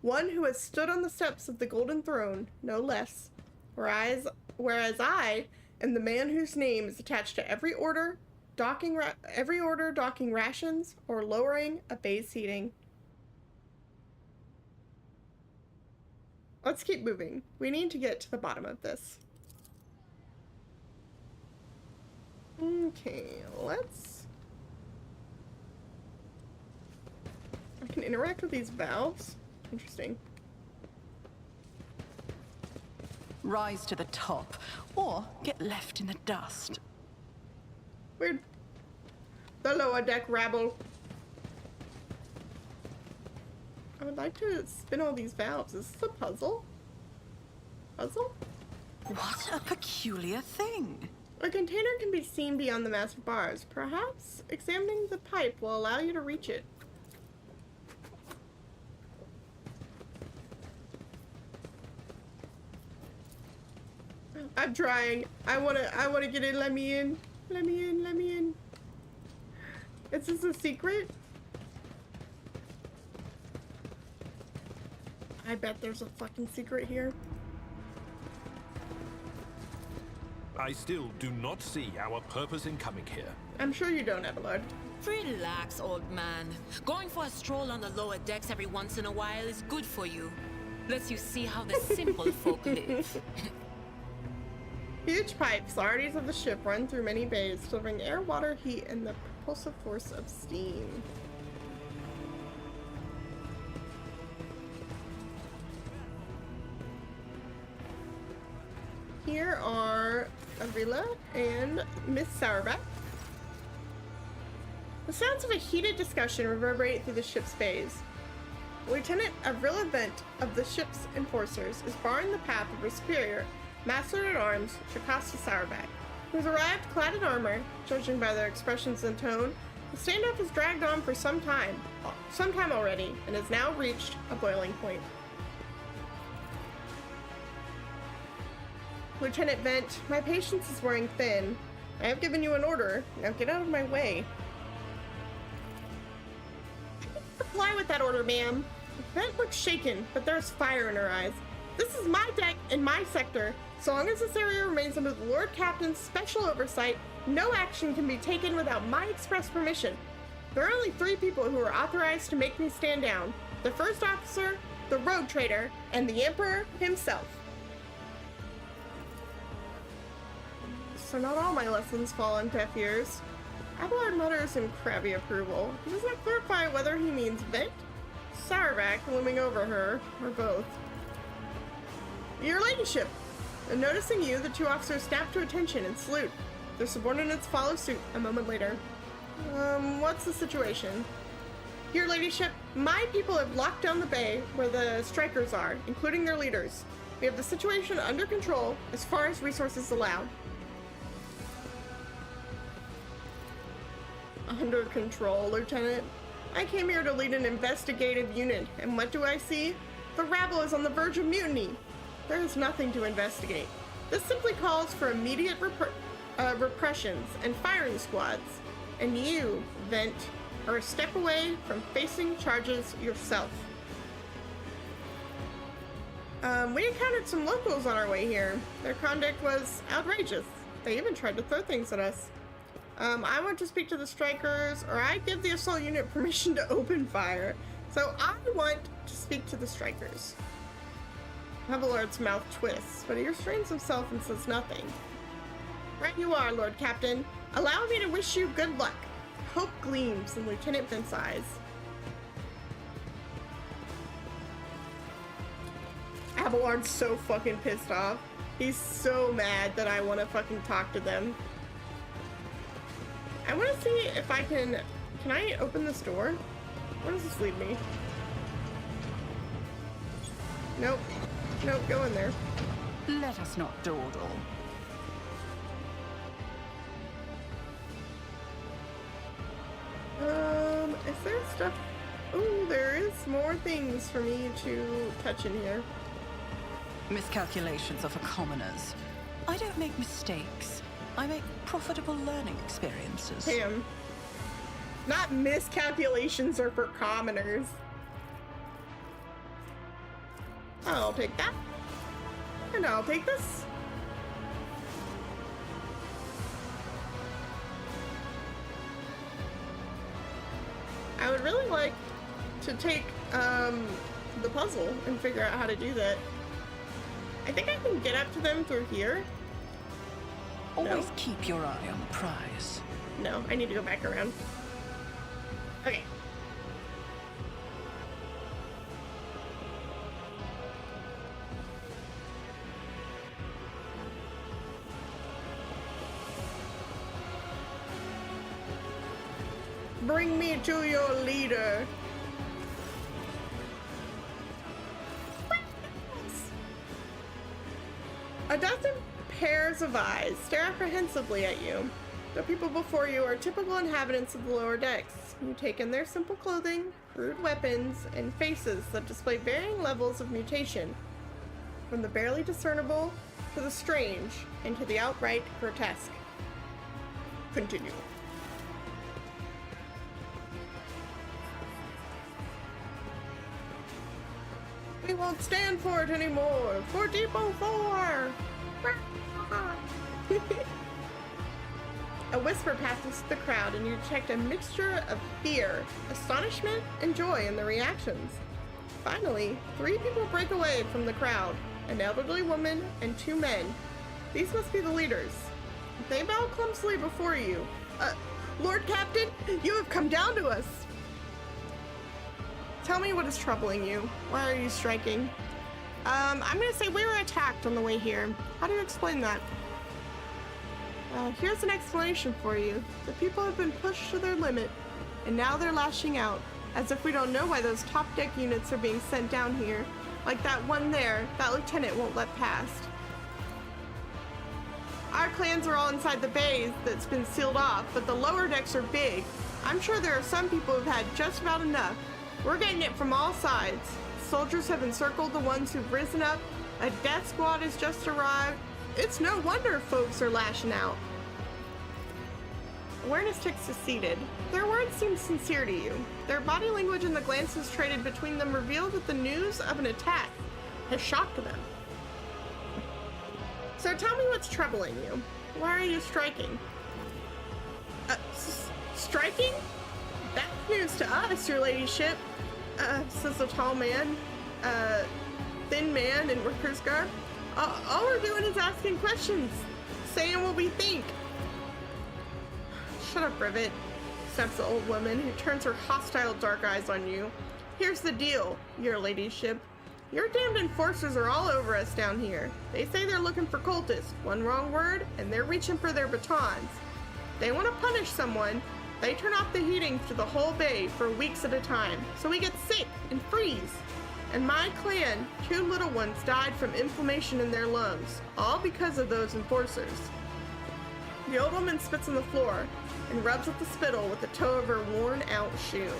one who has stood on the steps of the Golden Throne, no less. Whereas I am the man whose name is attached to every order docking rations or lowering a base heating. Let's keep moving. We need to get to the bottom of this. Okay, I can interact with these valves. Interesting. Rise to the top, or get left in the dust. Weird. The lower deck rabble. I would like to spin all these valves. Is this a puzzle? Puzzle? What a peculiar thing. A container can be seen beyond the massive bars. Perhaps examining the pipe will allow you to reach it. I'm trying. I wanna get in. Let me in. Let me in. Let me in. Is this a secret? I bet there's a fucking secret here. I still do not see our purpose in coming here. I'm sure you don't, Abelard. Relax, old man. Going for a stroll on the lower decks every once in a while is good for you. Lets you see how the simple folk live. Huge pipes, arteries of the ship run through many bays, delivering air, water, heat, and the propulsive force of steam. Here are Avrila and Miss Sourback. The sounds of a heated discussion reverberate through the ship's bays. Lieutenant Avrilevent of the ship's enforcers is barring the path of her superior, Master-at-Arms Shakasta Sourback, who's arrived clad in armor. Judging by their expressions and tone, the standoff has dragged on for some time already, and has now reached a boiling point. Lieutenant Vent, my patience is wearing thin. I have given you an order. Now get out of my way. Comply with that order, ma'am. Vent looks shaken, but there's fire in her eyes. This is my deck and my sector. So long as this area remains under the Lord Captain's special oversight, no action can be taken without my express permission. There are only 3 people who are authorized to make me stand down. The first officer, the rogue trader, and the Emperor himself. So not all my lessons fall on deaf ears. Abelard mutters in crabby approval. He does not clarify whether he means Vent, Sourback looming over her, or both. Your ladyship! And noticing you, the 2 officers snap to attention and salute. Their subordinates follow suit a moment later. What's the situation? Your ladyship, my people have locked down the bay where the strikers are, including their leaders. We have the situation under control as far as resources allow. Under control, Lieutenant. I came here to lead an investigative unit, and what do I see? The rabble is on the verge of mutiny. There is nothing to investigate. This simply calls for immediate repressions and firing squads. And you, Vent, are a step away from facing charges yourself. We encountered some locals on our way here. Their conduct was outrageous. They even tried to throw things at us. I want to speak to the strikers, or I give the assault unit permission to open fire. So I want to speak to the strikers. Abelard's mouth twists, but he restrains himself and says nothing. Right you are, Lord Captain. Allow me to wish you good luck. Hope gleams in Lieutenant Vent's eyes. Abelard's so fucking pissed off. He's so mad that I want to fucking talk to them. I want to see if I can I open this door? Where does this lead me? Nope. Nope, go in there. Let us not dawdle. Is there stuff? Ooh, there is more things for me to touch in here. Miscalculations are for commoners. I don't make mistakes. I make profitable learning experiences. Damn. Not miscalculations are for commoners. I'll take that. And I'll take this. I would really like to take the puzzle and figure out how to do that. I think I can get up to them through here. Always keep your eye on the prize. No, I need to go back around. Okay. Bring me to your leader. A dozen pairs of eyes stare apprehensively at you. The people before you are typical inhabitants of the lower decks. You take in their simple clothing, rude weapons, and faces that display varying levels of mutation, from the barely discernible to the strange and to the outright grotesque. Continue. We won't stand for it anymore. For Depot 4! A whisper passes the crowd, and you detect a mixture of fear, astonishment, and joy in the reactions. Finally, 3 people break away from the crowd, an elderly woman and 2 men. These must be the leaders. They bow clumsily before you. Lord Captain, you have come down to us. Tell me what is troubling you. Why are you striking? I'm gonna say we were attacked on the way here. How do you explain that? Here's an explanation for you. The people have been pushed to their limit. and now they're lashing out, as if we don't know why those top deck units are being sent down here. Like that one there, that lieutenant won't let past. Our clans are all inside the bays that's been sealed off, but the lower decks are big. I'm sure there are some people who've had just about enough. We're getting it from all sides. Soldiers have encircled the ones who've risen up. A death squad has just arrived. It's no wonder folks are lashing out. Awareness tick succeeded. Their words seem sincere to you. Their body language and the glances traded between them reveal that the news of an attack has shocked them. So tell me what's troubling you. Why are you striking? Striking? That's news to us, your ladyship, says the tall man, thin man in worker's garb. All we're doing is asking questions, saying what we think. Shut up, Rivet, snaps the old woman, who turns her hostile dark eyes on you. Here's the deal, your ladyship. Your damned enforcers are all over us down here. They say they're looking for cultists. One wrong word, and they're reaching for their batons. They want to punish someone. They turn off the heating to the whole bay for weeks at a time, so we get sick and freeze. And my clan, 2 little ones died from inflammation in their lungs, all because of those enforcers. The old woman spits on the floor and rubs at the spittle with the toe of her worn-out shoe.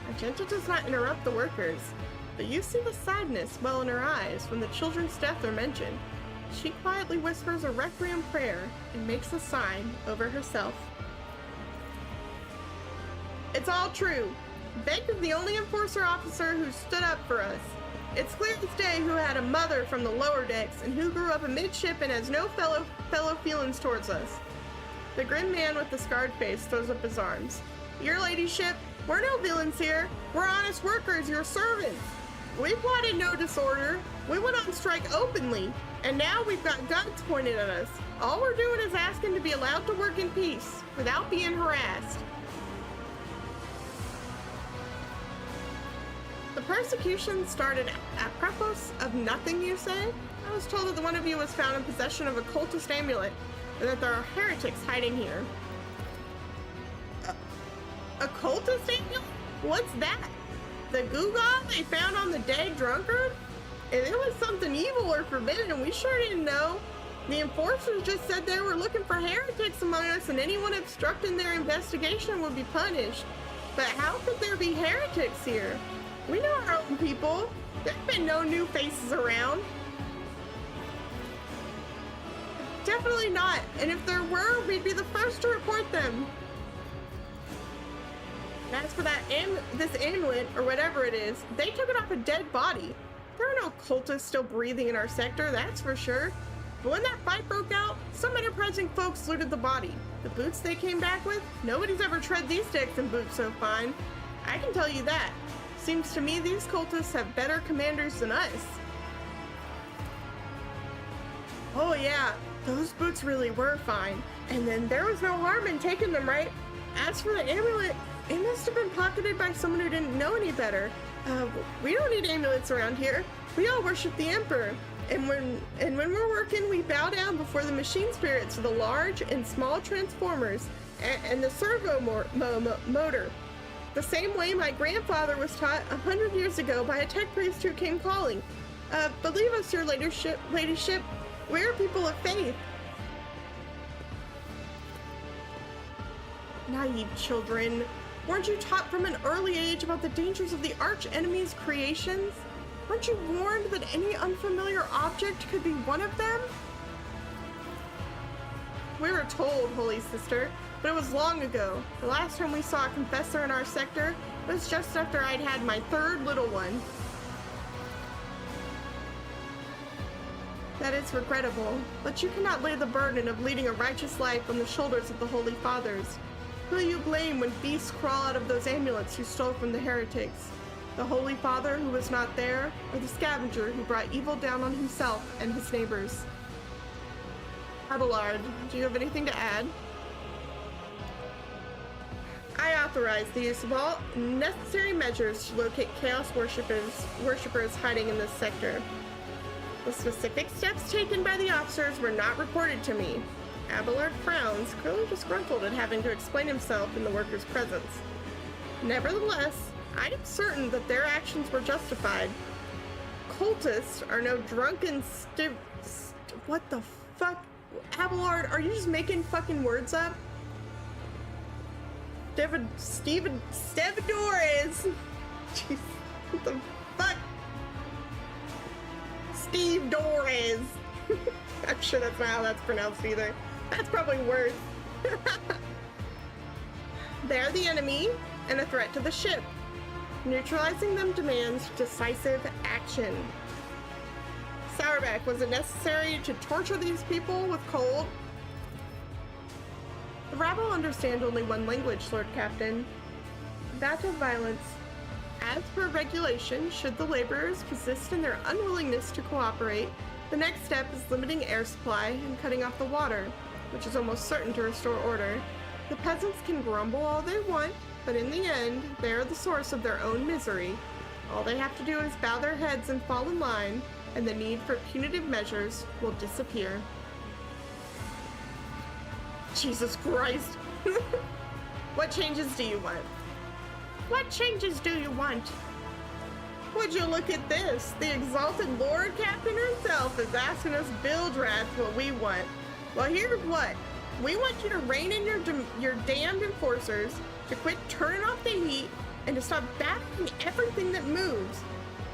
Argenta does not interrupt the workers, but you see the sadness well in her eyes when the children's death are mentioned. She quietly whispers a requiem prayer and makes a sign over herself. It's all true. Beck is the only enforcer officer who stood up for us. It's clear as day who had a mother from the lower decks and who grew up amidship and has no fellow feelings towards us. The grim man with the scarred face throws up his arms. Your ladyship, we're no villains here. We're honest workers, your servants. We plotted no disorder. We went on strike openly, and now we've got guns pointed at us. All we're doing is asking to be allowed to work in peace without being harassed. The persecution started apropos of nothing, you say? I was told that one of you was found in possession of a cultist amulet, and that there are heretics hiding here. A cultist amulet? What's that? The Gugah they found on the dead drunkard? If it was something evil or forbidden, we sure didn't know. The enforcers just said they were looking for heretics among us, and anyone obstructing their investigation would be punished. But how could there be heretics here? We know our own people. There's been no new faces around. Definitely not. And if there were, we'd be the first to report them. And as for this amulet, or whatever it is, they took it off a dead body. There are no cultists still breathing in our sector, that's for sure. But when that fight broke out, some enterprising folks looted the body. The boots they came back with, nobody's ever tread these decks in boots so fine. I can tell you that. Seems to me these cultists have better commanders than us. Oh yeah, those boots really were fine. And then there was no harm in taking them, right? As for the amulet, it must have been pocketed by someone who didn't know any better. We don't need amulets around here. We all worship the Emperor. And when we're working, we bow down before the machine spirits of the large and small transformers and the servo motor. The same way my grandfather was taught 100 years ago by a tech priest who came calling. Believe us, your ladyship, we're people of faith. Naive children. Weren't you taught from an early age about the dangers of the arch-enemy's creations? Weren't you warned that any unfamiliar object could be one of them? We were told, Holy Sister, but it was long ago. The last time we saw a confessor in our sector was just after I'd had my 3rd little one. That is regrettable, but you cannot lay the burden of leading a righteous life on the shoulders of the Holy Fathers. Who you blame when beasts crawl out of those amulets you stole from the heretics? The Holy Father who was not there, or the scavenger who brought evil down on himself and his neighbors? Abelard, do you have anything to add? I authorize the use of all necessary measures to locate Chaos worshippers hiding in this sector. The specific steps taken by the officers were not reported to me. Abelard frowns, clearly disgruntled at having to explain himself in the workers' presence. Nevertheless, I am certain that their actions were justified. Cultists are no drunken what the fuck? Abelard, are you just making fucking words up? Stevedores! Jeez, what the fuck? Steve Dores! I'm sure that's not how that's pronounced either. That's probably worse. They're the enemy and a threat to the ship. Neutralizing them demands decisive action. Sourback, was it necessary to torture these people with cold? The rabble understand only one language, Lord Captain. That of violence. As per regulation, should the laborers persist in their unwillingness to cooperate, the next step is limiting air supply and cutting off the water, which is almost certain to restore order. The peasants can grumble all they want, but in the end, they are the source of their own misery. All they have to do is bow their heads and fall in line, and the need for punitive measures will disappear. Jesus Christ! What changes do you want? What changes do you want? Would you look at this? The exalted Lord Captain himself is asking us Bildrath what we want. Well, here's what. We want you to rein in your damned enforcers, to quit turning off the heat, and to stop battering everything that moves.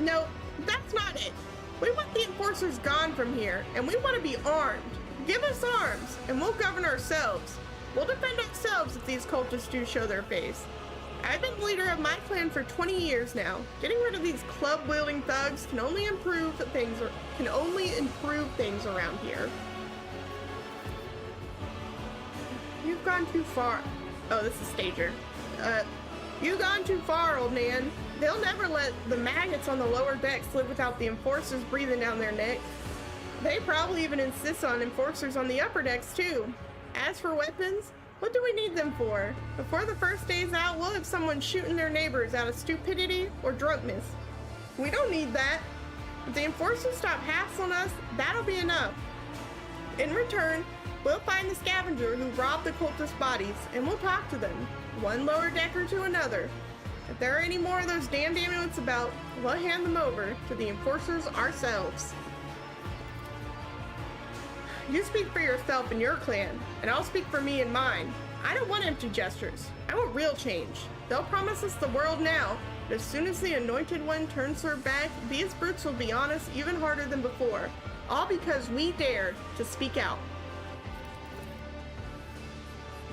No, that's not it. We want the enforcers gone from here, and we want to be armed. Give us arms, and we'll govern ourselves. We'll defend ourselves if these cultists do show their face. I've been leader of my clan for 20 years now. Getting rid of these club-wielding thugs can only improve things around here. You've gone too far. Oh, this is Stager. You've gone too far, old man. They'll never let the maggots on the lower decks live without the enforcers breathing down their neck. They probably even insist on enforcers on the upper decks, too. As for weapons, what do we need them for? Before the first day's out, we'll have someone shooting their neighbors out of stupidity or drunkenness. We don't need that. If the enforcers stop hassling us, that'll be enough. In return, we'll find the scavenger who robbed the cultist bodies, and we'll talk to them, one lower decker to another. If there are any more of those damned amulets about, we'll hand them over to the enforcers ourselves. You speak for yourself and your clan, and I'll speak for me and mine. I don't want empty gestures. I want real change. They'll promise us the world now, but as soon as the Anointed One turns her back, these brutes will be on us even harder than before. All because we dared to speak out.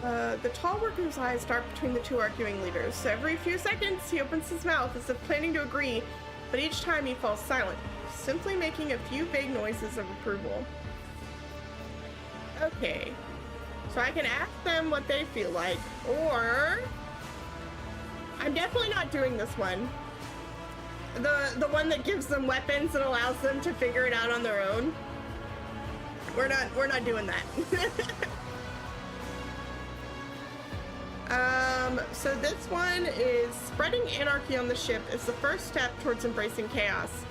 The tall worker's eyes dart between the two arguing leaders, so every few seconds he opens his mouth as if planning to agree, but each time he falls silent, simply making a few vague noises of approval. Okay, so I can ask them what they feel like, or I'm definitely not doing this one. The one that gives them weapons and allows them to figure it out on their own. We're not doing that. So this one is spreading anarchy on the ship is the first step towards embracing chaos.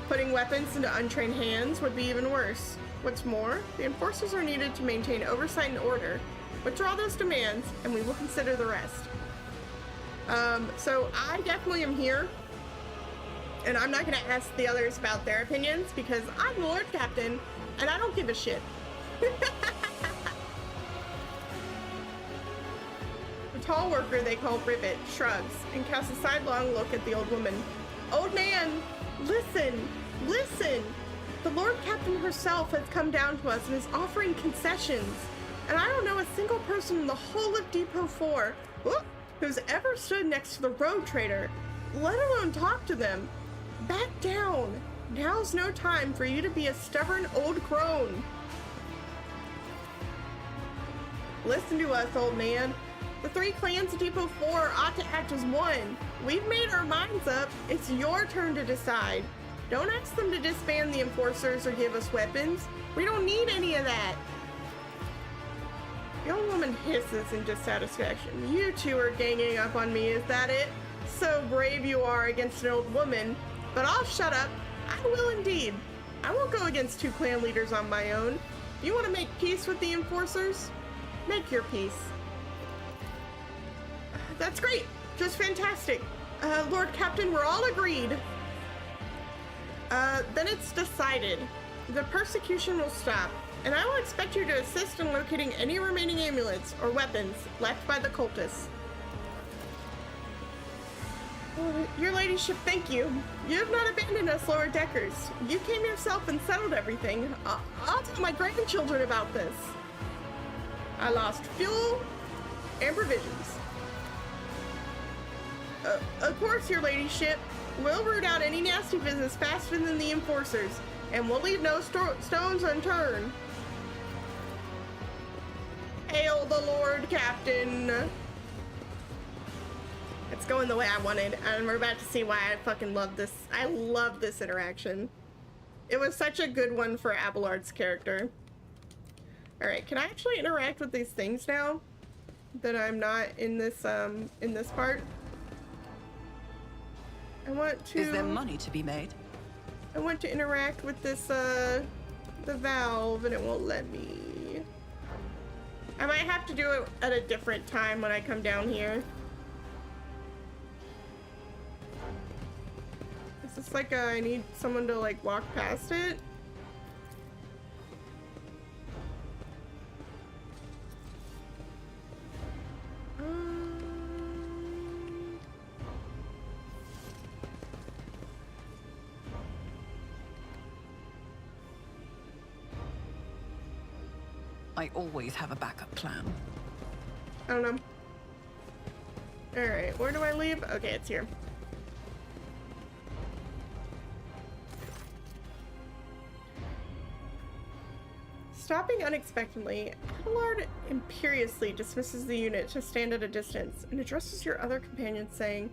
Putting weapons into untrained hands would be even worse. What's more, the enforcers are needed to maintain oversight and order. Withdraw those demands, and we will consider the rest. So I definitely am here, and I'm not going to ask the others about their opinions because I'm the Lord Captain, and I don't give a shit. The tall worker they call Rivet shrugs and casts a sidelong look at the old woman. Old man, listen, listen. The Lord Captain herself has come down to us and is offering concessions. And I don't know a single person in the whole of Depot 4 who's ever stood next to the road trader, let alone talk to them. Back down. Now's no time for you to be a stubborn old crone. Listen to us, old man. The 3 clans of Depot 4 ought to act as one. We've made our minds up. It's your turn to decide. Don't ask them to disband the enforcers or give us weapons. We don't need any of that. The old woman hisses in dissatisfaction. You two are ganging up on me, is that it? So brave you are against an old woman, but I'll shut up. I will indeed. I won't go against 2 clan leaders on my own. If you want to make peace with the Enforcers, make your peace. That's great. Just fantastic. Lord Captain, we're all agreed. Then it's decided. The persecution will stop, and I will expect you to assist in locating any remaining amulets or weapons left by the cultists. Your ladyship, thank you. You have not abandoned us lower deckers. You came yourself and settled everything. I'll tell my grandchildren about this. I lost fuel and provisions. Of course, your ladyship. We'll root out any nasty business faster than the Enforcers, and we'll leave no stones unturned. Hail the Lord Captain. It's going the way I wanted, and we're about to see why I fucking love this. I love this interaction. It was such a good one for Abelard's character. Alright, can I actually interact with these things now? That I'm not in this part? I want to... Is there money to be made? I want to interact with this, the valve, and it won't let me. I might have to do it at a different time when I come down here. Is this like I need someone to like walk past it? I always have a backup plan. I don't know. Alright, where do I leave? Okay, it's here. Stopping unexpectedly, Abelard imperiously dismisses the unit to stand at a distance and addresses your other companions saying,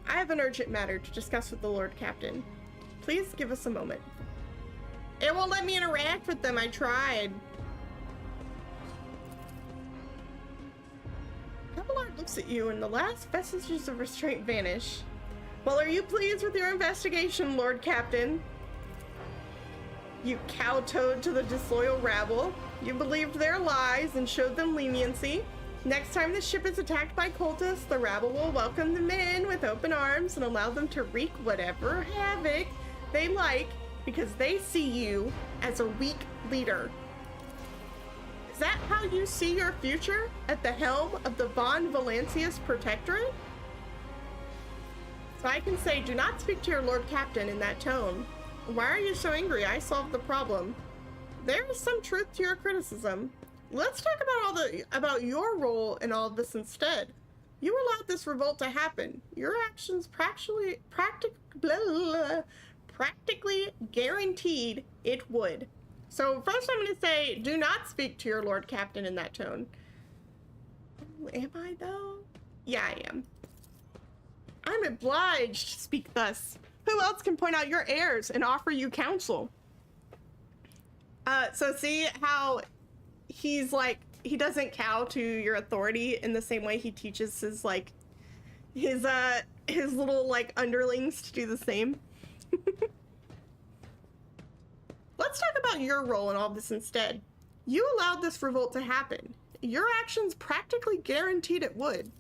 I have an urgent matter to discuss with the Lord Captain. Please give us a moment. It won't let me interact with them, I tried. Abelard looks at you and the last vestiges of restraint vanish. Well, are you pleased with your investigation, Lord Captain? You kowtowed to the disloyal rabble. You believed their lies and showed them leniency. Next time the ship is attacked by cultists, the rabble will welcome them in with open arms and allow them to wreak whatever havoc they like because they see you as a weak leader. Is that how you see your future at the helm of the Von Valancius Protectorate? So I can say, do not speak to your Lord Captain in that tone. Why are you so angry? I solved the problem. There is some truth to your criticism. Let's talk about your role in all of this instead. You allowed this revolt to happen. Your actions practically guaranteed it would. So first I'm going to say, do not speak to your Lord Captain in that tone. Am I though? Yeah, I am. I'm obliged to speak thus. Who else can point out your errors and offer you counsel? So see how he's like, he doesn't cow to your authority in the same way he teaches his like, his little like underlings to do the same. Let's talk about your role in all this instead. You allowed this revolt to happen. Your actions practically guaranteed it would.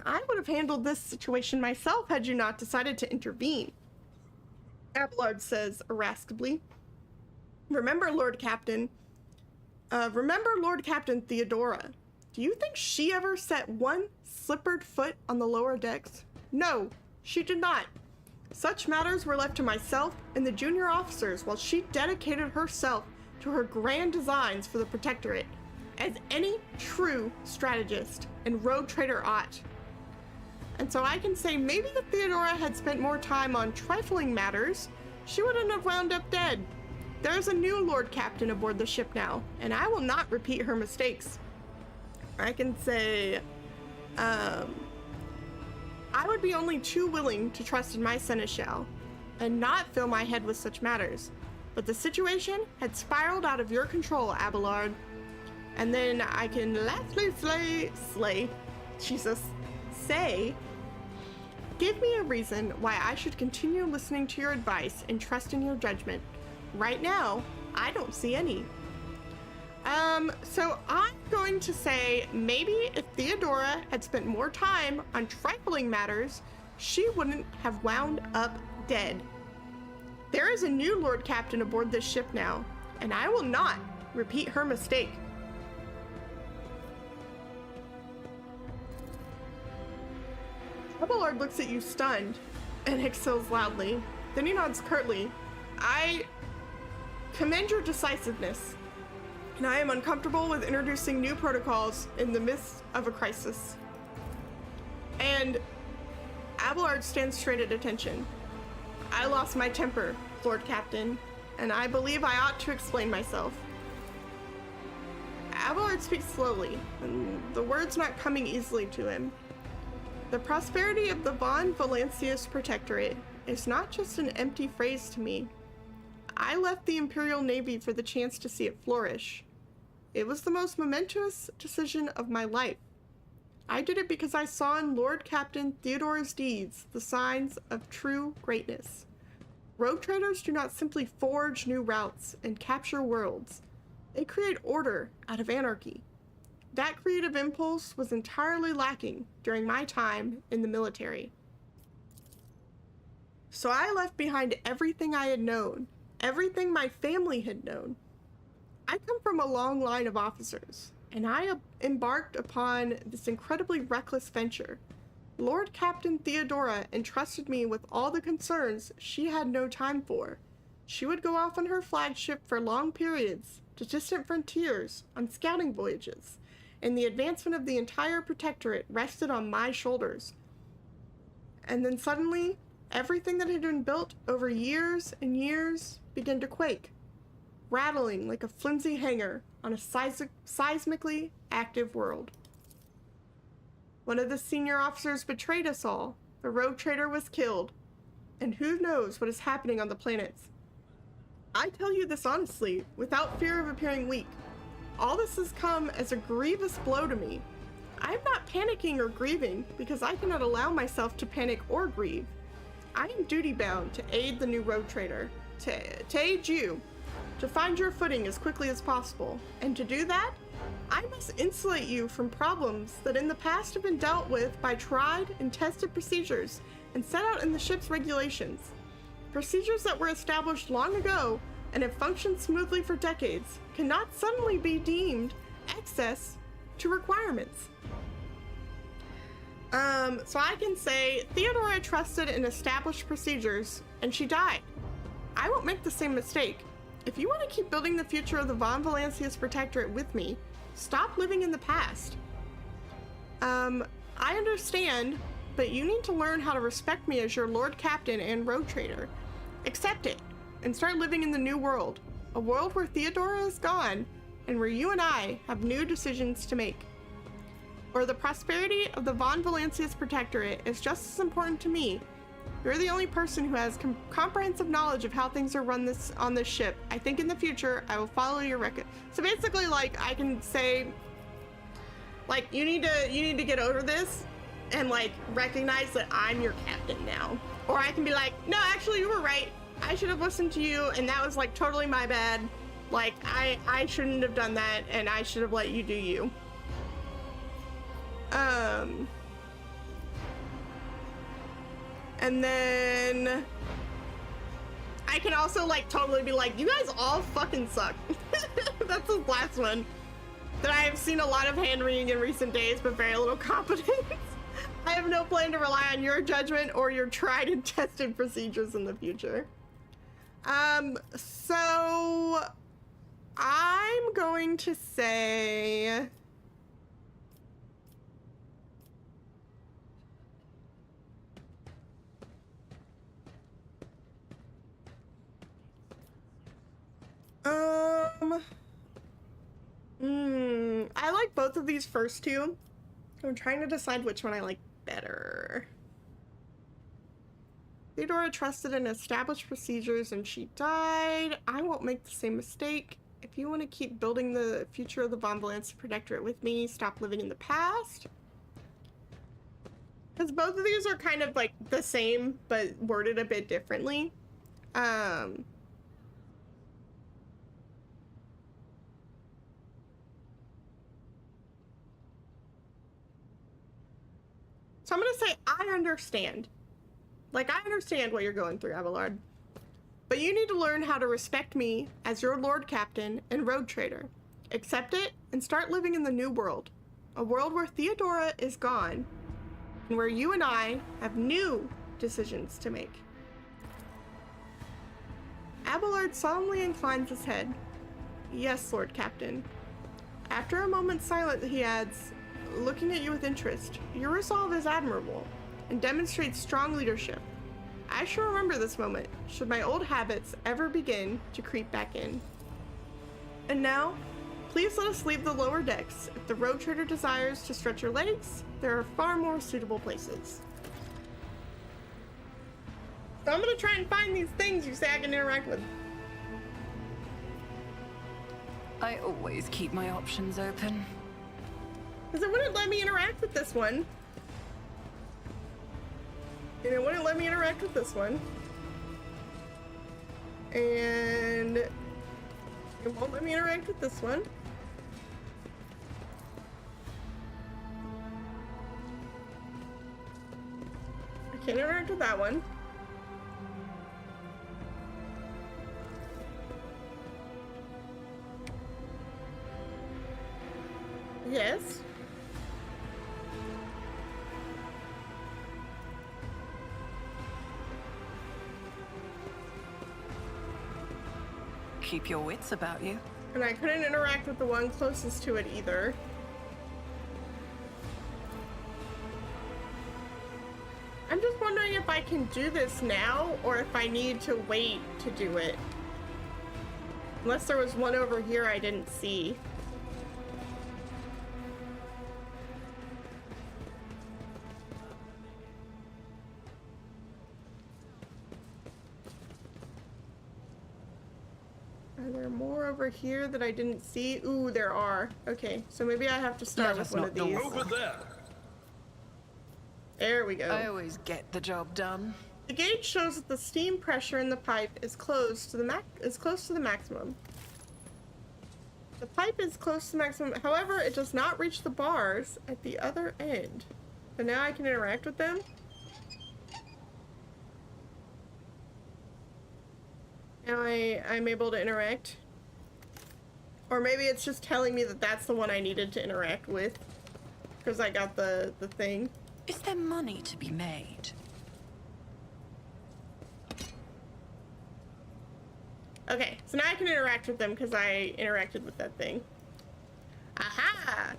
I would have handled this situation myself had you not decided to intervene. Abelard says irascibly. Remember Lord Captain Theodora. Do you think she ever set one slippered foot on the lower decks? No, she did not. Such matters were left to myself and the junior officers while she dedicated herself to her grand designs for the Protectorate, as any true strategist and rogue trader ought. And so I can say maybe if Theodora had spent more time on trifling matters, she wouldn't have wound up dead. There's a new Lord Captain aboard the ship now, and I will not repeat her mistakes. I can say, I would be only too willing to trust in my seneschal and not fill my head with such matters. But the situation had spiraled out of your control, Abelard. And then I can lastly say, give me a reason why I should continue listening to your advice and trust in your judgment. right now, I don't see any. So I'm going to say maybe if Theodora had spent more time on trifling matters, she wouldn't have wound up dead. There is a new Lord Captain aboard this ship now, and I will not repeat her mistake. Abelard looks at you stunned and exhales loudly. Then he nods curtly. I commend your decisiveness, and I am uncomfortable with introducing new protocols in the midst of a crisis. And Abelard stands straight at attention. I lost my temper, Lord Captain, and I believe I ought to explain myself. Abelard speaks slowly, and the words not coming easily to him. The prosperity of the Von Valancius Protectorate is not just an empty phrase to me. I left the Imperial Navy for the chance to see it flourish. It was the most momentous decision of my life. I did it because I saw in Lord Captain Theodora's deeds the signs of true greatness. Rogue traders do not simply forge new routes and capture worlds. They create order out of anarchy. That creative impulse was entirely lacking during my time in the military. So I left behind everything I had known, everything my family had known. I come from a long line of officers, and I embarked upon this incredibly reckless venture. Lord Captain Theodora entrusted me with all the concerns she had no time for. She would go off on her flagship for long periods, to distant frontiers, on scouting voyages, and the advancement of the entire Protectorate rested on my shoulders. And then suddenly, everything that had been built over years and years began to quake, rattling like a flimsy hanger on a seismically active world. One of the senior officers betrayed us all. The rogue trader was killed, and who knows what is happening on the planets. I tell you this honestly, without fear of appearing weak. All this has come as a grievous blow to me. I'm not panicking or grieving because I cannot allow myself to panic or grieve. I am duty-bound to aid the new rogue trader, to aid you, to find your footing as quickly as possible. And to do that, I must insulate you from problems that in the past have been dealt with by tried and tested procedures and set out in the ship's regulations. Procedures that were established long ago and have functioned smoothly for decades cannot suddenly be deemed excess to requirements. So I can say Theodora trusted in established procedures and she died. I won't make the same mistake. If you want to keep building the future of the Von Valancius Protectorate with me, stop living in the past. I understand, but you need to learn how to respect me as your Lord Captain and Rogue Trader. Accept it, and start living in the new world. A world where Theodora is gone, and where you and I have new decisions to make. Or the prosperity of the Von Valancius Protectorate is just as important to me. You're the only person who has comprehensive knowledge of how things are run on this ship. I think in the future, I will follow your record. So basically, like, I can say, like, you need to get over this and, like, recognize that I'm your captain now. Or I can be like, no, actually, you were right. I should have listened to you, and that was, like, totally my bad. Like, I shouldn't have done that, and I should have let you do you. And then I can also, like, totally be like, you guys all fucking suck. That's the last one. That I have seen a lot of hand-wringing in recent days, but very little competence. I have no plan to rely on your judgment or your tried and tested procedures in the future. So I'm going to say I like both of these first two. I'm trying to decide which one I like better. Theodora trusted in established procedures and she died. I won't make the same mistake. If you want to keep building the future of the Von Valancius Protectorate with me, stop living in the past. Because both of these are kind of like the same, but worded a bit differently. So I'm gonna say I understand. Like, I understand what you're going through, Abelard. But you need to learn how to respect me as your Lord Captain and Rogue Trader. Accept it and start living in the new world. A world where Theodora is gone and where you and I have new decisions to make. Abelard solemnly inclines his head. Yes, Lord Captain. After a moment's silence, he adds, looking at you with interest, your resolve is admirable and demonstrates strong leadership. I shall remember this moment, should my old habits ever begin to creep back in. And now, please let us leave the lower decks. If the Rogue Trader desires to stretch your legs, there are far more suitable places. So I'm gonna try and find these things you say I can interact with. I always keep my options open. Because it wouldn't let me interact with this one. And it wouldn't let me interact with this one. And it won't let me interact with this one. I can't interact with that one. Yes. Keep your wits about you. And I couldn't interact with the one closest to it either. I'm just wondering if I can do this now or if I need to wait to do it. Unless there was one over here I didn't see. Are there more over here that I didn't see? Ooh, there are. Okay, so maybe I have to start with one of these. Over there. There we go. I always get the job done. The gauge shows that the steam pressure in the pipe is close to the maximum. The pipe is close to the maximum. However, it does not reach the bars at the other end. So now I can interact with them. Now I'm able to interact. Or maybe it's just telling me that that's the one I needed to interact with. Because I got the thing. Is there money to be made? Okay, so now I can interact with them because I interacted with that thing. Aha!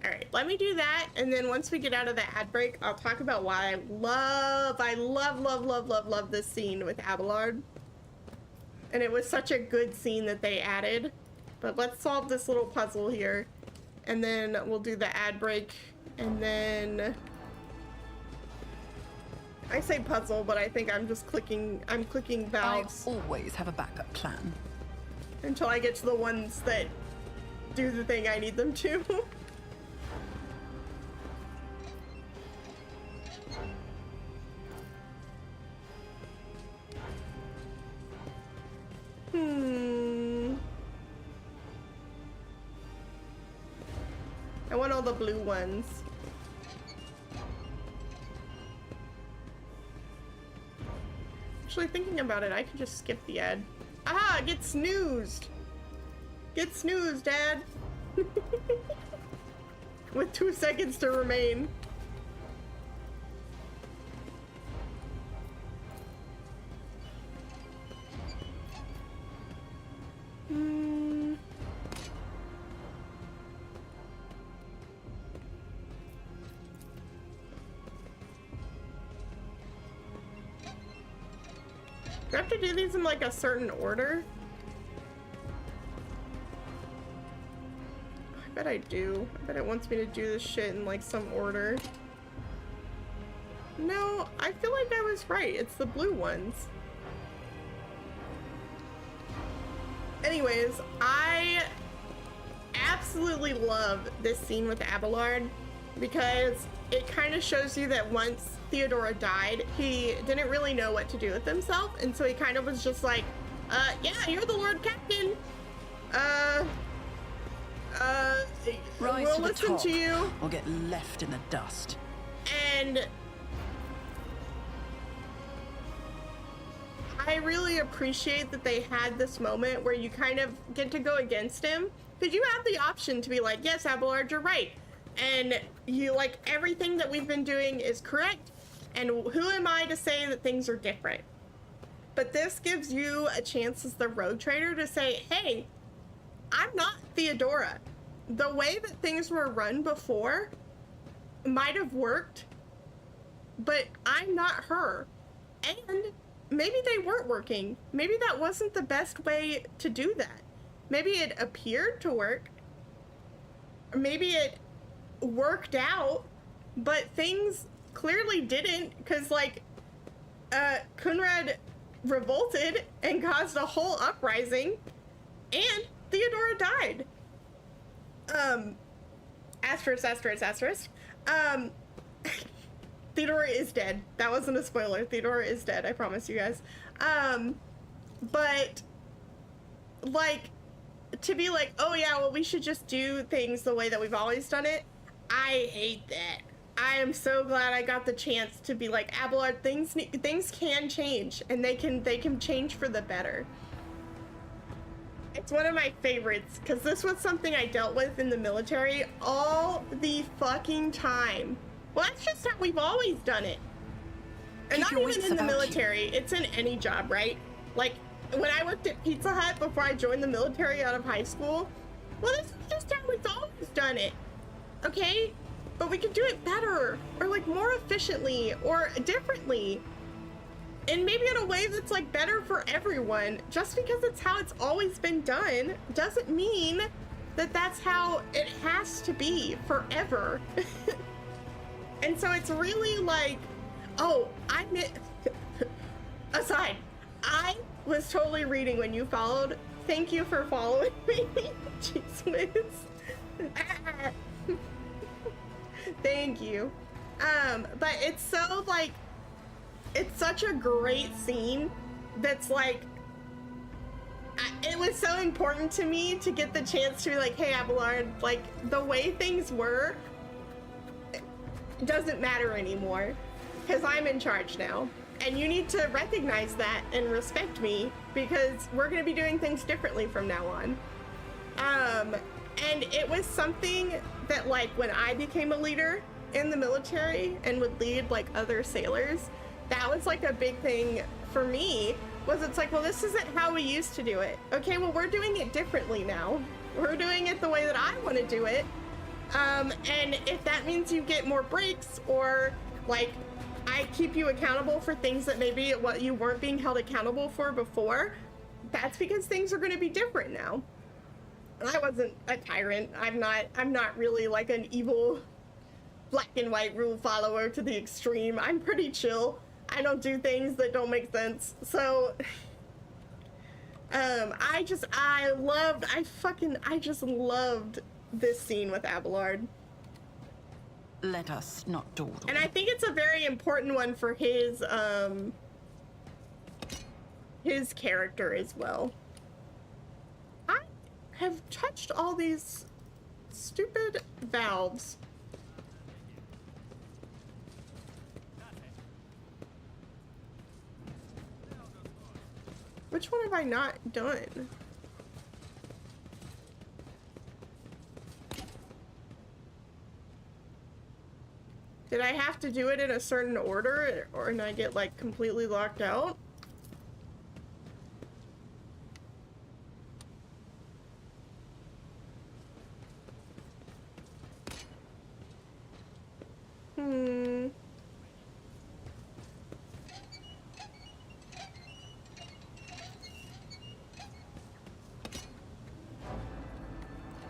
Alright, let me do that, and then once we get out of the ad break, I'll talk about why I love this scene with Abelard. And it was such a good scene that they added. But let's solve this little puzzle here, and then we'll do the ad break, and then... I say puzzle, but I think I'm just clicking valves. I always have a backup plan. Until I get to the ones that do the thing I need them to. I want all the blue ones. Actually, thinking about it, I could just skip the ad. Aha! Get snoozed! Get snoozed, Dad! With 2 seconds to remain. Do I have to do these in like a certain order? I bet I do. I bet it wants me to do this shit in like some order. No, I feel like I was right. It's the blue ones. Anyways, I absolutely love this scene with Abelard because it kind of shows you that once Theodora died, he didn't really know what to do with himself, and so he kind of was just like, yeah, you're the Lord Captain. Rise we'll to the listen top, to you. or get left in the dust. And I really appreciate that they had this moment where you kind of get to go against him, because you have the option to be like, yes, Abelard, you're right, and you like everything that we've been doing is correct, and who am I to say that things are different? But this gives you a chance as the rogue trader to say, hey, I'm not Theodora. The way that things were run before might have worked, but I'm not her. And maybe they weren't working. Maybe that wasn't the best way to do that. Maybe it appeared to work. Or maybe it worked out, but things clearly didn't, because like Kunrad revolted and caused a whole uprising, and Theodora died. Asterisk. Theodora is dead. That wasn't a spoiler. Theodora is dead, I promise you guys. But like, to be like, oh yeah, well, we should just do things the way that we've always done it, I hate that. I am so glad I got the chance to be like, Abelard, things can change, and they can change for the better. It's one of my favorites, because this was something I dealt with in the military all the fucking time. Well, that's just how we've always done it. And not even in the military, it's in any job, right? Like, when I worked at Pizza Hut before I joined the military out of high school, well, this is just how we've always done it, okay? But we could do it better, or like more efficiently, or differently. And maybe in a way that's like better for everyone. Just because it's how it's always been done doesn't mean that that's how it has to be forever. And so it's really like, oh, aside, I was totally reading when you followed. Thank you for following me. Jeez whiz. Thank you. But it's so like, it's such a great scene that's like, it was so important to me to get the chance to be like, hey, Abelard, like, the way things were doesn't matter anymore, because I'm in charge now. And you need to recognize that and respect me, because we're going to be doing things differently from now on. And it was something that, like, when I became a leader in the military and would lead, like, other sailors, that was like a big thing for me, was it's like, well, this isn't how we used to do it. Okay, well, we're doing it differently now. We're doing it the way that I want to do it. And if that means you get more breaks, or like I keep you accountable for things that maybe what you weren't being held accountable for before, that's because things are going to be different now. I wasn't a tyrant. I'm not really like an evil black and white rule follower to the extreme. I'm pretty chill. I don't do things that don't make sense. So I just loved this scene with Abelard. Let us not dawdle. And I think it's a very important one for his character as well. I have touched all these stupid valves. Which one have I not done? Did I have to do it in a certain order, or and I get like completely locked out?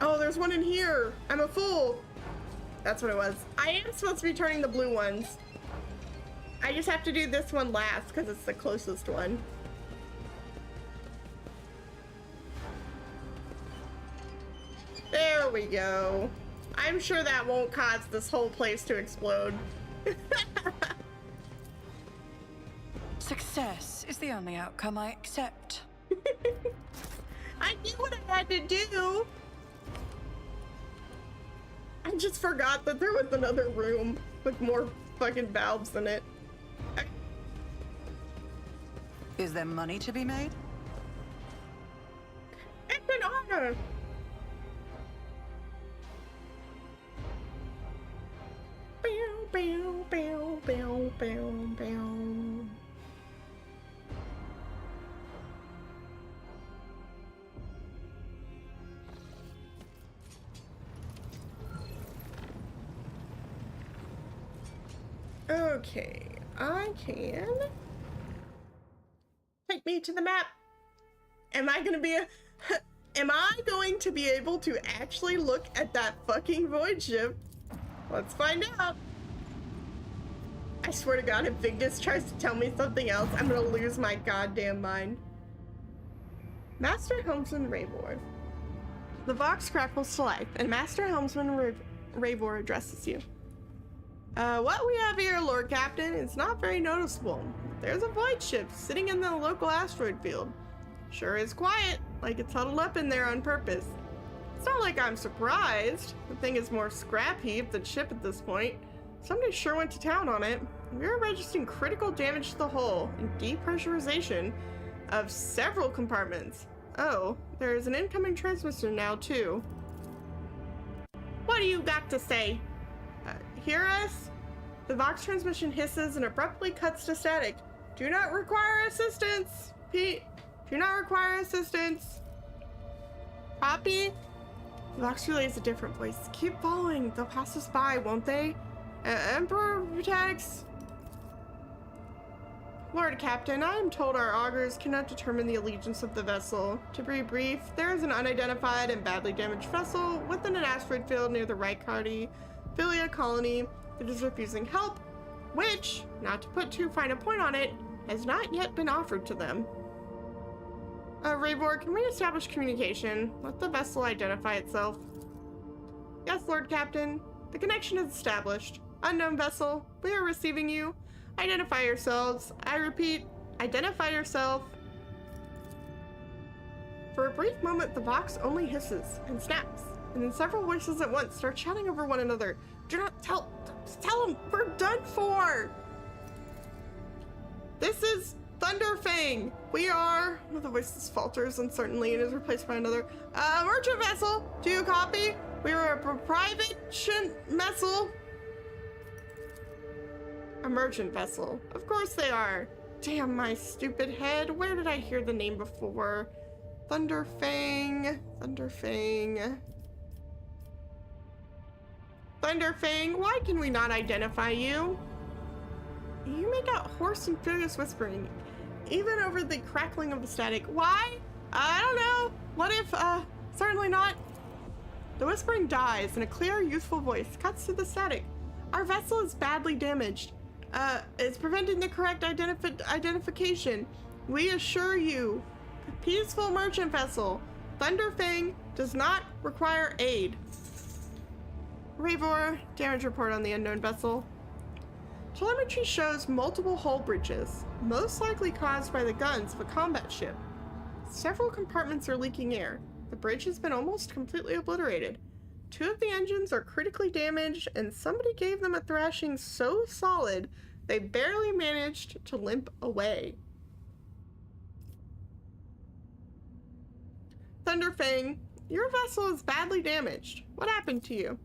Oh, there's one in here. I'm a fool. That's what it was. I am supposed to be turning the blue ones. I just have to do this one last because it's the closest one. There we go. I'm sure that won't cause this whole place to explode. Success is the only outcome I accept. I knew what I had to do. just forgot that there was another room with more fucking valves in it. Is there money to be made? It's an honor. Bow, bow, bow, bow, bow, bow. Okay, I can take me to the map. Am I going to be able to actually look at that fucking void ship? Let's find out. I swear to God, if Vigdis tries to tell me something else, I'm gonna lose my goddamn mind. Master Helmsman Raivor. The Vox crackles to life, and Master Helmsman Raivor addresses you. What we have here, Lord Captain, is not very noticeable. There's a void ship sitting in the local asteroid field. Sure is quiet, like it's huddled up in there on purpose. It's not like I'm surprised. The thing is more scrap heap than ship at this point. Somebody sure went to town on it. We're registering critical damage to the hull and depressurization of several compartments. Oh, there's an incoming transmitter now too. What do you got to say? Hear us? The Vox transmission hisses and abruptly cuts to static. Do not require assistance. Pete, do not require assistance. Copy? The Vox relays a different voice. Keep following. They'll pass us by, won't they? Emperor protects. Lord Captain, I am told our augurs cannot determine the allegiance of the vessel. To be brief, there is an unidentified and badly damaged vessel within an asteroid field near the Reikardi Philia colony that is refusing help, which, not to put too fine a point on it, has not yet been offered to them. Raivor, can we establish communication? Let the vessel identify itself. Yes, Lord Captain. The connection is established. Unknown vessel, we are receiving you. Identify yourselves. I repeat, identify yourself. For a brief moment, the Vox only hisses and snaps, and then several voices at once start shouting over one another. Do not tell them we're done for. This is Thunderfang. We are. One of the voices falters uncertainly and is replaced by another. Merchant vessel. Do you copy? We are a private vessel. A merchant vessel. Of course they are. Damn my stupid head. Where did I hear the name before? Thunderfang. Thunderfang. Thunderfang, why can we not identify you? You make out hoarse and furious whispering, even over the crackling of the static. Why? I don't know. What if, certainly not. The whispering dies and a clear, youthful voice cuts through the static. Our vessel is badly damaged. It's preventing the correct identification. We assure you, peaceful merchant vessel, Thunderfang does not require aid. Raivor, damage report on the unknown vessel. Telemetry shows multiple hull breaches, most likely caused by the guns of a combat ship. Several compartments are leaking air. The bridge has been almost completely obliterated. 2 of the engines are critically damaged, and somebody gave them a thrashing so solid they barely managed to limp away. Thunderfang, your vessel is badly damaged. What happened to you?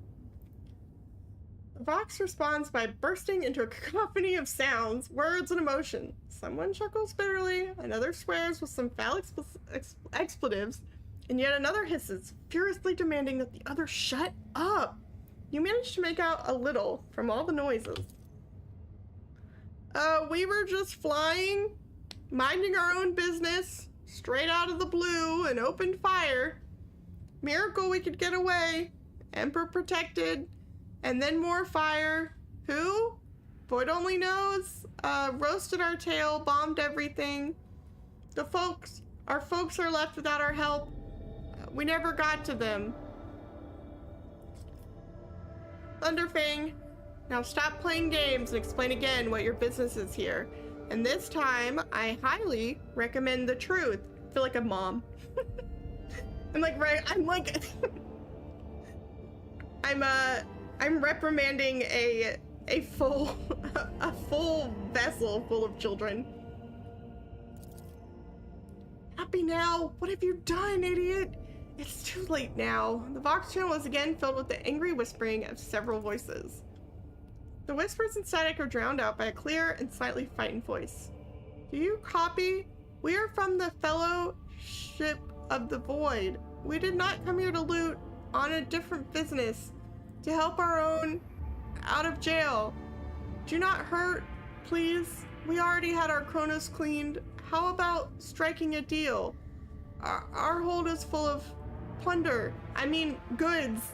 Vox responds by bursting into a cacophony of sounds, words, and emotion. Someone chuckles bitterly, another swears with some foul expletives, and yet another hisses, furiously demanding that the other shut up. You manage to make out a little from all the noises. We were just flying, minding our own business, straight out of the blue, and opened fire. Miracle we could get away. Emperor protected. And then more fire. Who? Void only knows. Roasted our tail, bombed everything. Our folks are left without our help. We never got to them. Thunderfang, now stop playing games and explain again what your business is here. And this time, I highly recommend the truth. I feel like a mom. I'm I'm reprimanding a full a full vessel full of children. Happy now. What have you done, idiot? It's too late now. The Vox channel is again filled with the angry whispering of several voices. The whispers and static are drowned out by a clear and slightly frightened voice. Do you copy? We are from the Fellowship of the Void. We did not come here to loot, on a different business, to help our own out of jail. Do not hurt, please. We already had our Kronos cleaned. How about striking a deal? Our hold is full of plunder. I mean, goods.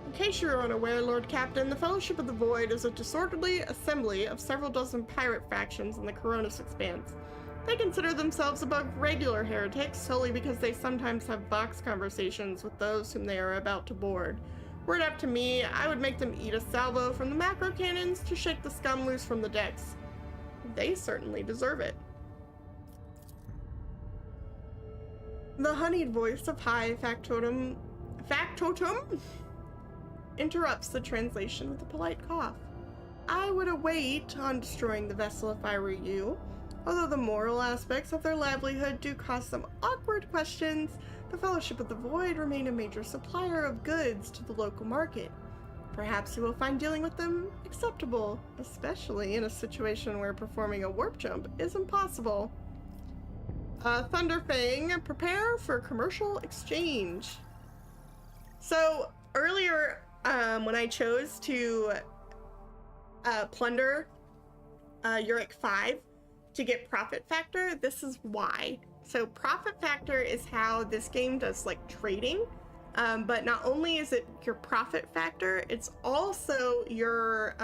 In case you're unaware, Lord Captain, the Fellowship of the Void is a disorderly assembly of several dozen pirate factions in the Coronis Expanse. They consider themselves above regular heretics solely because they sometimes have Vox conversations with those whom they are about to board. Were it up to me, I would make them eat a salvo from the macro cannons to shake the scum loose from the decks. They certainly deserve it. The honeyed voice of High Factotum interrupts the translation with a polite cough. I would await on destroying the vessel if I were you. Although the moral aspects of their livelihood do cause some awkward questions, the Fellowship of the Void remain a major supplier of goods to the local market. Perhaps you will find dealing with them acceptable, especially in a situation where performing a warp jump is impossible. Thunderfang, prepare for commercial exchange. So earlier, when I chose to plunder Uric 5 to get profit factor, this is why. So profit factor is how this game does like trading, but not only is it your profit factor, it's also your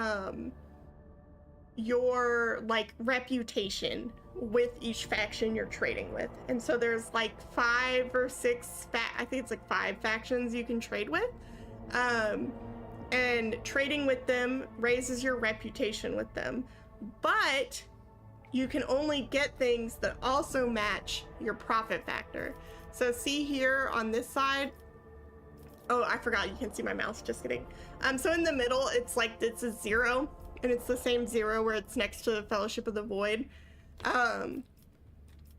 like reputation with each faction you're trading with. And so there's like 5 or 6 I think it's like 5 factions you can trade with. And trading with them raises your reputation with them. But you can only get things that also match your profit factor. So see here on this side, oh, I forgot you can see my mouse, just kidding. So in the middle, it's like, it's a 0, and it's the same 0 where it's next to the Fellowship of the Void. And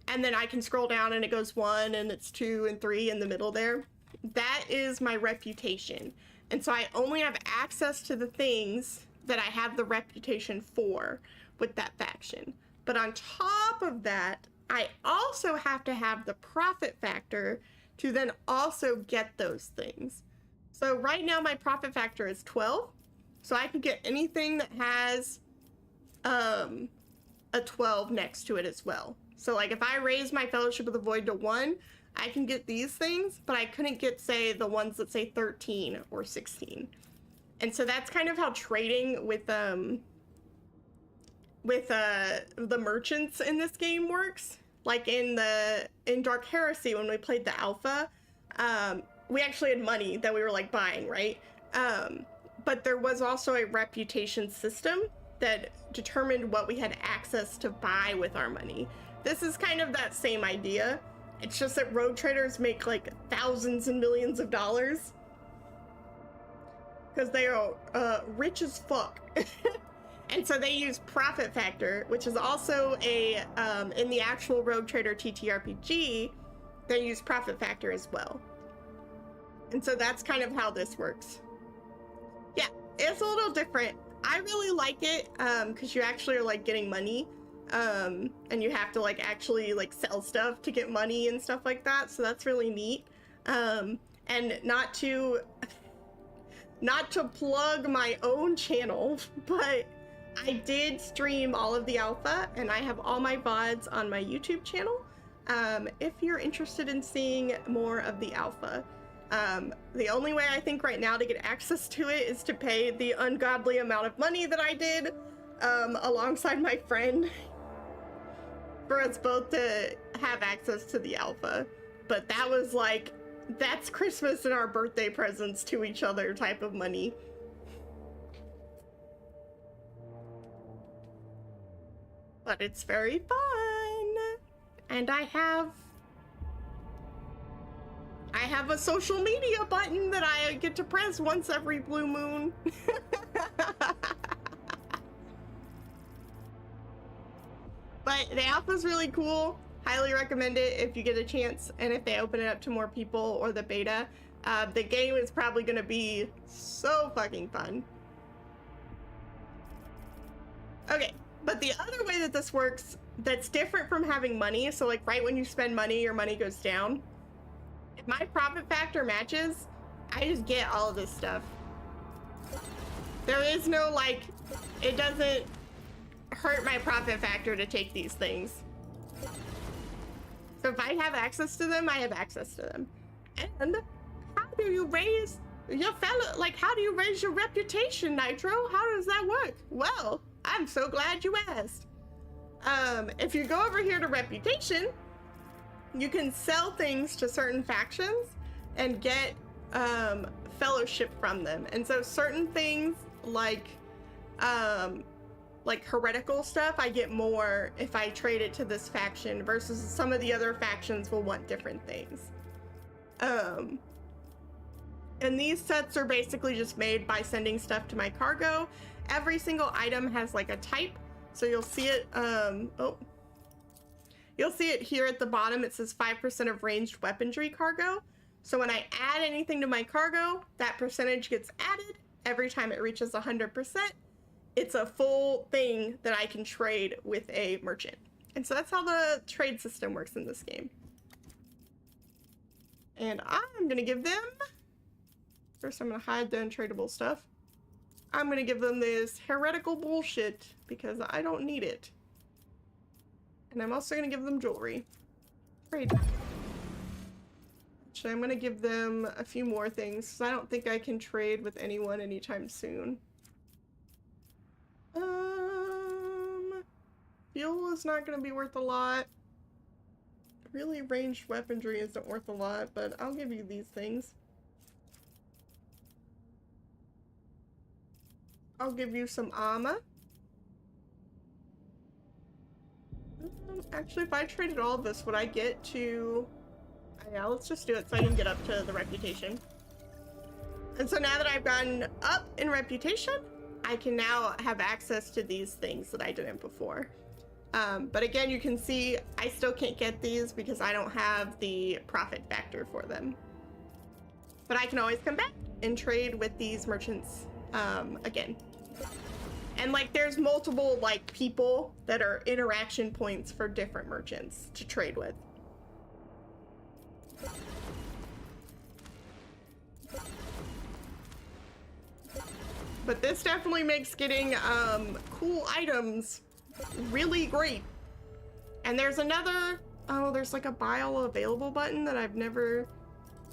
then I can scroll down and it goes 1 and it's 2 and 3 in the middle there. That is my reputation. And so I only have access to the things that I have the reputation for with that faction. But on top of that, I also have to have the profit factor to then also get those things. So right now my profit factor is 12. So I can get anything that has a 12 next to it as well. So like if I raise my Fellowship of the Void to 1, I can get these things, but I couldn't get, say, the ones that say 13 or 16. And so that's kind of how trading with the merchants in this game works. Like in Dark Heresy, when we played the alpha, we actually had money that we were like buying, right? But there was also a reputation system that determined what we had access to buy with our money. This is kind of that same idea. It's just that rogue traders make like thousands and millions of dollars because they are rich as fuck. And so they use profit factor, which is also a in the actual Rogue Trader TTRPG, they use profit factor as well. And so that's kind of how this works. Yeah, it's a little different. I really like it because you actually are like getting money, and you have to like actually like sell stuff to get money and stuff like that. So that's really neat. And not to plug my own channel, but I did stream all of the alpha and I have all my VODs on my YouTube channel. If you're interested in seeing more of the alpha. The only way I think right now to get access to it is to pay the ungodly amount of money that I did alongside my friend for us both to have access to the alpha. But that was like, that's Christmas and our birthday presents to each other type of money. But it's very fun. And I have have a social media button that I get to press once every blue moon. But the alpha's really cool. Highly recommend it if you get a chance, and if they open it up to more people, or the beta. The game is probably gonna be so fucking fun. Okay, but the other way that this works that's different from having money, so like right when you spend money, your money goes down. If my profit factor matches, I just get all of this stuff. There is no like, it doesn't hurt my profit factor to take these things. So if I have access to them, I have access to them. And how do you raise your fellow, like how do you raise your reputation, Nitro? How does that work? Well, I'm so glad you asked. If you go over here to reputation, you can sell things to certain factions and get fellowship from them. And so certain things like heretical stuff, I get more if I trade it to this faction versus some of the other factions will want different things. And these sets are basically just made by sending stuff to my cargo. Every single item has like a type. So you'll see it, you'll see it here at the bottom. It says 5% of ranged weaponry cargo. So when I add anything to my cargo, that percentage gets added every time it reaches 100%. It's a full thing that I can trade with a merchant. And so that's how the trade system works in this game. And I'm gonna give them, first I'm gonna hide the untradeable stuff. I'm gonna give them this heretical bullshit because I don't need it. And I'm also gonna give them jewelry. Trade. Actually, I'm gonna give them a few more things because I don't think I can trade with anyone anytime soon. Fuel is not gonna be worth a lot. Really, ranged weaponry isn't worth a lot, but I'll give you these things. I'll give you some armor. Actually, if I traded all of this, would I get to... Yeah, let's just do it so I can get up to the reputation. And so now that I've gotten up in reputation, I can now have access to these things that I didn't before. But again, you can see I still can't get these because I don't have the profit factor for them. But I can always come back and trade with these merchants again. And like there's multiple like people that are interaction points for different merchants to trade with. But this definitely makes getting cool items really great. And there's another, oh, there's like a buy all available button that I've never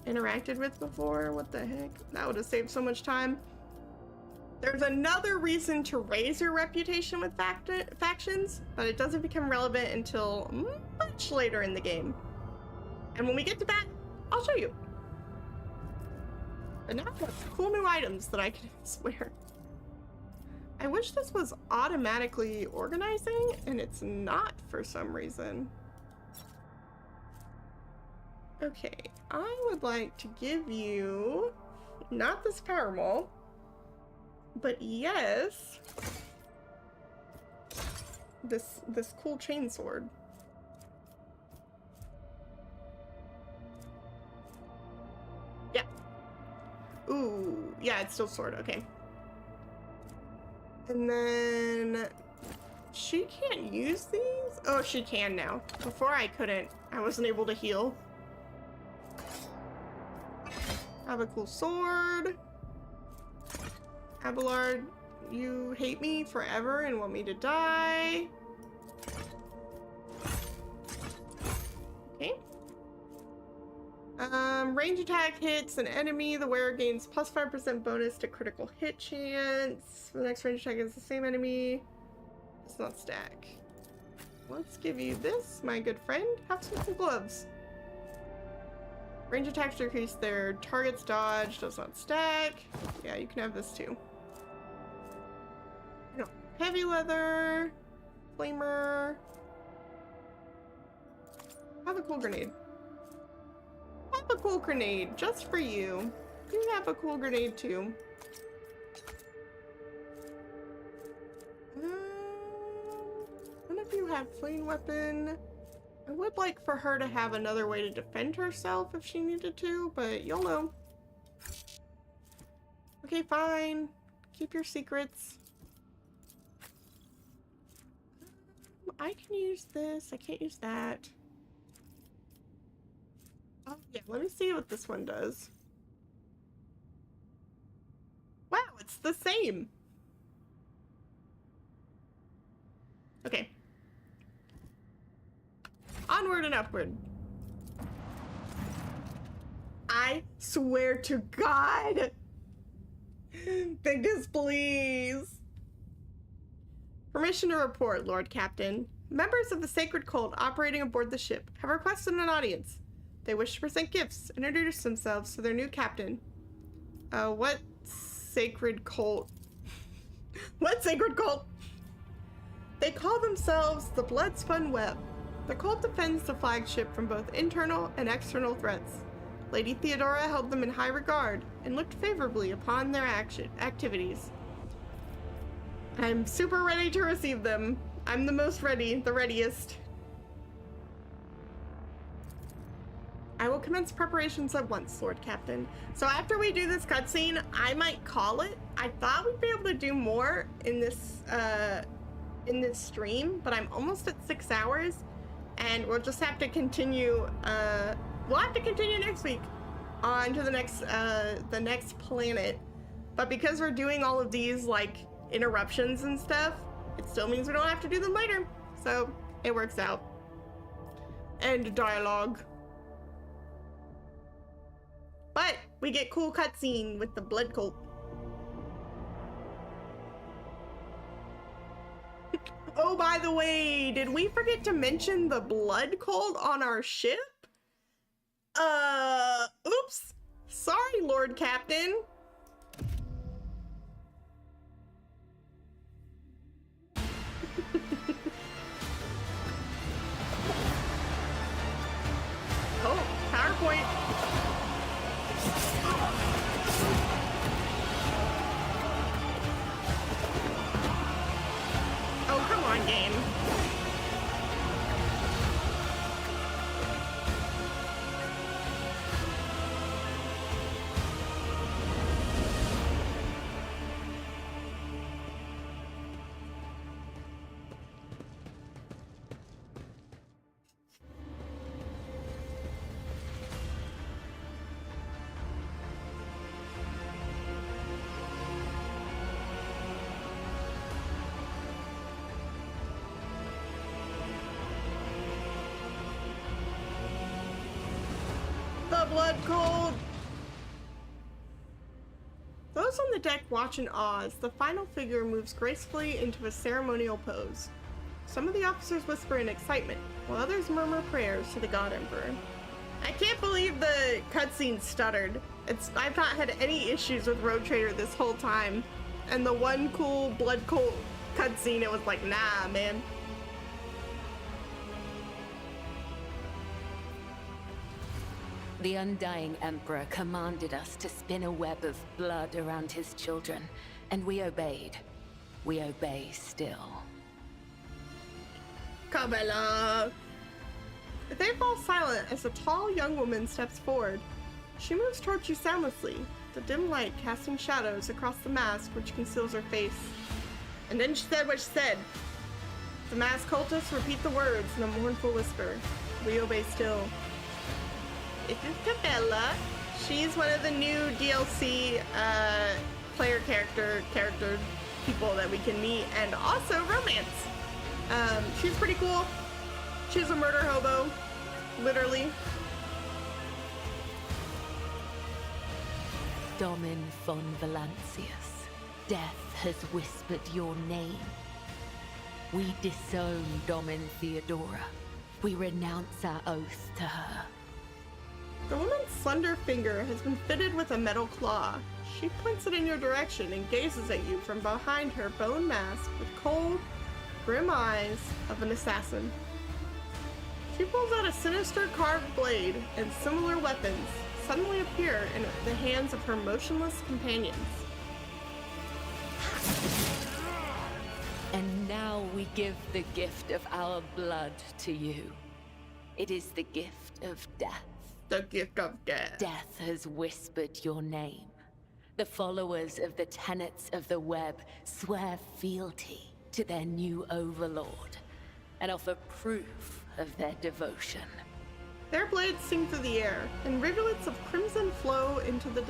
interacted with before. What the heck? That would have saved so much time. There's another reason to raise your reputation with factions, but it doesn't become relevant until much later in the game. And when we get to that, I'll show you. But now I've got cool new items that I can swear. I wish this was automatically organizing, and it's not for some reason. Okay, I would like to give you, not this power mall, but yes, this cool chainsword. Yeah. Ooh, yeah, it's still sword, okay. And then she can't use these? Oh, she can now. Before I couldn't. I wasn't able to heal. Have a cool sword. Abelard, you hate me forever and want me to die. Okay. Range attack hits an enemy. The wearer gains plus 5% bonus to critical hit chance. The next range attack is the same enemy. Does not stack. Let's give you this, my good friend. Have some cool gloves. Range attacks decrease their target's dodge. Does not stack. Yeah, you can have this too. No. Heavy leather. Flamer. Have a cool grenade. Have a cool grenade just for you. You have a cool grenade too. None of you have flame weapon. I would like for her to have another way to defend herself if she needed to, but YOLO. Okay, fine. Keep your secrets. I can use this. I can't use that. Oh, yeah. Let me see what this one does. Wow, it's the same. Okay. Onward and upward. I swear to God. Biggest please. Permission to report, Lord Captain. Members of the Sacred Cult operating aboard the ship have requested an audience. They wish to present gifts and introduce themselves to their new captain. What sacred cult? What sacred cult? They call themselves the Bloodspun Web. The cult defends the flagship from both internal and external threats. Lady Theodora held them in high regard and looked favorably upon their activities. I'm super ready to receive them. I'm the most ready, the readiest. I will commence preparations at once, Lord Captain. So after we do this cutscene, I might call it. I thought we'd be able to do more in this stream, but I'm almost at 6 hours, and we'll just have to continue. We'll have to continue next week on to the next planet. But because we're doing all of these like interruptions and stuff, it still means we don't have to do them later. So it works out. End dialogue. But we get cool cutscene with the blood cult. Oh, by the way, did we forget to mention the blood cult on our ship? Oops. Sorry, Lord Captain. Oh, PowerPoint. Oh, come on, game. Blood cold. Those on the deck watch in awe as the final figure moves gracefully into a ceremonial pose. Some of the officers whisper in excitement, while others murmur prayers to the God Emperor. I can't believe the cutscene stuttered. I've not had any issues with Rogue Trader this whole time, and the one cool blood cult cutscene, it was like, nah, man. The Undying Emperor commanded us to spin a web of blood around his children, and we obeyed. We obey still. Cabela! They fall silent as a tall young woman steps forward. She moves towards you soundlessly, the dim light casting shadows across the mask which conceals her face. And then she said what she said. The masked cultists repeat the words in a mournful whisper. We obey still. This is Cabela. She's one of the new DLC player character people that we can meet, and also romance. She's pretty cool. She's a murder hobo, literally. Domin von Valancius, death has whispered your name. We disown Domin Theodora. We renounce our oath to her. The woman's slender finger has been fitted with a metal claw. She points it in your direction and gazes at you from behind her bone mask with cold, grim eyes of an assassin. She pulls out a sinister carved blade and similar weapons, suddenly appear in the hands of her motionless companions. And now we give the gift of our blood to you. It is the gift of death. The gift of death. Death has whispered your name. The followers of the tenets of the web swear fealty to their new overlord and offer proof of their devotion. Their blades sing through the air, and rivulets of crimson flow onto the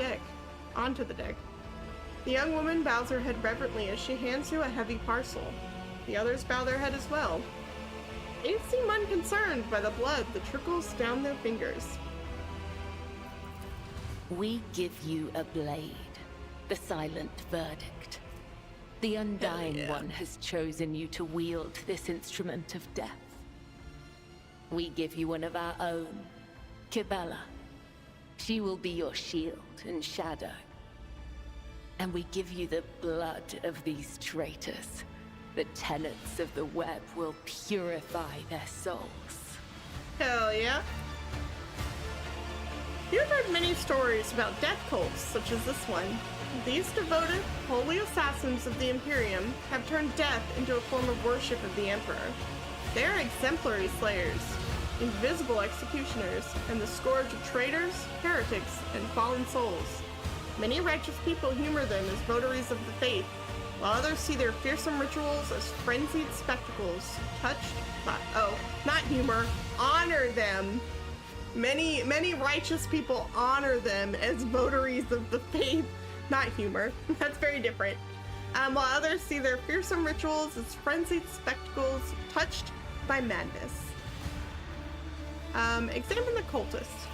deck. The young woman bows her head reverently as she hands you a heavy parcel. The others bow their head as well. They seem unconcerned by the blood that trickles down their fingers. We give you a blade, the silent verdict. The Undying One has chosen you to wield this instrument of death. We give you one of our own, Kibella. She will be your shield and shadow. And we give you the blood of these traitors. The tenets of the web will purify their souls. Hell yeah. You've heard many stories about death cults, such as this one. These devoted, holy assassins of the Imperium have turned death into a form of worship of the Emperor. They are exemplary slayers, invisible executioners, and the scourge of traitors, heretics, and fallen souls. Many righteous people humor them as votaries of the faith, while others see their fearsome rituals as frenzied spectacles, touched by, not humor, honor them. Many righteous people honor them as votaries of the faith, not humor. That's very different. While others see their fearsome rituals as frenzied spectacles, touched by madness. Examine the cultists.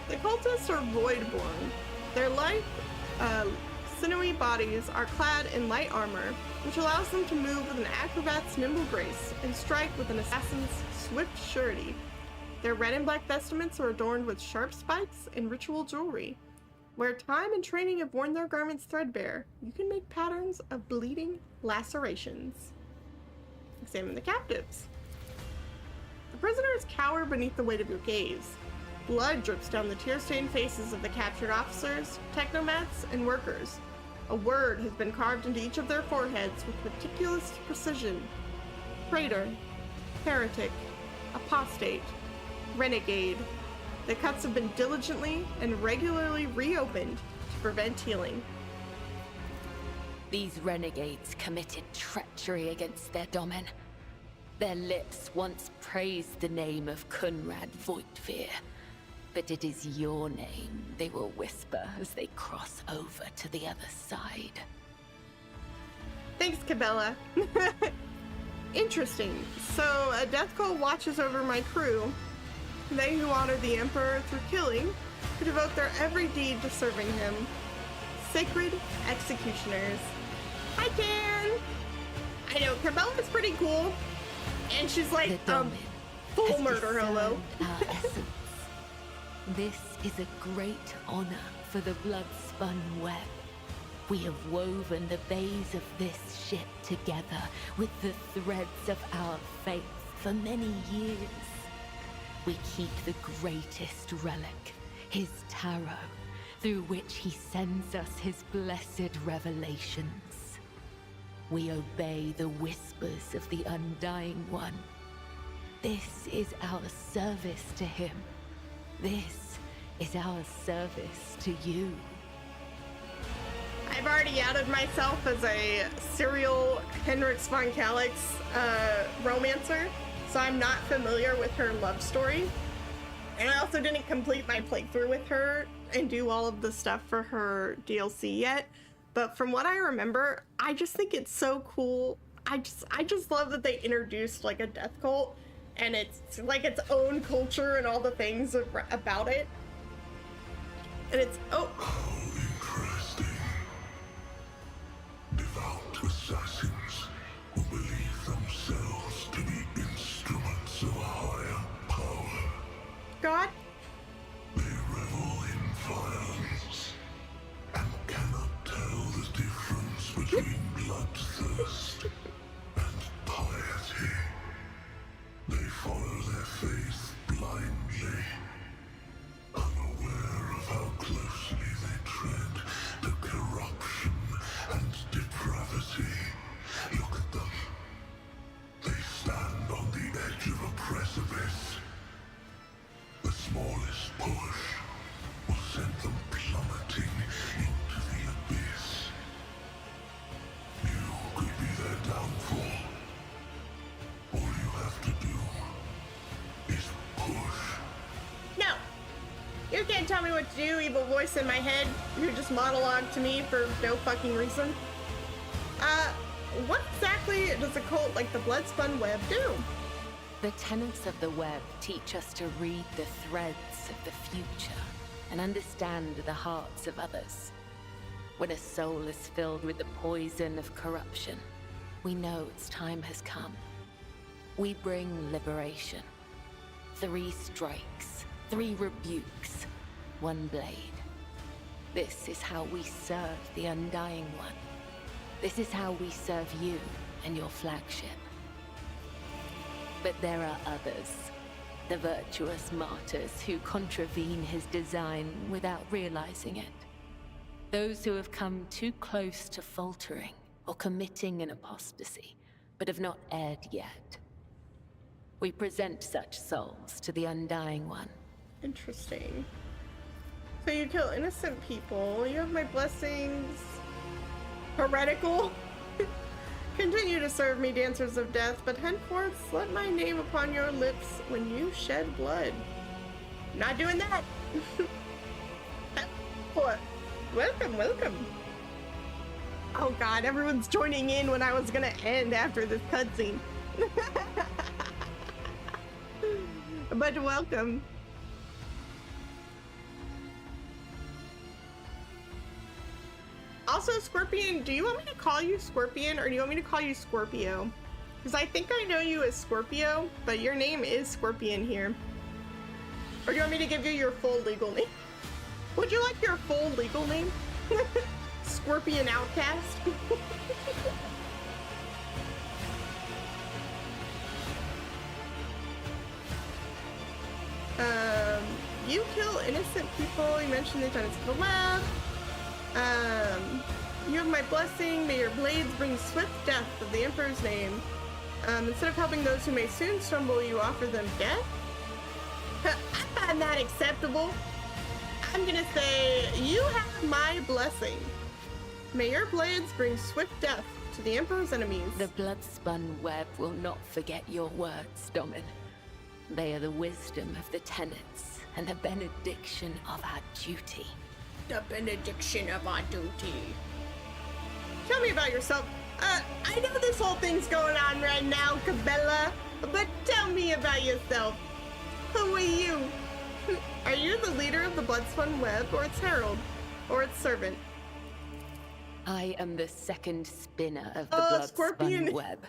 The cultists are voidborn. Their light, sinewy bodies are clad in light armor, which allows them to move with an acrobat's nimble grace and strike with an assassin's swift surety. Their red and black vestments are adorned with sharp spikes and ritual jewelry. Where time and training have worn their garments threadbare, you can make patterns of bleeding lacerations. Examine the captives. The prisoners cower beneath the weight of your gaze. Blood drips down the tear-stained faces of the captured officers, technomats, and workers. A word has been carved into each of their foreheads with meticulous precision. Traitor, heretic, apostate, renegade. The cuts have been diligently and regularly reopened to prevent healing. These renegades committed treachery against their domin. Their lips once praised the name of Kunrad Voigtveer, but it is your name they will whisper as they cross over to the other side. Thanks, Kibella. Interesting. So, a death cult watches over my crew. They who honor the Emperor through killing, who devote their every deed to serving him. Sacred executioners. I can! I know, Kibella's pretty cool. And she's like, full murder hobo. Our essence. This is a great honor for the blood-spun web. We have woven the bays of this ship together with the threads of our faith for many years. We keep the greatest relic, his tarot, through which he sends us his blessed revelations. We obey the whispers of the Undying One. This is our service to him. This is our service to you. I've already outed myself as a serial Henrik von Calix romancer, so I'm not familiar with her love story. And I also didn't complete my playthrough with her and do all of the stuff for her DLC yet. But from what I remember, I just think it's so cool. I just love that they introduced like a death cult and it's like its own culture and all the things about it. And it's, How interesting. Devout assassins who believe themselves to be instruments of a higher power. God? They revel in violence and cannot tell the difference between bloodthirst and piety. They follow their faith blindly, unaware smallest push will send them plummeting into the abyss. You could be their downfall. All you have to do is push. No! You can't tell me what to do, evil voice in my head. You just monologue to me for no fucking reason. What exactly does a cult like the Bloodspun Web do? The tenets of the web teach us to read the threads of the future and understand the hearts of others. When a soul is filled with the poison of corruption, we know its time has come. We bring liberation. 3 strikes, 3 rebukes, 1 blade. This is how we serve the Undying One. This is how we serve you and your flagship. But there are others, the virtuous martyrs who contravene his design without realizing it. Those who have come too close to faltering or committing an apostasy, but have not erred yet. We present such souls to the Undying One. Interesting. So you kill innocent people, you have my blessings. Heretical? Continue to serve me, dancers of death, but henceforth let my name upon your lips when you shed blood. Not doing that. What? Welcome, welcome. Oh god, everyone's joining in when I was gonna end after this cutscene. But welcome. Also, Scorpion, do you want me to call you Scorpion or do you want me to call you Scorpio? Because I think I know you as Scorpio, but your name is Scorpion here. Or do you want me to give you your full legal name? Would you like your full legal name? Scorpion Outcast? You kill innocent people. You mentioned the tenets of the web. You have my blessing. May your blades bring swift death of the Emperor's name. Instead of helping those who may soon stumble, you offer them death? I find that acceptable. I'm gonna say, you have my blessing. May your blades bring swift death to the Emperor's enemies. The blood-spun web will not forget your words, Domin. They are the wisdom of the tenets and the benediction of our duty. The benediction of our duty. Tell me about yourself. I know this whole thing's going on right now, Cabela, but tell me about yourself. Who are you? Are you the leader of the Bloodspun Web, or its herald, or its servant? I am the second spinner of the Scorpion. Bloodspun Web.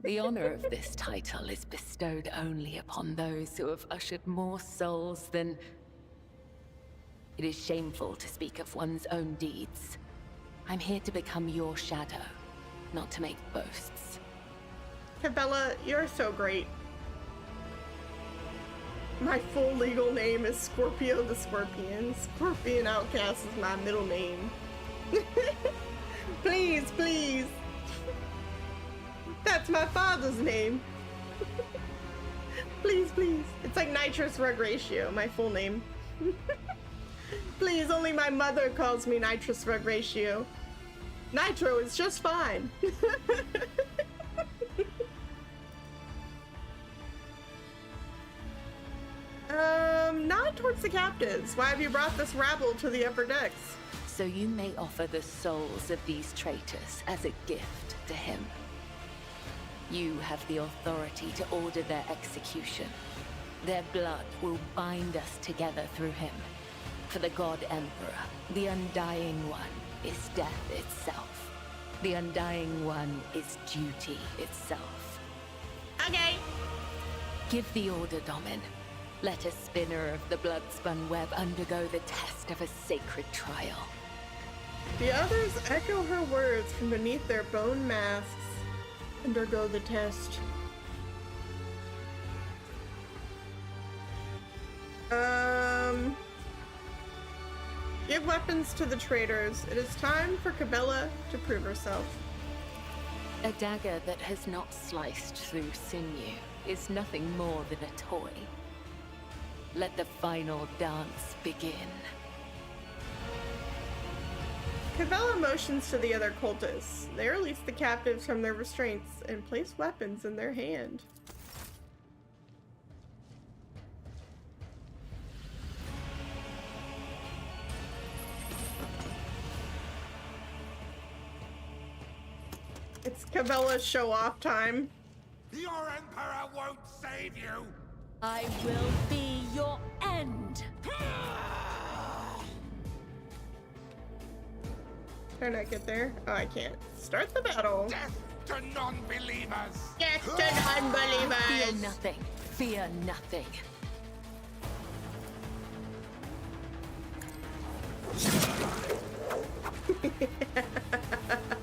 The honor of this title is bestowed only upon those who have ushered more souls than... It is shameful to speak of one's own deeds. I'm here to become your shadow, not to make boasts. Cabela, you're so great. My full legal name is Scorpio the Scorpion. Scorpion Outcast is my middle name. Please, please. That's my father's name. Please, please. It's like Nitrous Rug Ratio, my full name. Please, only my mother calls me Nitrous Rug Ratio. Nitro is just fine. Nod towards the captives. Why have you brought this rabble to the upper decks? So you may offer the souls of these traitors as a gift to him. You have the authority to order their execution. Their blood will bind us together through him. For the God Emperor, the Undying One is death itself. The Undying One is duty itself. Okay. Give the order, Domin. Let a spinner of the blood-spun web undergo the test of a sacred trial. The others echo her words from beneath their bone masks. Undergo the test. Give weapons to the traitors. It is time for Cabela to prove herself. A dagger that has not sliced through sinew is nothing more than a toy. Let the final dance begin. Cabela motions to the other cultists. They release the captives from their restraints and place weapons in their hand. It's Cabela's show-off time. Your Emperor won't save you! I will be your end! Can I get there? Oh, I can't. Start the battle. Death to non-believers! Death to non-believers! Fear nothing. Fear nothing.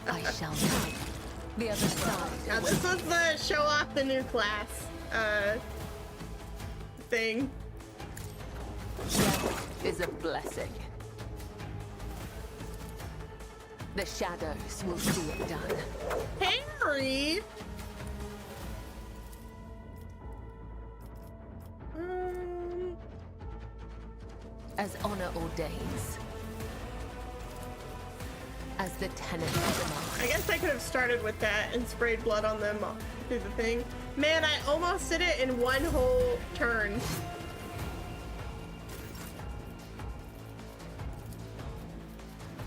I shall not. The other side. Now this was the show off the new class thing. Death is a blessing. The shadows will see it done. Harry! As honor ordains. As the tenant demands. I guess I could have started with that and sprayed blood on them through the thing. Man, I almost did it in one whole turn.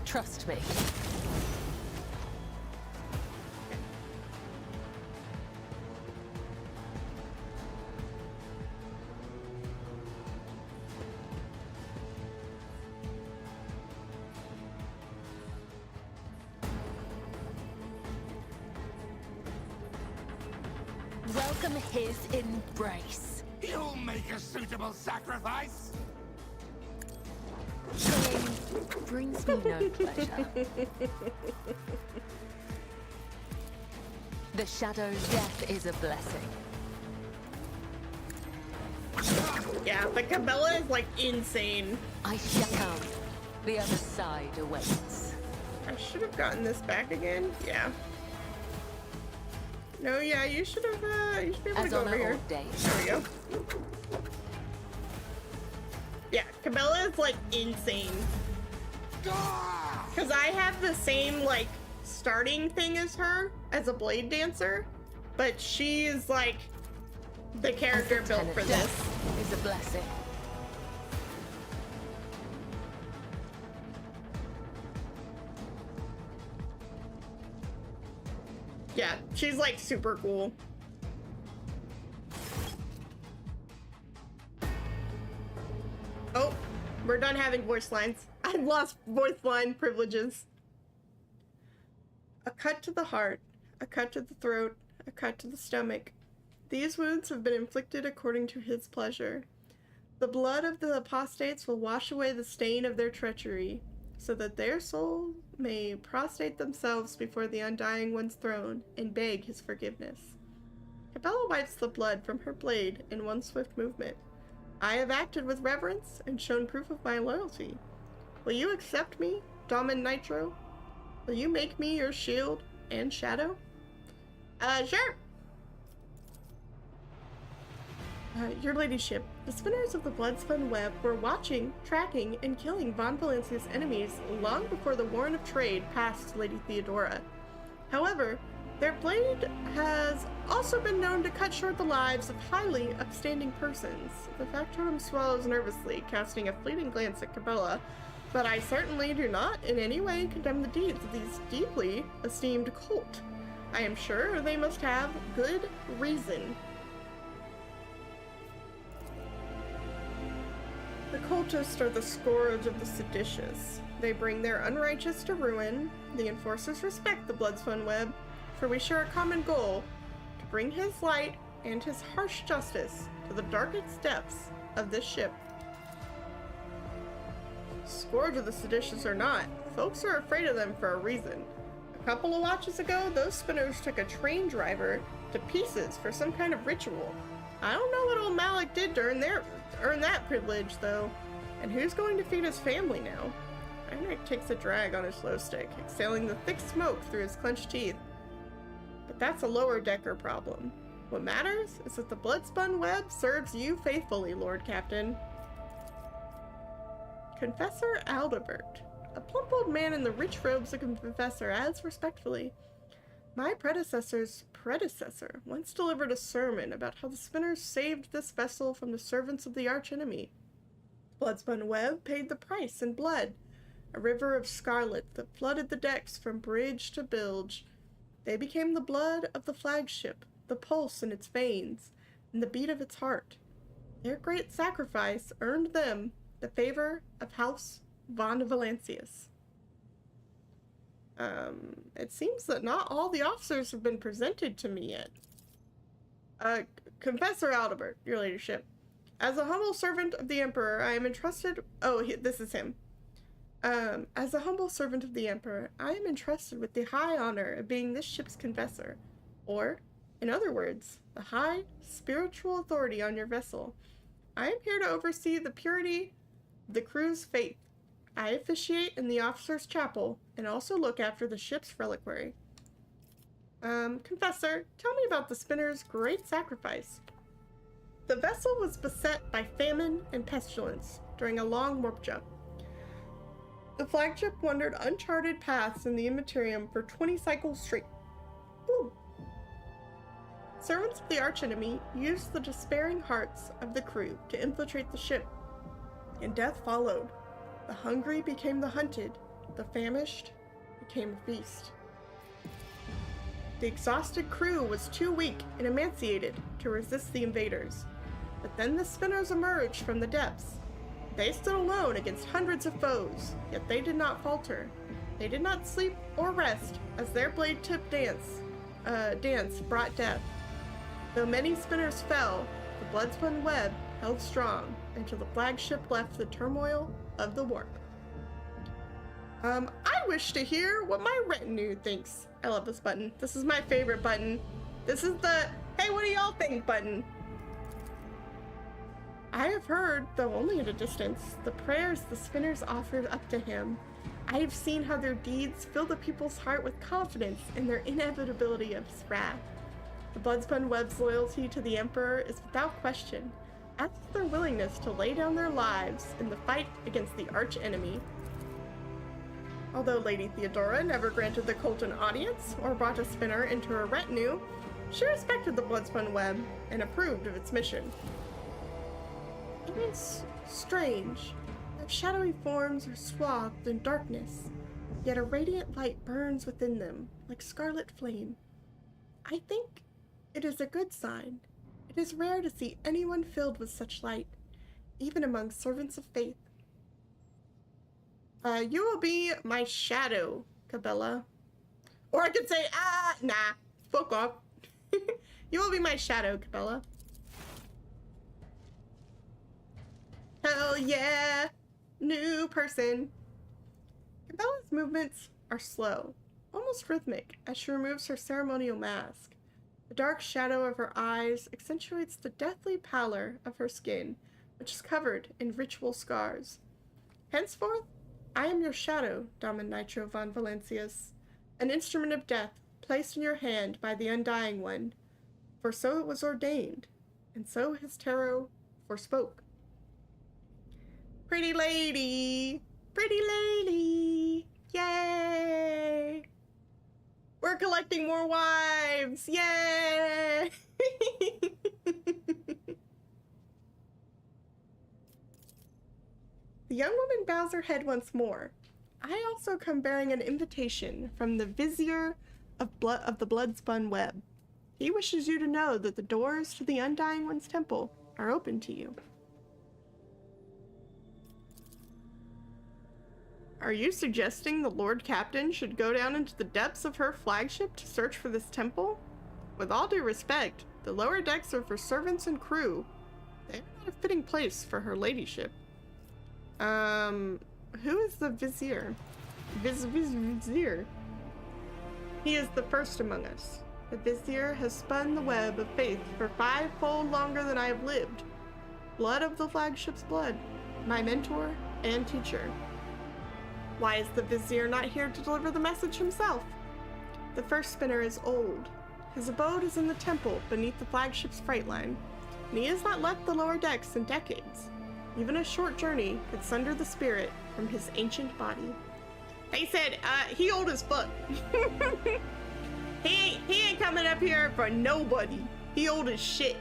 Trust me. Welcome his embrace. You'll make a suitable sacrifice? Killing brings me no pleasure. The shadow's death is a blessing. Yeah, but Cabela is like insane. I shall come. The other side awaits. I should have gotten this back again. Yeah. No, yeah, you should have you should be able to go over here. There we go. Yeah, Cabela is like insane. Cause I have the same like starting thing as her as a blade dancer, but she's like the character built for this. Is a blessing. Yeah, she's like super cool. Oh, we're done having voice lines. I've lost voice line privileges. A cut to the heart, a cut to the throat, a cut to the stomach. These wounds have been inflicted according to his pleasure. The blood of the apostates will wash away the stain of their treachery, so that their soul may prostrate themselves before the Undying One's throne and beg his forgiveness. Cabela wipes the blood from her blade in one swift movement. I have acted with reverence and shown proof of my loyalty. Will you accept me, Daemon Nitro? Will you make me your shield and shadow? Sure. Your ladyship, the spinners of the Bloodspun Web were watching, tracking, and killing Von Valencia's enemies long before the Warrant of Trade passed Lady Theodora. However, their blade has also been known to cut short the lives of highly upstanding persons. The factotum swallows nervously, casting a fleeting glance at Cabela, but I certainly do not in any way condemn the deeds of these deeply esteemed cult. I am sure they must have good reason. The cultists are the scourge of the seditious. They bring their unrighteous to ruin. The enforcers respect the Bloodspun Web, for we share a common goal, to bring his light and his harsh justice to the darkest depths of this ship. Scourge of the seditious or not, folks are afraid of them for a reason. A couple of watches ago, those spinners took a train driver to pieces for some kind of ritual. I don't know what old Malik did to earn that privilege, though. And who's going to feed his family now? Heinrich takes a drag on his glow stick, exhaling the thick smoke through his clenched teeth. But that's a lower decker problem. What matters is that the Bloodspun Web serves you faithfully, Lord Captain. Confessor Aldebert. A plump old man in the rich robes of a confessor adds respectfully, my predecessor's predecessor once delivered a sermon about how the spinners saved this vessel from the servants of the archenemy. Bloodspun Web paid the price in blood, a river of scarlet that flooded the decks from bridge to bilge. They became the blood of the flagship, the pulse in its veins, and the beat of its heart. Their great sacrifice earned them the favor of House von Valancius. It seems that not all the officers have been presented to me yet. Confessor Aldebert, your ladyship. As a humble servant of the Emperor, I am entrusted... this is him. As a humble servant of the Emperor, I am entrusted with the high honor of being this ship's confessor, or, in other words, the high spiritual authority on your vessel. I am here to oversee the purity of the crew's faith. I officiate in the officer's chapel and also look after the ship's reliquary. Confessor, tell me about the spinner's great sacrifice. The vessel was beset by famine and pestilence during a long warp jump. The flagship wandered uncharted paths in the Immaterium for 20 cycles straight. Woo. Servants of the archenemy used the despairing hearts of the crew to infiltrate the ship, and death followed. The hungry became the hunted, the famished became a feast. The exhausted crew was too weak and emaciated to resist the invaders, but then the spinners emerged from the depths. They stood alone against hundreds of foes, yet they did not falter. They did not sleep or rest as their blade-tip dance brought death. Though many spinners fell, the Bloodspun Web held strong until the flagship left the turmoil of the warp. I wish to hear what my retinue thinks. I love this button. This is my favorite button. This is the, hey, what do y'all think button. I have heard, though only at a distance, the prayers the spinners offered up to him. I have seen how their deeds fill the people's heart with confidence in their inevitability of his wrath. The Bloodspun Web's loyalty to the Emperor is without question, as is their willingness to lay down their lives in the fight against the arch-enemy. Although Lady Theodora never granted the cult an audience or brought a spinner into her retinue, she respected the Bloodspun Web and approved of its mission. It is strange. Their shadowy forms are swathed in darkness, yet a radiant light burns within them, like scarlet flame. I think it is a good sign. It is rare to see anyone filled with such light, even among servants of faith. You will be my shadow, Cabela. Or I could say, nah, fuck off. You will be my shadow, Cabela. Hell yeah! New person. Cabela's movements are slow, almost rhythmic, as she removes her ceremonial mask. The dark shadow of her eyes accentuates the deathly pallor of her skin, which is covered in ritual scars. Henceforth, I am your shadow, Damen Nitro von Valancius, an instrument of death placed in your hand by the Undying One, for so it was ordained, and so his tarot forspoke. Pretty lady! Pretty lady! Yay! We're collecting more wives! Yay! The young woman bows her head once more. I also come bearing an invitation from the Vizier of the Bloodspun Web. He wishes you to know that the doors to the Undying One's temple are open to you. Are you suggesting the Lord Captain should go down into the depths of her flagship to search for this temple? With all due respect, the lower decks are for servants and crew. They are not a fitting place for her ladyship. Who is the Vizier? Vizier. He is the first among us. The Vizier has spun the web of faith for 5-fold longer than I have lived. Blood of the flagship's blood, my mentor and teacher. Why is the Vizier not here to deliver the message himself? The first spinner is old. His abode is in the temple beneath the flagship's freight line, and he has not left the lower decks in decades. Even a short journey could sunder the spirit from his ancient body. They said, he old as fuck. he ain't coming up here for nobody. He old as shit.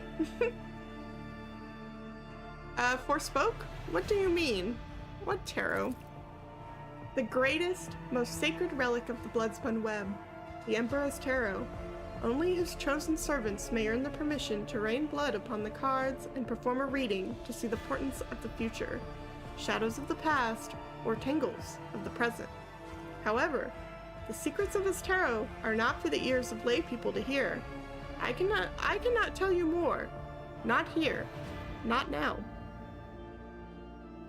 Forspoke? What do you mean? What tarot? The greatest, most sacred relic of the Bloodspun Web, the Emperor's Tarot. Only his chosen servants may earn the permission to rain blood upon the cards and perform a reading to see the portents of the future, shadows of the past, or tangles of the present. However, the secrets of his tarot are not for the ears of lay people to hear. I cannot tell you more. Not here. Not now.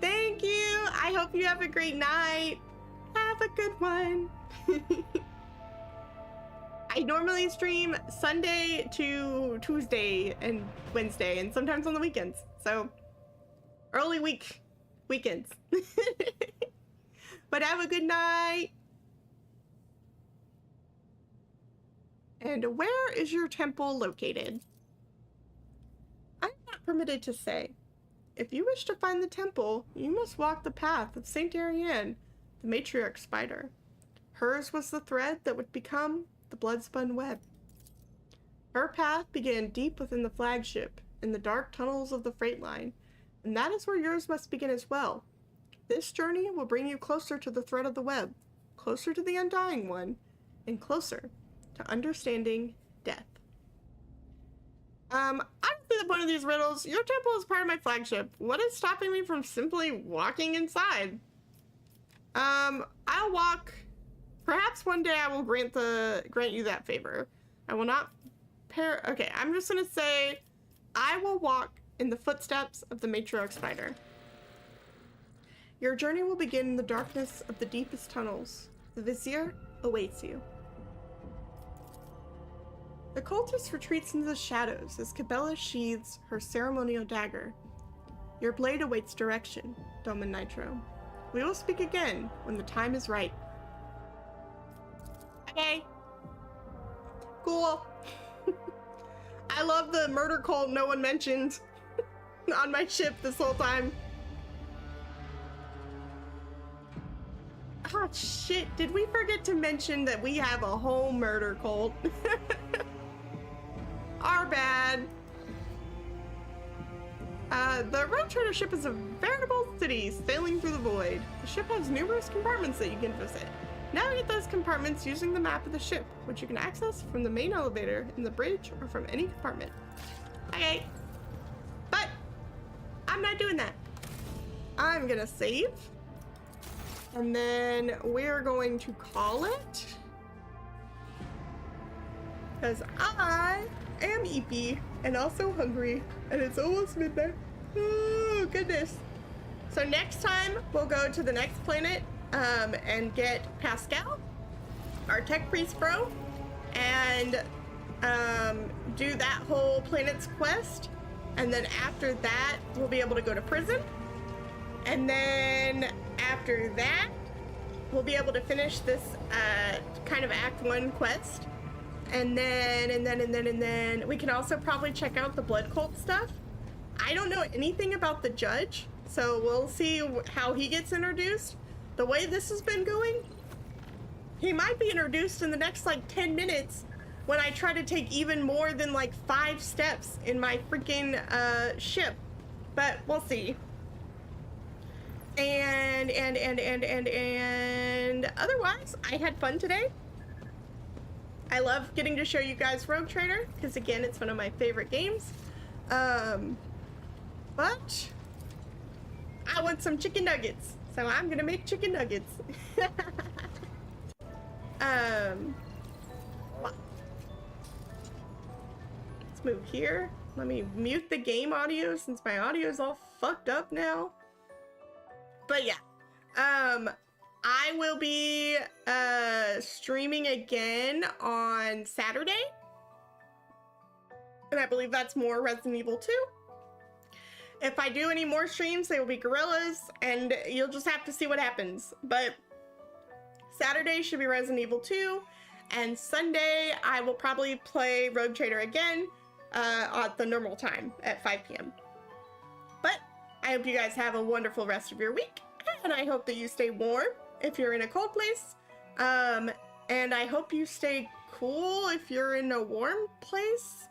Thank you! I hope you have a great night. Have a good one. I normally stream Sunday to Tuesday and Wednesday, and sometimes on the weekends. So, early weekends. But have a good night. And where is your temple located? I'm not permitted to say. If you wish to find the temple, you must walk the path of Saint Ariane, the matriarch spider. Hers was the thread that would become the Bloodspun Web. Her path began deep within the flagship, in the dark tunnels of the freight line, and that is where yours must begin as well. This journey will bring you closer to the thread of the web, closer to the Undying One, and closer to understanding death. I don't see the point of these riddles. Your temple is part of my flagship. What is stopping me from simply walking inside? I'll walk. Perhaps one day I will grant you that favor. I will not okay, I'm just gonna say I will walk in the footsteps of the matriarch spider. Your journey will begin in the darkness of the deepest tunnels. The vizier awaits you. The cultist retreats into the shadows as Cabela sheathes her ceremonial dagger. Your blade awaits direction, Domin Nitro. We will speak again when the time is right. Okay. Cool. I love the murder cult no one mentioned on my ship this whole time. Oh shit, did we forget to mention that we have a whole murder cult? Our bad. The Rogue Trader ship is a veritable city sailing through the void. The ship has numerous compartments that you can visit. Navigate those compartments using the map of the ship, which you can access from the main elevator, in the bridge, or from any compartment. Okay. But I'm not doing that. I'm gonna save. And then we're going to call it. Because I am eepy and also hungry, and it's almost midnight. Oh, goodness. So next time, we'll go to the next planet and get Pascal, our tech priest bro, and do that whole planet's quest. And then after that, we'll be able to go to prison. And then after that, we'll be able to finish this kind of Act 1 quest. And then we can also probably check out the blood cult stuff. I don't know anything about the judge, so we'll see how he gets introduced. The way this has been going, he might be introduced in the next like 10 minutes when I try to take even more than like 5 steps in my freaking ship. But we'll see. And otherwise, I had fun today. I love getting to show you guys Rogue Trader, because again, it's one of my favorite games. But I want some chicken nuggets, so I'm gonna make chicken nuggets. Let's move here. Let me mute the game audio since my audio is all fucked up now. But yeah, I will be streaming again on Saturday, and I believe that's more Resident Evil 2. If I do any more streams, they will be Guerrillas, and you'll just have to see what happens. But Saturday should be Resident Evil 2, and Sunday I will probably play Rogue Trader again at the normal time at 5 p.m. But I hope you guys have a wonderful rest of your week, and I hope that you stay warm if you're in a cold place. And I hope you stay cool if you're in a warm place.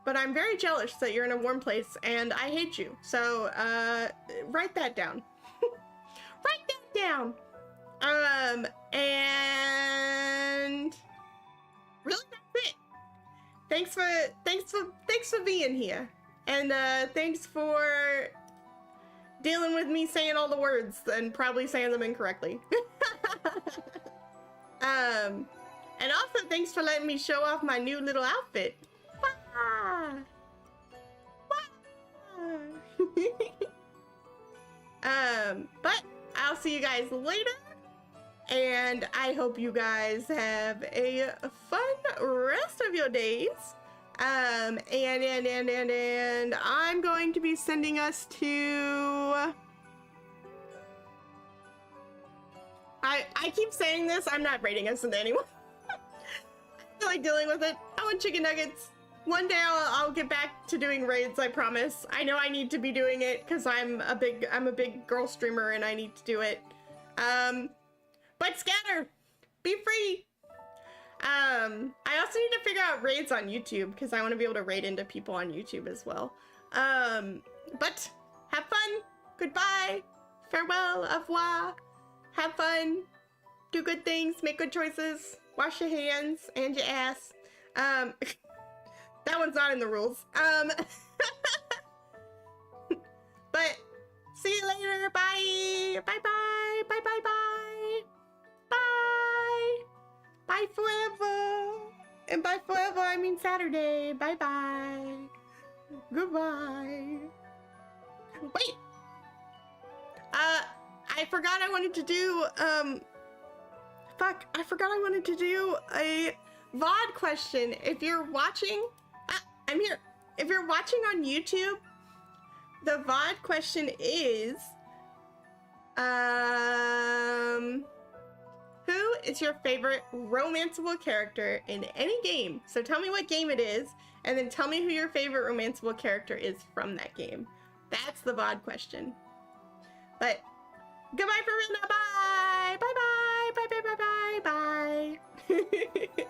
But I'm very jealous that you're in a warm place, and I hate you. So, write that down. Write that down. And really, that's it. Thanks for being here, and thanks for dealing with me saying all the words and probably saying them incorrectly. And also thanks for letting me show off my new little outfit. Wah! Wah! But I'll see you guys later, and I hope you guys have a fun rest of your days. And I'm going to be sending us to... I keep saying this, I'm not rating us into anyone. I feel like dealing with it. I want chicken nuggets. One day I'll get back to doing raids, I promise. I know I need to be doing it because I'm a big girl streamer and I need to do it. But scatter, be free. I also need to figure out raids on YouTube because I want to be able to raid into people on YouTube as well. But have fun. Goodbye. Farewell. Au revoir. Have fun. Do good things. Make good choices. Wash your hands and your ass. That one's not in the rules. But see you later. Bye. Bye bye. Bye bye bye. Bye. Bye forever. And by forever I mean Saturday. Bye bye. Goodbye. Wait. I forgot I wanted to do I forgot I wanted to do a VOD question. If you're watching, I'm here. If you're watching on YouTube, the VOD question is, who is your favorite romanceable character in any game? So tell me what game it is, and then tell me who your favorite romanceable character is from that game. That's the VOD question. But goodbye for now. Bye. Bye bye. Bye bye bye bye bye.